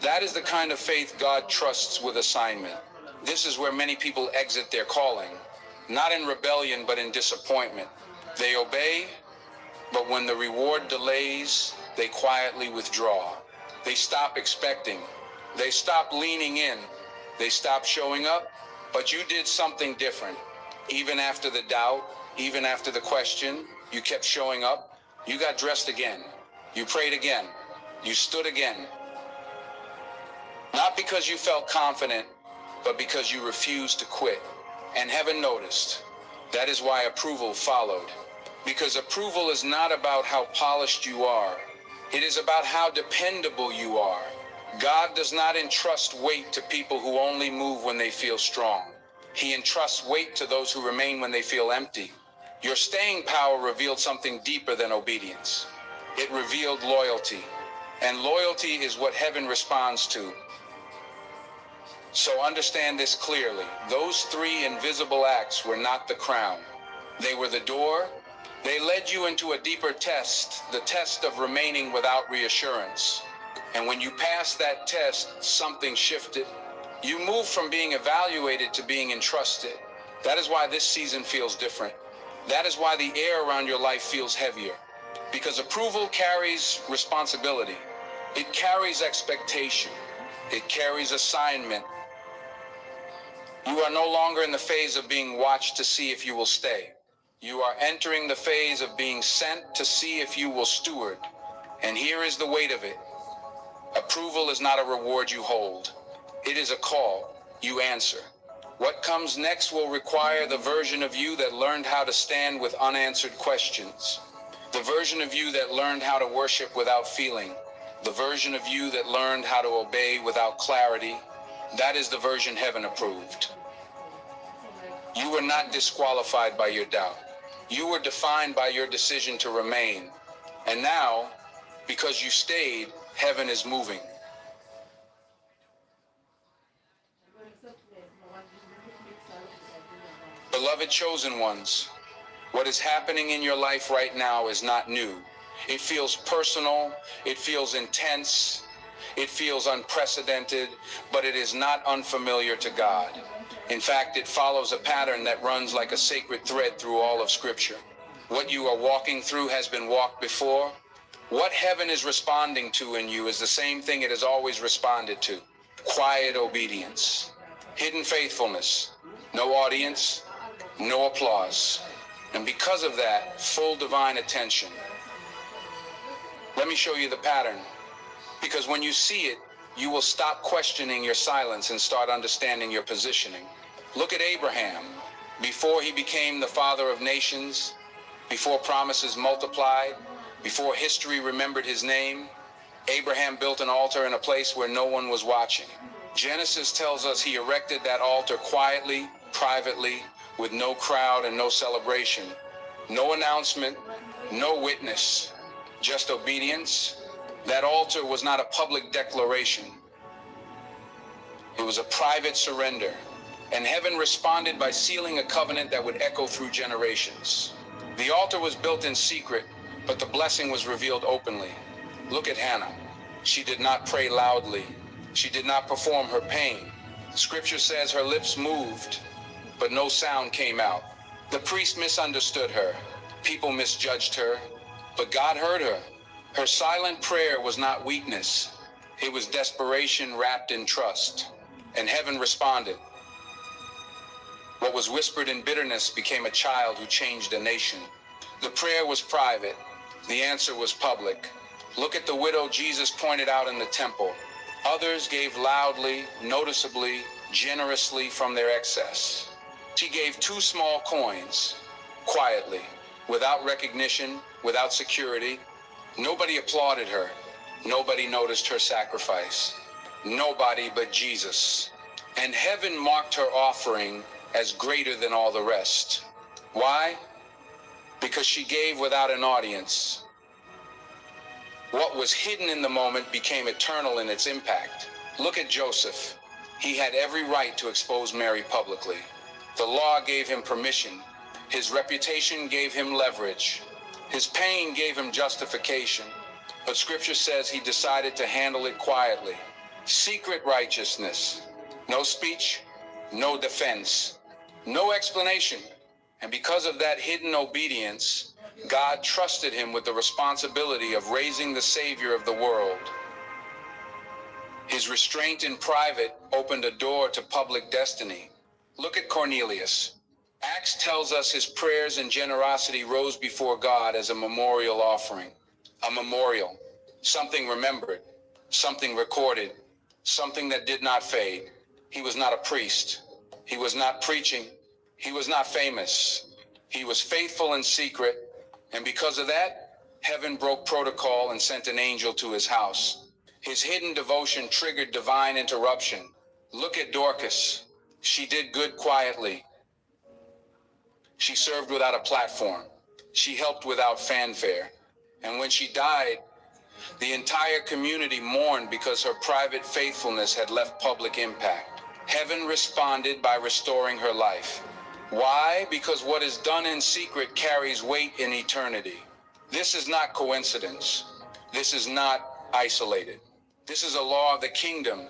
That is the kind of faith God trusts with assignment. This is where many people exit their calling, not in rebellion, but in disappointment. They obey, but when the reward delays, they quietly withdraw. They stop expecting. They stop leaning in. They stop showing up, but you did something different. Even after the doubt, even after the question, you kept showing up. You got dressed again. You prayed again. You stood again. Not because you felt confident, but because you refused to quit. And heaven noticed. That is why approval followed. Because approval is not about how polished you are. It is about how dependable you are. God does not entrust weight to people who only move when they feel strong. He entrusts weight to those who remain when they feel empty. Your staying power revealed something deeper than obedience. It revealed loyalty. And loyalty is what heaven responds to. So understand this clearly. Those three invisible acts were not the crown. They were the door. They led you into a deeper test, the test of remaining without reassurance. And when you passed that test, something shifted. You moved from being evaluated to being entrusted. That is why this season feels different. That is why the air around your life feels heavier. Because approval carries responsibility. It carries expectation. It carries assignment. You are no longer in the phase of being watched to see if you will stay. You are entering the phase of being sent to see if you will steward. And here is the weight of it. Approval is not a reward you hold. It is a call you answer. What comes next will require the version of you that learned how to stand with unanswered questions. The version of you that learned how to worship without feeling. The version of you that learned how to obey without clarity. That is the version heaven approved. You were not disqualified by your doubt. You were defined by your decision to remain. And now, because you stayed, heaven is moving. Beloved chosen ones, what is happening in your life right now is not new. It feels personal, it feels intense, it feels unprecedented, but it is not unfamiliar to God. In fact, it follows a pattern that runs like a sacred thread through all of Scripture. What you are walking through has been walked before. What heaven is responding to in you is the same thing it has always responded to. Quiet obedience, hidden faithfulness, no audience, no applause. And because of that, full divine attention. Let me show you the pattern. Because when you see it, you will stop questioning your silence and start understanding your positioning. Look at Abraham. Before he became the father of nations, before promises multiplied, before history remembered his name, Abraham built an altar in a place where no one was watching. Genesis tells us he erected that altar quietly, privately, with no crowd and no celebration. No announcement, no witness, just obedience. That altar was not a public declaration. It was a private surrender. And heaven responded by sealing a covenant that would echo through generations. The altar was built in secret, but the blessing was revealed openly. Look at Hannah. She did not pray loudly. She did not perform her pain. Scripture says her lips moved, but no sound came out. The priest misunderstood her. People misjudged her, but God heard her. Her silent prayer was not weakness. It was desperation wrapped in trust. And heaven responded. What was whispered in bitterness became a child who changed a nation. The prayer was private. The answer was public. Look at the widow Jesus pointed out in the temple. Others gave loudly, noticeably, generously from their excess. She gave 2 small coins, quietly, without recognition, without security. Nobody applauded her. Nobody noticed her sacrifice. Nobody but Jesus. And heaven marked her offering as greater than all the rest. Why? Because she gave without an audience. What was hidden in the moment became eternal in its impact. Look at Joseph. He had every right to expose Mary publicly. The law gave him permission. His reputation gave him leverage. His pain gave him justification. But Scripture says he decided to handle it quietly. Secret righteousness. No speech, no defense, no explanation. And because of that hidden obedience, God trusted him with the responsibility of raising the Savior of the world. His restraint in private opened a door to public destiny. Look at Cornelius. Acts tells us his prayers and generosity rose before God as a memorial offering. A memorial, something remembered, something recorded, something that did not fade. He was not a priest. He was not preaching. He was not famous. He was faithful in secret, and because of that, heaven broke protocol and sent an angel to his house. His hidden devotion triggered divine interruption. Look at Dorcas. She did good quietly. She served without a platform. She helped without fanfare. And when she died, the entire community mourned because her private faithfulness had left public impact. Heaven responded by restoring her life. Why? Because what is done in secret carries weight in eternity. This is not coincidence. This is not isolated. This is a law of the kingdom.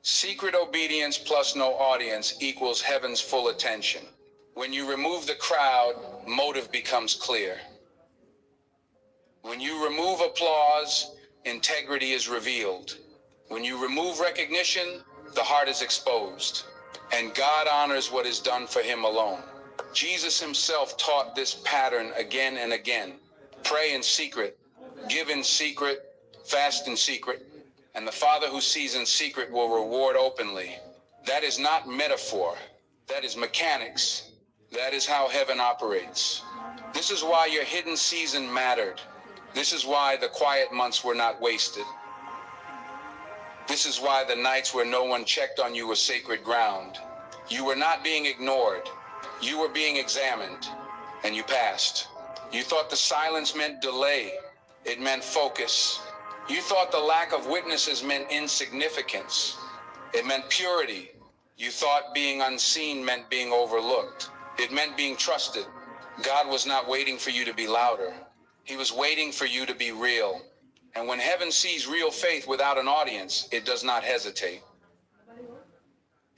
Secret obedience plus no audience equals heaven's full attention. When you remove the crowd, motive becomes clear. When you remove applause, integrity is revealed. When you remove recognition, the heart is exposed. And God honors what is done for him alone. Jesus himself taught this pattern again and again. Pray in secret, give in secret, fast in secret, and the Father who sees in secret will reward openly. That is not metaphor. That is mechanics. That is how heaven operates. This is why your hidden season mattered. This is why the quiet months were not wasted. This is why the nights where no one checked on you were sacred ground. You were not being ignored. You were being examined, and you passed. You thought the silence meant delay. It meant focus. You thought the lack of witnesses meant insignificance. It meant purity. You thought being unseen meant being overlooked. It meant being trusted. God was not waiting for you to be louder. He was waiting for you to be real. And when heaven sees real faith without an audience, it does not hesitate.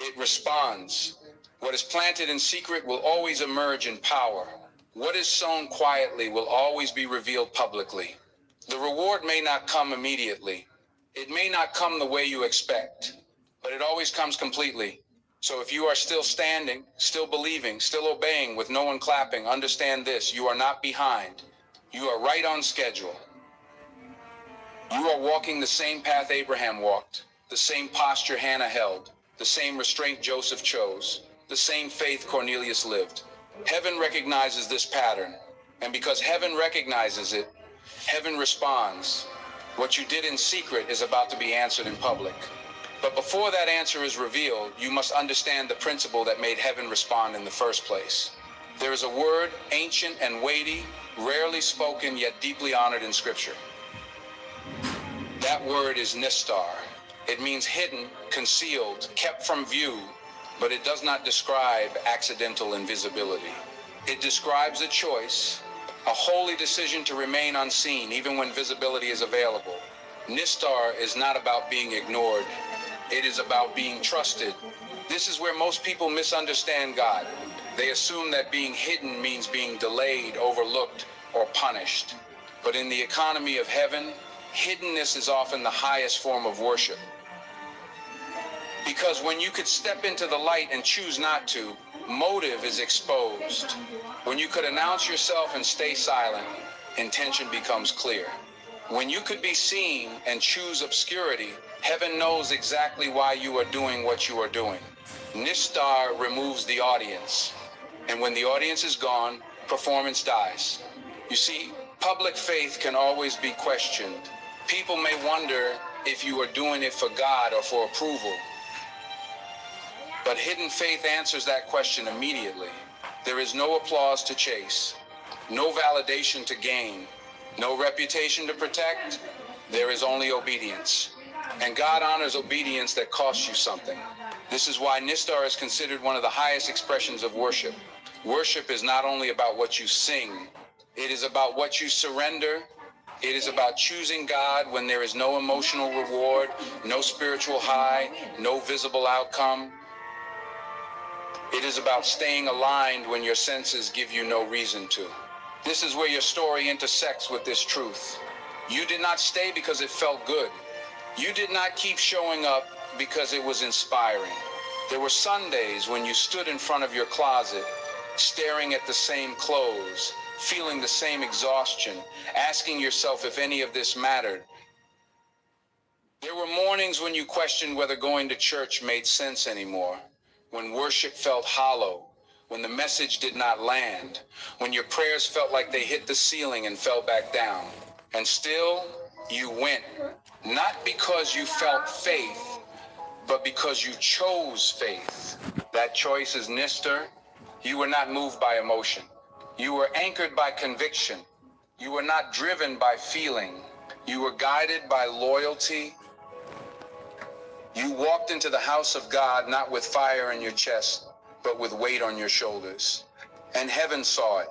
It responds. What is planted in secret will always emerge in power. What is sown quietly will always be revealed publicly. The reward may not come immediately. It may not come the way you expect, but it always comes completely. So if you are still standing, still believing, still obeying with no one clapping, understand this: you are not behind. You are right on schedule. You are walking the same path Abraham walked, the same posture Hannah held, the same restraint Joseph chose, the same faith Cornelius lived. Heaven recognizes this pattern, and because heaven recognizes it, heaven responds. What you did in secret is about to be answered in public. But before that answer is revealed, you must understand the principle that made heaven respond in the first place. There is a word, ancient and weighty, rarely spoken yet deeply honored in Scripture. That word is nistar. It means hidden, concealed, kept from view, but it does not describe accidental invisibility. It describes a choice, a holy decision to remain unseen even when visibility is available. Nistar is not about being ignored. It is about being trusted. This is where most people misunderstand God. They assume that being hidden means being delayed, overlooked, or punished. But in the economy of heaven, hiddenness is often the highest form of worship. Because when you could step into the light and choose not to, motive is exposed. When you could announce yourself and stay silent, intention becomes clear. When you could be seen and choose obscurity, heaven knows exactly why you are doing what you are doing. Nishtar removes the audience, and when the audience is gone, performance dies. You see, public faith can always be questioned. People may wonder if you are doing it for God or for approval. But hidden faith answers that question immediately. There is no applause to chase, no validation to gain, no reputation to protect. There is only obedience. And God honors obedience that costs you something. This is why Nistar is considered one of the highest expressions of worship. Worship is not only about what you sing, it is about what you surrender. It is about choosing God when there is no emotional reward, no spiritual high, no visible outcome. It is about staying aligned when your senses give you no reason to. This is where your story intersects with this truth. You did not stay because it felt good. You did not keep showing up because it was inspiring. There were Sundays when you stood in front of your closet, staring at the same clothes, feeling the same exhaustion, asking yourself if any of this mattered. There were mornings when you questioned whether going to church made sense anymore, when worship felt hollow, when the message did not land, when your prayers felt like they hit the ceiling and fell back down. And still, you went, not because you felt faith, but because you chose faith. That choice is Nistar. You were not moved by emotion. You were anchored by conviction. You were not driven by feeling. You were guided by loyalty. You walked into the house of God not with fire in your chest, but with weight on your shoulders. And heaven saw it.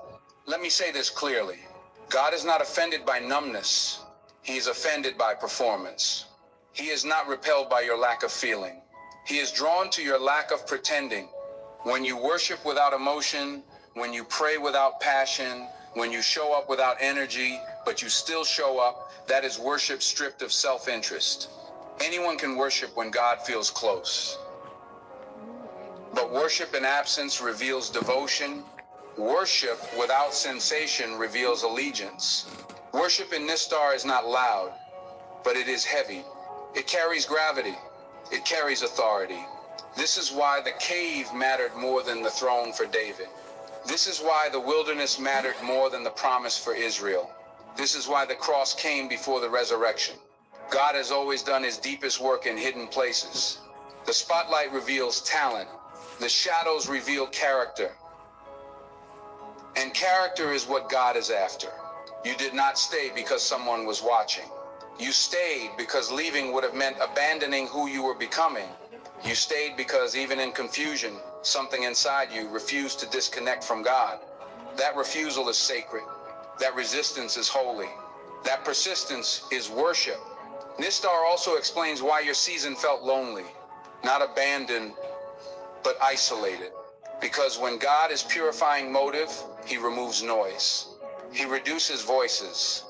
Let me say this clearly. God is not offended by numbness. He is offended by performance. He is not repelled by your lack of feeling. He is drawn to your lack of pretending. When you worship without emotion, when you pray without passion, when you show up without energy, but you still show up, that is worship stripped of self-interest. Anyone can worship when God feels close. But worship in absence reveals devotion. Worship without sensation reveals allegiance. Worship in Nistar is not loud, but it is heavy. It carries gravity. It carries authority. This is why the cave mattered more than the throne for David. This is why the wilderness mattered more than the promise for Israel. This is why the cross came before the resurrection. God has always done his deepest work in hidden places. The spotlight reveals talent. The shadows reveal character. And character is what God is after. You did not stay because someone was watching. You stayed because leaving would have meant abandoning who you were becoming. You stayed because even in confusion, something inside you refused to disconnect from God. That refusal is sacred. That resistance is holy. That persistence is worship. Nistar also explains why your season felt lonely, not abandoned, but isolated. Because when God is purifying motive, he removes noise. He reduces voices.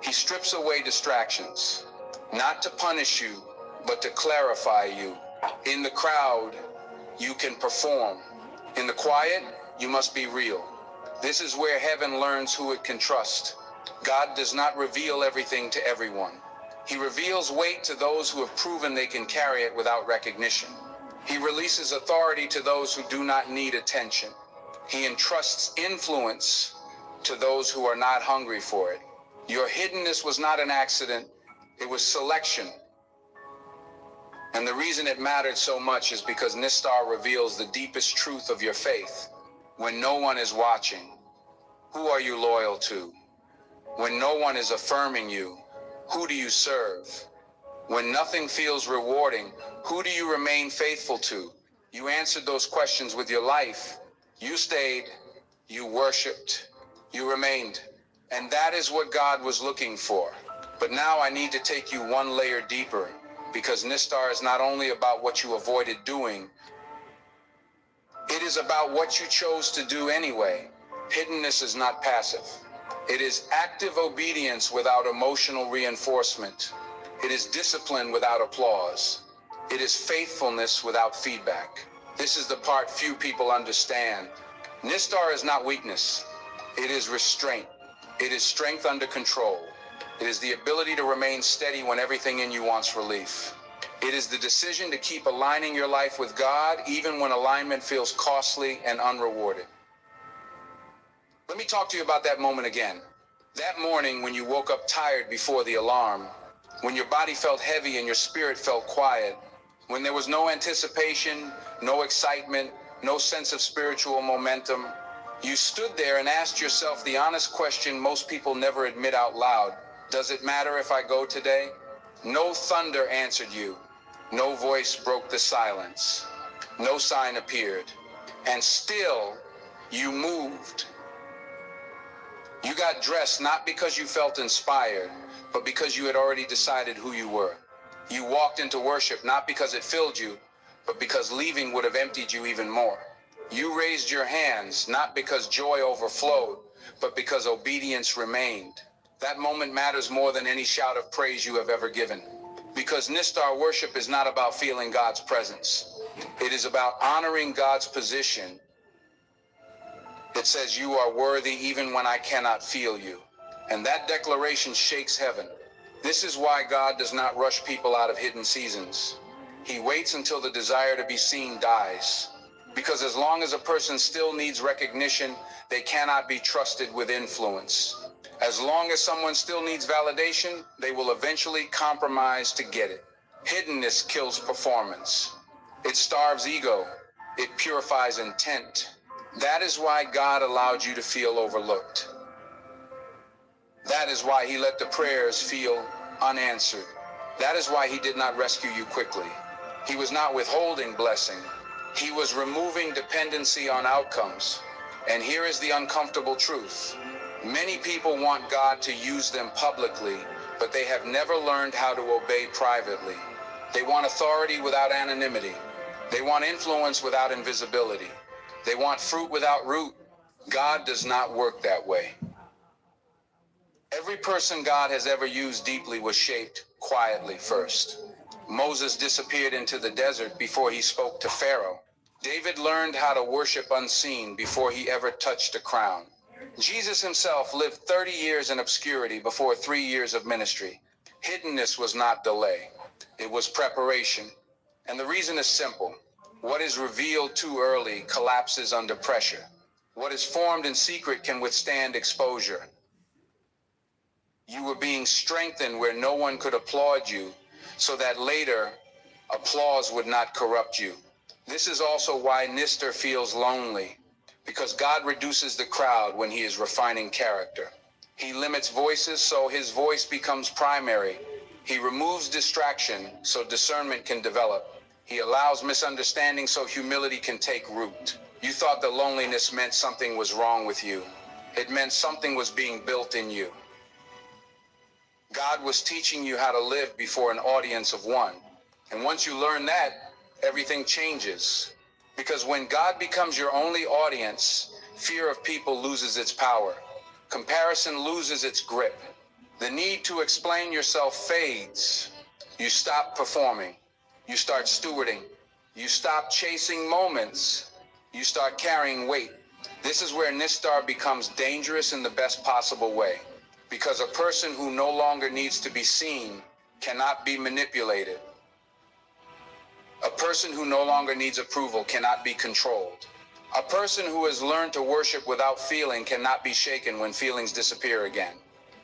He strips away distractions, not to punish you, but to clarify you. In the crowd, you can perform. In the quiet, you must be real. This is where heaven learns who it can trust. God does not reveal everything to everyone. He reveals weight to those who have proven they can carry it without recognition. He releases authority to those who do not need attention. He entrusts influence to those who are not hungry for it. Your hiddenness was not an accident, it was selection. And the reason it mattered so much is because Nistar reveals the deepest truth of your faith. When no one is watching, who are you loyal to? When no one is affirming you, who do you serve? When nothing feels rewarding, who do you remain faithful to? You answered those questions with your life. You stayed, you worshiped, you remained. And that is what God was looking for. But now I need to take you one layer deeper, because Nistar is not only about what you avoided doing, it is about what you chose to do anyway. Hiddenness is not passive. It is active obedience without emotional reinforcement. It is discipline without applause. It is faithfulness without feedback. This is the part few people understand. Nistar is not weakness. It is restraint. It is strength under control. It is the ability to remain steady when everything in you wants relief. It is the decision to keep aligning your life with God even when alignment feels costly and unrewarded. Let me talk to you about that moment again. That morning when you woke up tired before the alarm, when your body felt heavy and your spirit felt quiet, when there was no anticipation, no excitement, no sense of spiritual momentum, you stood there and asked yourself the honest question most people never admit out loud. Does it matter if I go today? No thunder answered you. No voice broke the silence. No sign appeared. And still, you moved. You got dressed not because you felt inspired, but because you had already decided who you were. You walked into worship not because it filled you, but because leaving would have emptied you even more. You raised your hands not because joy overflowed, but because obedience remained. That moment matters more than any shout of praise you have ever given. Because Nistar worship is not about feeling God's presence. It is about honoring God's position. It says, you are worthy even when I cannot feel you. And that declaration shakes heaven. This is why God does not rush people out of hidden seasons. He waits until the desire to be seen dies. Because as long as a person still needs recognition, they cannot be trusted with influence. As long as someone still needs validation, they will eventually compromise to get it. Hiddenness kills performance. It starves ego. It purifies intent. That is why God allowed you to feel overlooked. That is why he let the prayers feel unanswered. That is why he did not rescue you quickly. He was not withholding blessing. He was removing dependency on outcomes. And here is the uncomfortable truth. Many people want God to use them publicly, but they have never learned how to obey privately. They want authority without anonymity. They want influence without invisibility. They want fruit without root. God does not work that way. Every person God has ever used deeply was shaped quietly first. Moses disappeared into the desert before he spoke to Pharaoh. David learned how to worship unseen before he ever touched a crown. Jesus himself lived 30 years in obscurity before 3 years of ministry. Hiddenness was not delay. It was preparation. And the reason is simple. What is revealed too early collapses under pressure. What is formed in secret can withstand exposure. You were being strengthened where no one could applaud you, so that later applause would not corrupt you. This is also why Nister feels lonely, because God reduces the crowd when he is refining character. He limits voices so his voice becomes primary. He removes distraction so discernment can develop. He allows misunderstanding so humility can take root. You thought that loneliness meant something was wrong with you. It meant something was being built in you. God was teaching you how to live before an audience of one. And once you learn that, everything changes. Because when God becomes your only audience, fear of people loses its power. Comparison loses its grip. The need to explain yourself fades. You stop performing. You start stewarding. You stop chasing moments. You start carrying weight. This is where Nistar becomes dangerous in the best possible way. Because a person who no longer needs to be seen cannot be manipulated. A person who no longer needs approval cannot be controlled. A person who has learned to worship without feeling cannot be shaken when feelings disappear again.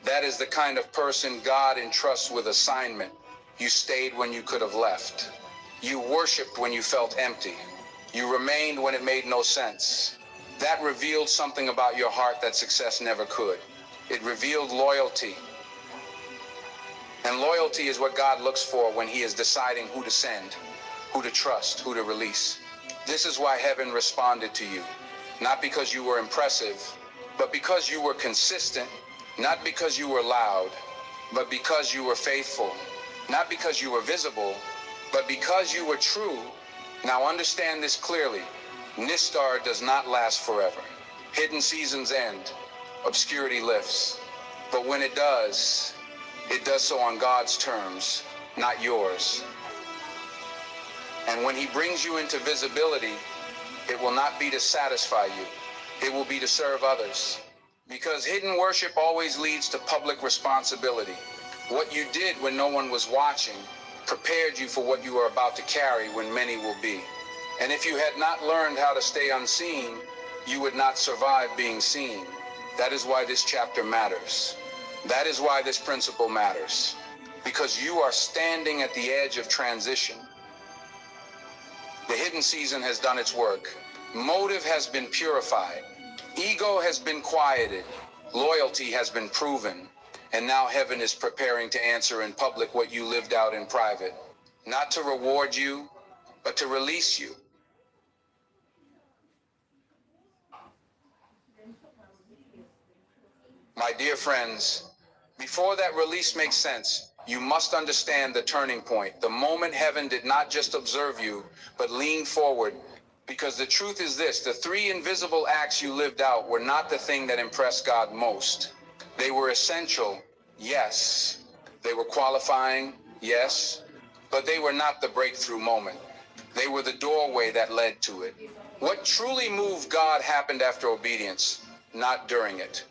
That is the kind of person God entrusts with assignment. You stayed when you could have left. You worshiped when you felt empty. You remained when it made no sense. That revealed something about your heart that success never could. It revealed loyalty. And loyalty is what God looks for when he is deciding who to send, who to trust, who to release. This is why heaven responded to you. Not because you were impressive, but because you were consistent. Not because you were loud, but because you were faithful. Not because you were visible, but because you were true. Now understand this clearly. Nistar does not last forever. Hidden seasons end. Obscurity lifts. But when it does so on God's terms, not yours. And when he brings you into visibility, it will not be to satisfy you. It will be to serve others. Because hidden worship always leads to public responsibility. What you did when no one was watching prepared you for what you are about to carry when many will be. And if you had not learned how to stay unseen, you would not survive being seen. That is why this chapter matters. That is why this principle matters. Because you are standing at the edge of transition. The hidden season has done its work. Motive has been purified. Ego has been quieted. Loyalty has been proven. And now heaven is preparing to answer in public what you lived out in private. Not to reward you, but to release you. My dear friends, before that release makes sense, you must understand the turning point, the moment heaven did not just observe you, but lean forward. Because the truth is this, the three invisible acts you lived out were not the thing that impressed God most. They were essential, yes. They were qualifying, yes. But they were not the breakthrough moment. They were the doorway that led to it. What truly moved God happened after obedience, not during it.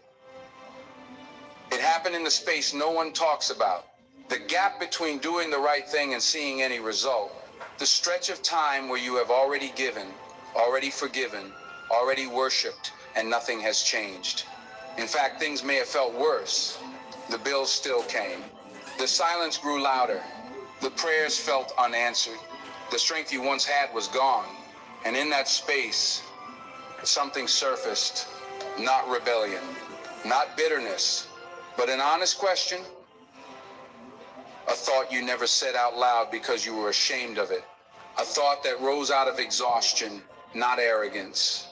It happened in the space no one talks about. The gap between doing the right thing and seeing any result. The stretch of time where you have already given, already forgiven, already worshiped, and nothing has changed. In fact, things may have felt worse. The bills still came. The silence grew louder. The prayers felt unanswered. The strength you once had was gone. And in that space, something surfaced. Not rebellion, not bitterness, but an honest question. A thought you never said out loud because you were ashamed of it. A thought that rose out of exhaustion, not arrogance.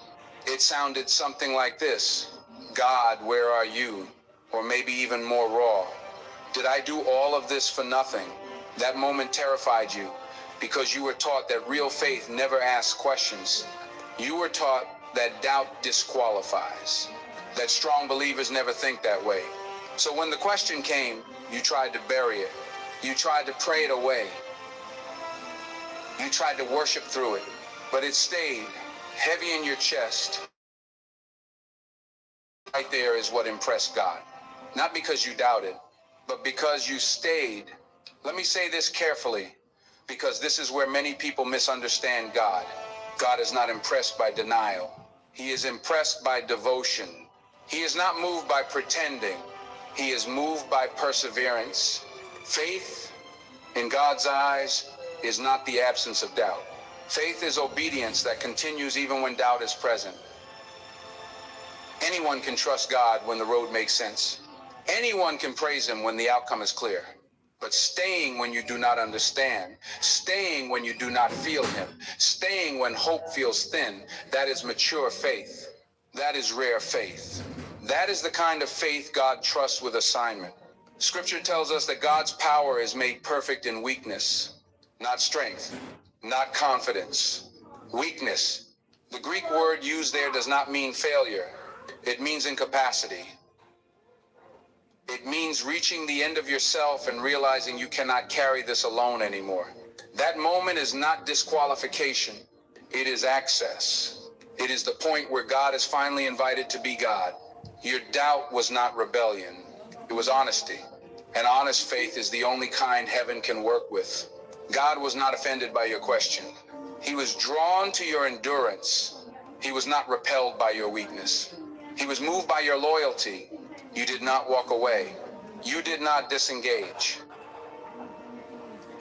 It sounded something like this: God, where are you? Or maybe even more raw. Did I do all of this for nothing? That moment terrified you because you were taught that real faith never asks questions. You were taught that doubt disqualifies, that strong believers never think that way. So when the question came, you tried to bury it. You tried to pray it away. You tried to worship through it, but it stayed heavy in your chest. Right there is what impressed God. Not because you doubted, but because you stayed. Let me say this carefully, because this is where many people misunderstand God. God is not impressed by denial. He is impressed by devotion. He is not moved by pretending. He is moved by perseverance. Faith, in God's eyes, is not the absence of doubt. Faith is obedience that continues even when doubt is present. Anyone can trust God when the road makes sense. Anyone can praise him when the outcome is clear. But staying when you do not understand, staying when you do not feel him, staying when hope feels thin, that is mature faith. That is rare faith. That is the kind of faith God trusts with assignment. Scripture tells us that God's power is made perfect in weakness, not strength, not confidence. Weakness. The Greek word used there does not mean failure. It means incapacity. It means reaching the end of yourself and realizing you cannot carry this alone anymore. That moment is not disqualification. It is access. It is the point where God is finally invited to be God. Your doubt was not rebellion. It was honesty. And honest faith is the only kind heaven can work with. God was not offended by your question. He was drawn to your endurance. He was not repelled by your weakness. He was moved by your loyalty. You did not walk away. You did not disengage.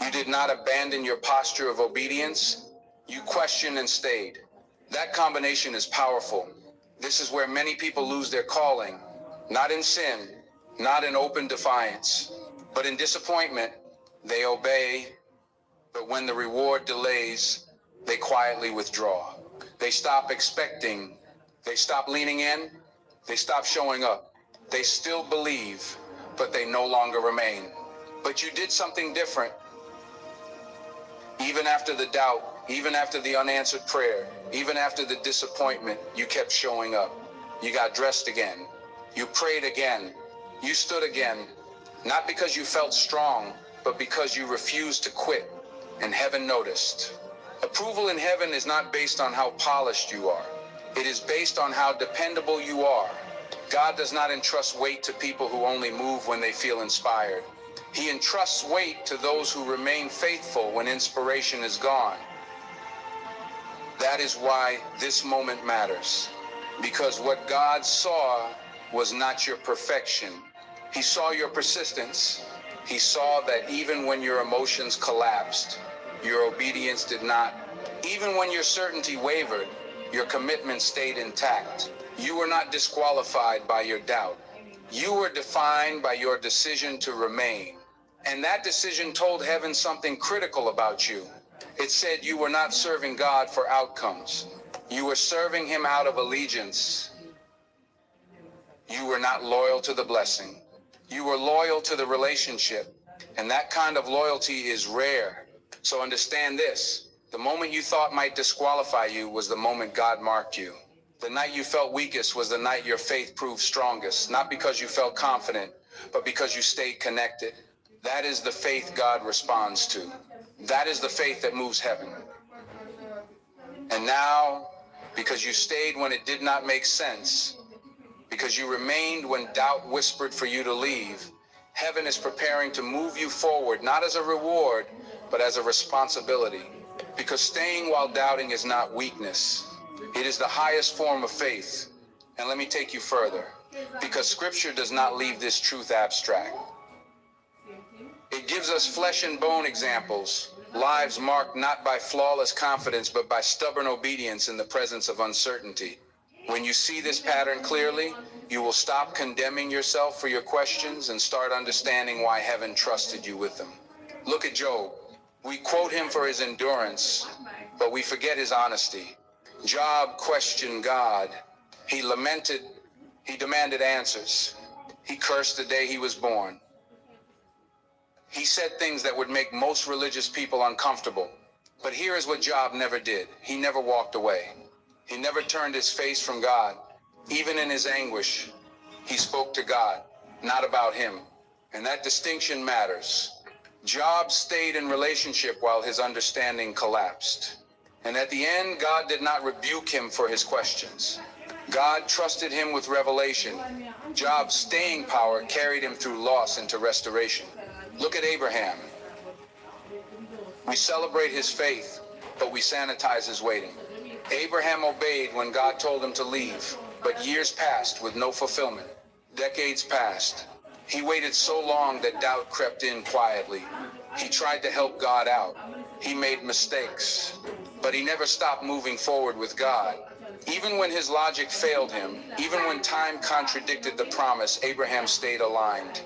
You did not abandon your posture of obedience. You questioned and stayed. That combination is powerful. This is where many people lose their calling, not in sin, not in open defiance, but in disappointment. They obey, but when the reward delays, they quietly withdraw. They stop expecting. They stop leaning in. They stop showing up. They still believe, but they no longer remain. But you did something different. Even after the doubt, even after the unanswered prayer, even after the disappointment, you kept showing up. You got dressed again. You prayed again. You stood again. Not because you felt strong, but because you refused to quit. And heaven noticed. Approval in heaven is not based on how polished you are. It is based on how dependable you are. God does not entrust weight to people who only move when they feel inspired. He entrusts weight to those who remain faithful when inspiration is gone. That is why this moment matters. Because what God saw was not your perfection. He saw your persistence. He saw that even when your emotions collapsed, your obedience did not. Even when your certainty wavered, your commitment stayed intact. You were not disqualified by your doubt. You were defined by your decision to remain. And that decision told heaven something critical about you. It said you were not serving God for outcomes. You were serving him out of allegiance. You were not loyal to the blessing. You were loyal to the relationship. And that kind of loyalty is rare. So understand this. The moment you thought might disqualify you was the moment God marked you. The night you felt weakest was the night your faith proved strongest. Not because you felt confident, but because you stayed connected. That is the faith God responds to. That is the faith that moves heaven. And now, because you stayed when it did not make sense, because you remained when doubt whispered for you to leave, heaven is preparing to move you forward, not as a reward, but as a responsibility. Because staying while doubting is not weakness. It is the highest form of faith. And let me take you further. Because Scripture does not leave this truth abstract. It gives us flesh and bone examples, lives marked not by flawless confidence, but by stubborn obedience in the presence of uncertainty. When you see this pattern clearly, you will stop condemning yourself for your questions and start understanding why heaven trusted you with them. Look at Job. We quote him for his endurance, but we forget his honesty. Job questioned God. He lamented. He demanded answers. He cursed the day he was born. He said things that would make most religious people uncomfortable. But here is what Job never did. He never walked away. He never turned his face from God. Even in his anguish, he spoke to God, not about him. And that distinction matters. Job stayed in relationship while his understanding collapsed. And at the end, God did not rebuke him for his questions. God trusted him with revelation. Job's staying power carried him through loss into restoration. Look at Abraham. We celebrate his faith, but we sanitize his waiting. Abraham obeyed when God told him to leave, but years passed with no fulfillment. Decades passed. He waited so long that doubt crept in quietly. He tried to help God out. He made mistakes, but he never stopped moving forward with God. Even when his logic failed him, even when time contradicted the promise, Abraham stayed aligned.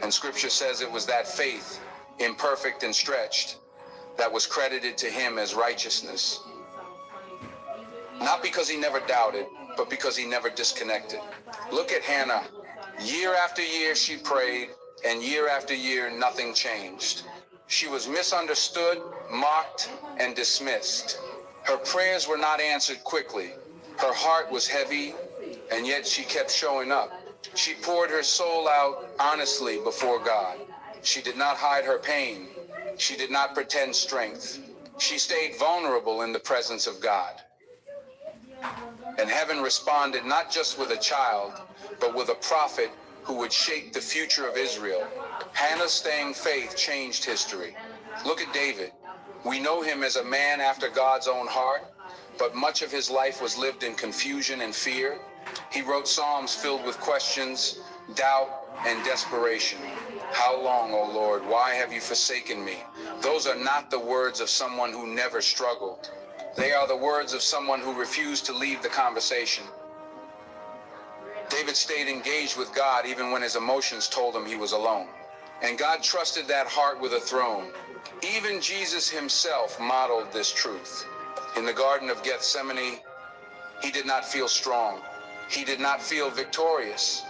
And Scripture says it was that faith, imperfect and stretched, that was credited to him as righteousness. Not because he never doubted, but because he never disconnected. Look at Hannah. Year after year she prayed, and year after year nothing changed. She was misunderstood, mocked, and dismissed. Her prayers were not answered quickly. Her heart was heavy, and yet she kept showing up. She poured her soul out honestly before God. She did not hide her pain. She did not pretend strength. She stayed vulnerable in the presence of God. And heaven responded not just with a child, but with a prophet who would shape the future of Israel. Hannah's staying faith changed history. Look at David. We know him as a man after God's own heart, but much of his life was lived in confusion and fear. He wrote Psalms filled with questions, doubt, and desperation. How long, O Lord? Why have you forsaken me? Those are not the words of someone who never struggled. They are the words of someone who refused to leave the conversation. David stayed engaged with God even when his emotions told him he was alone. And God trusted that heart with a throne. Even Jesus himself modeled this truth. In the Garden of Gethsemane, he did not feel strong. He did not feel victorious.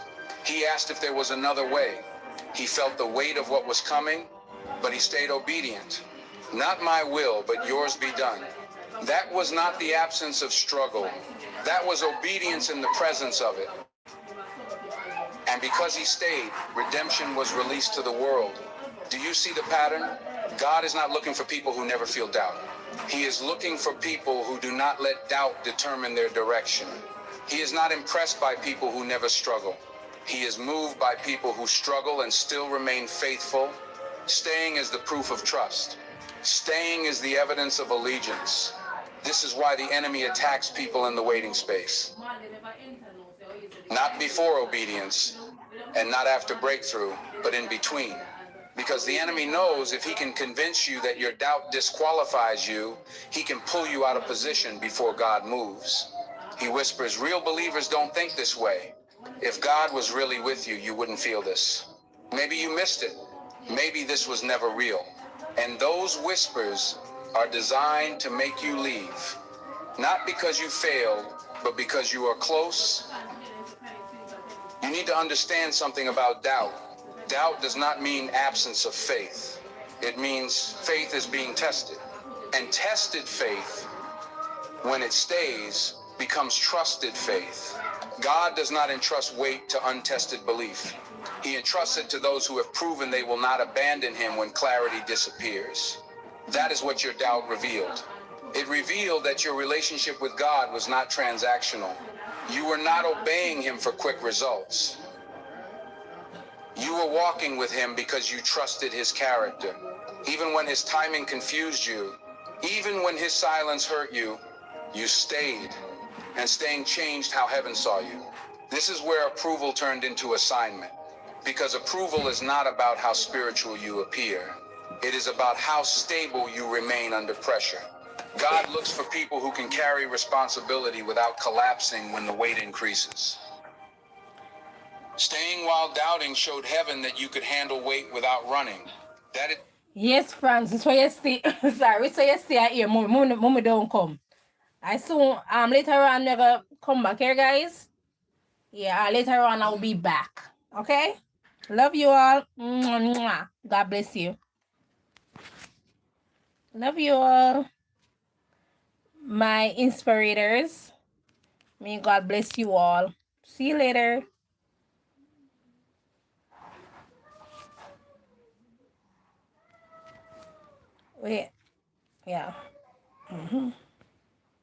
He asked if there was another way. He felt the weight of what was coming, but he stayed obedient. Not my will, but yours be done. That was not the absence of struggle. That was obedience in the presence of it. And because he stayed, redemption was released to the world. Do you see the pattern? God is not looking for people who never feel doubt. He is looking for people who do not let doubt determine their direction. He is not impressed by people who never struggle. He is moved by people who struggle and still remain faithful. Staying is the proof of trust. Staying is the evidence of allegiance. This is why the enemy attacks people in the waiting space. Not before obedience and not after breakthrough, but in between. Because the enemy knows if he can convince you that your doubt disqualifies you, he can pull you out of position before God moves. He whispers, real believers don't think this way. If God was really with you, you wouldn't feel this. Maybe you missed it. Maybe this was never real. And those whispers are designed to make you leave. Not because you failed, but because you are close. You need to understand something about doubt. Doubt does not mean absence of faith. It means faith is being tested. And tested faith, when it stays, becomes trusted faith. God does not entrust weight to untested belief. He entrusts it to those who have proven they will not abandon him when clarity disappears. That is what your doubt revealed. It revealed that your relationship with God was not transactional. You were not obeying him for quick results. You were walking with him because you trusted his character. Even when his timing confused you, even when his silence hurt you, you stayed. And staying changed how heaven saw you. This is where approval turned into assignment. Because approval is not about how spiritual you appear. It is about how stable you remain under pressure. God looks for people who can carry responsibility without collapsing when the weight increases. Staying while doubting showed heaven that you could handle weight without running. That is. Yes, Francis, so you stay. Sorry, so you stay here. Mommy don't come. I soon later on I'm gonna come back here, guys. Yeah, later on I'll be back. Okay? Love you all. Mwah, mwah. God bless you. Love you all. My inspirators. May God bless you all. See you later. Wait. Yeah.